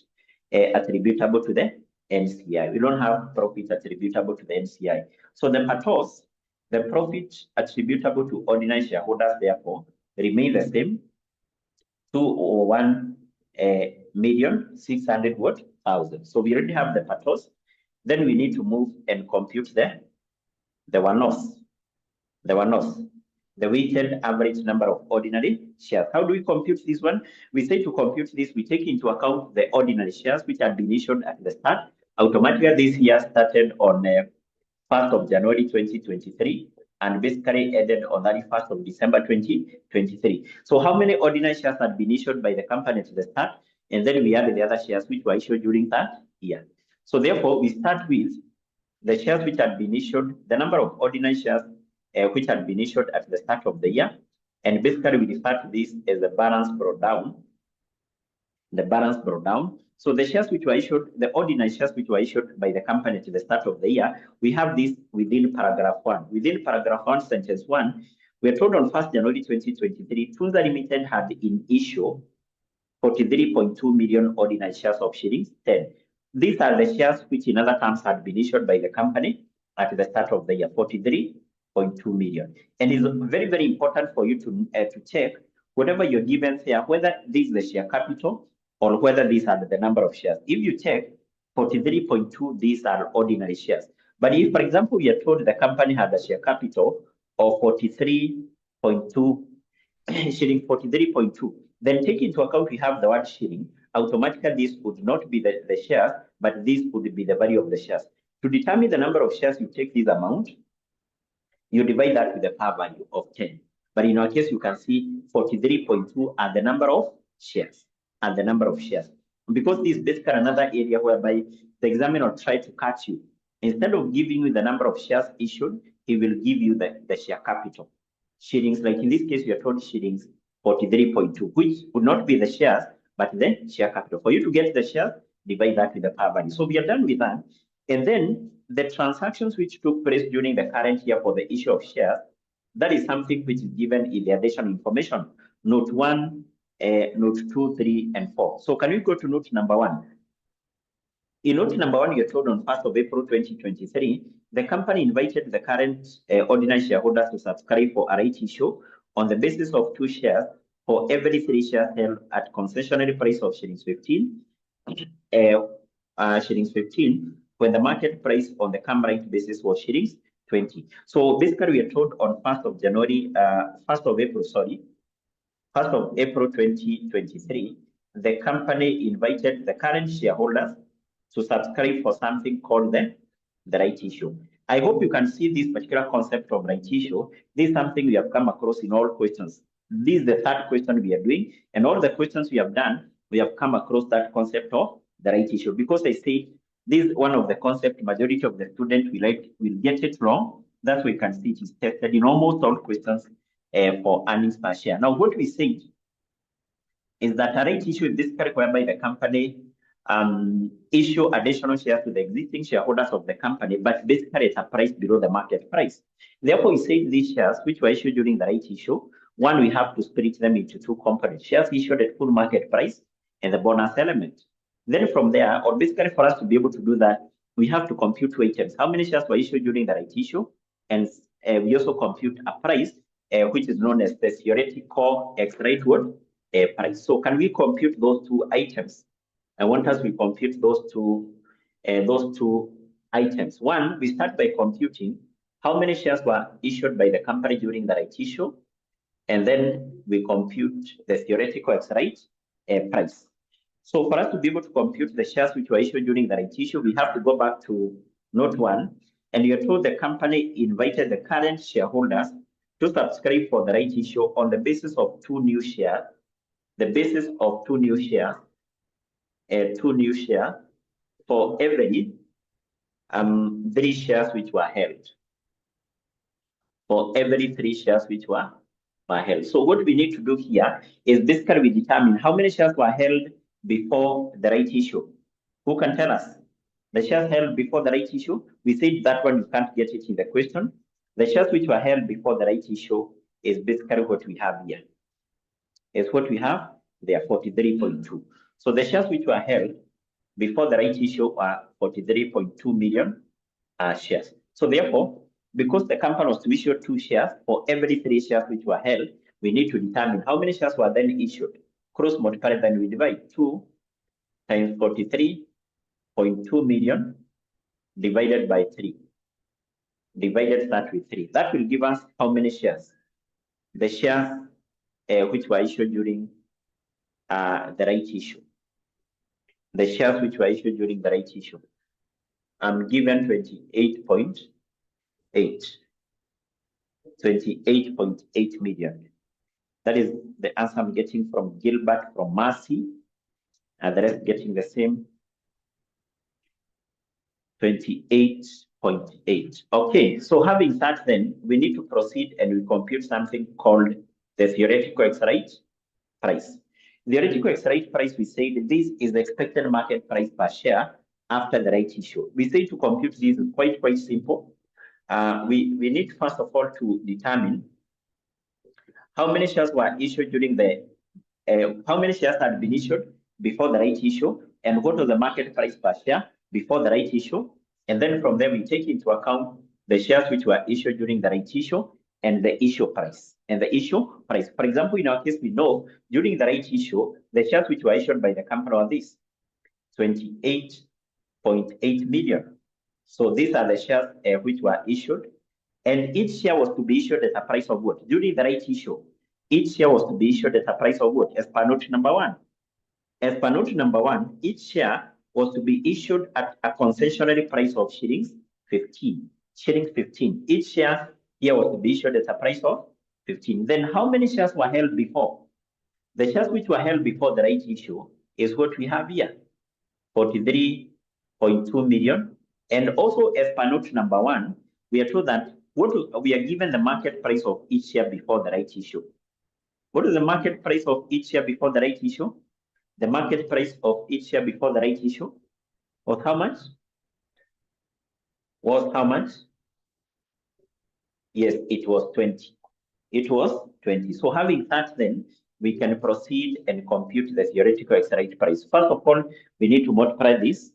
B: attributable to the NCI. We don't have profit attributable to the NCI. So the PATOS, the profit attributable to ordinary shareholders, therefore, remain the same, 201,600,000. So we already have the PATOS. Then we need to move and compute the one-offs. The one-offs. The weighted average number of ordinary shares. How do we compute this one? We say to compute this, we take into account the ordinary shares which had been issued at the start. Automatically, this year started on 1st of January 2023 and basically ended on 31st of December 2023. So how many ordinary shares had been issued by the company at the start? And then we add the other shares which were issued during that year. So therefore, we start with the shares which had been issued, the number of ordinary shares which had been issued at the start of the year. And basically, we refer to this as the balance brought down. The balance brought down. So the shares which were issued, the ordinary shares which were issued by the company at the start of the year, we have this within paragraph 1. Within paragraph 1, sentence 1, we are told on 1st January 2023, Tunza Limited had in issue 43.2 million ordinary shares of shillings 10. These are the shares which, in other terms, had been issued by the company at the start of the year, 43.2 million. And it's very, very important for you to check whatever you're given here, whether this is the share capital or whether these are the number of shares. If you check 43.2, these are ordinary shares. But if, for example, you're told the company had a share capital of 43.2, shilling 43.2, then take into account we have the word shilling. Automatically, this would not be the shares, but this would be the value of the shares. To determine the number of shares, you take this amount, you divide that with the par value of 10. But in our case, you can see 43.2 are the number of shares. And the number of shares. Because this is basically another area whereby the examiner will try to catch you. Instead of giving you the number of shares issued, he will give you the share capital. Shillings, like in this case, you are told shillings 43.2, which would not be the shares, but the share capital. For you to get the shares, divide that with the par value. So we are done with that. And then the transactions which took place during the current year for the issue of shares, that is something which is given in the additional information. Note 1, note 2, 3, and 4. So can we go to note number 1? In note number 1, you're told on 1st of April 2023, the company invited the current ordinary shareholders to subscribe for a right issue on the basis of 2 shares for every 3 shares held at concessionary price of shillings 15, shillings 15, when the market price on the combined basis was shillings 20. So basically, we are told on 1st of April 2023, the company invited the current shareholders to subscribe for something called the right issue. I hope you can see this particular concept of right issue. This is something we have come across in all questions. This is the 3rd question we are doing, and all the questions we have done, we have come across that concept of the right issue. Because I say this is one of the concepts majority of the students will get it wrong. That's why you can see it is tested in almost all questions for earnings per share. Now, what we say is that a right issue is basically whereby the company issue additional shares to the existing shareholders of the company, but basically at a price below the market price. Therefore, we say these shares which were issued during the right issue, one, we have to split them into 2 components: shares issued at full market price and the bonus element. Then from there, or basically for us to be able to do that, we have to compute 2 items: how many shares were issued during the right issue, and we also compute a price which is known as the theoretical exit price. So can we compute those 2 items? I want us to compute those two items. One, we start by computing how many shares were issued by the company during the right issue. and then we compute the theoretical X-rate price. So for us to be able to compute the shares which were issued during the rights issue, we have to go back to note 1, and you're told the company invited the current shareholders to subscribe for the rights issue on the basis of 2 new shares, the basis of 2 new shares, for every 3 shares which were held. For every 3 shares which were held. So what we need to do here is basically we determine how many shares were held before the right issue. Who can tell us? The shares held before the right issue, we said that one you can't get it in the question. The shares which were held before the right issue is basically what we have here. Is what we have, they are 43.2. So the shares which were held before the right issue are 43.2 million shares. So therefore, because the company was to issue 2 shares for every 3 shares which were held, we need to determine how many shares were then issued. Cross multiply, then we divide 2 times 43.2 million divided by 3. Divided that with 3. That will give us how many shares? The shares which were issued during the right issue. The shares which were issued during the right issue. I'm given 28.8. 28.8 million. That is the answer I'm getting from Gilbert, from Mercy, and the rest getting the same 28.8. Okay, so having that, then we need to proceed and we compute something called the theoretical X-rate price. Theoretical X-rate price, we say that this is the expected market price per share after the right issue. We say to compute this is quite simple. We need first of all to determine how many shares were issued during the, how many shares had been issued before the right issue, and what was the market price per share before the right issue. And then from there, we take into account the shares which were issued during the right issue and the issue price. For example, in our case, we know during the right issue, the shares which were issued by the company are this, 28.8 million. So these are the shares which were issued, and each share was to be issued at a price of what? During the right issue, each share was to be issued at a price of what? As per note number 1. As per note number 1, each share was to be issued at a concessionary price of shillings 15. Shillings 15. Each share here was to be issued at a price of 15. Then how many shares were held before? The shares which were held before the right issue is what we have here, 43.2 million. And also as per note number 1, we are told that we are given the market price of each share before the right issue. What is the market price of each share before the right issue? The market price of each share before the right issue was how much? Was how much? Yes, it was 20. It was 20. So having that, then we can proceed and compute the theoretical X-rate price. First of all, we need to multiply this.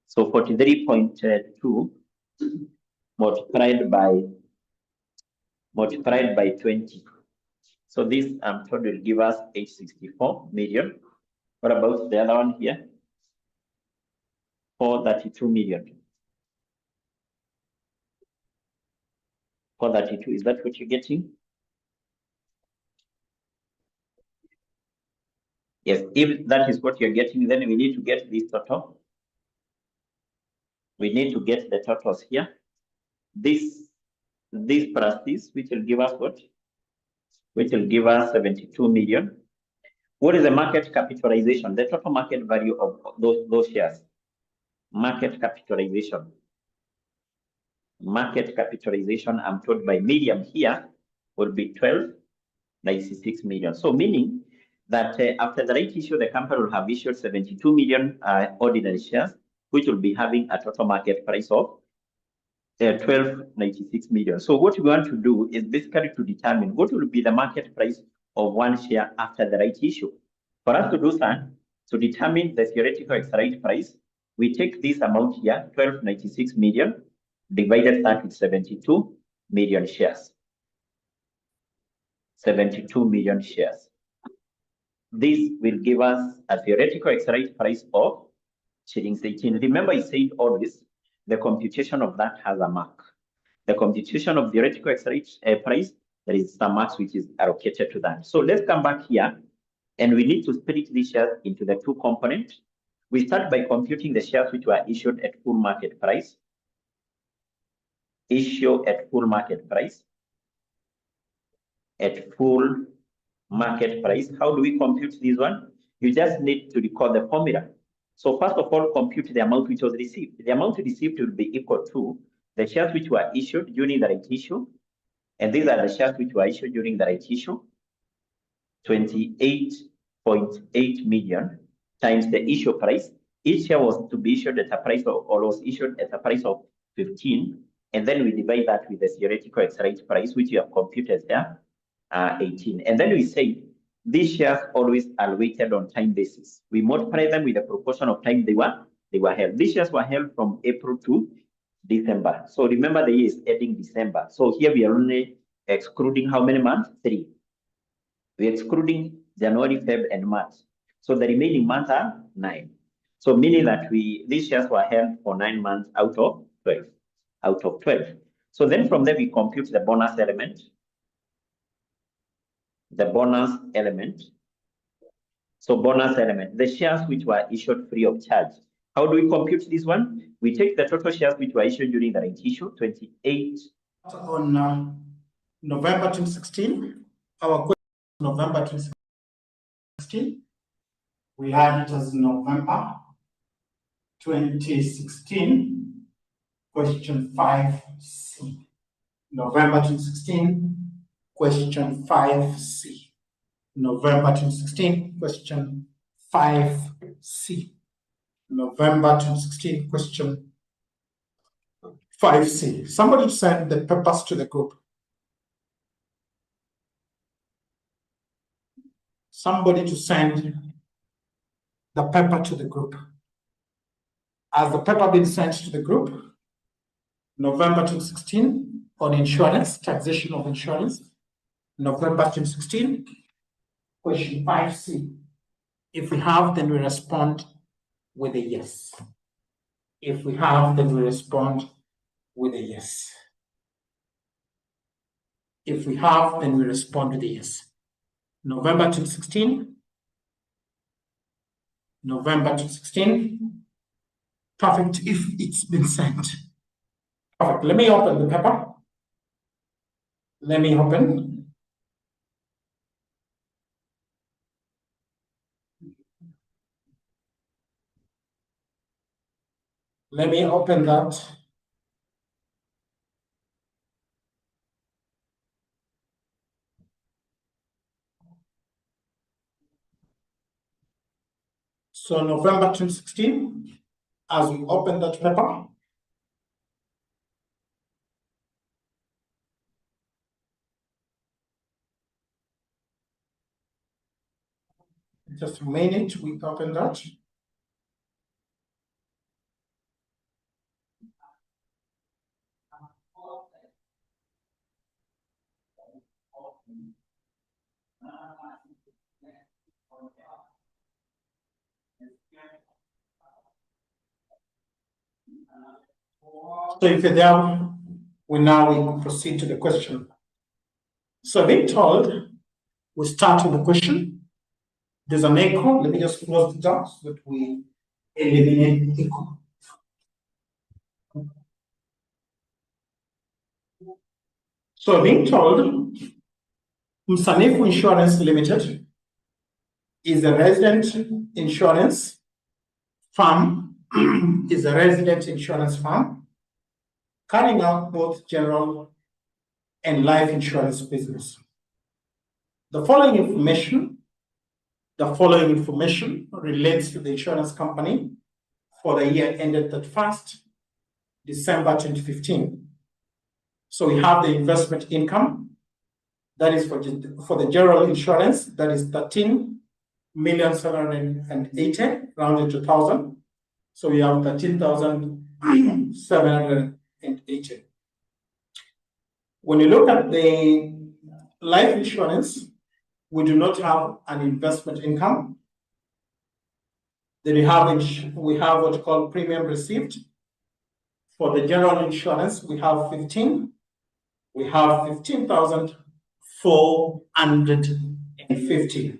B: So 43.2 multiplied by 20. So this, I'm told, will give us 864 million. What about the other one here? 432 million. 432, is that what you're getting? Yes, if that is what you're getting, then we need to get this total. We need to get the totals here. This plus this, which will give us what? Which will give us 72 million. What is the market capitalization? The total market value of those shares. Market capitalization. Market capitalization, I'm told by Miriam here, will be 12.96 million. So meaning that after the right issue, the company will have issued 72 million ordinary shares, which will be having a total market price of 12.96 million. So what we want to do is basically to determine what will be the market price of one share after the right issue. For us to do that, to determine the theoretical X-rate price, we take this amount here, 12.96 million, divided that with 72 million shares. 72 million shares. This will give us a theoretical X-rate price of shillings 18. Remember, I said always, the computation of that has a mark. The computation of theoretical X-rate price there is some marks which is allocated to that. So let's come back here, and we need to split these shares into the two components. We start by computing the shares which were issued at full market price. Issue at full market price. At full market price. How do we compute this one? You just need to record the formula. So first of all, compute the amount which was received. The amount received will be equal to the shares which were issued during the right issue. And these are the shares which were issued during the right issue. 28.8 million times the issue price. Each share was to be issued at a price of, or was issued at a price of 15. And then we divide that with the theoretical exercise price, which you have computed there, 18. And then we say these shares always are weighted on time basis. We multiply them with the proportion of time they were held. These shares were held from April to December. So remember the year is ending December. So here we are only excluding how many months? 3. We're excluding January, February, and March. So the remaining months are 9. So meaning that these shares were held for 9 months out of 12. So then from there we compute the bonus element. The bonus element. So bonus element, the shares which were issued free of charge. How do we compute this one? We take the total shares which were issued during the right issue, 28.
C: On November 2016, our question November 2016, we had it as November 2016, question 5C. November 2016, question 5C. November 2016, question 5C. November 2016, question 5C. Somebody send the papers to the group. Somebody to send the paper to the group. Has the paper been sent to the group? November 2016 on insurance, taxation of insurance. November 2016, question 5C. If we have, then we respond with a yes. If we have, then we respond with a yes. If we have, then we respond with a yes. November 2016. November 2016. Perfect, if it's been sent. Perfect. Let me open the paper. Let me open. Let me open that. So November 2016, as we open that paper, just a minute, we open that. So if you're there, we proceed to the question. So being told, we start with the question. There's an echo. Let me just close it down so that we eliminate echo. So being told, Msanifu Insurance Limited is a resident insurance firm, carrying out both general and life insurance business. The following information relates to the insurance company for the year ended 31st December 2015. So we have the investment income, that is for the general insurance, that is 13,780,000, rounded to 1,000. So we have 13,780. When you look at the life insurance, we do not have an investment income. Then we have what you call premium received. For the general insurance, we have 15,000 450.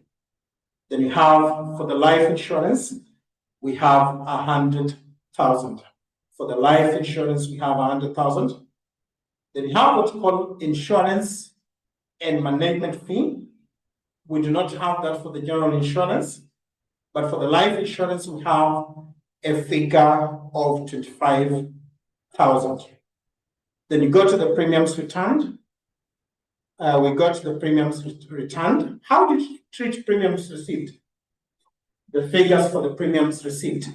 C: Then you have for the life insurance, we have 100,000. For the life insurance, we have 100,000. Then you have what's called insurance and management fee. We do not have that for the general insurance, but for the life insurance, we have a figure of 25,000. Then you go to the premiums returned. We got the premiums returned. How do you treat premiums received? The figures for the premiums received.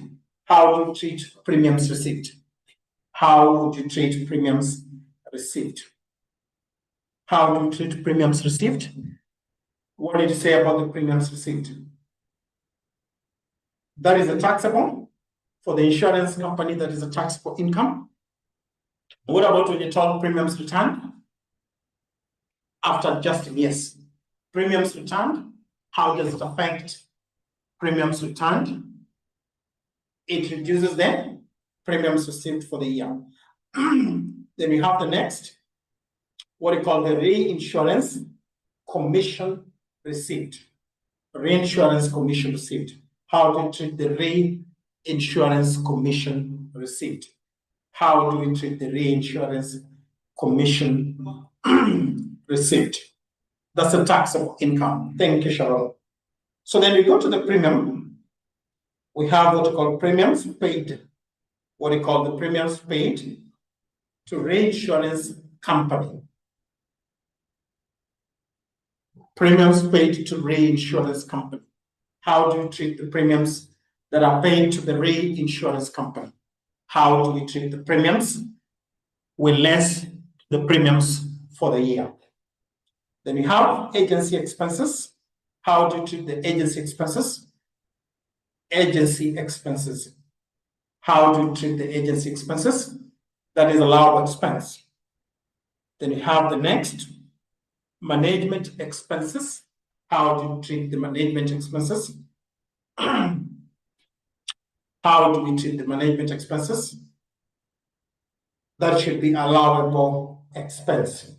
C: How do you treat premiums received? How would you treat premiums received? How do you treat premiums received? What did you say about the premiums received? That is a taxable. For the insurance company, that is a taxable income. What about when you talk premiums returned? After adjusting, yes. Premiums returned, how does it affect premiums returned? It reduces the premiums received for the year. Then we have the next, what we call the reinsurance commission received. Reinsurance commission received. How do you treat the reinsurance commission received? How do we treat the reinsurance commission received? That's a taxable income. Thank you, Sharon. So then we go to the premium. We have what we call premiums paid. What we call the premiums paid to reinsurance company. Premiums paid to reinsurance company. How do you treat the premiums that are paid to the reinsurance company? How do we treat the premiums? We less the premiums for the year. Then we have agency expenses. How do you treat the agency expenses? Agency expenses. How do you treat the agency expenses? That is allowable expense. Then you have the next, management expenses. How do you treat the management expenses? How do we treat the management expenses? That should be allowable expense.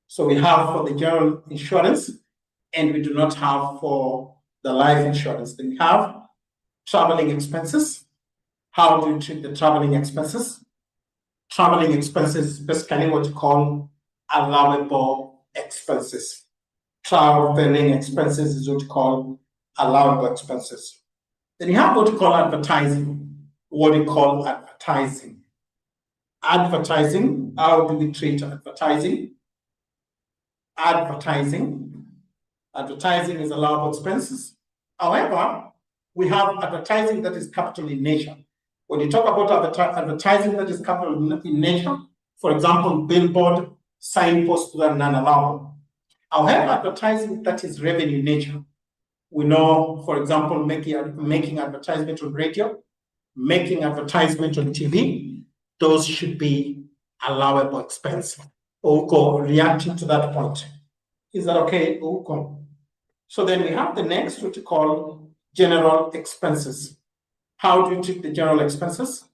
C: So we have for the general insurance, and we do not have for the life insurance. Then we have traveling expenses. How do you treat the traveling expenses? Traveling expenses is basically what you call allowable expenses. Traveling expenses is what you call allowable expenses. Then you have what you call advertising. What do you call advertising? Advertising, how do we treat advertising? Advertising is allowable expenses. However, we have advertising that is capital in nature. When you talk about advertising that is capital in nature, for example, billboard, signposts, are non-allowable. However, advertising that is revenue in nature, we know, for example, making advertisement on radio, making advertisement on TV, those should be allowable expense. Uko reacting to that point. Is that okay, Uko? So then we have the next, what we call general expenses. How do you treat the general expenses?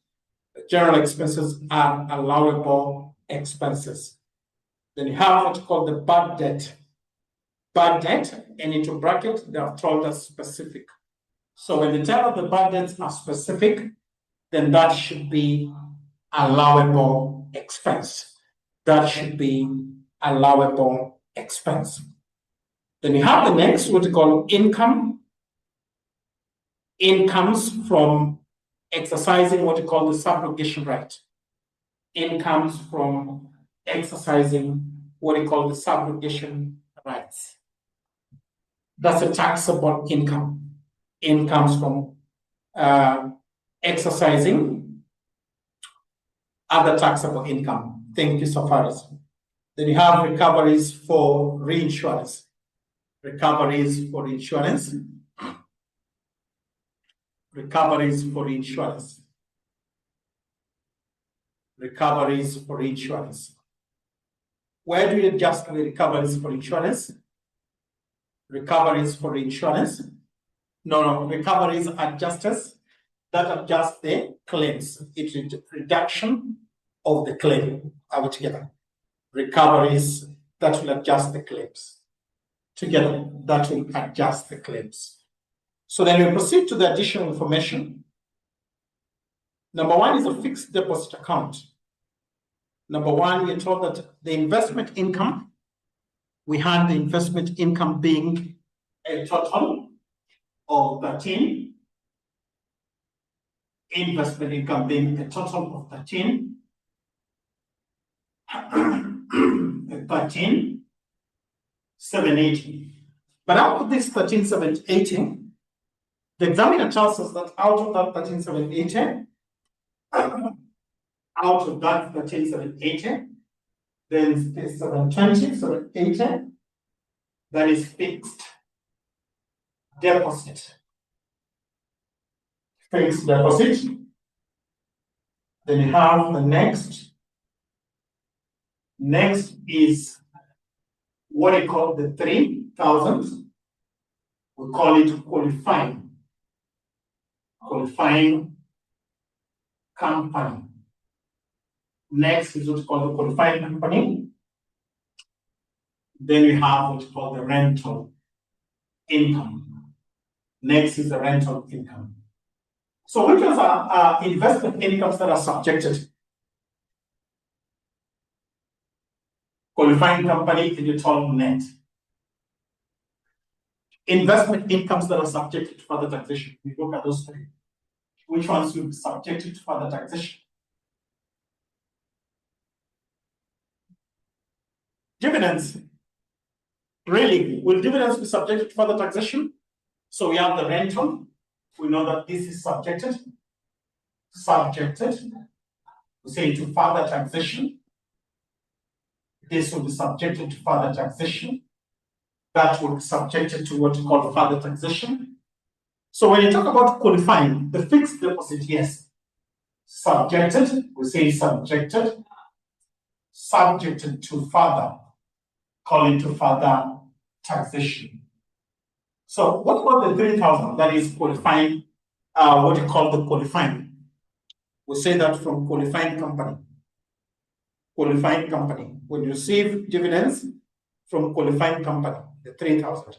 C: General expenses are allowable expenses. Then you have what you call the bad debt. Bad debt, and into bracket, they are told as specific. So when the term of the bad debts are specific, then that should be allowable expense. That should be allowable expense. Then you have the next, what we call income. Incomes from exercising what we call the subrogation right. Incomes from exercising what we call the subrogation rights. That's a taxable income. Incomes from exercising other taxable income. Thank you, Safaris. Then you have recoveries for reinsurance. Recoveries for insurance. Recoveries for insurance. Recoveries for insurance. Where do you adjust the recoveries for insurance? Recoveries for insurance. No, recoveries adjusters that adjust the claims. It's reduction of the claim altogether. Recoveries that will adjust the claims. Together, that will adjust the claims. So then we proceed to the additional information. Number one is a fixed deposit account. Number one, we're told that the investment income, we had the investment income being a total of 13. Investment income being a total of 13. 13,780. But out of this 13,780, the examiner tells us that out of that 13,780, then there's 720, 780, that is fixed deposit. Fixed deposit. Then you have the next. Next is what I call the 3,000. We call it qualifying company. Next is what we call the qualifying company. Then we have what we call the rental income. Next is the rental income. So which ones are investment incomes that are subjected? Qualifying company and you total net. Investment incomes that are subjected to further taxation. We look at those three. Which ones will be subjected to further taxation? Dividends. Really, will dividends be subjected to further taxation? So we have the rental. We know that this is subjected. We say to further taxation. This will be subjected to further taxation. That will be subjected to what we call further taxation. So when you talk about qualifying, the fixed deposit, yes. Subjected, we say subjected to further, calling to further taxation. So what about the 3,000? That is qualifying, what you call the qualifying. We say that from qualifying company. Qualifying company. When you receive dividends from qualifying company, the 3,000.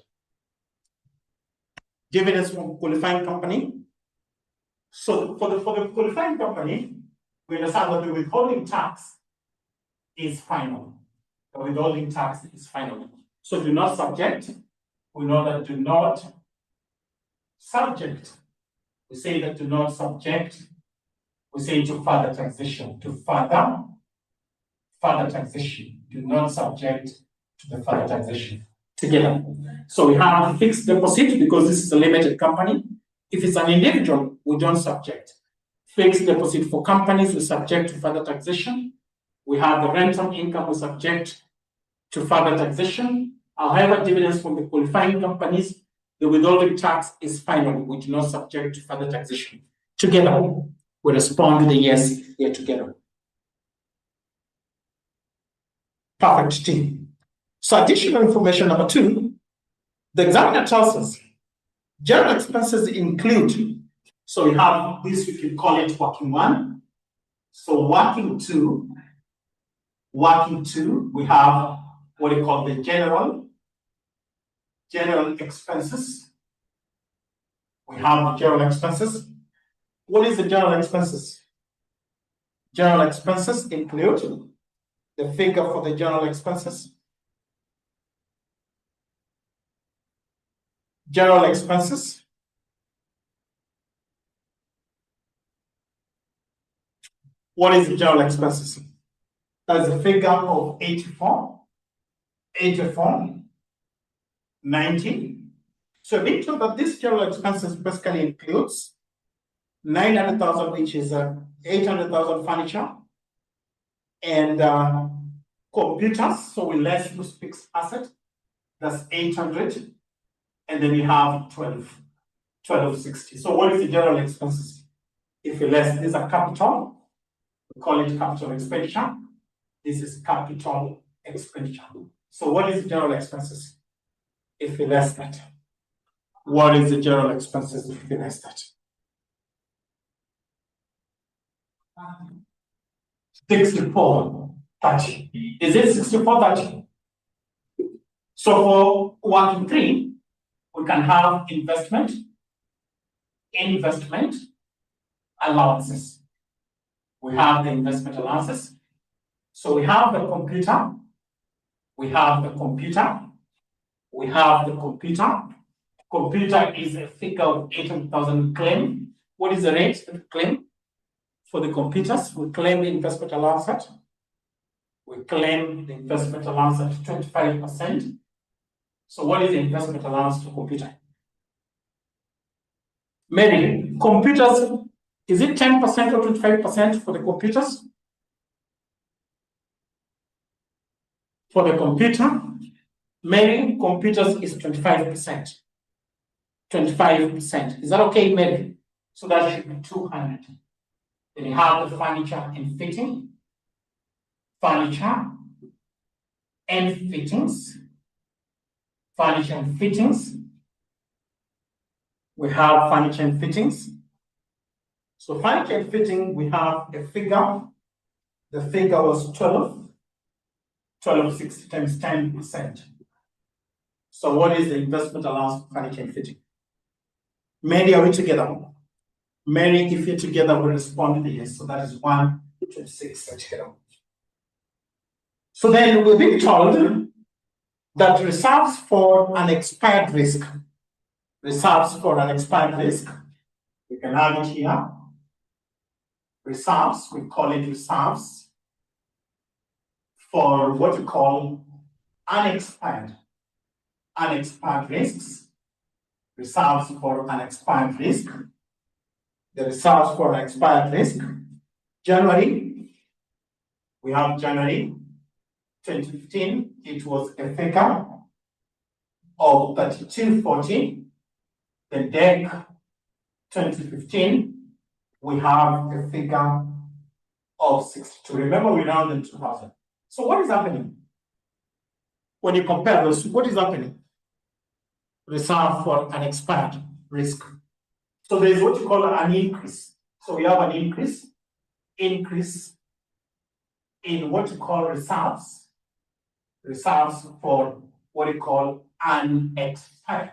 C: Dividends from qualifying company. So for the qualifying company, we understand that the withholding tax is final. The withholding tax is final. So do not subject. We know that do not subject. We say that do not subject. We say to further taxation. To further taxation. Do not subject to the further taxation. Together. So we have fixed deposit because this is a limited company. If it's an individual, we don't subject. Fixed deposit for companies, we subject to further taxation. We have the rental income, we subject to further taxation. However, dividends from the qualifying companies, the withholding tax is final. We do not subject to further taxation. Together, we respond to the yes here together. Perfect team. So additional information number 2, the examiner tells us general expenses include, so we have this, we can call it working 1. So working 2, we have what we call the general expenses. We have the general expenses. What is the general expenses? General expenses include the figure for the general expenses. General expenses. What is the general expenses? That is a figure of 84, 90. So make sure that this general expenses basically includes 900,000, which is 800,000 furniture and computers. So we less use fixed asset. That's 800. And then you have 1260. So what is the general expenses? If you less, these are capital. We call it capital expenditure. This is capital expenditure. So what is the general expenses? If you less that. What is the general expenses if you less that? 6430. Is it 6430? So for working three, we can have investment allowances. We have the investment allowances. So we have the computer, Computer is a figure of 800,000 claim. What is the rate of claim for the computers? We claim the investment allowance at 25%. So what is the investment allowance for computer? Mary, computers, is it 10% or 25% for the computers? For the computer, Mary, computers is 25%. 25%. Is that okay, Mary? So that should be 200. Then you have the furniture and fitting. Furniture and fittings. We have furniture and fittings. So furniture and fitting, we have a figure. The figure was 1260 times 10%. So what is the investment allowance for furniture and fitting? Mary, are we together? Mary, if you're together, we'll respond to yes. So that is 126 together. So then we're being told that reserves for an expired risk. We can have it here. Reserves, we call it reserves for what we call unexpired risks. Reserves for an expired risk. The reserves for an expired risk. January, we have January 2015, it was a figure of 3240. The DEC 2015, we have a figure of 62. Remember, we rounded 2000. So what is happening? When you compare those, what is happening? Reserve for an expired risk. So there is what you call an increase. So we have an increase in what you call reserves for what you call unexpired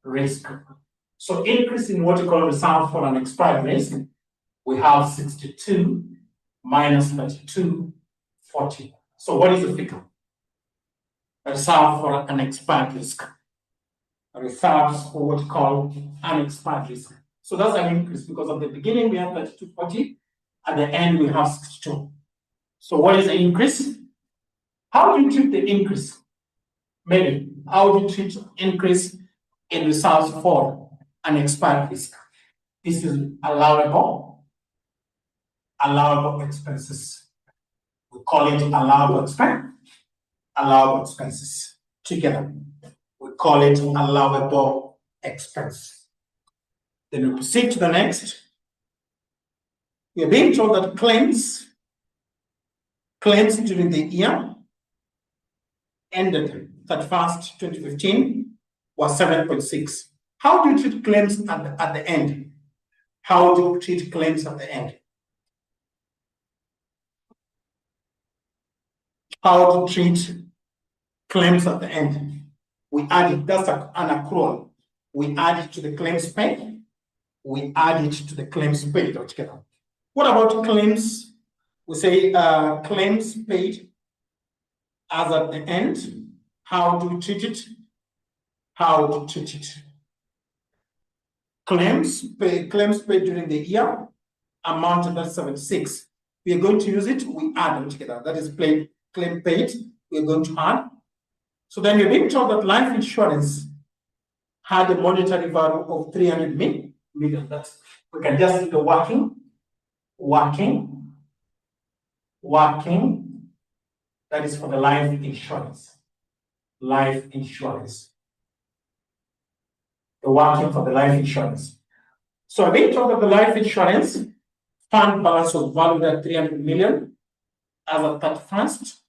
C: risk. So increase in what you call reserve for an expired risk, we have 62 minus 3240. So what is the figure? Reserve for an expired risk. Reserves for what you call unexpired risk. So that's an increase because at the beginning we have 3240, at the end we have 62. So what is the increase? How do you treat the increase? Maybe, how do you treat increase in reserves for an expired risk? This is allowable expenses. We call it allowable expenses together. We call it allowable expense. Then we proceed to the next. We are being told that claims during the year ended 31st, 2015 was 7.6. How do you treat claims at the end? How do you treat claims at the end? How to treat claims at the end? We add it, that's an accrual. We add it to the claims paid. We add it to the claims paid altogether. What about claims? We say claims paid as at the end. How do we treat it? Claims paid during the year amounted to 76. We are going to use it, we add them together. That is claim paid, we are going to add. So then you're being told that life insurance had a monetary value of 300 million. That's, we can just do the working. That is for the life insurance. The working for the life insurance. So I've been told that the life insurance fund balance was valued at 300 million as of 31st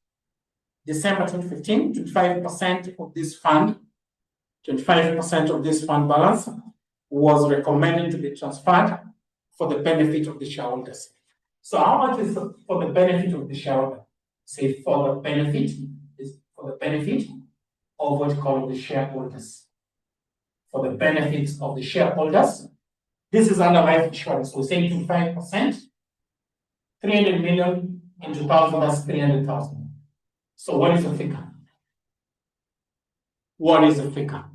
C: December 2015. 25% of this fund balance was recommended to be transferred for the benefit of the shareholders. So how much is for the benefit of the shareholder? Say for the benefit is for the benefit of what you call the shareholders. For the benefits of the shareholders. This is under life insurance. So say 25%, 300 million in 2000, that's 300,000. So what is the figure? What is the figure?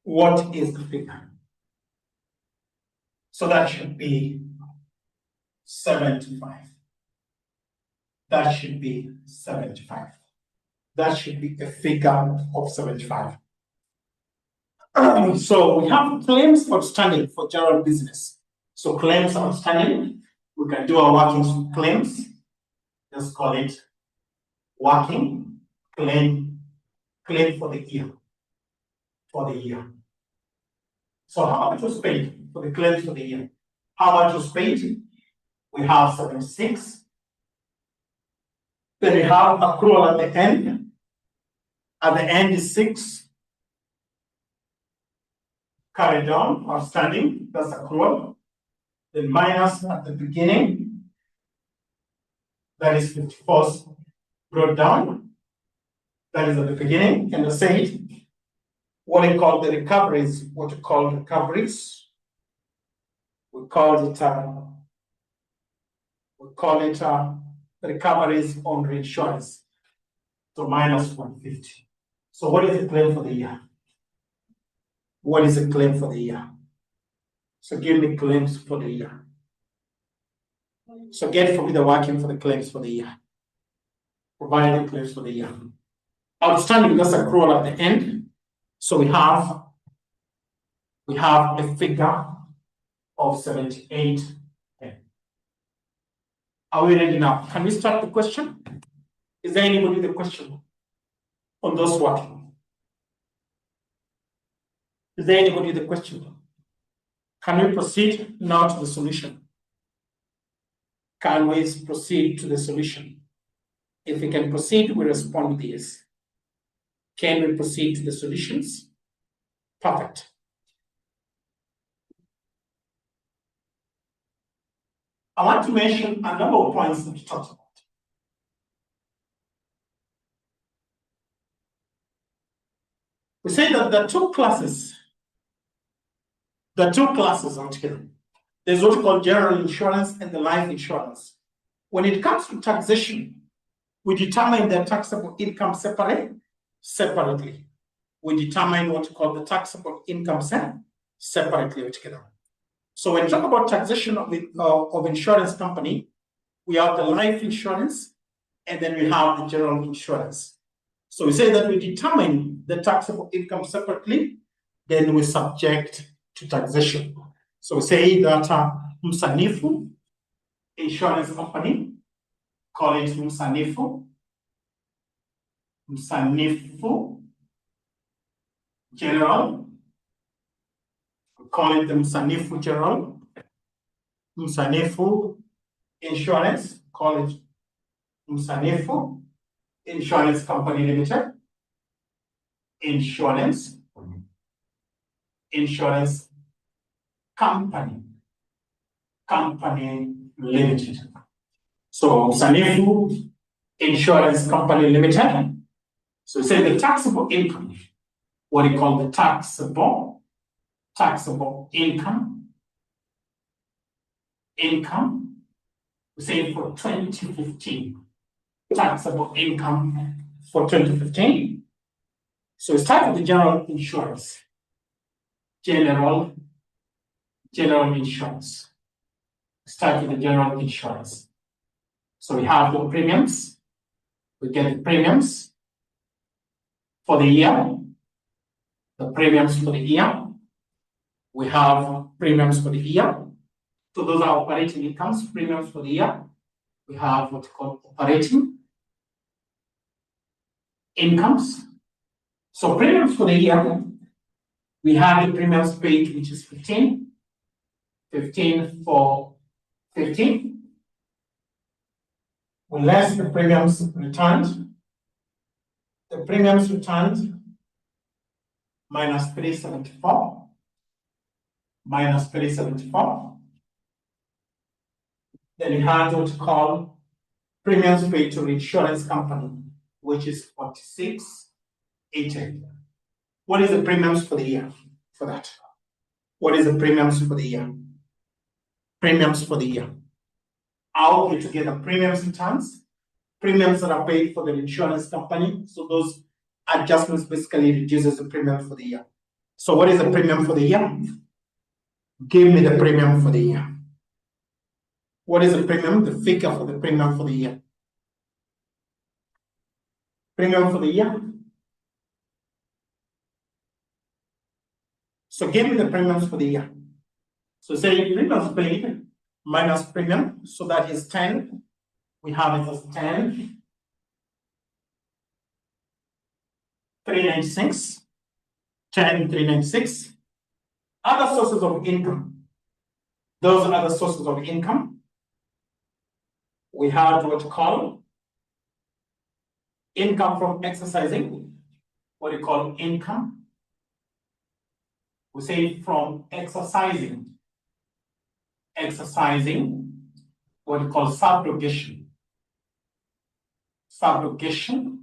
C: What is the figure? So that should be 75. That should be 75. That should be a figure of 75. So we have claims outstanding for general business. So claims outstanding, we can do our working claims. Just call it working claim for the year. For the year. So how much was paid for the claims for the year? How much was paid? We have 76. Then we have accrual at the end. At the end is 6. Carried on, outstanding, that's accrual. Then minus at the beginning, that is 54 brought down. That is at the beginning, and I said what we call the recoveries, what we call recoveries. We call it recoveries on reinsurance. So minus 150. So what is the claim for the year? What is the claim for the year? So give me claims for the year. So get for me the working for the claims for the year. Provide the claims for the year. Outstanding, that's accrual at the end. So we have a figure of 78. Okay. Are we ready now? Can we start the question? Is there anybody with a question on those working? Is there anybody with a question? Can we proceed now to the solution? Can we proceed to the solution? If we can proceed, we respond with yes. Can we proceed to the solutions? Perfect. I want to mention a number of points that we talked about. We say that the two classes altogether. There's what we call general insurance and the life insurance. When it comes to taxation, we determine the taxable income separately. We determine what we call the taxable income separately altogether. So when we talk about taxation of insurance company, we have the life insurance and then we have the general insurance. So we say that we determine the taxable income separately, then we subject to taxation. So we say that Msanifu Insurance Company, call it Msanifu General, we call it the Msanifu General, Msanifu Insurance, call it Msanifu Insurance Company Limited, Insurance Company Limited. So Msanifu Insurance Company Limited. So we say the taxable income, what we call the taxable income, we say for 2015, taxable income for 2015. So we start with the general insurance. General insurance. Start with the general insurance. So we have the premiums. We get the premiums for the year. The premiums for the year. We have premiums for the year. So those are operating incomes, premiums for the year. We have what's called operating incomes. So premiums for the year, we have the premiums paid, which is 15 for 15. We less the premiums returned. The premiums returned minus 374. Minus 374. Then we have what we call premiums paid to the insurance company, which is 4680. What is the premiums for the year for that? What is the premiums for the year? Premiums for the year. I'll put together premiums in terms, premiums that are paid for the insurance company. So those adjustments basically reduces the premium for the year. So what is the premium for the year? Give me the premium for the year. What is the premium? The figure for the premium for the year. Premium for the year. So give me the premiums for the year. So say premiums paid minus premium. So that is 10. We have it as 10. 396. 10, 396. Other sources of income. Those are other sources of income. We have what you call income from exercising. What do you call income? We say from exercising. Exercising, what we call subrogation. Subrogation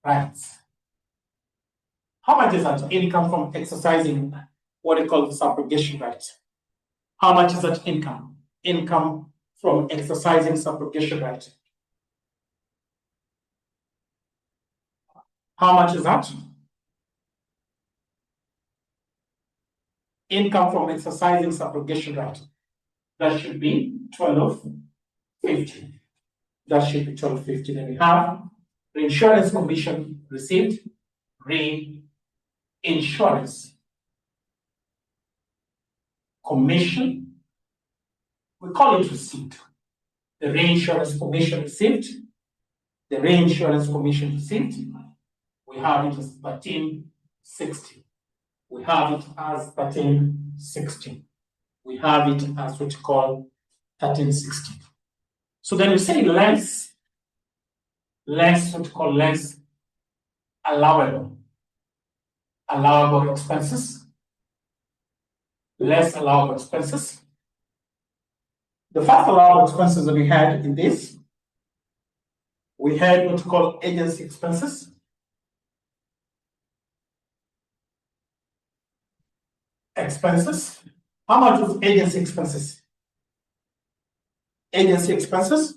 C: rights. How much is that income from exercising what we call subrogation rights? How much is that income? Income from exercising subrogation rights. How much is that? Income from exercising subrogation right. That should be 1250. That should be 1250. Then we have reinsurance commission received. Reinsurance commission. We call it receipt. The reinsurance commission received. The reinsurance commission received. We have it as 1360. We have it as 1360. We have it as what you call 1360. So then we say less what you call less allowable expenses. Less allowable expenses. The first allowable expenses that we had in this, we had what you call agency expenses. Expenses. How much was agency expenses? Agency expenses.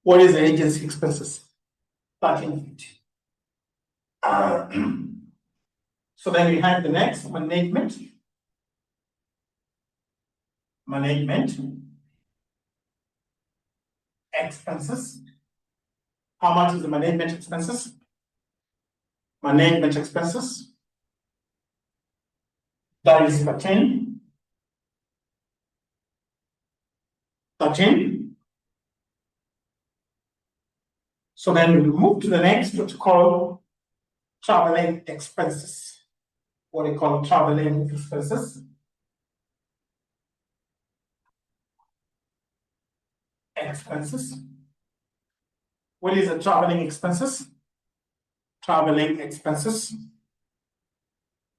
C: What is the agency expenses? 1350. So then we have the next management. Management expenses. How much is the management expenses? Management expenses. That is 13. 13. So then we move to the next, what you call traveling expenses. What do you call traveling expenses? Expenses. What is the traveling expenses? Traveling expenses.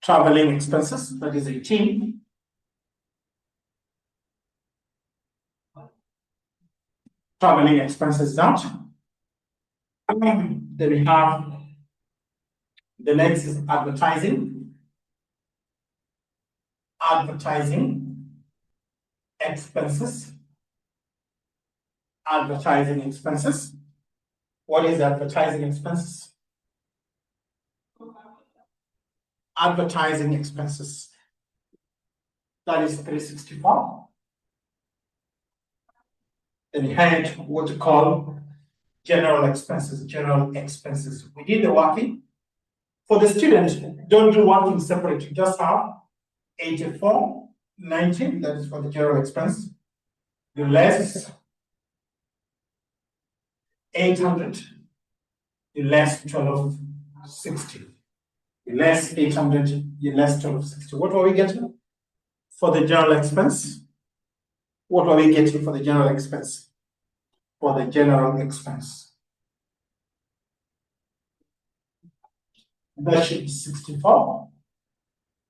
C: Traveling expenses, that is 18. Traveling expenses that. Then we have the next is advertising. Advertising expenses. Advertising expenses. What is advertising expenses? Advertising expenses. That is 364. Then we had what we call general expenses. General expenses. We did the working. For the student, don't do working separate. You just have 8490. That is for the general expense. You less 800. You less 1260. You less 800. You less 1260. What were we getting for the general expense? What were we getting for the general expense? For the general expense. That should be 64.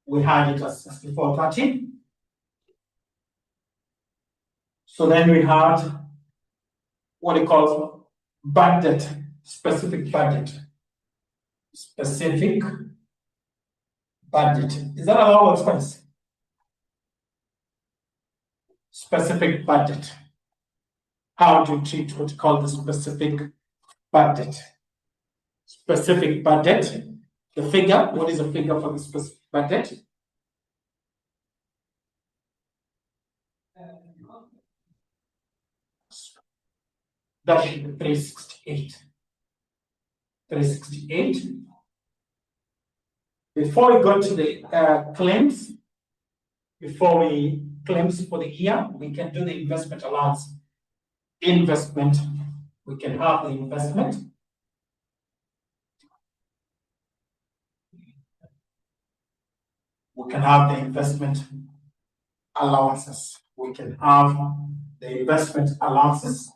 C: We had it as 6430. So then we had what it calls budget, specific budget. Specific budget. Is that allowable expense? Specific budget. How do you treat what you call the specific budget? Specific budget. The figure, what is the figure for the specific budget? That should be 368. 368. Before we go to the claims, before we claims for the year, we can do the investment allowance. Investment, we can have the investment. We can have the investment allowances. We can have the investment allowances.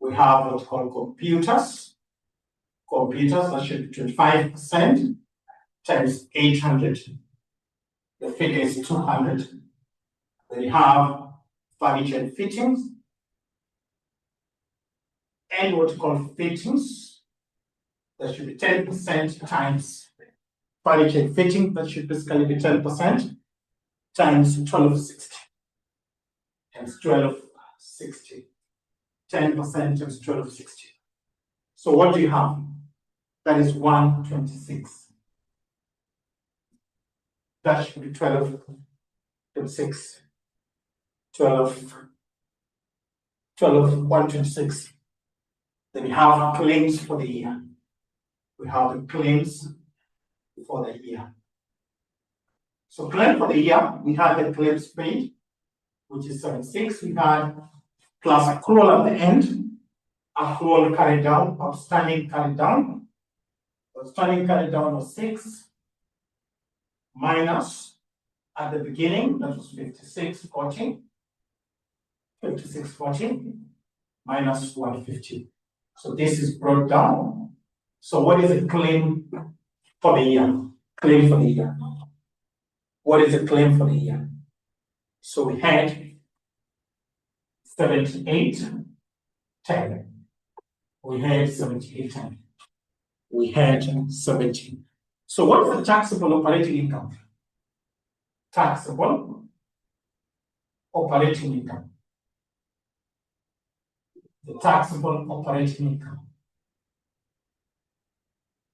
C: We have what's called computers. Computers, that should be 25% times 800. The figure is 200. Then you have furniture and fittings. And what you call fittings, that should be 10% times furniture and fitting, that should basically be 10% times 1260. Times 1260. 10% times 1260. So what do you have? That is 126. That should be 1226. 126. Then we have claims for the year. We have the claims for the year. So claim for the year, we had the claims paid, which is 76. We had plus accrual at the end, accrual carried down, outstanding carried down. Outstanding carried down was 6, minus at the beginning, that was 5640. 5640 minus 150. So this is brought down. So what is the claim for the year? Claim for the year. What is the claim for the year? So we had 7810. We had 7810. We had 17. So what is the taxable operating income? Taxable operating income. The taxable operating income.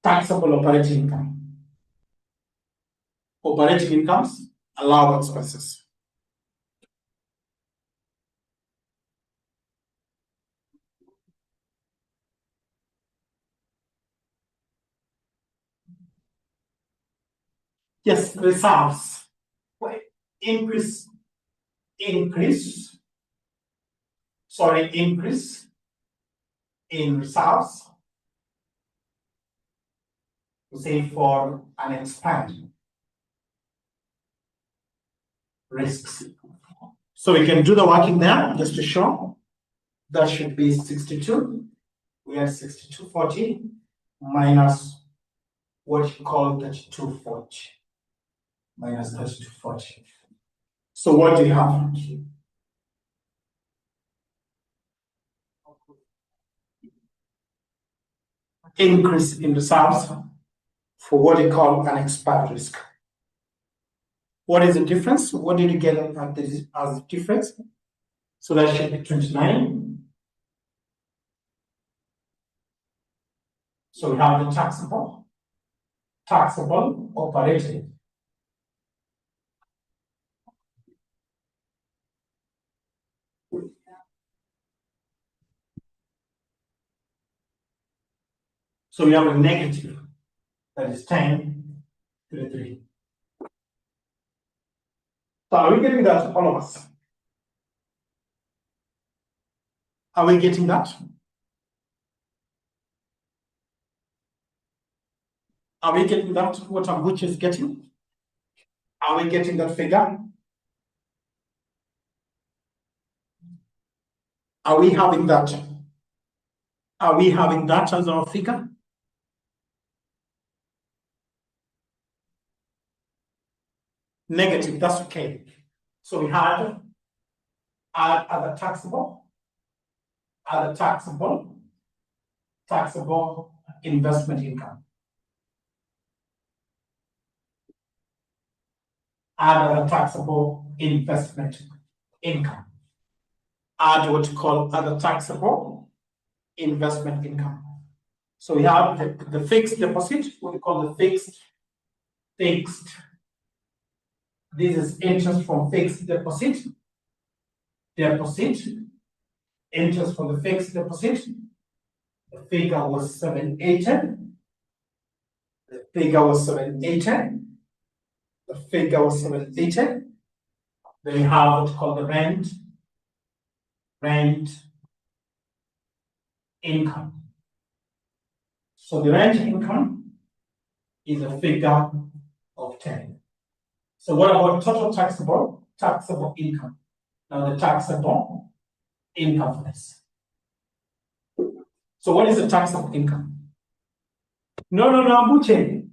C: Taxable operating income. Operating incomes, allowable expenses. Yes, reserves. Increase in reserves, say for unexpected risks. So we can do the working there just to show. That should be 62. We have 6240 minus what you call 3240. Minus 3240. So what do you have? Increase in reserves for what you call unexpected risk. What is the difference? What did you get as difference? So that should be 29. So we have the taxable operating. So we have a negative, that is 10 to the 3. So are we getting that, all of us? Are we getting that? Are we getting that, what 𝐻𝐿 is getting? Are we getting that figure? Are we having that? Are we having that as our figure? Negative, that's okay. So we had add other taxable investment income. Add other taxable investment income. Add what you call other taxable investment income. So we have the fixed deposit, what we call the fixed. This is interest from fixed deposit. Interest from the fixed deposit. The figure was 780. The figure was 780. Then we have what's called the rent income. So the rent income is a figure of 10. So what about total taxable income? Now the taxable income for this. So what is the taxable income? No, Buche.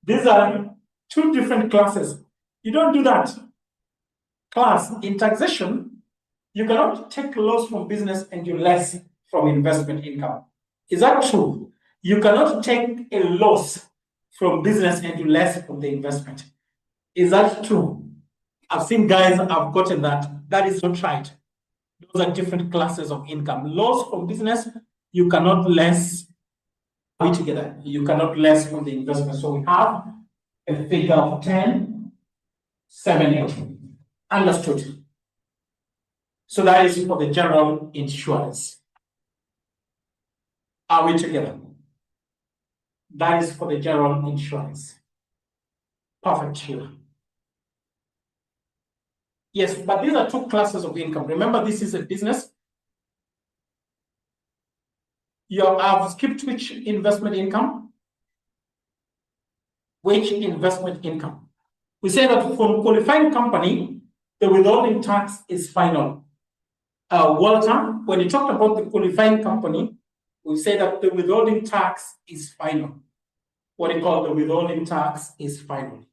C: These are two different classes. You don't do that. Class, in taxation, you cannot take loss from business and do less from investment income. Is that true? You cannot take a loss from business and do less from the investment. Is that true? I've seen guys have gotten that. That is not right. Those are different classes of income. Loss from business, you cannot less together. You cannot less from the investment. So we have a figure of 10, 780. Understood. So that is for the general insurance. Are we together? That is for the general insurance. Perfect here. Yes, but these are two classes of income. Remember, this is a business. I've skipped which investment income? Which investment income? We say that from qualifying company, the withholding tax is final. Walter, when you talked about the qualifying company, we say that the withholding tax is final. What we call the withholding tax is final.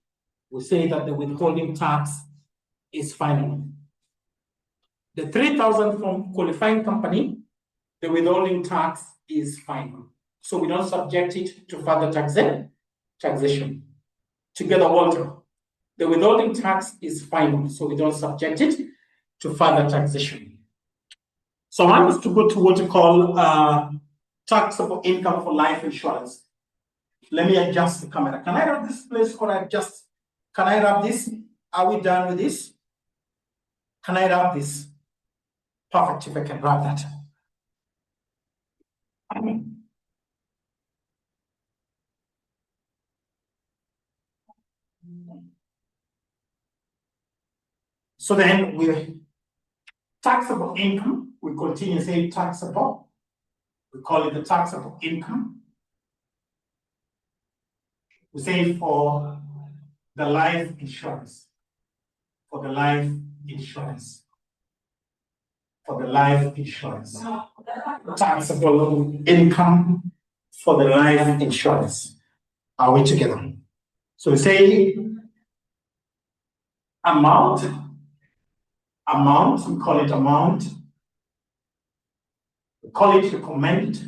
C: We say that the withholding tax is final. The 3,000 from qualifying company, the withholding tax is final. So we don't subject it to further taxation. Together, Walter, the withholding tax is final, so we don't subject it to further taxation. So I want us to go to what we call taxable income for life insurance. Let me adjust the camera. Can I wrap this place or adjust? Can I wrap this? Are we done with this? Can I wrap this? Perfect, if I can wrap that. So then taxable income, we continue saying taxable. We call it the taxable income. We say for the life insurance. For the life insurance. For the life insurance. Taxable income for the life insurance. Are we together? So we say amount, we call it amount. We call it recommended.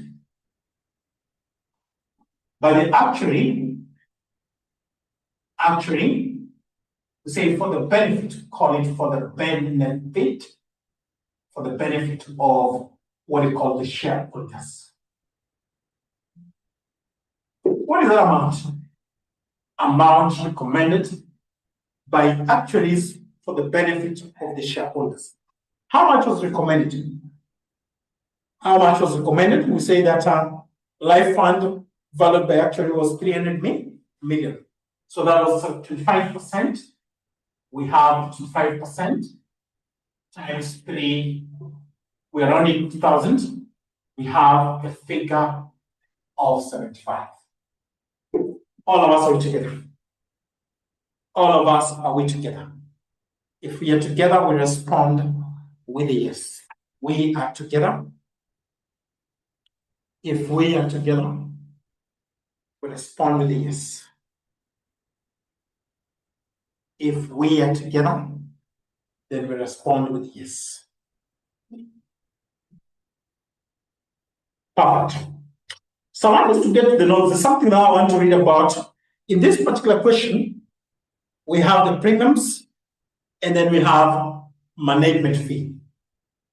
C: By the actuary, we say for the benefit, call it for the benefit of what we call the shareholders. What is that amount? Amount recommended by actuaries for the benefit of the shareholders. How much was recommended? How much was recommended? We say that life fund valued by actuary was 300 million. So that was 25%. We have 25% times 3. We are running 2,000. We have a figure of 75. All of us are together. All of us are we together. If we are together, we respond with a yes. We are together. If we are together, we respond with a yes. If we are together, then we respond with yes. Perfect. So I want us to get the notes. There's something that I want to read about. In this particular question, we have the premiums, and then we have management fee.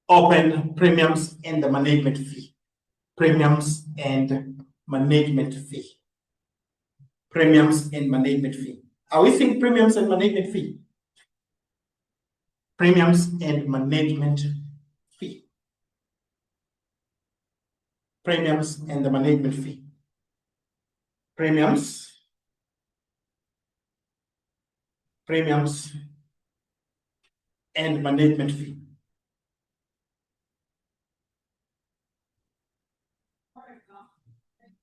C: Open premiums and the management fee. Premiums and management fee. Premiums and management fee. Are we seeing premiums and management fee? Premiums and management fee. Premiums and the management fee. Premiums. Premiums and management fee.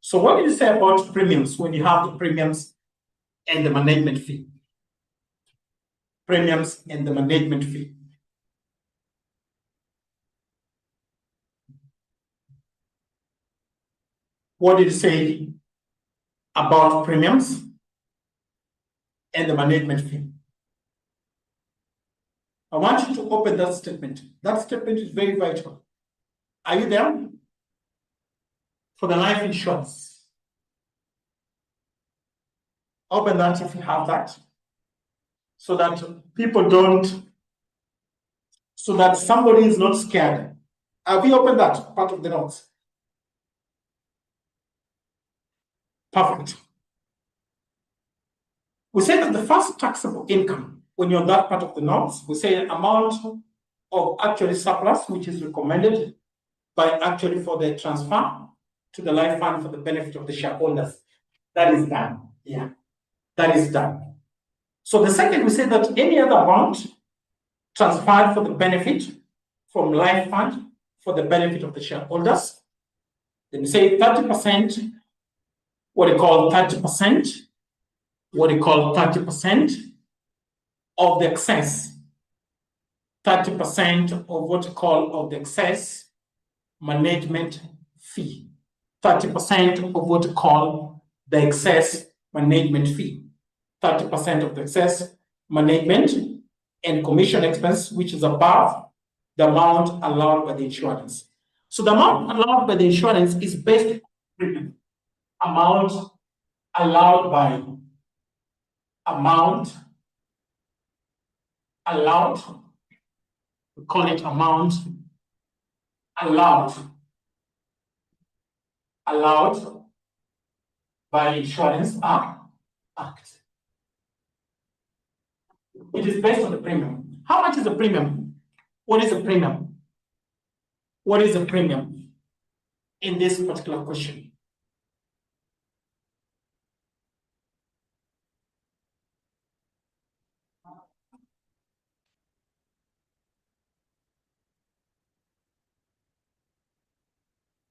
C: So what do you say about premiums when you have the premiums and the management fee? Premiums and the management fee. What did you say about premiums and the management fee? I want you to open that statement. That statement is very vital. Are you there? For the life insurance. Open that if you have that, so that people don't, so that somebody is not scared. Have we opened that part of the notes? Perfect. We say that the first taxable income, when you're on that part of the notes, we say amount of actually surplus, which is recommended by actually for the transfer to the life fund for the benefit of the shareholders. That is done. Yeah, that is done. So the second, we say that any other amount transferred for the benefit from life fund for the benefit of the shareholders. Then we say 30%, what we call 30%, what we call 30% of the excess. 30% of what we call of the excess management fee. 30% of what we call the excess management fee. 30% of the excess management and commission expense, which is above the amount allowed by the insurance. So the amount allowed by the insurance is based on amount allowed by amount allowed. We call it amount allowed by Insurance Act. It is based on the premium. How much is the premium? What is the premium? What is the premium in this particular question?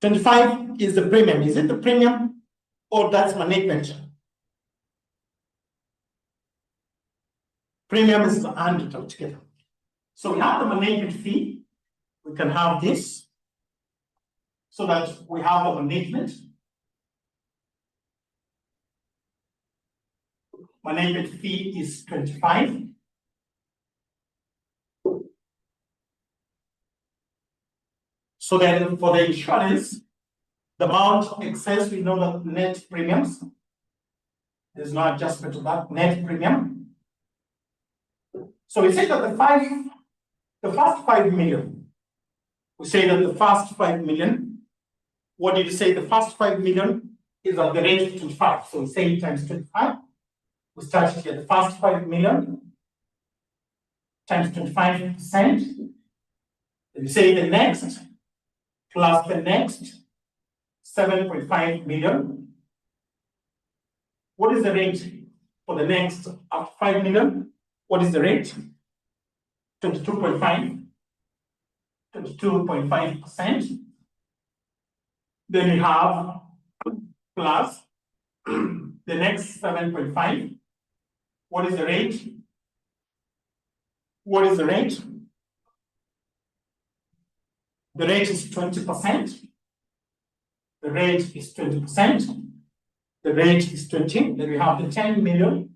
C: $25 is the premium. Is it the premium or that's management? Premium is 100 altogether. So we have the management fee. We can have this so that we have a management. Management fee is 25. So then for the insurance, the amount excess, we know that net premiums. There's no adjustment to that net premium. So we say that the first 5 million, we say that the first 5 million, what did you say? The first 5 million is at the rate of 25. So we say times 25. We start here, the first 5 million times 25%. Then we say the next plus the next 7.5 million. What is the rate for the next after 5 million? What is the rate? 22.5. 22.5%. Then we have plus the next 7.5. What is the rate? What is the rate? The rate is 20%. The rate is 20%. The rate is 20. Then we have the 10 million.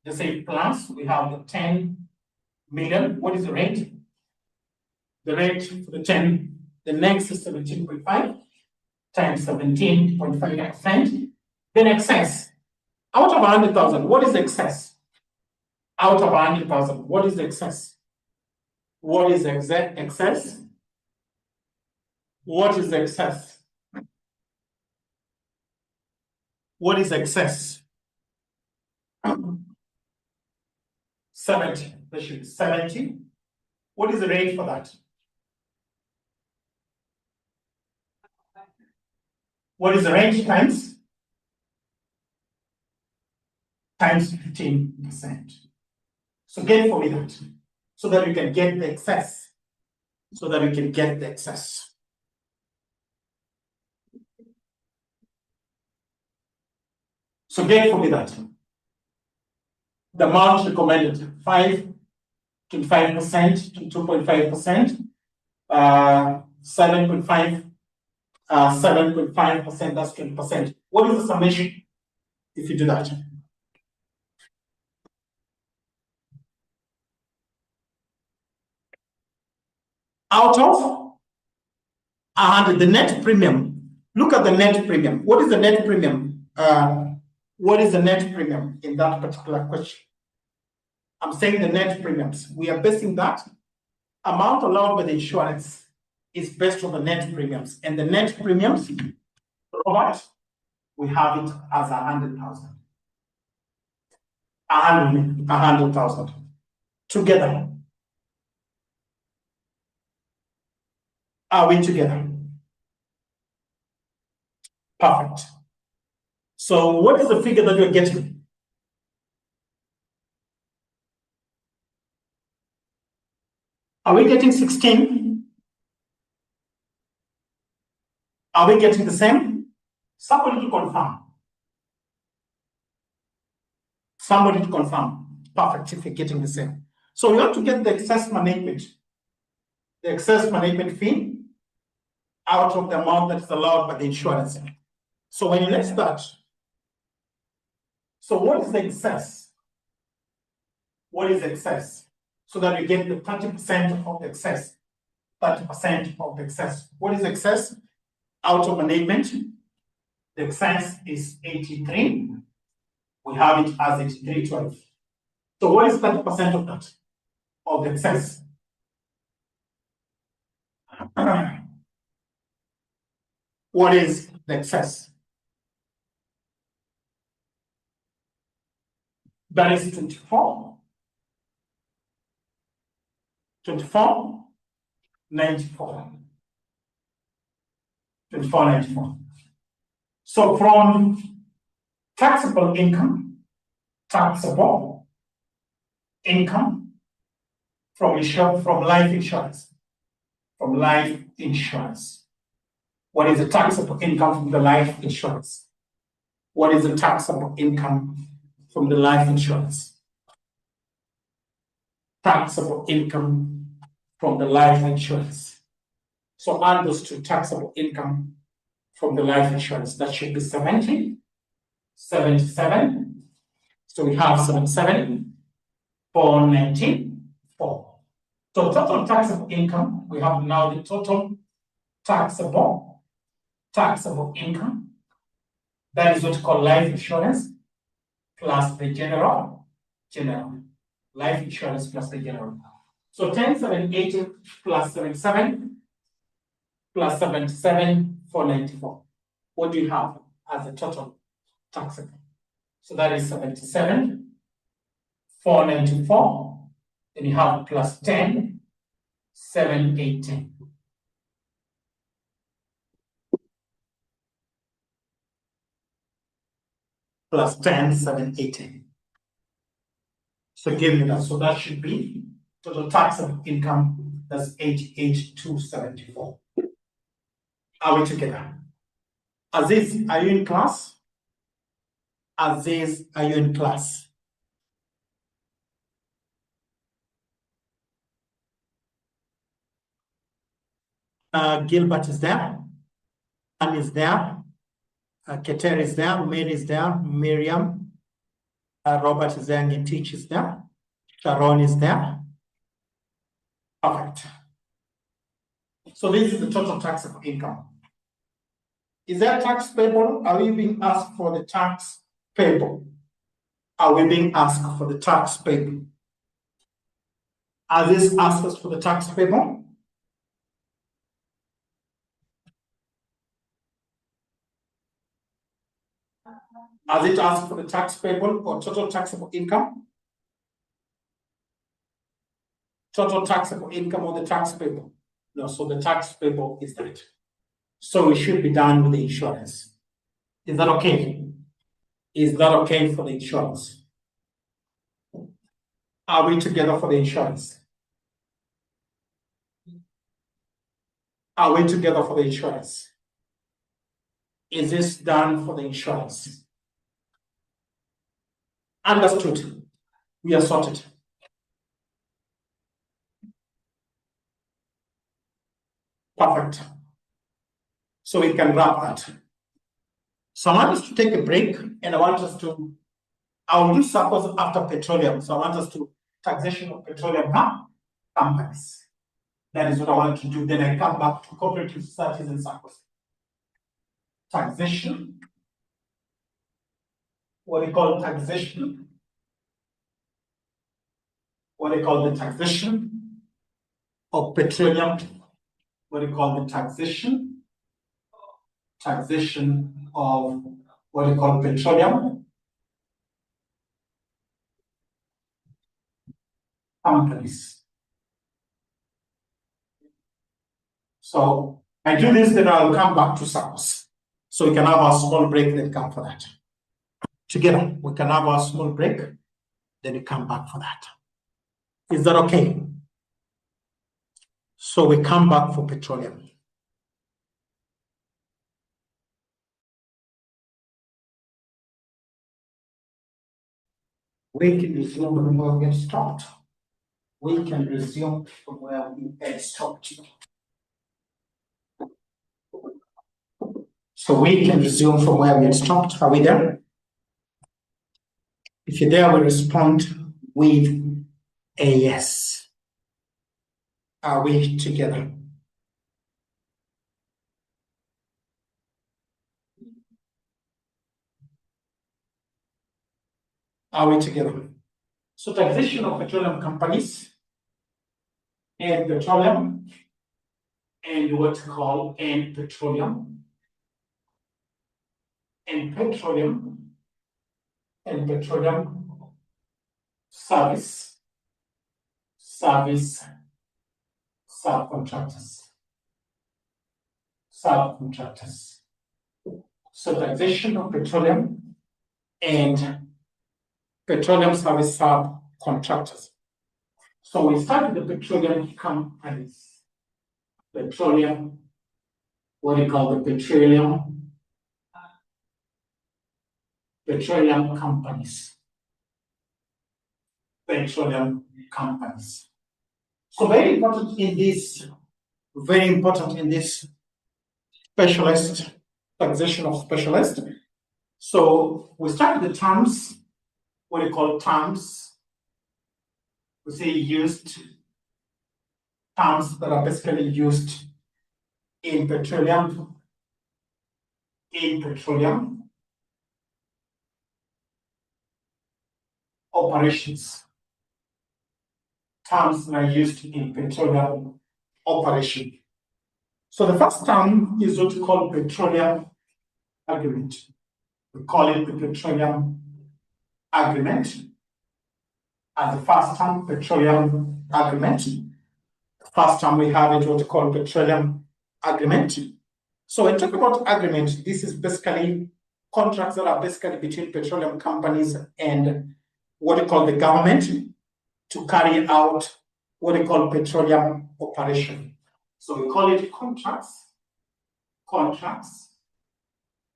C: Just say plus, we have the 10 million. What is the rate? The rate for the 10, the next is 17.5. times 17.5%. Then excess. Out of 100,000, what is excess? Out of 100,000, what is excess? What is excess? What is excess? What is excess? 70. There should be 70. What is the range for that? What is the range times? Times 15%. So get for me that, so that we can get the excess. So that we can get the excess. So get for me that. The amount recommended, 5 to 5% to 2.5%, 7.5%, 7.5%, that's 20%. What is the summation if you do that? Out of 100, the net premium, look at the net premium. What is the net premium? What is the net premium in that particular question? I'm saying the net premiums. We are basing that amount allowed by the insurance is based on the net premiums. And the net premiums, Robert, we have it as 100,000. 100,000 together. Are we together? Perfect. So what is the figure that you're getting? Are we getting 16? Are we getting the same? Somebody to confirm. Somebody to confirm. Perfect, if you're getting the same. So we want to get the excess management. The excess management fee out of the amount that is allowed by the insurance. So when you let's start. So what is the excess? What is excess? So that you get the 30% of the excess. 30% of the excess. What is excess? Out of management, the excess is 83. We have it as 83.12. So what is 30% of that? Of the excess? What is the excess? That is 24. 24, 94. 24.94. So from taxable income from life insurance. From life insurance. What is the taxable income from the life insurance? What is the taxable income from the life insurance? Taxable income from the life insurance. So add those two, taxable income from the life insurance. That should be 70, 77. So we have 77, 494. So total taxable income, we have now the total taxable income. That is what we call life insurance plus the general. Life insurance plus the general. So 10,780 plus 77 plus 77, 494. What do you have as a total taxable? So that is 77, 494. Then you have plus 10, 718. Plus 10, 718. So give me that. So that should be total taxable income. That's 88,274. Are we together? Aziz, are you in class? Aziz, are you in class? Gilbert is there. Anne is there. Keter is there. Mary is there. Miriam. Robert is there. And Teach is there. Sharon is there. Perfect. So this is the total taxable income. Is there tax payable? Are we being asked for the tax payable? Are we being asked for the tax payable? Are these asked us for the tax payable? Has it asked for the tax payable or total taxable income? Total taxable income or the tax payable? No, so the tax payable is that. So it should be done with the insurance. Is that okay? Is that okay for the insurance? Are we together for the insurance? Are we together for the insurance? Is this done for the insurance? Understood. We are sorted. Perfect. So we can wrap that. So I want us to take a break and I want us to, I'll do suppose after petroleum. So I want us to taxation of petroleum companies. That is what I want to do. Then I come back to cooperative societies and suppose. Taxation. What we call taxation. What they call the taxation of petroleum. What they call the taxation of what they call petroleum companies. So I do this, then I'll come back to SARS. So we can have a small break, then come for that. Together, we can have a small break, then we come back for that. Is that okay? So we come back for petroleum. We can resume from where we had stopped. We can resume from where we had stopped. So we can resume from where we had stopped. Are we there? If you're there, we respond with a yes. Are we together? Are we together? So taxation of petroleum companies and petroleum and what's called and petroleum service subcontractors. So taxation of petroleum and petroleum service subcontractors. So we start with the petroleum companies. Petroleum, what do you call the petroleum companies. Petroleum companies. So very important in this specialist, taxation of specialist. So we start with the terms, what do you call terms? We say used, terms that are basically used in petroleum operations. Terms that are used in petroleum operation. So the first term is what we call petroleum agreement. We call it the petroleum agreement. As the first term, petroleum agreement. First time we have it what we call petroleum agreement. So when we talk about agreement, this is basically contracts that are basically between petroleum companies and what we call the government to carry out what we call petroleum operation. So we call it contracts.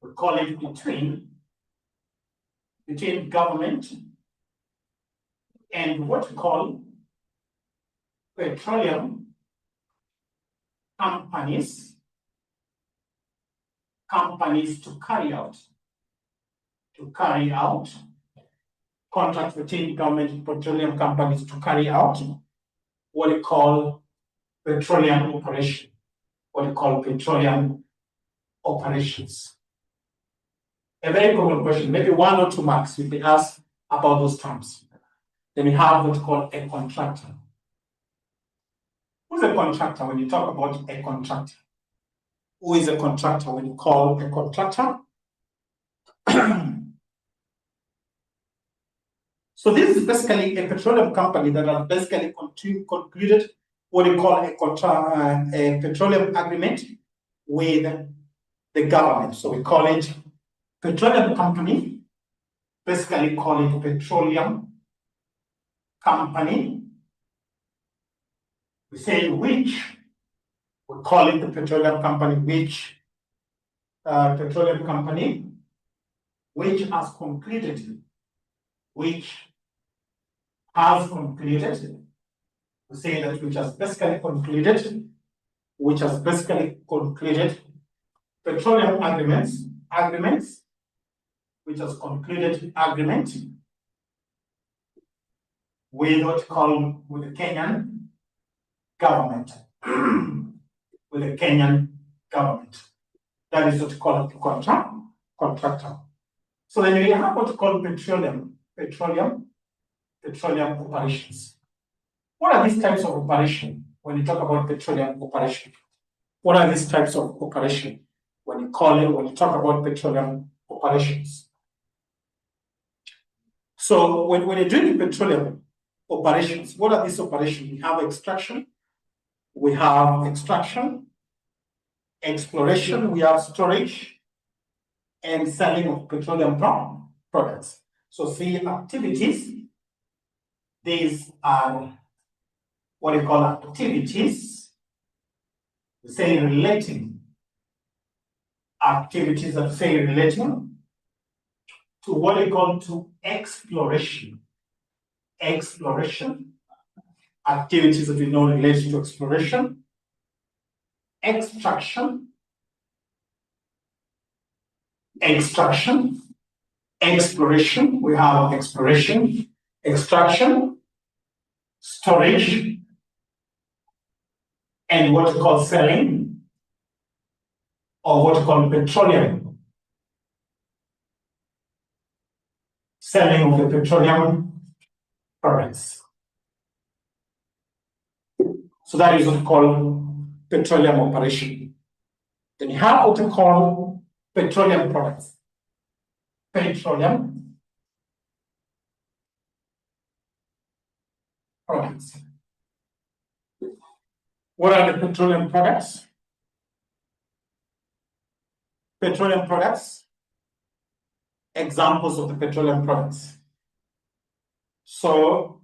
C: We call it between government and what we call petroleum companies to carry out contracts between government and petroleum companies to carry out what we call petroleum operation, what we call petroleum operations. A very common question, maybe 1 or 2 marks you can ask about those terms. Then we have what's called a contractor. Who's a contractor when you talk about a contractor? Who is a contractor when you call a contractor? So this is basically a petroleum company that has basically concluded what we call a petroleum agreement with the government. So we call it petroleum company, basically call it petroleum company. We say which, we call it the petroleum company, which has concluded, we say that which has basically concluded, petroleum agreements, which has concluded agreement with what called with the Kenyan government. With the Kenyan government. That is what we call a contractor. So then we have what we call petroleum operations. What are these types of operation when you talk about petroleum operation? What are these types of operation when you talk about petroleum operations? So when you're doing petroleum operations, what are these operations? We have extraction, exploration, we have storage, and selling of petroleum products. So see activities, these are what we call activities, we say relating, activities that say relating to what we call to exploration, activities that we know relate to exploration, extraction, exploration, we have exploration, extraction, storage, and what we call selling, or what we call petroleum, selling of the petroleum products. So that is what we call petroleum operation. Then you have what we call petroleum products. Petroleum products. What are the petroleum products? Petroleum products, examples of the petroleum products. So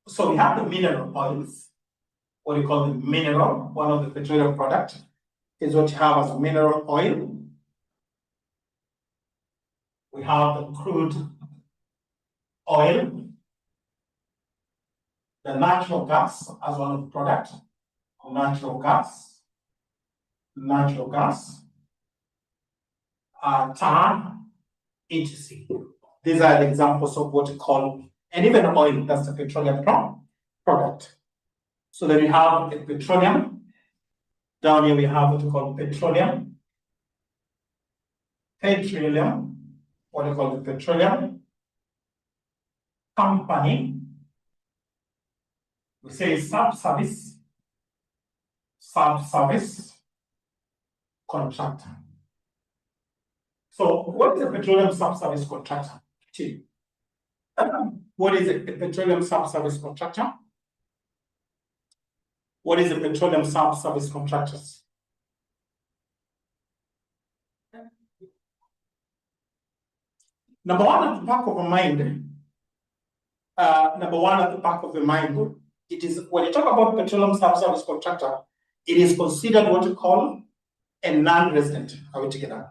C: we have the mineral oils, what we call the mineral, one of the petroleum products is what you have as a mineral oil. We have the crude oil, the natural gas as one of the products, natural gas, tar, etc. These are the examples of what we call, and even oil, that's the petroleum product. So then we have a petroleum. Down here we have what we call petroleum, what we call the petroleum company. We say sub-service contractor. So what is a petroleum sub-service contractor? What is a petroleum sub-service contractor? What is a petroleum sub-service contractors? Number one at the back of the mind, it is when you talk about petroleum sub-service contractor, it is considered what you call a non-resident. Are we together?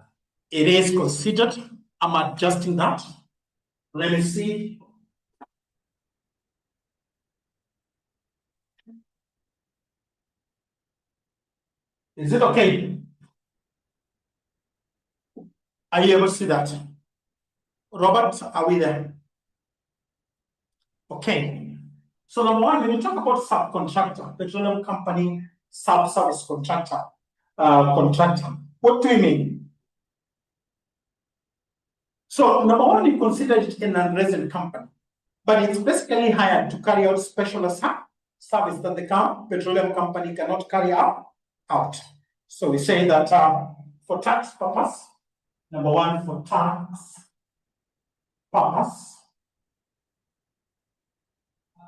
C: It is considered, I'm adjusting that. Let me see. Is it okay? Are you able to see that? Robert, are we there? Okay. So number one, when you talk about subcontractor, petroleum company sub-service contractor, What do we mean? So number one, you consider it a non-resident company, but it's basically hired to carry out specialist service that the petroleum company cannot carry out. So we say that for tax purpose, number one, for tax purpose,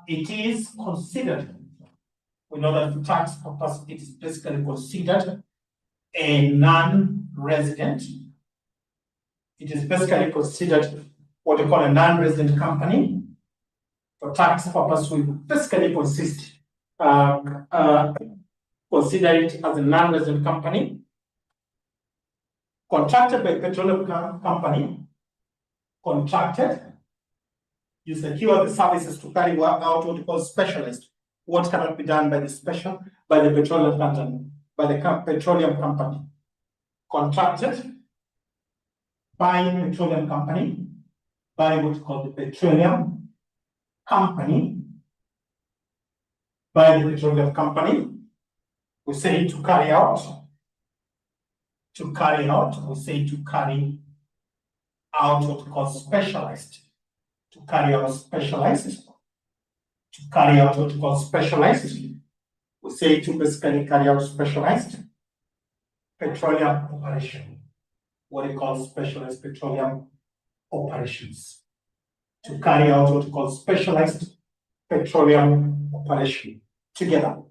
C: it is considered, we know that for tax purpose, it is basically considered a non-resident. It is basically considered what we call a non-resident company. For tax purpose, we basically consider it as a non-resident company, contracted by a petroleum company, contracted, you secure the services to carry out what we call specialist, what cannot be done by the petroleum company, contracted by petroleum company, by what's called the petroleum company, by the petroleum company. We say to carry out, we say to carry out what we call specialized, to carry out specialized, to carry out what we call specialized. We say to basically carry out specialized petroleum operation, what we call specialized petroleum operations, to carry out what we call specialized petroleum operation together.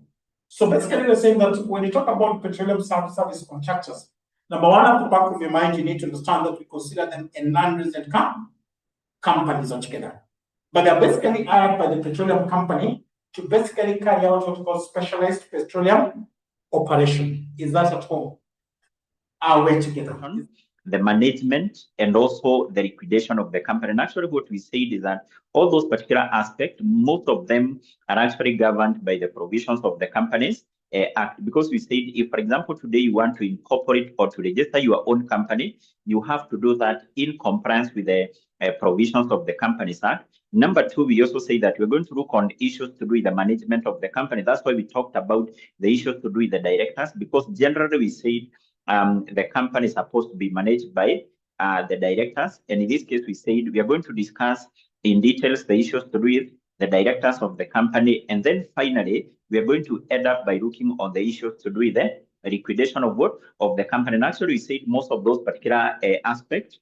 C: So basically we're saying that when you talk about petroleum service contractors, number one, at the back of your mind, you need to understand that we consider them a non-resident companies altogether. But they're basically hired by the petroleum company to basically carry out what we call specialized petroleum operation. Is that at all our way together?
B: The management and also the liquidation of the company. And actually what we said is that all those particular aspects, most of them are actually governed by the provisions of the Companies Act. Because we said, if, for example, today you want to incorporate or to register your own company, you have to do that in compliance with the provisions of the Companies Act. Number two, we also say that we're going to look on issues to do with the management of the company. That's why we talked about the issues to do with the directors, because generally we said the company is supposed to be managed by the directors. And in this case, we said we are going to discuss in details the issues to do with the directors of the company. And then finally, we are going to end up by looking on the issues to do with the liquidation of the company. And actually, we said most of those particular aspects,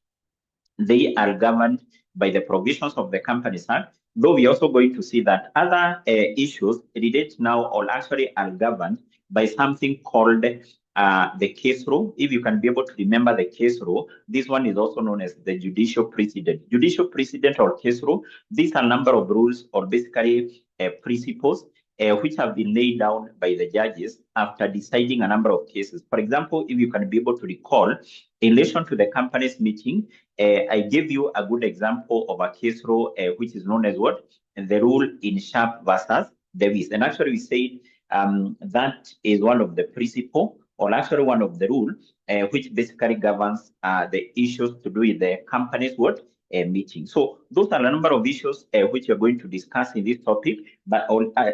B: they are governed by the provisions of the Companies Act, though we're also going to see that other issues relate now or actually are governed by something called the case rule. If you can be able to remember the case rule, this one is also known as the judicial precedent. Judicial precedent or case rule, these are a number of rules or basically principles which have been laid down by the judges after deciding a number of cases. For example, if you can be able to recall, in relation to the company's meeting, I gave you a good example of a case rule which is known as what? The rule in Sharp versus Davis. And actually we said that is one of the principles, or actually one of the rules, which basically governs the issues to do with the company's meeting. So those are a number of issues which we're going to discuss in this topic, but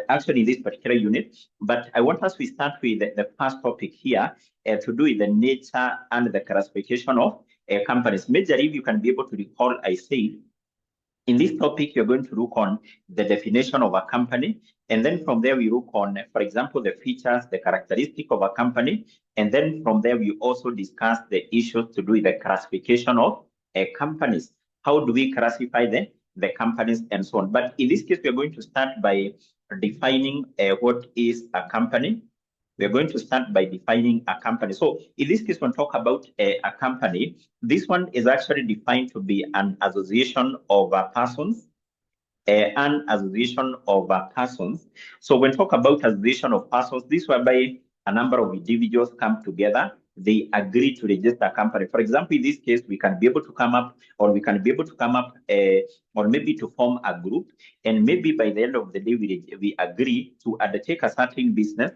B: actually in this particular unit. But I want us to start with the first topic here to do with the nature and the classification of companies. Majorly, if you can be able to recall, I said in this topic, you're going to look on the definition of a company. And then from there, we look on, for example, the features, the characteristic of a company. And then from there, we also discuss the issues to do with the classification of companies. How do we classify the companies and so on? But in this case, we're going to start by defining what is a company. We're going to start by defining a company. So in this case, when we talk about a company, this one is actually defined to be an association of persons, an association of persons. So when we talk about association of persons, this whereby a number of individuals come together, they agree to register a company. For example, in this case, we can be able to come up, or maybe to form a group, and maybe by the end of the day, we agree to undertake a certain business.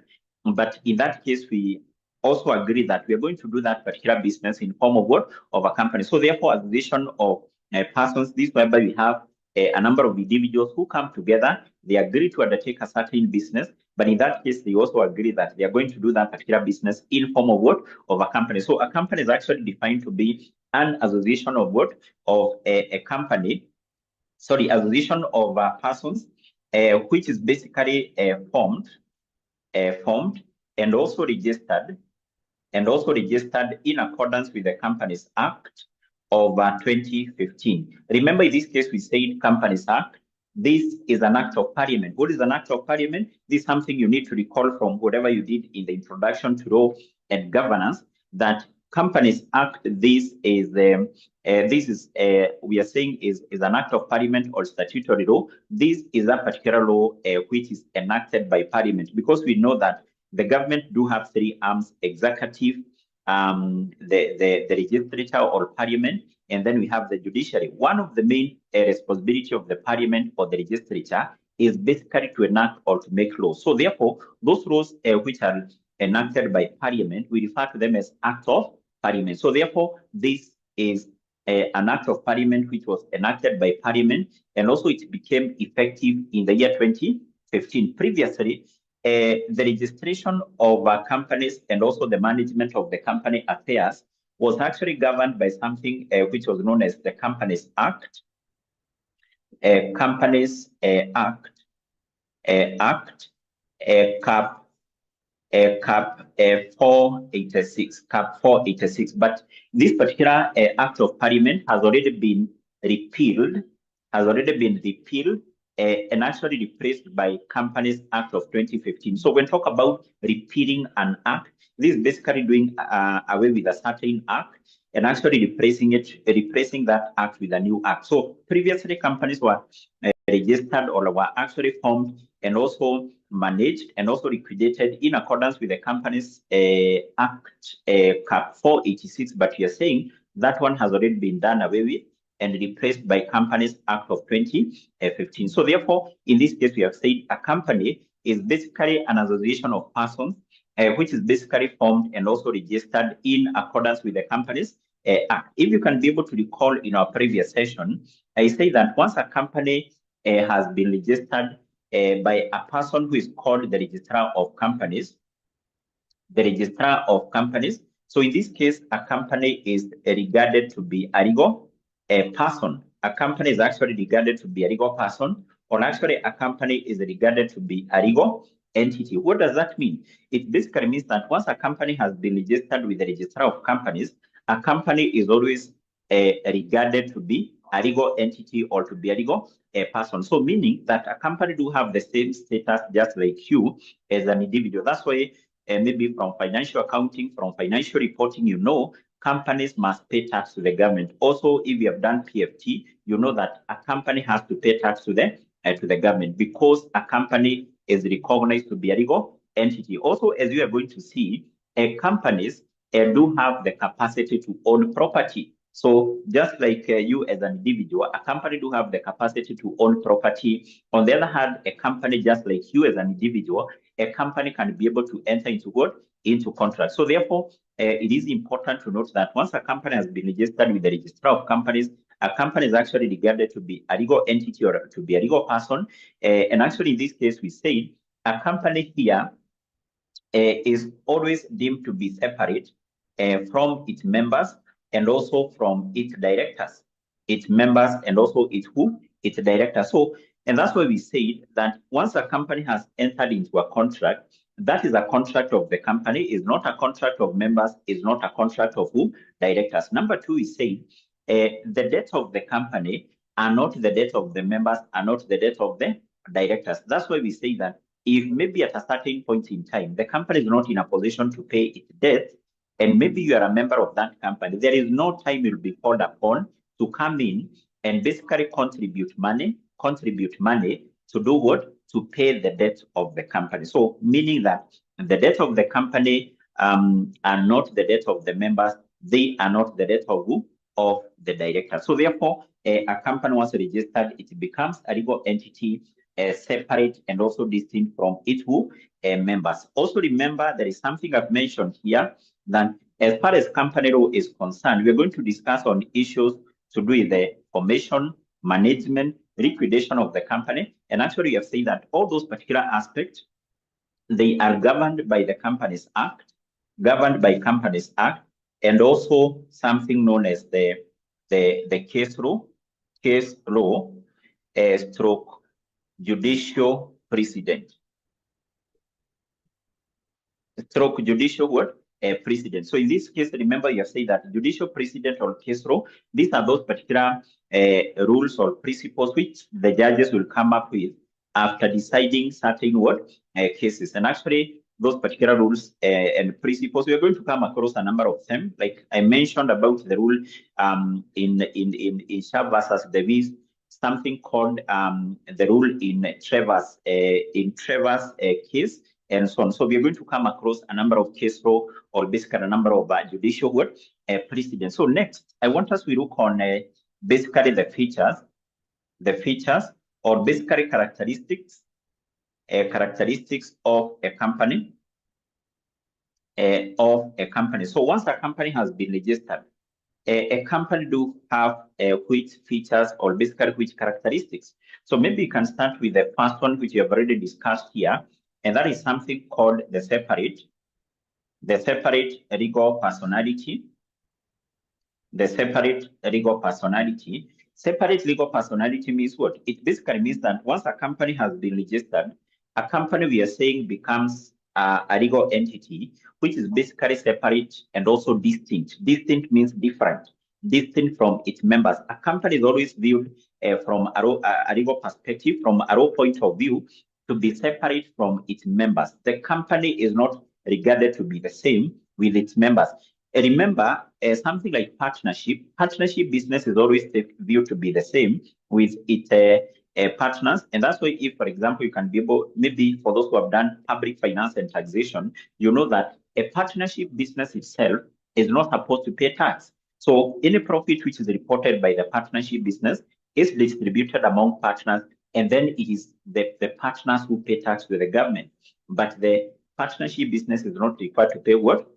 B: But in that case, we also agree that we are going to do that particular business in form of what? Of a company. So therefore, association of persons, this whereby we have a number of individuals who come together, they agree to undertake a certain business, But in that case, they also agree that they are going to do that particular business in form of what? Of a company. So a company is actually defined to be an association of what? Of a company, sorry, association of persons, which is basically formed and also registered in accordance with the Companies Act of 2015. Remember, in this case, we said Companies Act. This is an act of parliament. What is an act of parliament? This is something you need to recall from whatever you did in the introduction to law and governance, that Companies Act, we are saying is an act of parliament or statutory law. This is a particular law which is enacted by parliament, because we know that the government do have three arms: executive, the legislature or parliament, and then we have the judiciary. One of the main responsibility of the parliament or the legislature is basically to enact or to make laws. So therefore, those laws which are enacted by parliament, we refer to them as acts of parliament. So therefore, this is an act of parliament which was enacted by parliament, and also it became effective in the year 2015. Previously, the registration of companies and also the management of the company affairs was actually governed by something which was known as the Companies Act. Companies Act, Cap 486. But this particular Act of Parliament has already been repealed, and actually replaced by Companies Act of 2015. So when talk about repealing an act, this is basically doing away with a certain act and actually replacing that act with a new act. So previously, companies were registered or were actually formed and also managed and also liquidated in accordance with the Companies Act Cap 486. But we are saying that one has already been done away with and replaced by Companies Act of 2015. So therefore, in this case, we have said a company is basically an association of persons which is basically formed and also registered in accordance with the Companies Act. If you can be able to recall in our previous session, I say that once a company has been registered by a person who is called the Registrar of Companies, so in this case, a company is regarded to be a legal person. A company is actually regarded to be a legal person, or actually a company is regarded to be a legal entity. What does that mean? It basically means that once a company has been registered with the Registrar of Companies, a company is always regarded to be a legal entity or to be a legal person. So meaning that a company do have the same status just like you as an individual. That's why maybe from financial accounting, from financial reporting, you know, companies must pay tax to the government. Also, if you have done PFT, you know that a company has to pay tax to the government, because a company is recognized to be a legal entity. Also, as you are going to see, companies do have the capacity to own property. So just like you as an individual, a company do have the capacity to own property. On the other hand, a company just like you as an individual, a company can be able to enter into what? Into contract. So therefore, it is important to note that once a company has been registered with the Registrar of Companies, a company is actually regarded to be a legal entity or to be a legal person. And actually, in this case, we say a company here is always deemed to be separate from its members and also from its directors, its members and also its directors. So, and that's why we say that once a company has entered into a contract, that is a contract of the company, is not a contract of members, is not a contract of directors. Number two is saying the debts of the company are not the debts of the members, are not the debts of the directors. That's why we say that if maybe at a certain point in time, the company is not in a position to pay its debt, and maybe you are a member of that company, there is no time you'll be called upon to come in and basically contribute money to do what? To pay the debt of the company. So meaning that the debt of the company are not the debt of the members, they are not the debt of who? Of the director. So therefore, a company once registered, it becomes a legal entity, separate and also distinct from its members. Also remember, there is something I've mentioned here, that as far as company law is concerned, we're going to discuss on issues to do with the formation, management, liquidation of the company. And actually, you have said that all those particular aspects they are governed by the Companies Act, and also something known as the case law, stroke judicial precedent. Stroke judicial what? Precedent. So in this case, remember you have said that judicial precedent or case law, these are those particular rules or principles which the judges will come up with after deciding certain what cases. And actually, those particular rules and principles, we are going to come across a number of them. Like I mentioned about the rule in Sharp versus Davis, something called the rule in Trevor's case, and so on. So we're going to come across a number of case law or basically a number of judicial precedents. So next, I want us to look on basically the features or basically characteristics of a company. So once a company has been registered, a company do have which features or basically which characteristics. So maybe you can start with the first one, which we have already discussed here, and that is something called the separate legal personality. The separate legal personality. Separate legal personality means what? It basically means that once a company has been registered, a company we are saying becomes a legal entity, which is basically separate and also distinct. Distinct means different from its members. A company is always viewed from a legal perspective, from a law point of view, to be separate from its members. The company is not regarded to be the same with its members. Remember, something like partnership business is always viewed to be the same with its partners. And that's why if, for example, you can be able, maybe for those who have done public finance and taxation, you know that a partnership business itself is not supposed to pay tax. So any profit which is reported by the partnership business is distributed among partners, and then it is the partners who pay tax to the government. But the partnership business is not required to pay what?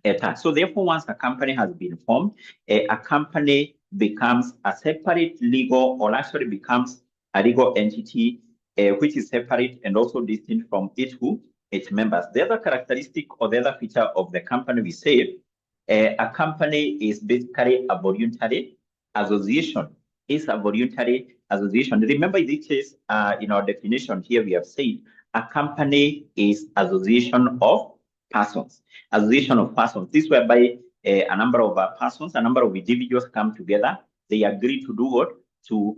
B: A tax. So therefore, once a company has been formed, a company becomes a separate legal, or actually becomes a legal entity, which is separate and also distinct from its members. The other characteristic or the other feature of the company, we say, a company is basically a voluntary association. Is a voluntary association. Remember, in this case, in our definition here, we have said a company is association of persons. Association of persons. This whereby a number of persons, a number of individuals come together. They agree to do what? To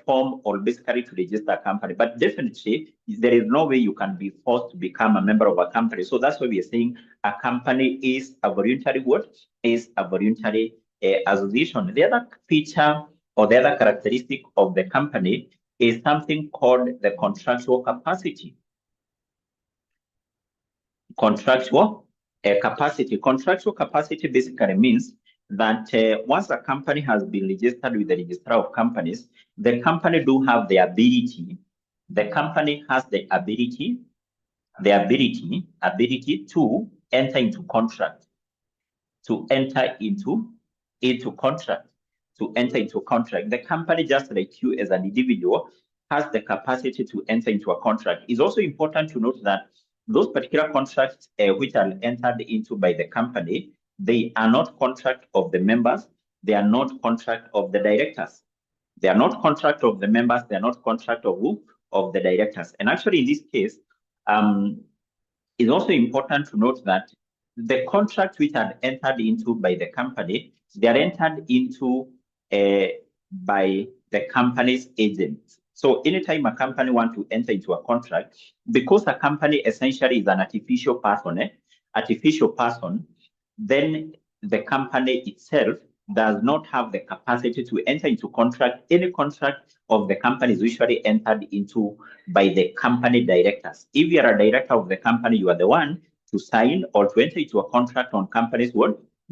B: form or basically to register a company. But definitely, there is no way you can be forced to become a member of a company. So that's why we are saying a company is a voluntary what? Is a voluntary association. The other feature or the other characteristic of the company is something called the contractual capacity. Contractual capacity. Contractual capacity basically means that once a company has been registered with the Registrar of Companies, the company do have the ability. The company has the ability to enter into contract. To enter into contract. The company, just like you as an individual, has the capacity to enter into a contract. It's also important to note that those particular contracts which are entered into by the company, they are not contract of the members. They are not contract of the directors. They are not contract of the members. They are not contract of who? Of the directors. And actually, in this case, it's also important to note that the contracts which are entered into by the company, they are entered into by the company's agents. So anytime a company wants to enter into a contract, because a company essentially is an artificial person, then the company itself does not have the capacity to enter into contract. Any contract of the company is usually entered into by the company directors. If you are a director of the company, you are the one to sign or to enter into a contract on company's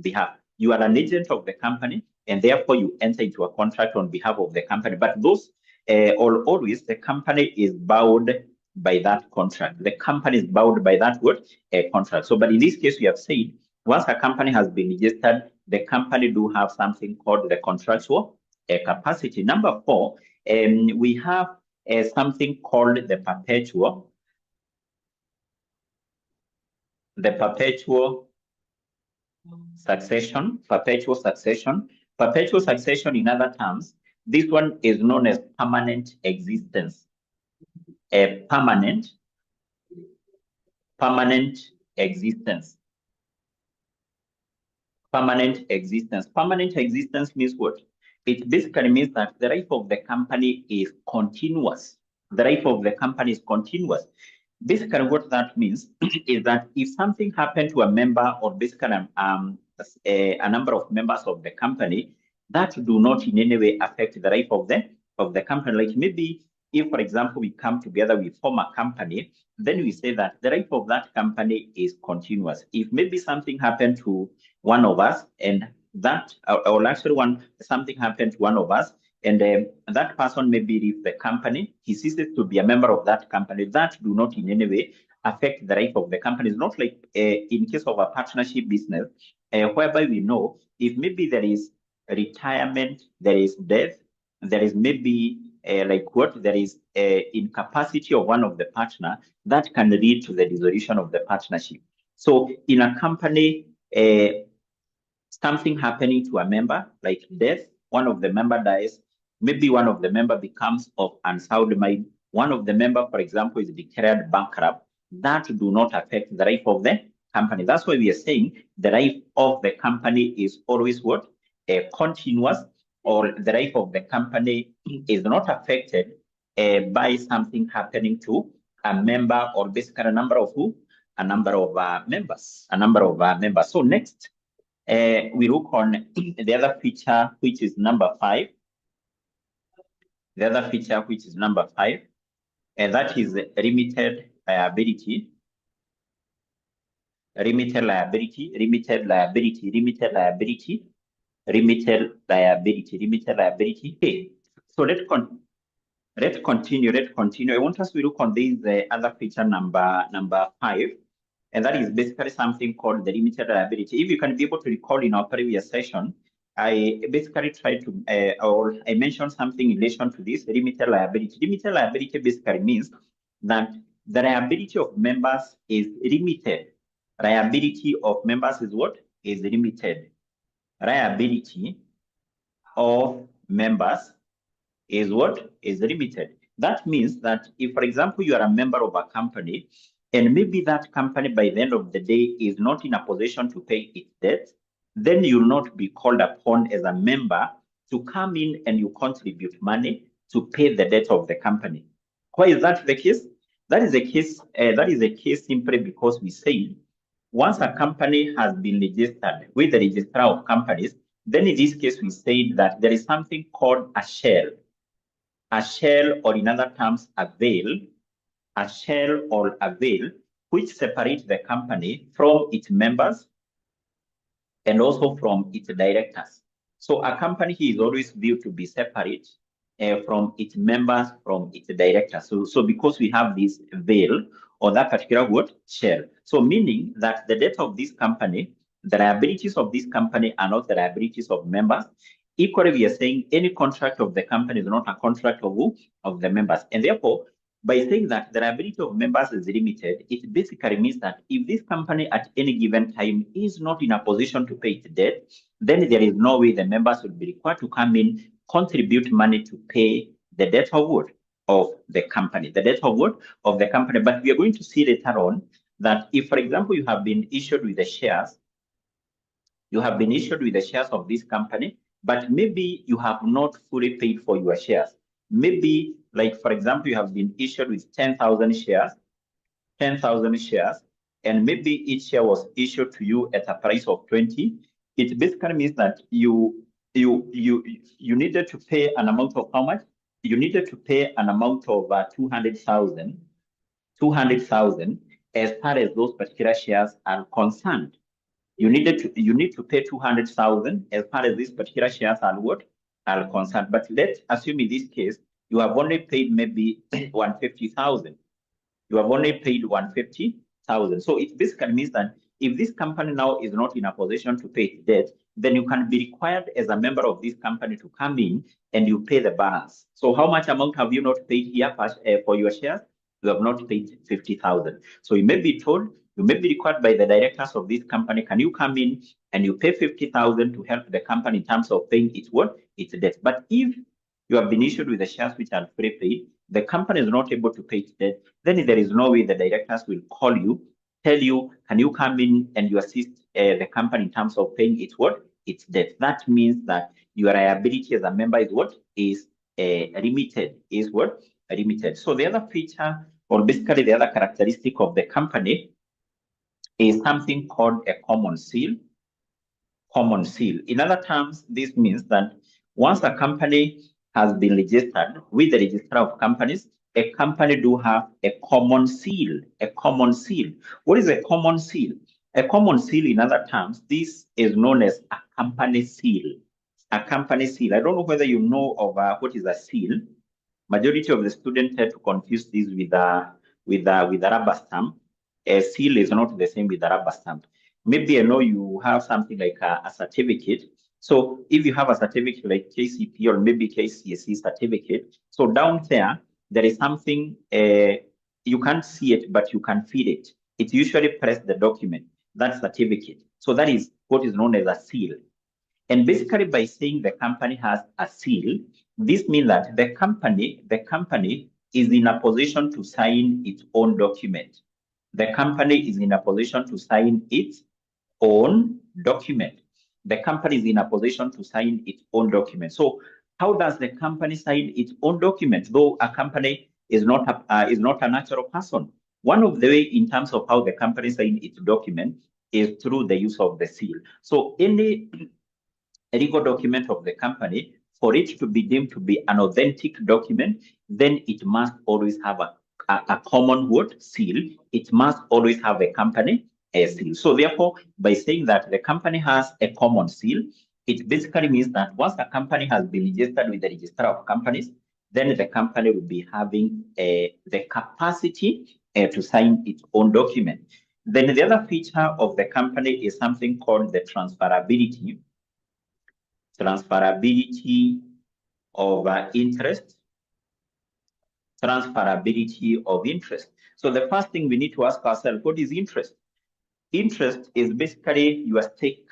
B: behalf. You are an agent of the company, and therefore you enter into a contract on behalf of the company. But those always the company is bound by that contract. The company is bound by that contract. So, but in this case, we have said once a company has been registered, the company do have something called the contractual capacity. Number 4, we have something called the perpetual the perpetual succession, in other terms, this one is known as permanent existence. A permanent existence. Permanent existence. Permanent existence means what? It basically means that the life of the company is continuous. The life of the company is continuous. Basically, what that means is that if something happened to a member or basically a number of members of the company, that do not in any way affect the life of the company. Like maybe if, for example, we come together, we form a company, then we say that the life of that company is continuous. If maybe something happened to one of us and that, or actually something happened to one of us, and that person maybe leave the company, he ceases to be a member of that company, that do not in any way affect the life of the company. It's not like in case of a partnership business, whereby we know if maybe there is retirement, there is death, there is maybe there is incapacity of one of the partner, that can lead to the dissolution of the partnership. So in a company, something happening to a member, like death, one of the member dies, maybe one of the member becomes of unsound mind, one of the member, for example, is declared bankrupt, that do not affect the life of the company. That's why we are saying the life of the company is always what? Continuous, or the life of the company is not affected by something happening to a member, or basically a number of members. So next, we look on the other feature, which is number 5. The other feature, which is number 5, and that is limited liability. Limited liability. Okay. So let's continue. I want us to look on this other feature number 5, and that is basically something called the limited liability. If you can be able to recall in our previous session, I basically tried to, or I mentioned something in relation to this limited liability. Limited liability basically means that the liability of members is limited. Liability of members is what? Is limited. Liability of members is what? Is limited. That means that if, for example, you are a member of a company, and maybe that company by the end of the day is not in a position to pay its debt, then you'll not be called upon as a member to come in and you contribute money to pay the debt of the company. Why is that the case? That is the case simply because we say once a company has been registered with the registrar of companies, then in this case we say that there is something called a shell. A shell, or in other terms, a veil, which separates the company from its members and also from its directors. So a company is always viewed to be separate from its members, from its directors. So because we have this veil, or that particular word, shell. So meaning that the debt of this company, the liabilities of this company are not the liabilities of members. Equally, we are saying any contract of the company is not a contract of who? Of the members. And therefore, by saying that the liability of members is limited, it basically means that if this company at any given time is not in a position to pay its debt, then there is no way the members will be required to come in, contribute money to pay the debt of what? Of the company. The debt of what? Of the company. But we are going to see later on that if, for example, you have been issued with the shares, of this company, but maybe you have not fully paid for your shares. Maybe, like, for example, you have been issued with 10,000 shares, and maybe each share was issued to you at a price of 20. It basically means that you needed to pay an amount of how much? You needed to pay an amount of 200,000 as far as those particular shares are concerned. You need to pay 200,000 as far as these particular shares are what? Are concerned. But let's assume in this case, you have only paid maybe 150,000. You have only paid 150,000. So it basically means that if this company now is not in a position to pay its debt, then you can be required as a member of this company to come in and you pay the balance. So how much amount have you not paid here for your shares? You have not paid 50,000. So you may be told You may be required by the directors of this company. Can you come in and you pay 50,000 to help the company in terms of paying its what? Its debt. But if you have been issued with the shares which are prepaid, the company is not able to pay its debt, then there is no way the directors will call you, tell you, can you come in and you assist the company in terms of paying its what? Its debt. That means that your liability as a member is what? Is limited. Is what? Limited. So the other feature, or basically the other characteristic of the company, is something called a common seal. Common seal. In other terms, this means that once a company has been registered with the registrar of companies, a company do have a common seal. A common seal. What is a common seal? A common seal, in other terms, this is known as a company seal. A company seal. I don't know whether you know of what is a seal. Majority of the students tend to confuse this with a rubber stamp. A seal is not the same with a rubber stamp. Maybe I know you have something like a certificate. So if you have a certificate like KCP or maybe KCSE certificate, so down there is something, you can't see it, but you can feel it. It usually press the document, that certificate. So that is what is known as a seal. And basically by saying the company has a seal, this means that the company is in a position to sign its own document. The company is in a position to sign its own document. The company is in a position to sign its own document. So how does the company sign its own document? Though a company is not a natural person. One of the way in terms of how the company signs its document is through the use of the seal. So any legal document of the company, for it to be deemed to be an authentic document, then it must always have a common word seal. It must always have a company seal. So therefore, by saying that the company has a common seal, it basically means that once a company has been registered with the registrar of companies, then the company will be having the capacity to sign its own document. Then the other feature of the company is something called the transferability of interest. Transferability of interest. So the first thing we need to ask ourselves, what is interest? Interest is basically your stake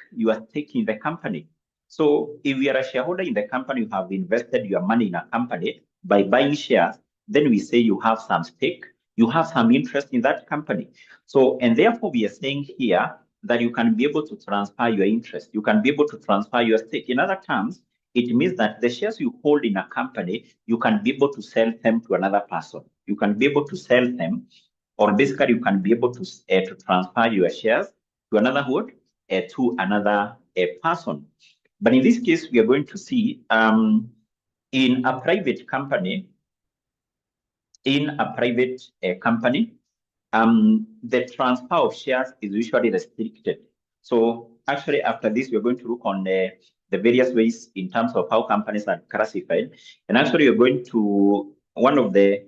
B: in the company. So if you are a shareholder in the company, you have invested your money in a company by buying shares, then we say you have some stake, you have some interest in that company. So, and therefore we are saying here that you can be able to transfer your interest. You can be able to transfer your stake. In other terms, it means that the shares you hold in a company, you can be able to sell them to another person. You can be able to sell them, or basically you can be able to transfer your shares to another word, to another person. But in this case, we are going to see in a private company, the transfer of shares is usually restricted. So actually, after this, we're going to look on the various ways in terms of how companies are classified. And actually, we're going to one of the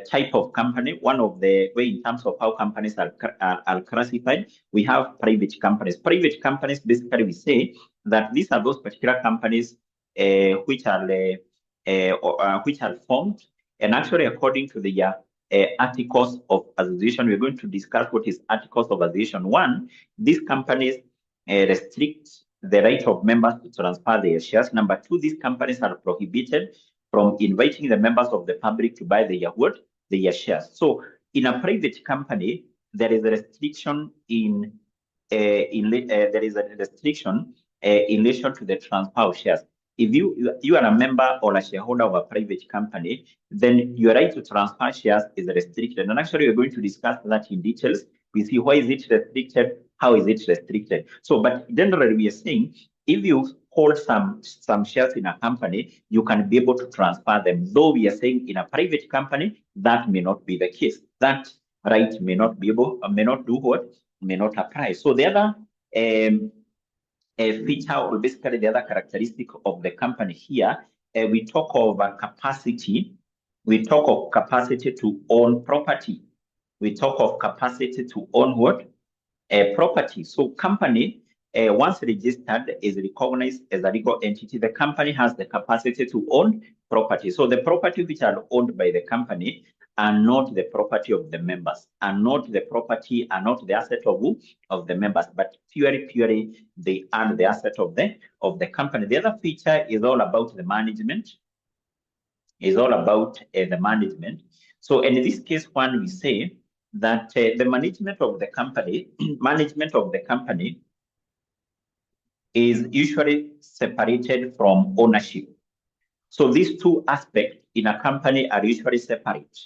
B: type of company, one of the way in terms of how companies are classified, we have private companies. Private companies, basically, we say that these are those particular companies which are formed, and actually, according to the articles of association, we're going to discuss what is articles of association. One, these companies restrict the right of members to transfer their shares. Number two, these companies are prohibited from inviting the members of the public to buy their shares. So in a private company, there is a restriction in relation to the transfer of shares. If you are a member or a shareholder of a private company, then your right to transfer shares is restricted. And actually, we're going to discuss that in details. We see why is it restricted, how is it restricted. So, but generally, we are saying if you hold some shares in a company, you can be able to transfer them. Though we are saying in a private company, that may not be the case. That right may not apply. So the other feature, or basically the other characteristic of the company here, we talk of capacity. We talk of capacity to own property. We talk of capacity to own what? Property. So company, once registered, is recognized as a legal entity. The company has the capacity to own property. So the property which are owned by the company are not the property of the members, are not the property, are not the asset of who? Of the members, but purely they are the asset of the company. The other feature is all about the management. Is all about the management. So in this case, one we say that the management of the company, is usually separated from ownership. So these two aspects in a company are usually separate.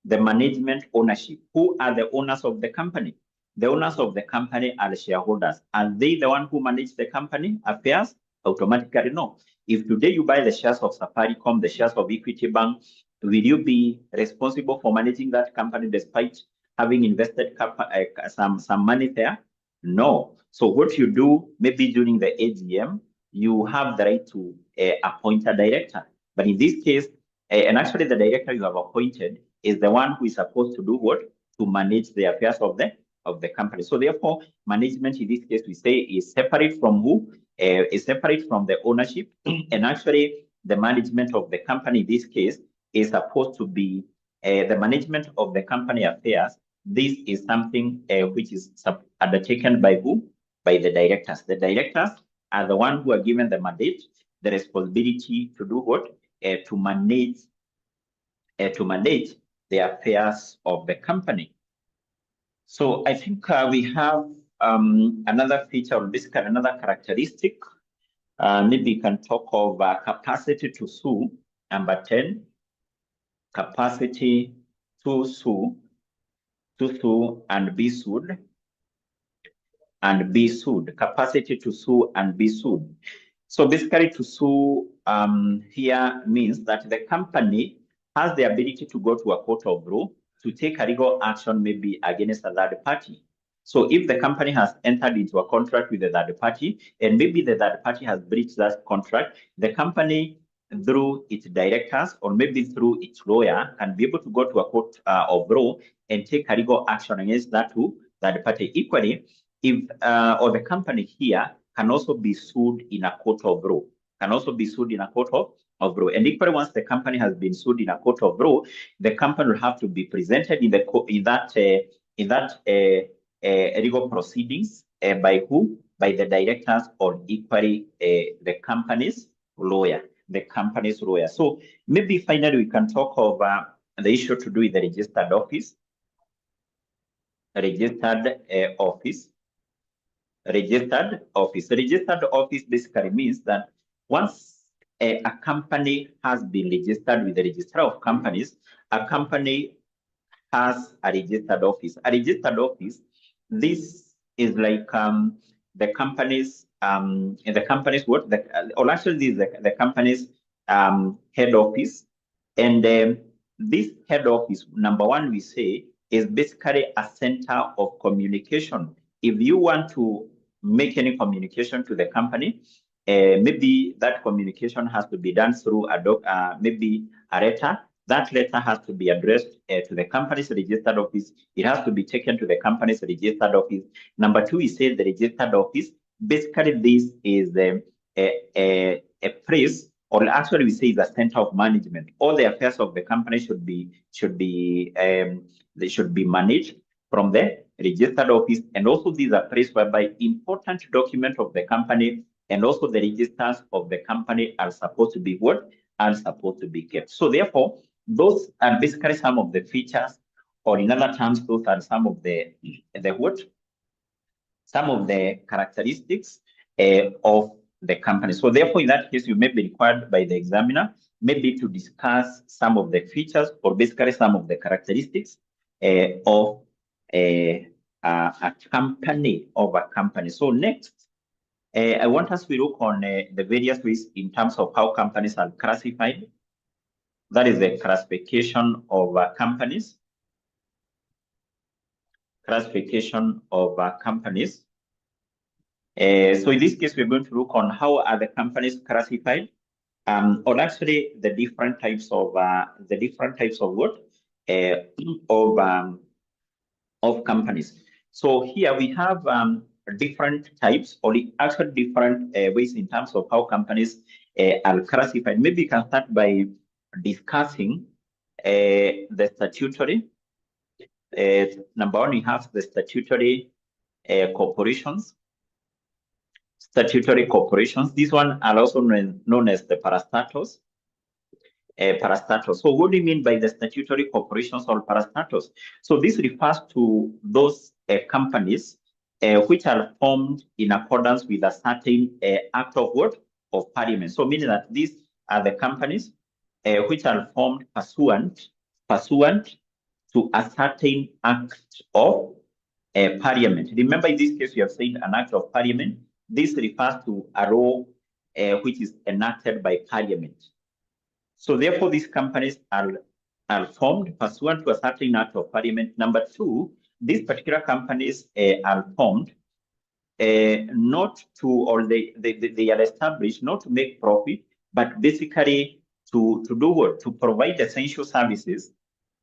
B: The management, ownership. Who are the owners of the company? The owners of the company are the shareholders. Are they the one who manage the company affairs? Automatically, no. If today you buy the shares of Safaricom, the shares of Equity Bank, will you be responsible for managing that company despite having invested some money there? No. So what you do, maybe during the AGM, you have the right to appoint a director. But in this case, and actually the director you have appointed is the one who is supposed to do what? To manage the affairs of the company. So therefore, management in this case we say is separate from who? Is separate from the ownership. And actually the management of the company in this case is supposed to be the management of the company affairs. This is something which is undertaken by who? By the directors. The directors are the ones who are given the mandate, the responsibility to do what? To manage the affairs of the company. So I think we have another feature, or basically another characteristic. Maybe we can talk of capacity to sue. Number 10, capacity to sue and be sued. And be sued, capacity to sue and be sued. So basically to sue here means that the company has the ability to go to a court of law to take a legal action maybe against a third party. So if the company has entered into a contract with the third party and maybe the third party has breached that contract, the company through its directors or maybe through its lawyer can be able to go to a court of law and take a legal action against that third party. Equally, if or the company here can also be sued in a court of law, And equally, once the company has been sued in a court of law, the company will have to be presented in that legal proceedings by who? By the directors or equally the company's lawyer. So maybe finally we can talk of the issue to do with the registered office. Registered office basically means that once a company has been registered with the registrar of companies, a company has a registered office. A registered office, this is like the company's what? Or actually, this is the company's head office, and this head office, number one, we say, is basically a center of communication. If you want to make any communication to the company, maybe that communication has to be done through maybe a letter. That letter has to be addressed to the company's registered office. It has to be taken to the company's registered office. Number two, we say the registered office. Basically, this is a place, or actually we say it's a center of management. All the affairs of the company should be managed from the registered office, and also these are places whereby important documents of the company and also the registers of the company are supposed to be kept. So therefore, those are basically some of the features, or in other terms, those are some of the characteristics of the company. So therefore, in that case, you may be required by the examiner maybe to discuss some of the features or basically some of the characteristics of a company. So next, I want us to look on the various ways in terms of how companies are classified. That is the classification of companies. Classification of companies. So in this case, we're going to look on how are the companies classified, or actually the different types of what of companies. So here we have different types, or actually different ways in terms of how companies are classified. Maybe you can start by discussing the statutory. Number one, we have the statutory corporations. Statutory corporations. These ones are also known as the parastatos. Parastatos. So what do you mean by the statutory corporations or parastatos? So this refers to those companies which are formed in accordance with a certain act of what? Of parliament. So meaning that these are the companies which are formed pursuant to a certain act of parliament. Remember, in this case, we have said an act of parliament. This refers to a law which is enacted by parliament. So therefore, these companies are formed pursuant to a certain act of parliament. Number two, these particular companies are formed not to, or they are established not to make profit, but basically to do what? To provide essential services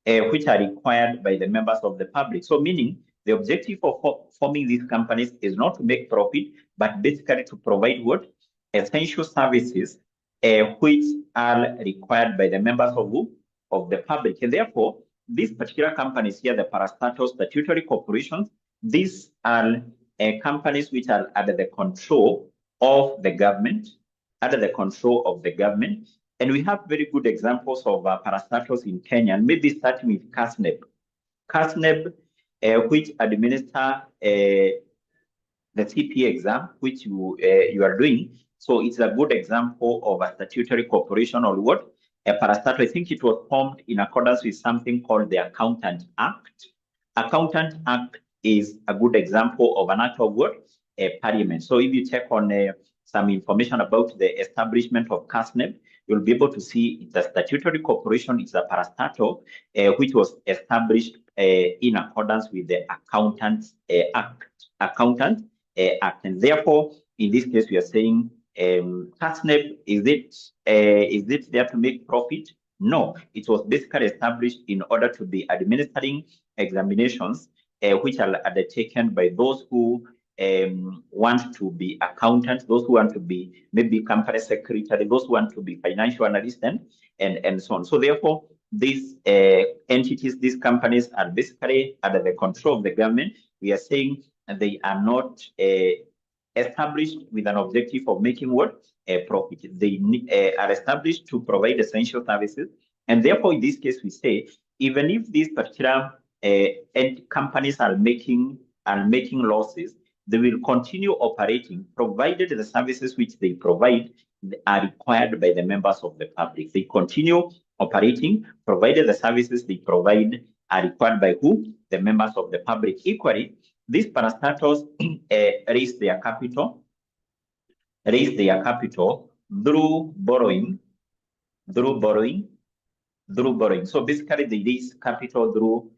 B: which are required by the members of the public. So meaning the objective of forming these companies is not to make profit, but basically to provide what? Essential services which are required by the members of who? Of the public. And therefore, these particular companies here, the parastatal statutory corporations, these are companies which are under the control of the government, And we have very good examples of parastatals in Kenya, and maybe starting with 𝐎𝐍𝐋𝐿. 𝐎𝐍𝐋𝐿, which administer the CPA exam, which you are doing. So it's a good example of a statutory corporation, or what? A parastatal. I think it was formed in accordance with something called the Accountant Act. Accountant Act is a good example of an act of what? A parliament. So if you check on some information about the establishment of 𝐎𝐍𝐋𝐿, you'll be able to see it's a statutory corporation, it's a parastatal, which was established in accordance with the Accountant Act. And therefore, in this case, we are saying 𝐎𝐍𝐿, is it there to make profit? No, it was basically established in order to be administering examinations which are undertaken by those who want to be accountants, those who want to be maybe company secretary, those who want to be financial analysts, and so on. So therefore, these entities, these companies are basically under the control of the government. We are saying they are not established with an objective of making what? A profit. They are established to provide essential services. And therefore, in this case, we say, even if these particular companies are making losses, they will continue operating, provided the services which they provide are required by the members of the public. They continue operating, provided the services they provide are required by who? The members of the public. Equally, these parastatals raise their capital through borrowing. So basically, they raise capital through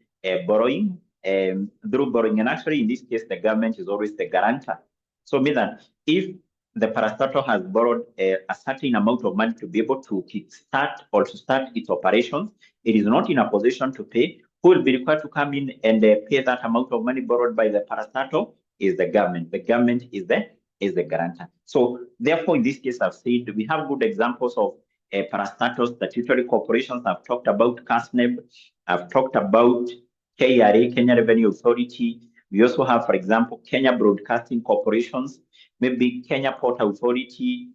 B: borrowing. And actually, in this case, the government is always the guarantor. So mean that if the parastatal has borrowed a certain amount of money to be able to kickstart or to start its operations, it is not in a position to pay. Who will be required to come in and pay that amount of money borrowed by the parastatal? Is the government. The government is the guarantor. So therefore, in this case, I've said we have good examples of parastatals, statutory corporations. I've talked about 𝐎𝐍𝐿. I've talked about KRA, Kenya Revenue Authority. We also have, for example, Kenya Broadcasting Corporations, maybe Kenya Port Authority.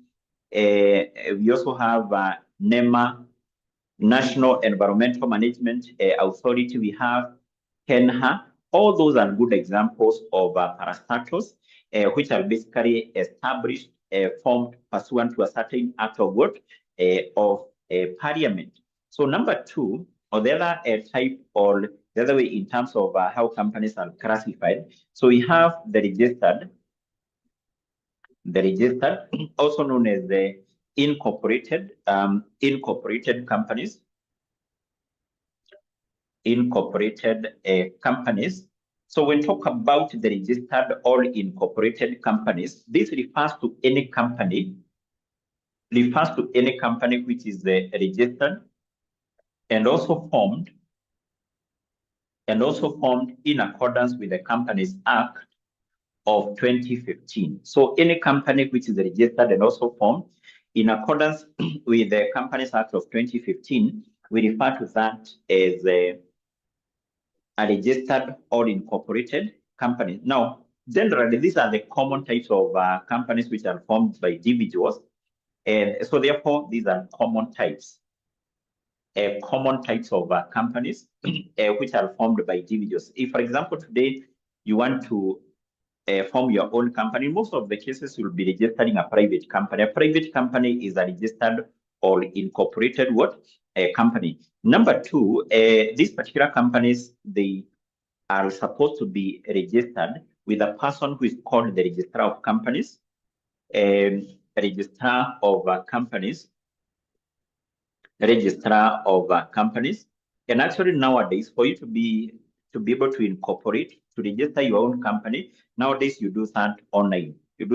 B: We also have NEMA, National Environmental Management Authority. We have KENHA. All those are good examples of parastatals, which are basically established, formed pursuant to a certain act of what? Of parliament. So number two, or the other type, or the other way in terms of how companies are classified. So we have the registered, also known as the incorporated companies. So when talk about the registered or incorporated companies, this refers to any company which is registered and also formed in accordance with the Companies Act of 2015. So any company which is registered and also formed in accordance with the Companies Act of 2015, we refer to that as a registered or incorporated company. Now, generally, these are the common types of companies which are formed by individuals. And so therefore, these are common types of companies which are formed by individuals. If, for example, today you want to form your own company, most of the cases you'll be registering a private company. A private company is a registered or incorporated company. Number two, these particular companies, they are supposed to be registered with a person who is called the registrar of companies. Registrar of companies. And actually nowadays, for you to be able to incorporate, to register your own company, nowadays you do that online. You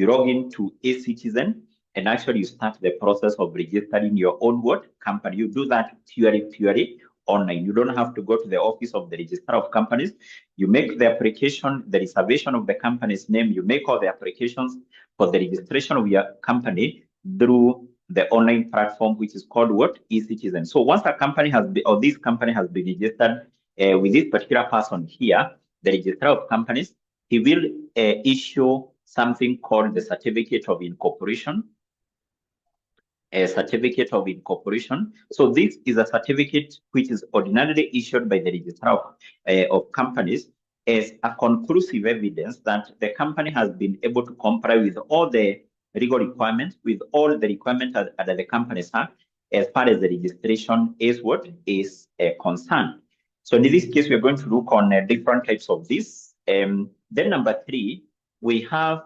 B: log into eCitizen, and actually you start the process of registering your own company. You do that purely online. You don't have to go to the office of the registrar of companies. You make the application, the reservation of the company's name. You make all the applications for the registration of your company through the online platform, which is called eCitizen. So once a company has been, or this company has been registered with this particular person here, the registrar of companies, he will issue something called the certificate of incorporation. A certificate of incorporation. So this is a certificate which is ordinarily issued by the registrar of companies as a conclusive evidence that the company has been able to comply with all the legal requirements, with all the requirements under the Companies Act, as far as the registration is concerned. So in this case, we're going to look on different types of this. Then number three, we have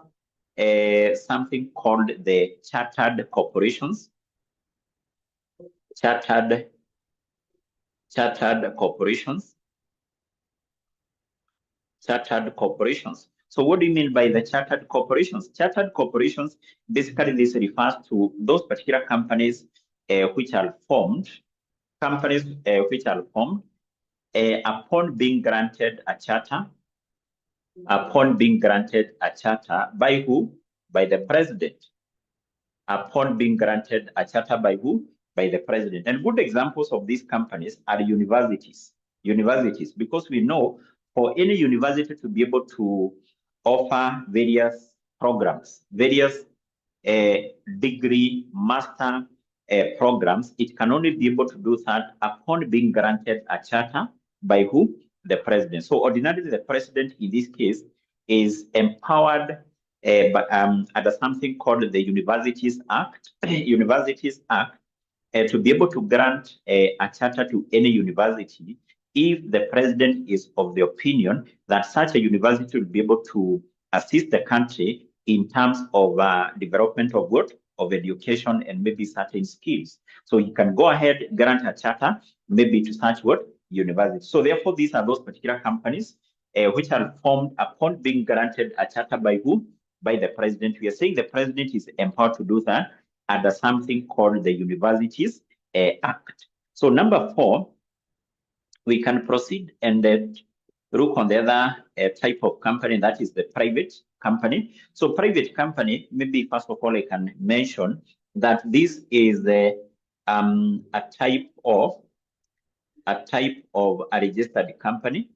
B: something called the chartered corporations. Chartered corporations. So what do you mean by the chartered corporations? Chartered corporations, basically this refers to those particular companies which are formed, upon being granted a charter. By who? By the president. Upon being granted a charter by who? By the president. And good examples of these companies are universities, because we know for any university to be able to offer various programs, various degree, master programs, it can only be able to do that upon being granted a charter by who? The president. So ordinarily, the president in this case is empowered under something called the Universities Act. To be able to grant a charter to any university if the president is of the opinion that such a university will be able to assist the country in terms of development of education and maybe certain skills. So he can go ahead, grant a charter, maybe to such university. So therefore, these are those particular companies which are formed upon being granted a charter by who? By the president. We are saying the president is empowered to do that under something called the Universities Act. So number four, we can proceed and look on the other type of company, that is the private company. So private company, maybe first of all, I can mention that this is a type of a registered company,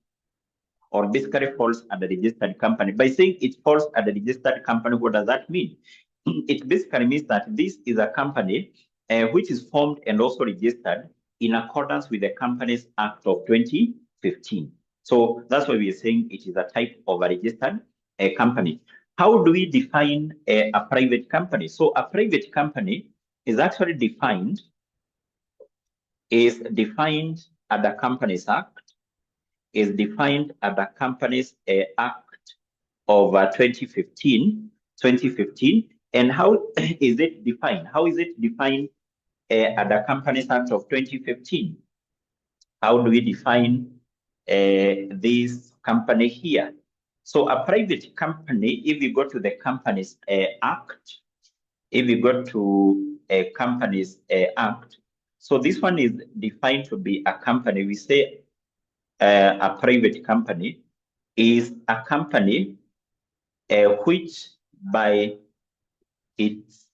B: or basically falls under registered company. By saying it falls under registered company, what does that mean? It basically means that this is a company which is formed and also registered in accordance with the Companies Act of 2015. So that's why we are saying it is a type of a registered company. How do we define a private company? So a private company is actually defined under Companies Act, is defined under Companies Act of 2015. And how is it defined? How is it defined under Companies Act of 2015? How do we define this company here? So a private company, if you go to the Companies Act, so this one is defined to be a company. We say a private company is a company which by its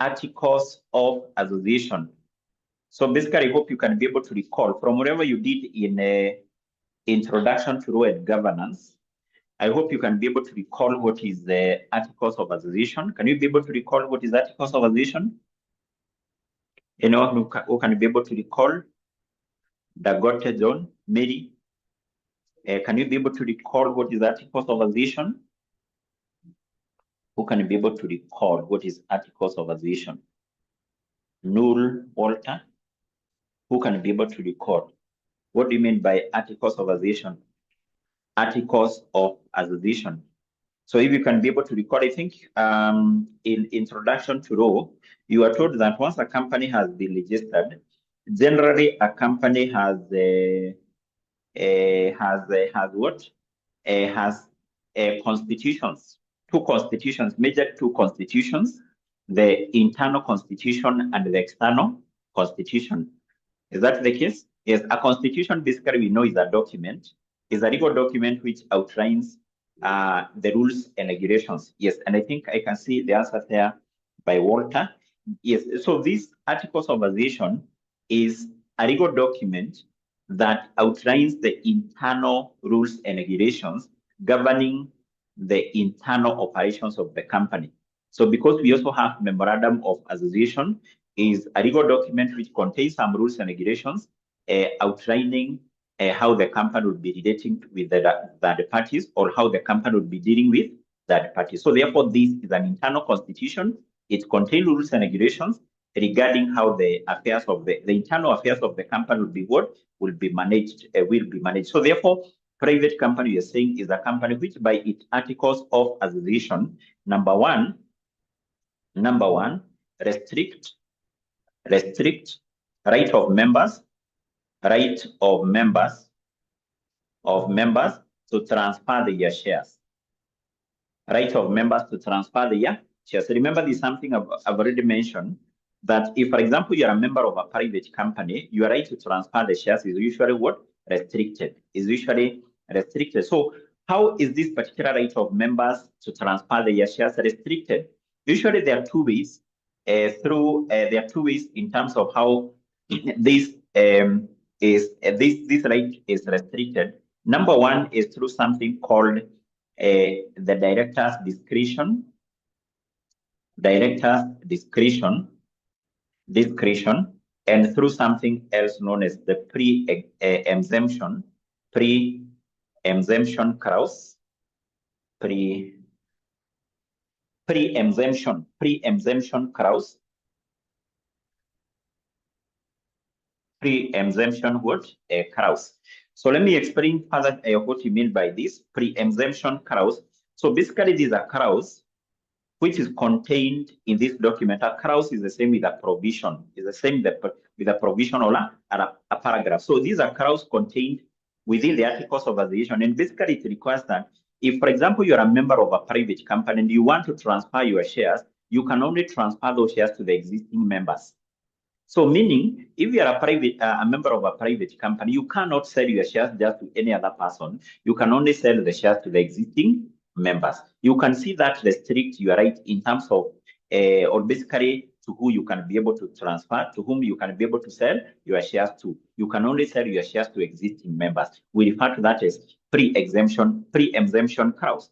B: articles of association. So basically, I hope you can be able to recall from whatever you did in introduction to law and governance. I hope you can be able to recall what is the articles of association. Can you be able to recall what is articles of association? Anyone who can be able to recall? Dagote John, Mary, can you be able to recall what is articles of association? Who can be able to recall what is articles of association? Null, Walter, who can be able to recall? What do you mean by articles of association? Articles of association. So if you can be able to recall, I think in introduction to law, you are told that once a company has been registered, generally a company has constitutions, major two constitutions, the internal constitution and the external constitution. Is that the case? Yes, a constitution basically we know is a document, is a legal document which outlines the rules and regulations. Yes, and I think I can see the answer there by Walter. Yes, so these articles of association is a legal document that outlines the internal rules and regulations governing the internal operations of the company. So because we also have memorandum of association, is a legal document which contains some rules and regulations outlining how the company would be relating with the third parties, or how the company would be dealing with third parties. So therefore, this is an internal constitution. It contains rules and regulations regarding how the affairs of the internal affairs of the company will be managed. So therefore, private company you're saying is a company which by its articles of association, number one, restrict right of members to transfer their shares. Right of members to transfer their shares. Remember, this is something I've already mentioned, that if, for example, you're a member of a private company, your right to transfer the shares is usually what? Restricted. So how is this particular right of members to transfer their shares restricted? Usually there are two ways. There are two ways in terms of how this right is restricted. Number one is through something called the director's discretion, and through something else known as the pre-exemption clause, pre-exemption clause. Pre-exemption clause. So let me explain further what you mean by this pre-exemption clause. So basically, this is a clause which is contained in this document. A clause is the same with a provision. Is the same with a provision or a paragraph. So these are clauses contained within the articles of association, and basically it requires that if, for example, you are a member of a private company and you want to transfer your shares, you can only transfer those shares to the existing members. So meaning, if you are a member of a private company, you cannot sell your shares just to any other person. You can only sell the shares to the existing members. You can see that restrict your right in terms of, or basically to who you can be able to transfer, to whom you can be able to sell your shares to. You can only sell your shares to existing members. We refer to that as pre-exemption clause.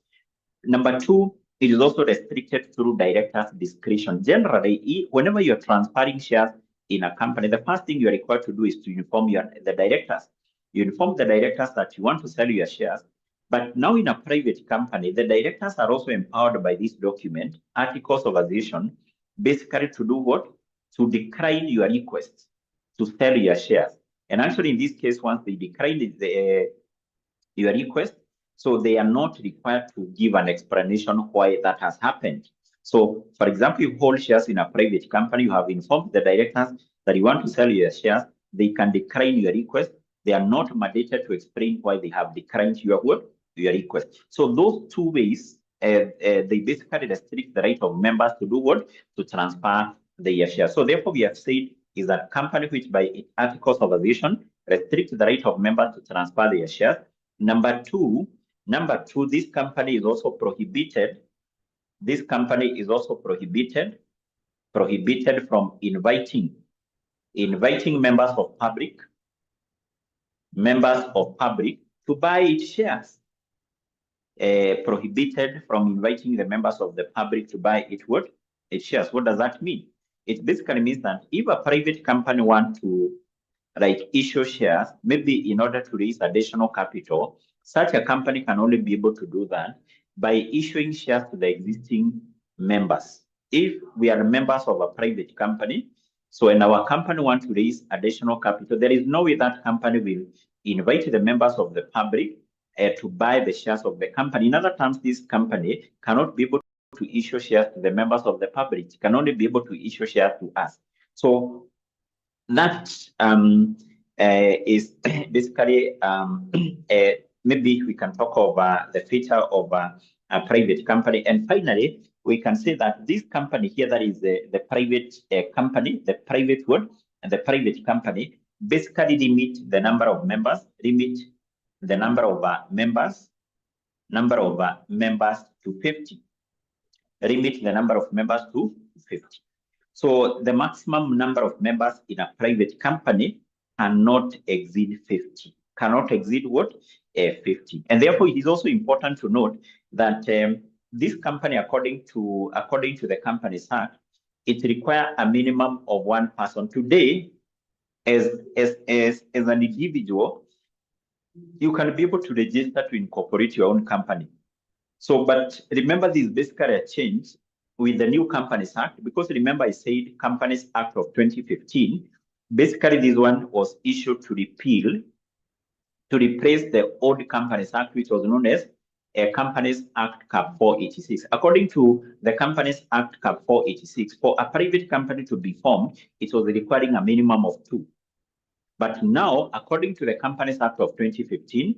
B: Number two, it is also restricted through director's discretion. Generally, whenever you're transferring shares in a company, the first thing you're required to do is to inform the directors. You inform the directors that you want to sell your shares. But now in a private company, the directors are also empowered by this document, articles of association, basically to do what? To decline your request to sell your shares. And actually, in this case, once they decline your request, so they are not required to give an explanation why that has happened. So, for example, you hold shares in a private company, you have informed the directors that you want to sell your shares, they can decline your request. They are not mandated to explain why they have declined your request. So those two ways, they basically restrict the right of members to do what? To transfer their shares. So therefore, we have said is that company which by its articles of association restricts the right of members to transfer their shares. Number two, this company is also prohibited prohibited from inviting members of public to buy its shares. Prohibited from inviting the members of the public to buy its shares. What does that mean? It basically means that if a private company wants to issue shares, maybe in order to raise additional capital, such a company can only be able to do that by issuing shares to the existing members. If we are members of a private company, so and our company wants to raise additional capital, there is no way that company will invite the members of the public to buy the shares of the company. In other terms, this company cannot be able to issue shares to the members of the public. It can only be able to issue shares to us. So that is basically maybe we can talk about the feature of a private company. And finally, we can say that this company here, that is the private company, the private word, and the private company basically limit the number of members, limit the number of members to 50. Limit the number of members to 50. So the maximum number of members in a private company cannot exceed 50. Cannot exceed what? 50. And therefore, it is also important to note that this company, according to the Companies Act, it requires a minimum of one person. Today, as an individual, you can be able to register to incorporate your own company. So, but remember, this is basically a change with the new Companies Act, because remember I said Companies Act of 2015, basically this one was issued to repeal, to replace the old Companies Act, which was known as Companies Act Cap 486. According to the Companies Act Cap 486, for a private company to be formed, it was requiring a minimum of 2. But now, according to the Companies Act of 2015,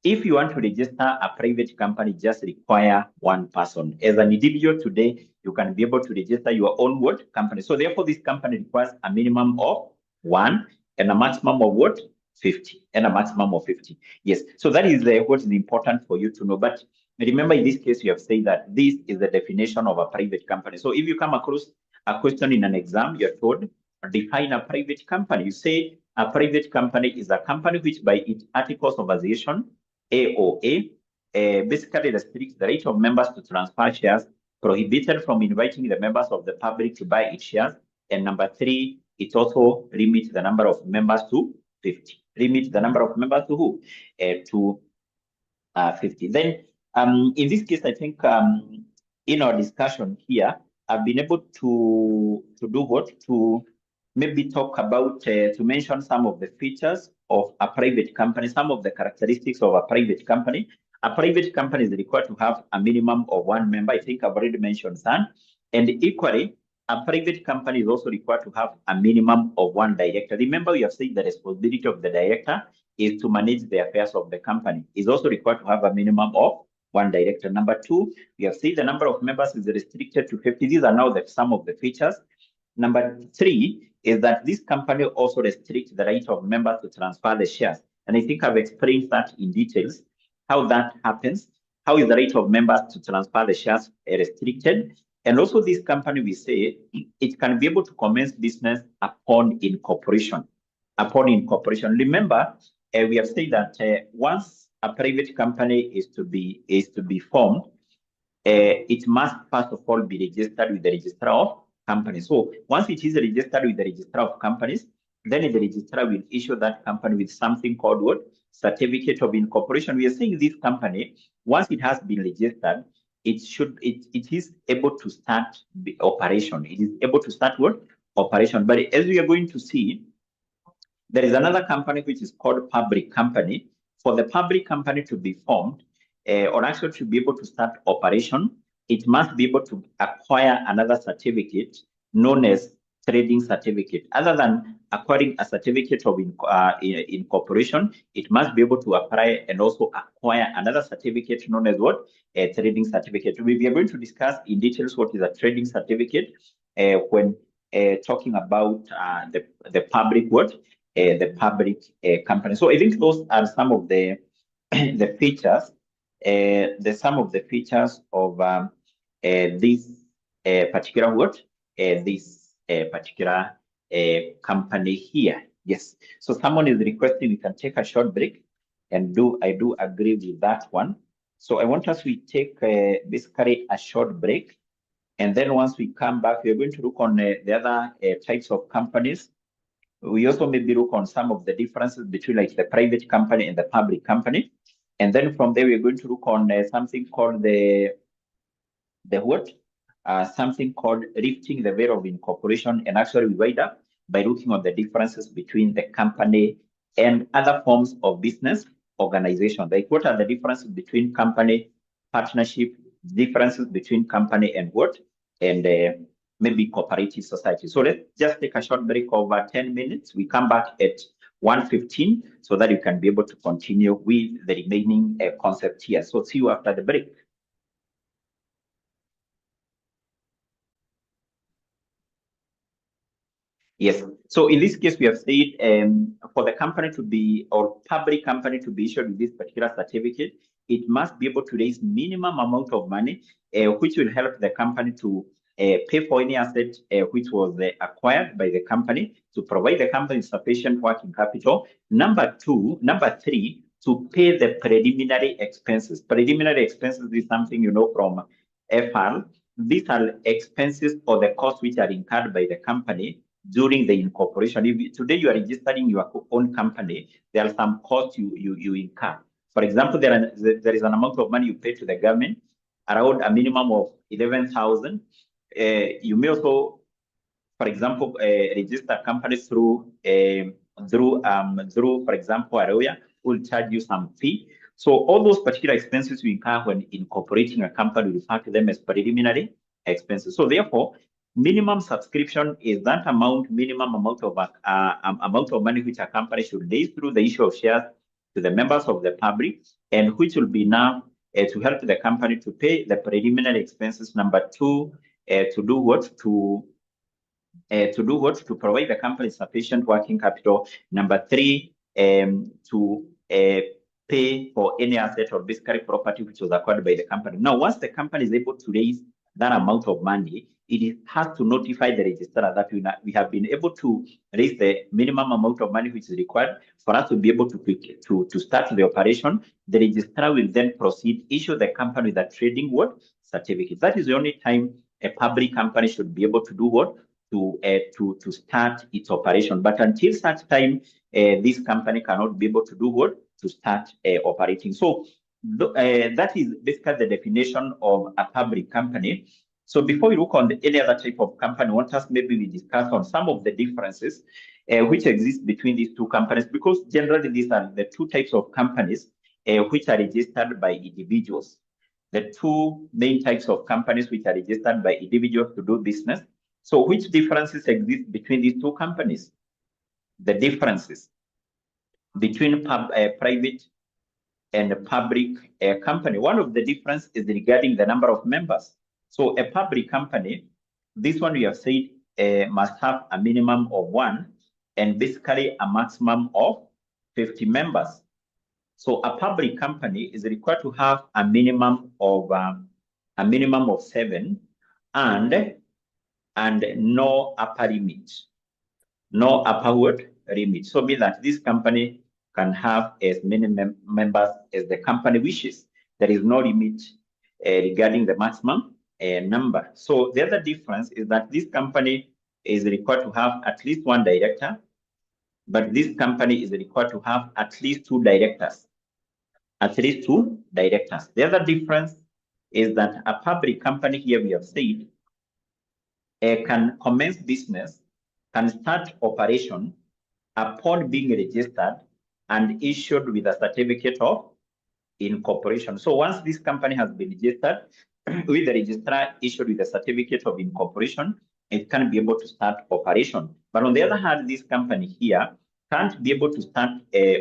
B: if you want to register a private company, just require one person. As an individual today, you can be able to register your own company. So therefore, this company requires a minimum of 1 and a maximum of 50, and a maximum of 50. Yes. So that is what is important for you to know. But remember, in this case, you have said that this is the definition of a private company. So if you come across a question in an exam, you're told, define a private company. You say a private company is a company which, by its articles of association, AOA, basically restricts the right of members to transfer shares, prohibited from inviting the members of the public to buy its shares. And number 3, it also limits the number of members to 50. Limits the number of members to who? To 50. Then, in this case, I think in our discussion here, I've been able to do what? To maybe talk about, to mention some of the features of a private company, some of the characteristics of a private company. A private company is required to have a minimum of 1 member. I think I've already mentioned that. And equally, a private company is also required to have a minimum of 1 director. Remember, we have said the responsibility of the director is to manage the affairs of the company. It's also required to have a minimum of 1 director. Number 2, we have said the number of members is restricted to 50. These are now some of the features. Number 3 is that this company also restricts the right of members to transfer the shares. And I think I've explained that in details, how that happens. How is the right of members to transfer the shares restricted? And also this company, we say, it can be able to commence business upon incorporation. Upon incorporation. Remember, we have said that once a private company is to be formed, it must first of all be registered with the registrar of companies. So once it is registered with the registrar of companies, then the registrar will issue that company with something called what? Certificate of incorporation. We are saying this company, once it has been registered, it is able to start the operation. It is able to start what? Operation. But as we are going to see, there is another company which is called public company. For the public company to be formed, or actually to be able to start operation, it must be able to acquire another certificate known as trading certificate. Other than acquiring a certificate of incorporation, it must be able to apply and also acquire another certificate known as what? A trading certificate. We are going to discuss in details what is a trading certificate when talking about the public what? The public company. So I think those are some of the features, some of the features of this particular what? this particular company here. Yes. So someone is requesting we can take a short break, and I do agree with that one. So I want us to take basically a short break, and then once we come back, we are going to look on the other types of companies. We also maybe look on some of the differences between like the private company and the public company. And then from there, we're going to look on something called something called lifting the veil of incorporation, and actually we wind up by looking on the differences between the company and other forms of business organization. Like what are the differences between company, partnership, differences between company and maybe cooperative society. So let's just take a short break of 10 minutes. We come back at 1:15 so that you can be able to continue with the remaining concept here. So see you after the break. Yes. So in this case, we have said for the company to be, or public company to be issued with this particular certificate, it must be able to raise minimum amount of money, which will help the company to pay for any asset which was acquired by the company, to provide the company sufficient working capital. Number three, to pay the preliminary expenses. Preliminary expenses is something you know from FR. These are expenses or the costs which are incurred by the company during the incorporation. If today you are registering your own company, there are some costs you incur. For example, there is an amount of money you pay to the government, around a minimum of 11,000. You may also, for example, register companies through, for example, a lawyer will charge you some fee. So all those particular expenses you incur when incorporating a company, we refer to them as preliminary expenses. So therefore, minimum subscription is that minimum amount of money which a company should raise through the issue of shares to the members of the public, and which will be enough to help the company to pay the preliminary expenses. Number two, to do what? To provide the company sufficient working capital. Number three, to pay for any asset or basically property which was acquired by the company. Now, once the company is able to raise that amount of money, it has to notify the registrar that we have been able to raise the minimum amount of money which is required for us to be able to start the operation. The registrar will then proceed, issue the company with a trading certificate. That is the only time a public company should be able to do what? To start its operation. But until such time, this company cannot be able to do what? To start operating. So that is basically the definition of a public company. So before we look on any other type of company, I want us maybe we discuss on some of the differences which exist between these two companies, because generally these are the two types of companies which are registered by individuals. The two main types of companies which are registered by individuals to do business. So which differences exist between these two companies? The differences between private and a public company. One of the differences is regarding the number of members. So a public company, this one we have said must have a minimum of 1 and basically a maximum of 50 members. So a public company is required to have a minimum of 7 and no upper limit. No upward limit. So mean that this company can have as many members as the company wishes. There is no limit regarding the maximum number. So the other difference is that this company is required to have at least 1 director, but this company is required to have at least 2 directors. At least 2 directors. The other difference is that a public company, here we have said, can commence business, can start operation upon being registered and issued with a certificate of incorporation. So once this company has been registered with the registrar issued with a certificate of incorporation, it can be able to start operation. But on the other hand, this company here can't be able to start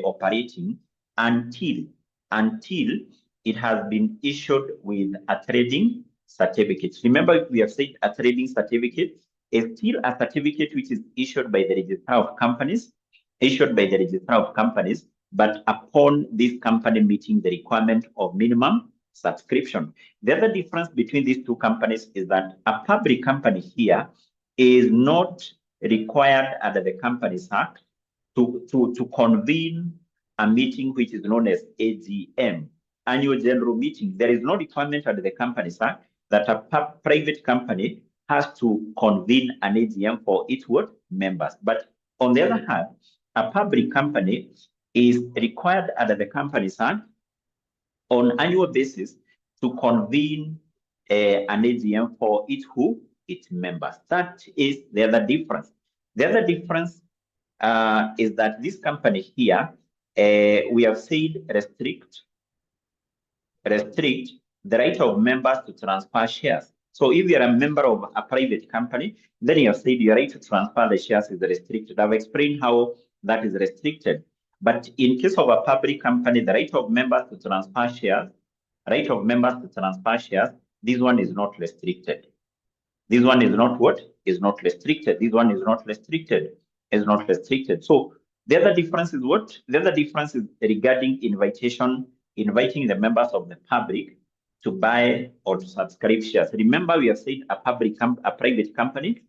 B: operating until it has been issued with a trading certificate. Remember, we have said a trading certificate is still a certificate which is issued by the registrar of companies, but upon this company meeting the requirement of minimum subscription. The other difference between these two companies is that a public company here is not required under the Companies Act to convene a meeting which is known as AGM, Annual General Meeting. There is no requirement under the Companies Act that a private company has to convene an AGM for its members. But on the other hand, a public company is required under the Companies Act on annual basis to convene an AGM for its members. That is the other difference. The other difference is that this company here, we have said restrict the right of members to transfer shares. So if you're a member of a private company, then you have said your right to transfer the shares is restricted. I've explained how that is restricted. But in case of a public company, the right of members to transfer shares, this one is not restricted. This one is not what? Is not restricted. This one is not restricted. Is not restricted. So the other difference is what? The other difference is regarding inviting the members of the public to buy or to subscribe shares. Remember, we have said a private company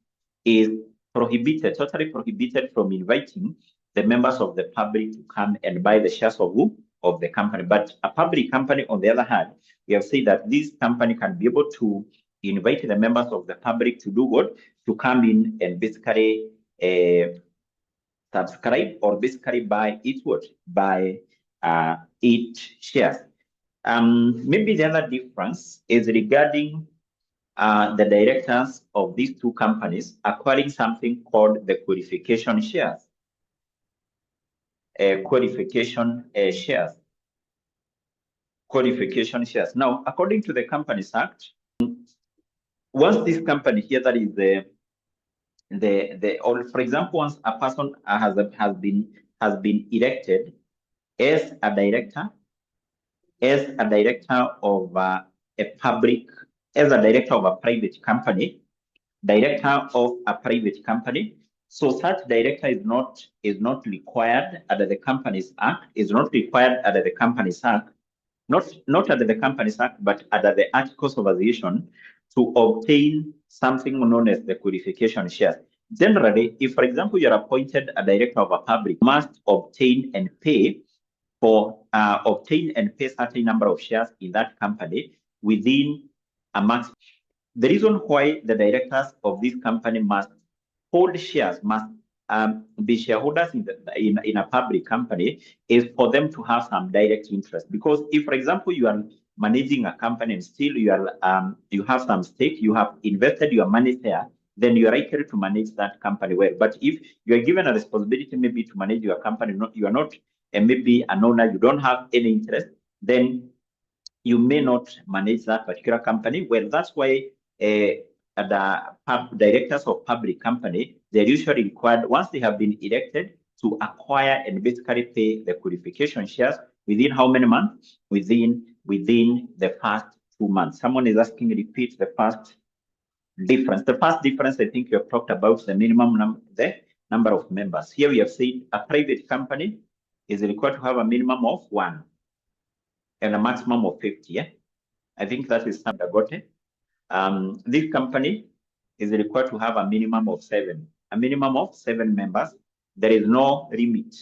B: is prohibited, totally prohibited from inviting the members of the public to come and buy the shares of the company. But a public company, on the other hand, we have said that this company can be able to invite the members of the public to do what? To come in and basically subscribe or basically buy its what? Buy its shares. Maybe the other difference is regarding the directors of these two companies acquiring something called the qualification shares. Qualification shares. Now, according to the Companies Act, once this company here, that is or for example, once a person has been elected as a director of a private company, so such director is not required under the Companies Act, not under the Companies Act, but under the Articles of Association to obtain something known as the qualification shares. Generally, if, for example, you're appointed a director of a public, you must obtain and pay certain number of shares in that company within a maximum. The reason why the directors of this company must hold shares, must be shareholders in a public company, is for them to have some direct interest. Because if, for example, you are managing a company and still you have some stake, you have invested your money there, then you are likely to manage that company well. But if you are given a responsibility maybe to manage your company, you are not maybe an owner, you don't have any interest, then you may not manage that particular company well. That's why the directors of public company, they're usually required, once they have been elected, to acquire and basically pay the qualification shares within how many months? Within the first 2 months. Someone is asking, repeat the first difference. The first difference, I think you have talked about the minimum number of members. Here we have said a private company is required to have a minimum of 1 and a maximum of 50. Yeah? I think that is something I got it. This company is required to have a minimum of 7. A minimum of 7 members. There is no limit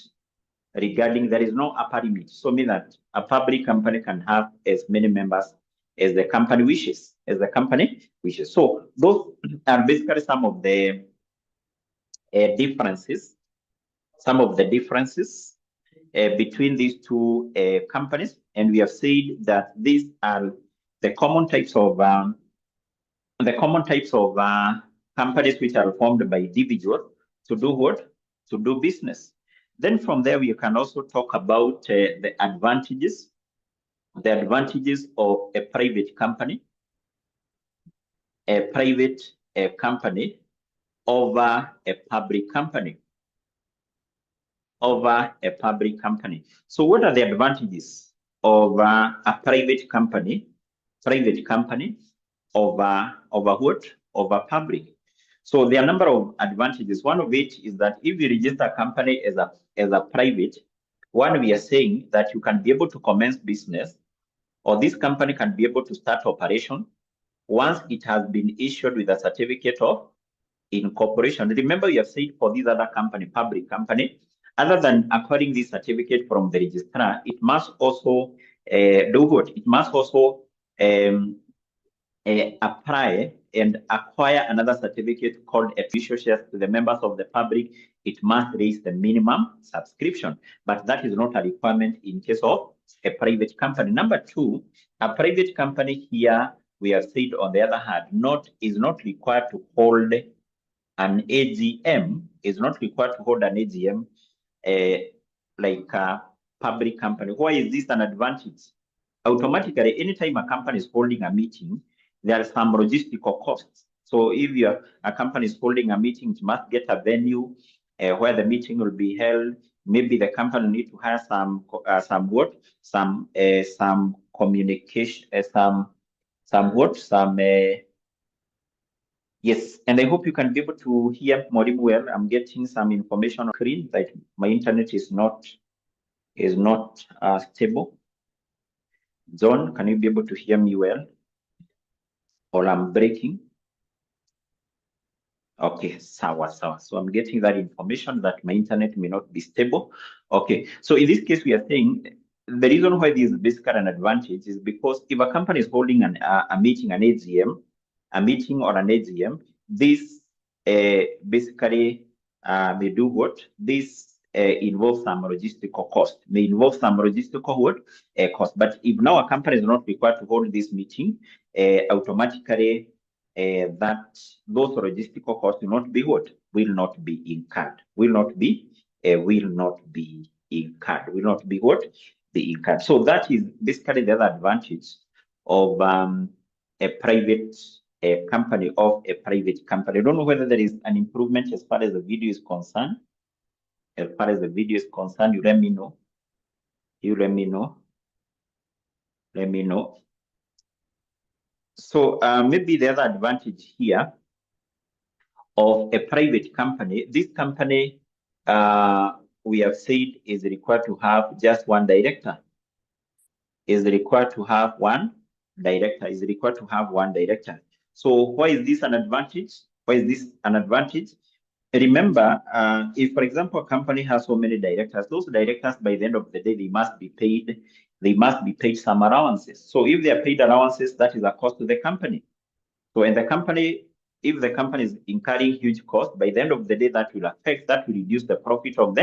B: there is no upper limit. So mean that a public company can have as many members as the company wishes. So those are basically some of the differences. Between these two companies, and we have said that these are the common types of companies which are formed by individuals to do what? To do business. Then from there, we can also talk about the advantages of a private company over a public company. So what are the advantages of a private company over what? Over public? So there are a number of advantages. One of it is that if you register a company as a private, one, we are saying that you can be able to commence business, or this company can be able to start operation once it has been issued with a certificate of incorporation. Remember, you have said for this other company, public company, other than acquiring this certificate from the registrar, it must also do what? It must also apply and acquire another certificate called a official shares to the members of the public. It must raise the minimum subscription, but that is not a requirement in case of a private company. Number two, a private company here, we have said on the other hand, is not required to hold an AGM, is not required to hold an AGM like a public company. Why is this an advantage? Automatically, anytime a company is holding a meeting, there are some logistical costs. So if a company is holding a meeting, it must get a venue where the meeting will be held. Maybe the company need to have some communication, yes. And I hope you can be able to hear Mwalimu well. I'm getting some information on screen that my internet is not stable. John, can you be able to hear me well? Or I'm breaking? Okay, sawa. So I'm getting that information that my internet may not be stable. Okay, so in this case, we are saying the reason why this is basically an advantage is because if a company is holding a meeting, an AGM, a meeting or an AGM, this basically may do what? This involves some logistical cost, may involve some logistical cost. But if now a company is not required to hold this meeting, automatically that those logistical costs will not be what? Will not be incurred. Will not be what? Be incurred. So that is basically the other advantage of a private company, I don't know whether there is an improvement as far as the video is concerned. As far as the video is concerned, you let me know. Let me know. So maybe the other advantage here of a private company, this company we have said is required to have just one director. Is required to have one director. So why is this an advantage? Remember, if, for example, a company has so many directors, those directors, by the end of the day, they must be paid some allowances. So if they are paid allowances, that is a cost to the company. So in the company, if the company is incurring huge costs, by the end of the day, that will reduce the profit of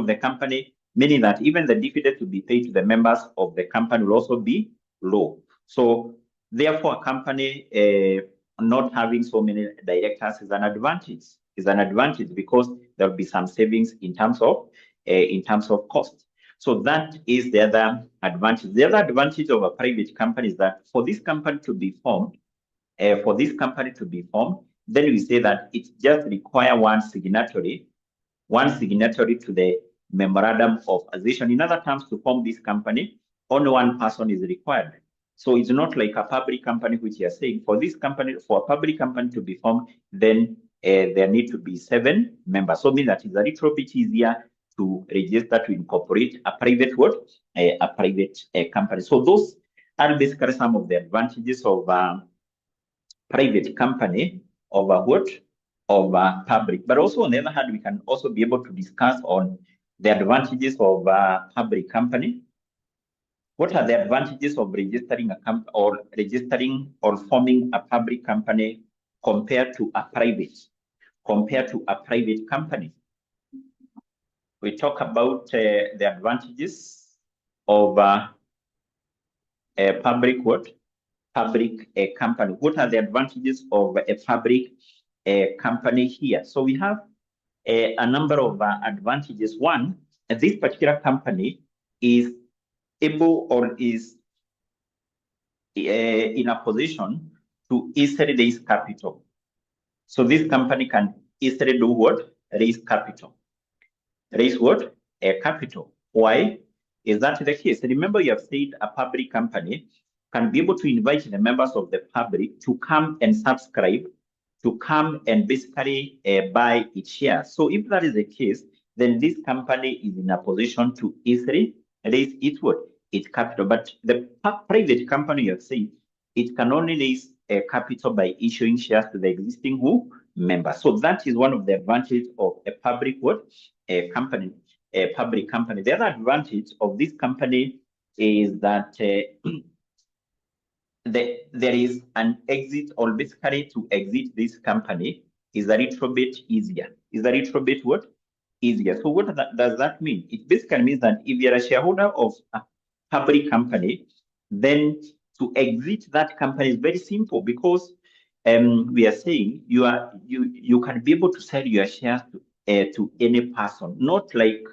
B: the company, meaning that even the dividend to be paid to the members of the company will also be low. So therefore, a company not having so many directors is an advantage because there will be some savings in terms of cost. So that is the other advantage. The other advantage of a private company is that for this company to be formed, then we say that it just requires one signatory to the memorandum of association. In other terms, to form this company, only one person is required. So it's not like a public company, which you are saying for a public company to be formed, then there need to be 7 members. So means that it's a little bit easier to register to incorporate a private company. So those are basically some of the advantages of private company over public. But also on the other hand, we can also be able to discuss on the advantages of public company. What are the advantages of registering a company or forming a public company compared to a private company? We talk about the advantages of a public company. What are the advantages of a public company here? So we have a number of advantages. One, this particular company is able or is in a position to easily raise capital. So this company can easily do what? Raise capital. Raise what? Capital. Why is that the case? Remember, you have said a public company can be able to invite the members of the public to come and subscribe, to come and basically buy its shares. So if that is the case, then this company is in a position to easily raise its capital. But the private company, you have said, it can only raise capital by issuing shares to the existing members. So that is one of the advantages of a public company, a public company. The other advantage of this company is that there is an exit, or basically to exit this company is a little bit easier. Is a little bit what? Easier. So what does that mean? It basically means that if you're a shareholder of a public company, then to exit that company is very simple, because we are saying you can be able to sell your shares to any person, not like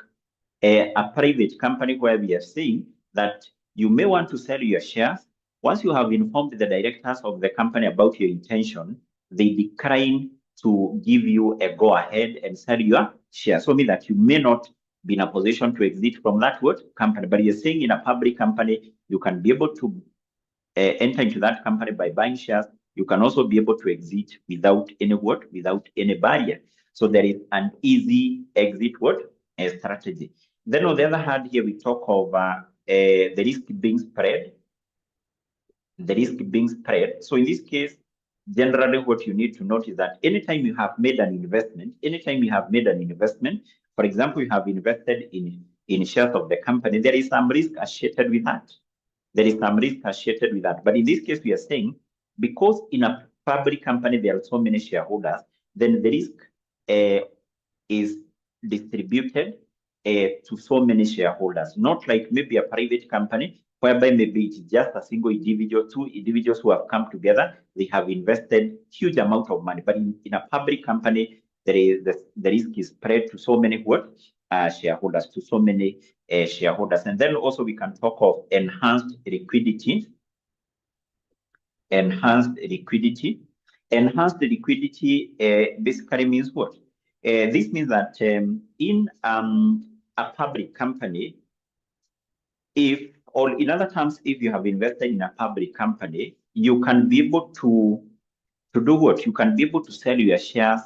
B: a private company where we are saying that you may want to sell your shares. Once you have informed the directors of the company about your intention, they decline to give you a go-ahead and sell your shares. So mean that you may not be in a position to exit from that company, but you're saying in a public company, you can be able to enter into that company by buying shares. You can also be able to exit without any barrier. So there is an easy exit strategy. Then on the other hand, here we talk of the risk being spread. The risk being spread. So in this case, generally what you need to note is that anytime you have made an investment, for example, you have invested in shares of the company, there is some risk associated with that. But in this case, we are saying, because in a public company, there are so many shareholders, then the risk is distributed to so many shareholders, not like maybe a private company, whereby maybe it's just a single individual, two individuals who have come together, they have invested huge amount of money. But in a public company, the risk is spread to so many shareholders, And then also we can talk of enhanced liquidity. Enhanced liquidity basically means what? This means that in a public company, or in other terms, if you have invested in a public company, you can be able to do what? You can be able to sell your shares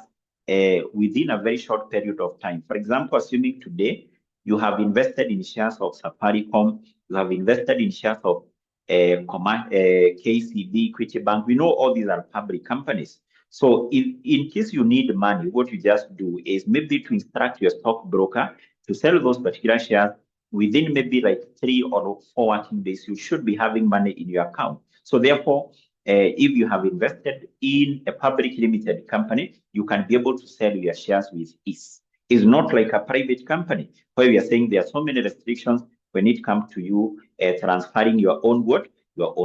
B: within a very short period of time. For example, assuming today you have invested in shares of Safaricom, you have invested in shares of KCB, Equity Bank. We know all these are public companies. So in case you need money, what you just do is maybe to instruct your stockbroker to sell those particular shares within maybe like 3 or 4 working days. You should be having money in your account. So therefore, if you have invested in a public limited company, you can be able to sell your shares with ease. It's not like a private company where we are saying there are so many restrictions when it comes to you transferring your own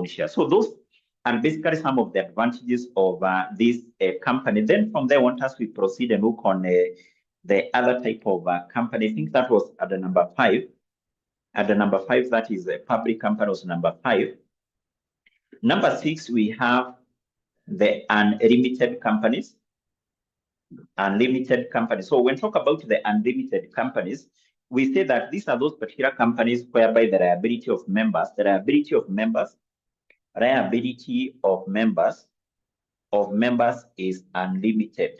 B: shares. So those are basically some of the advantages of this company. Then from there, once we proceed and look on the other type of company, I think that was at the number 5. At the number 5, that is a public company, was number 5. Number 6, we have the unlimited companies. Unlimited companies. So when we talk about the unlimited companies, we say that these are those particular companies whereby the liability of members is unlimited.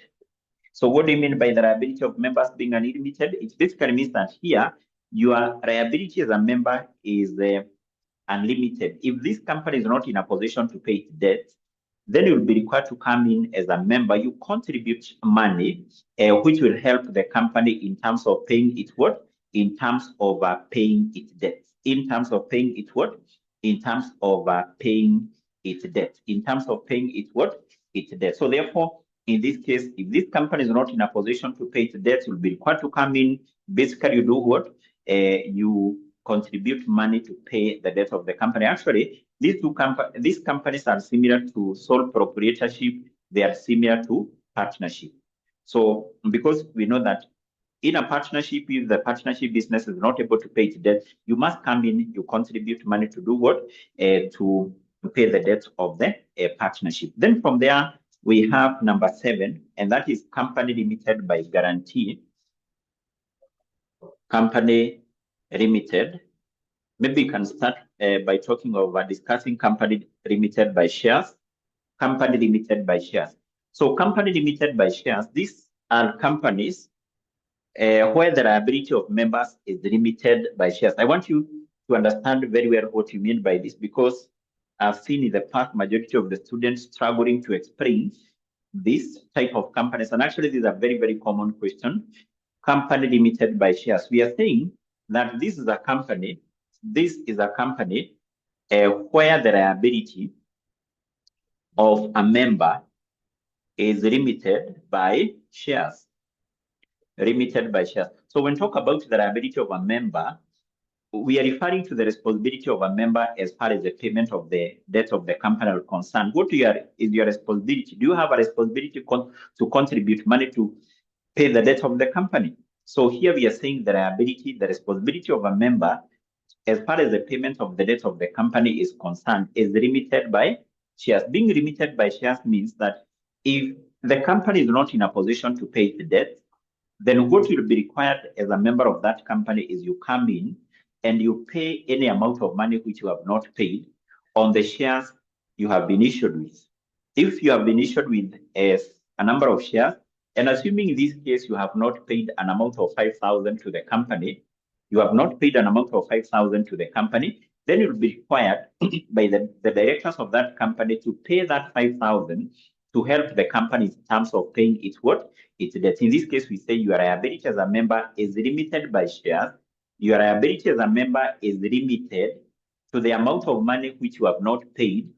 B: So what do you mean by the liability of members being unlimited? It basically means that here your liability as a member is unlimited. If this company is not in a position to pay its debt, then you'll be required to come in as a member. You contribute money, which will help the company in terms of paying its what? In terms of paying its debt. In terms of paying its what? In terms of paying its debt. In terms of paying its what? Its debt. So therefore, in this case, if this company is not in a position to pay its debt, you'll be required to come in. Basically, you do what? You contribute money to pay the debt of the company. Actually, these companies are similar to sole proprietorship. They are similar to partnership. So because we know that in a partnership, if the partnership business is not able to pay its debt, you must come in, you contribute money to do what? To pay the debt of the partnership. Then from there, we have number 7, and that is company limited by guarantee. Company limited. Maybe you can start by talking about discussing company limited by shares. Company limited by shares. So company limited by shares, these are companies where the liability of members is limited by shares. I want you to understand very well what you mean by this, because I've seen in the past majority of the students struggling to explain this type of companies, and actually this is a very, very common question, company limited by shares. We are saying that this is a company where the liability of a member is limited by shares. Limited by shares. So when we talk about the liability of a member, we are referring to the responsibility of a member as far as the payment of the debt of the company are concerned. What is your responsibility? Do you have a responsibility to contribute money to pay the debt of the company? So here we are saying the liability, the responsibility of a member as far as the payment of the debt of the company is concerned is limited by shares. Being limited by shares means that if the company is not in a position to pay the debt, then what will be required as a member of that company is you come in and you pay any amount of money which you have not paid on the shares you have been issued with. If you have been issued with a number of shares, and assuming in this case you have not paid an amount of 5,000 to the company, you have not paid an amount of 5,000 to the company, then it will be required by the directors of that company to pay that 5,000 to help the company in terms of paying its what? Its debt. In this case, we say your liability as a member is limited by shares. Your liability as a member is limited to the amount of money which you have not paid,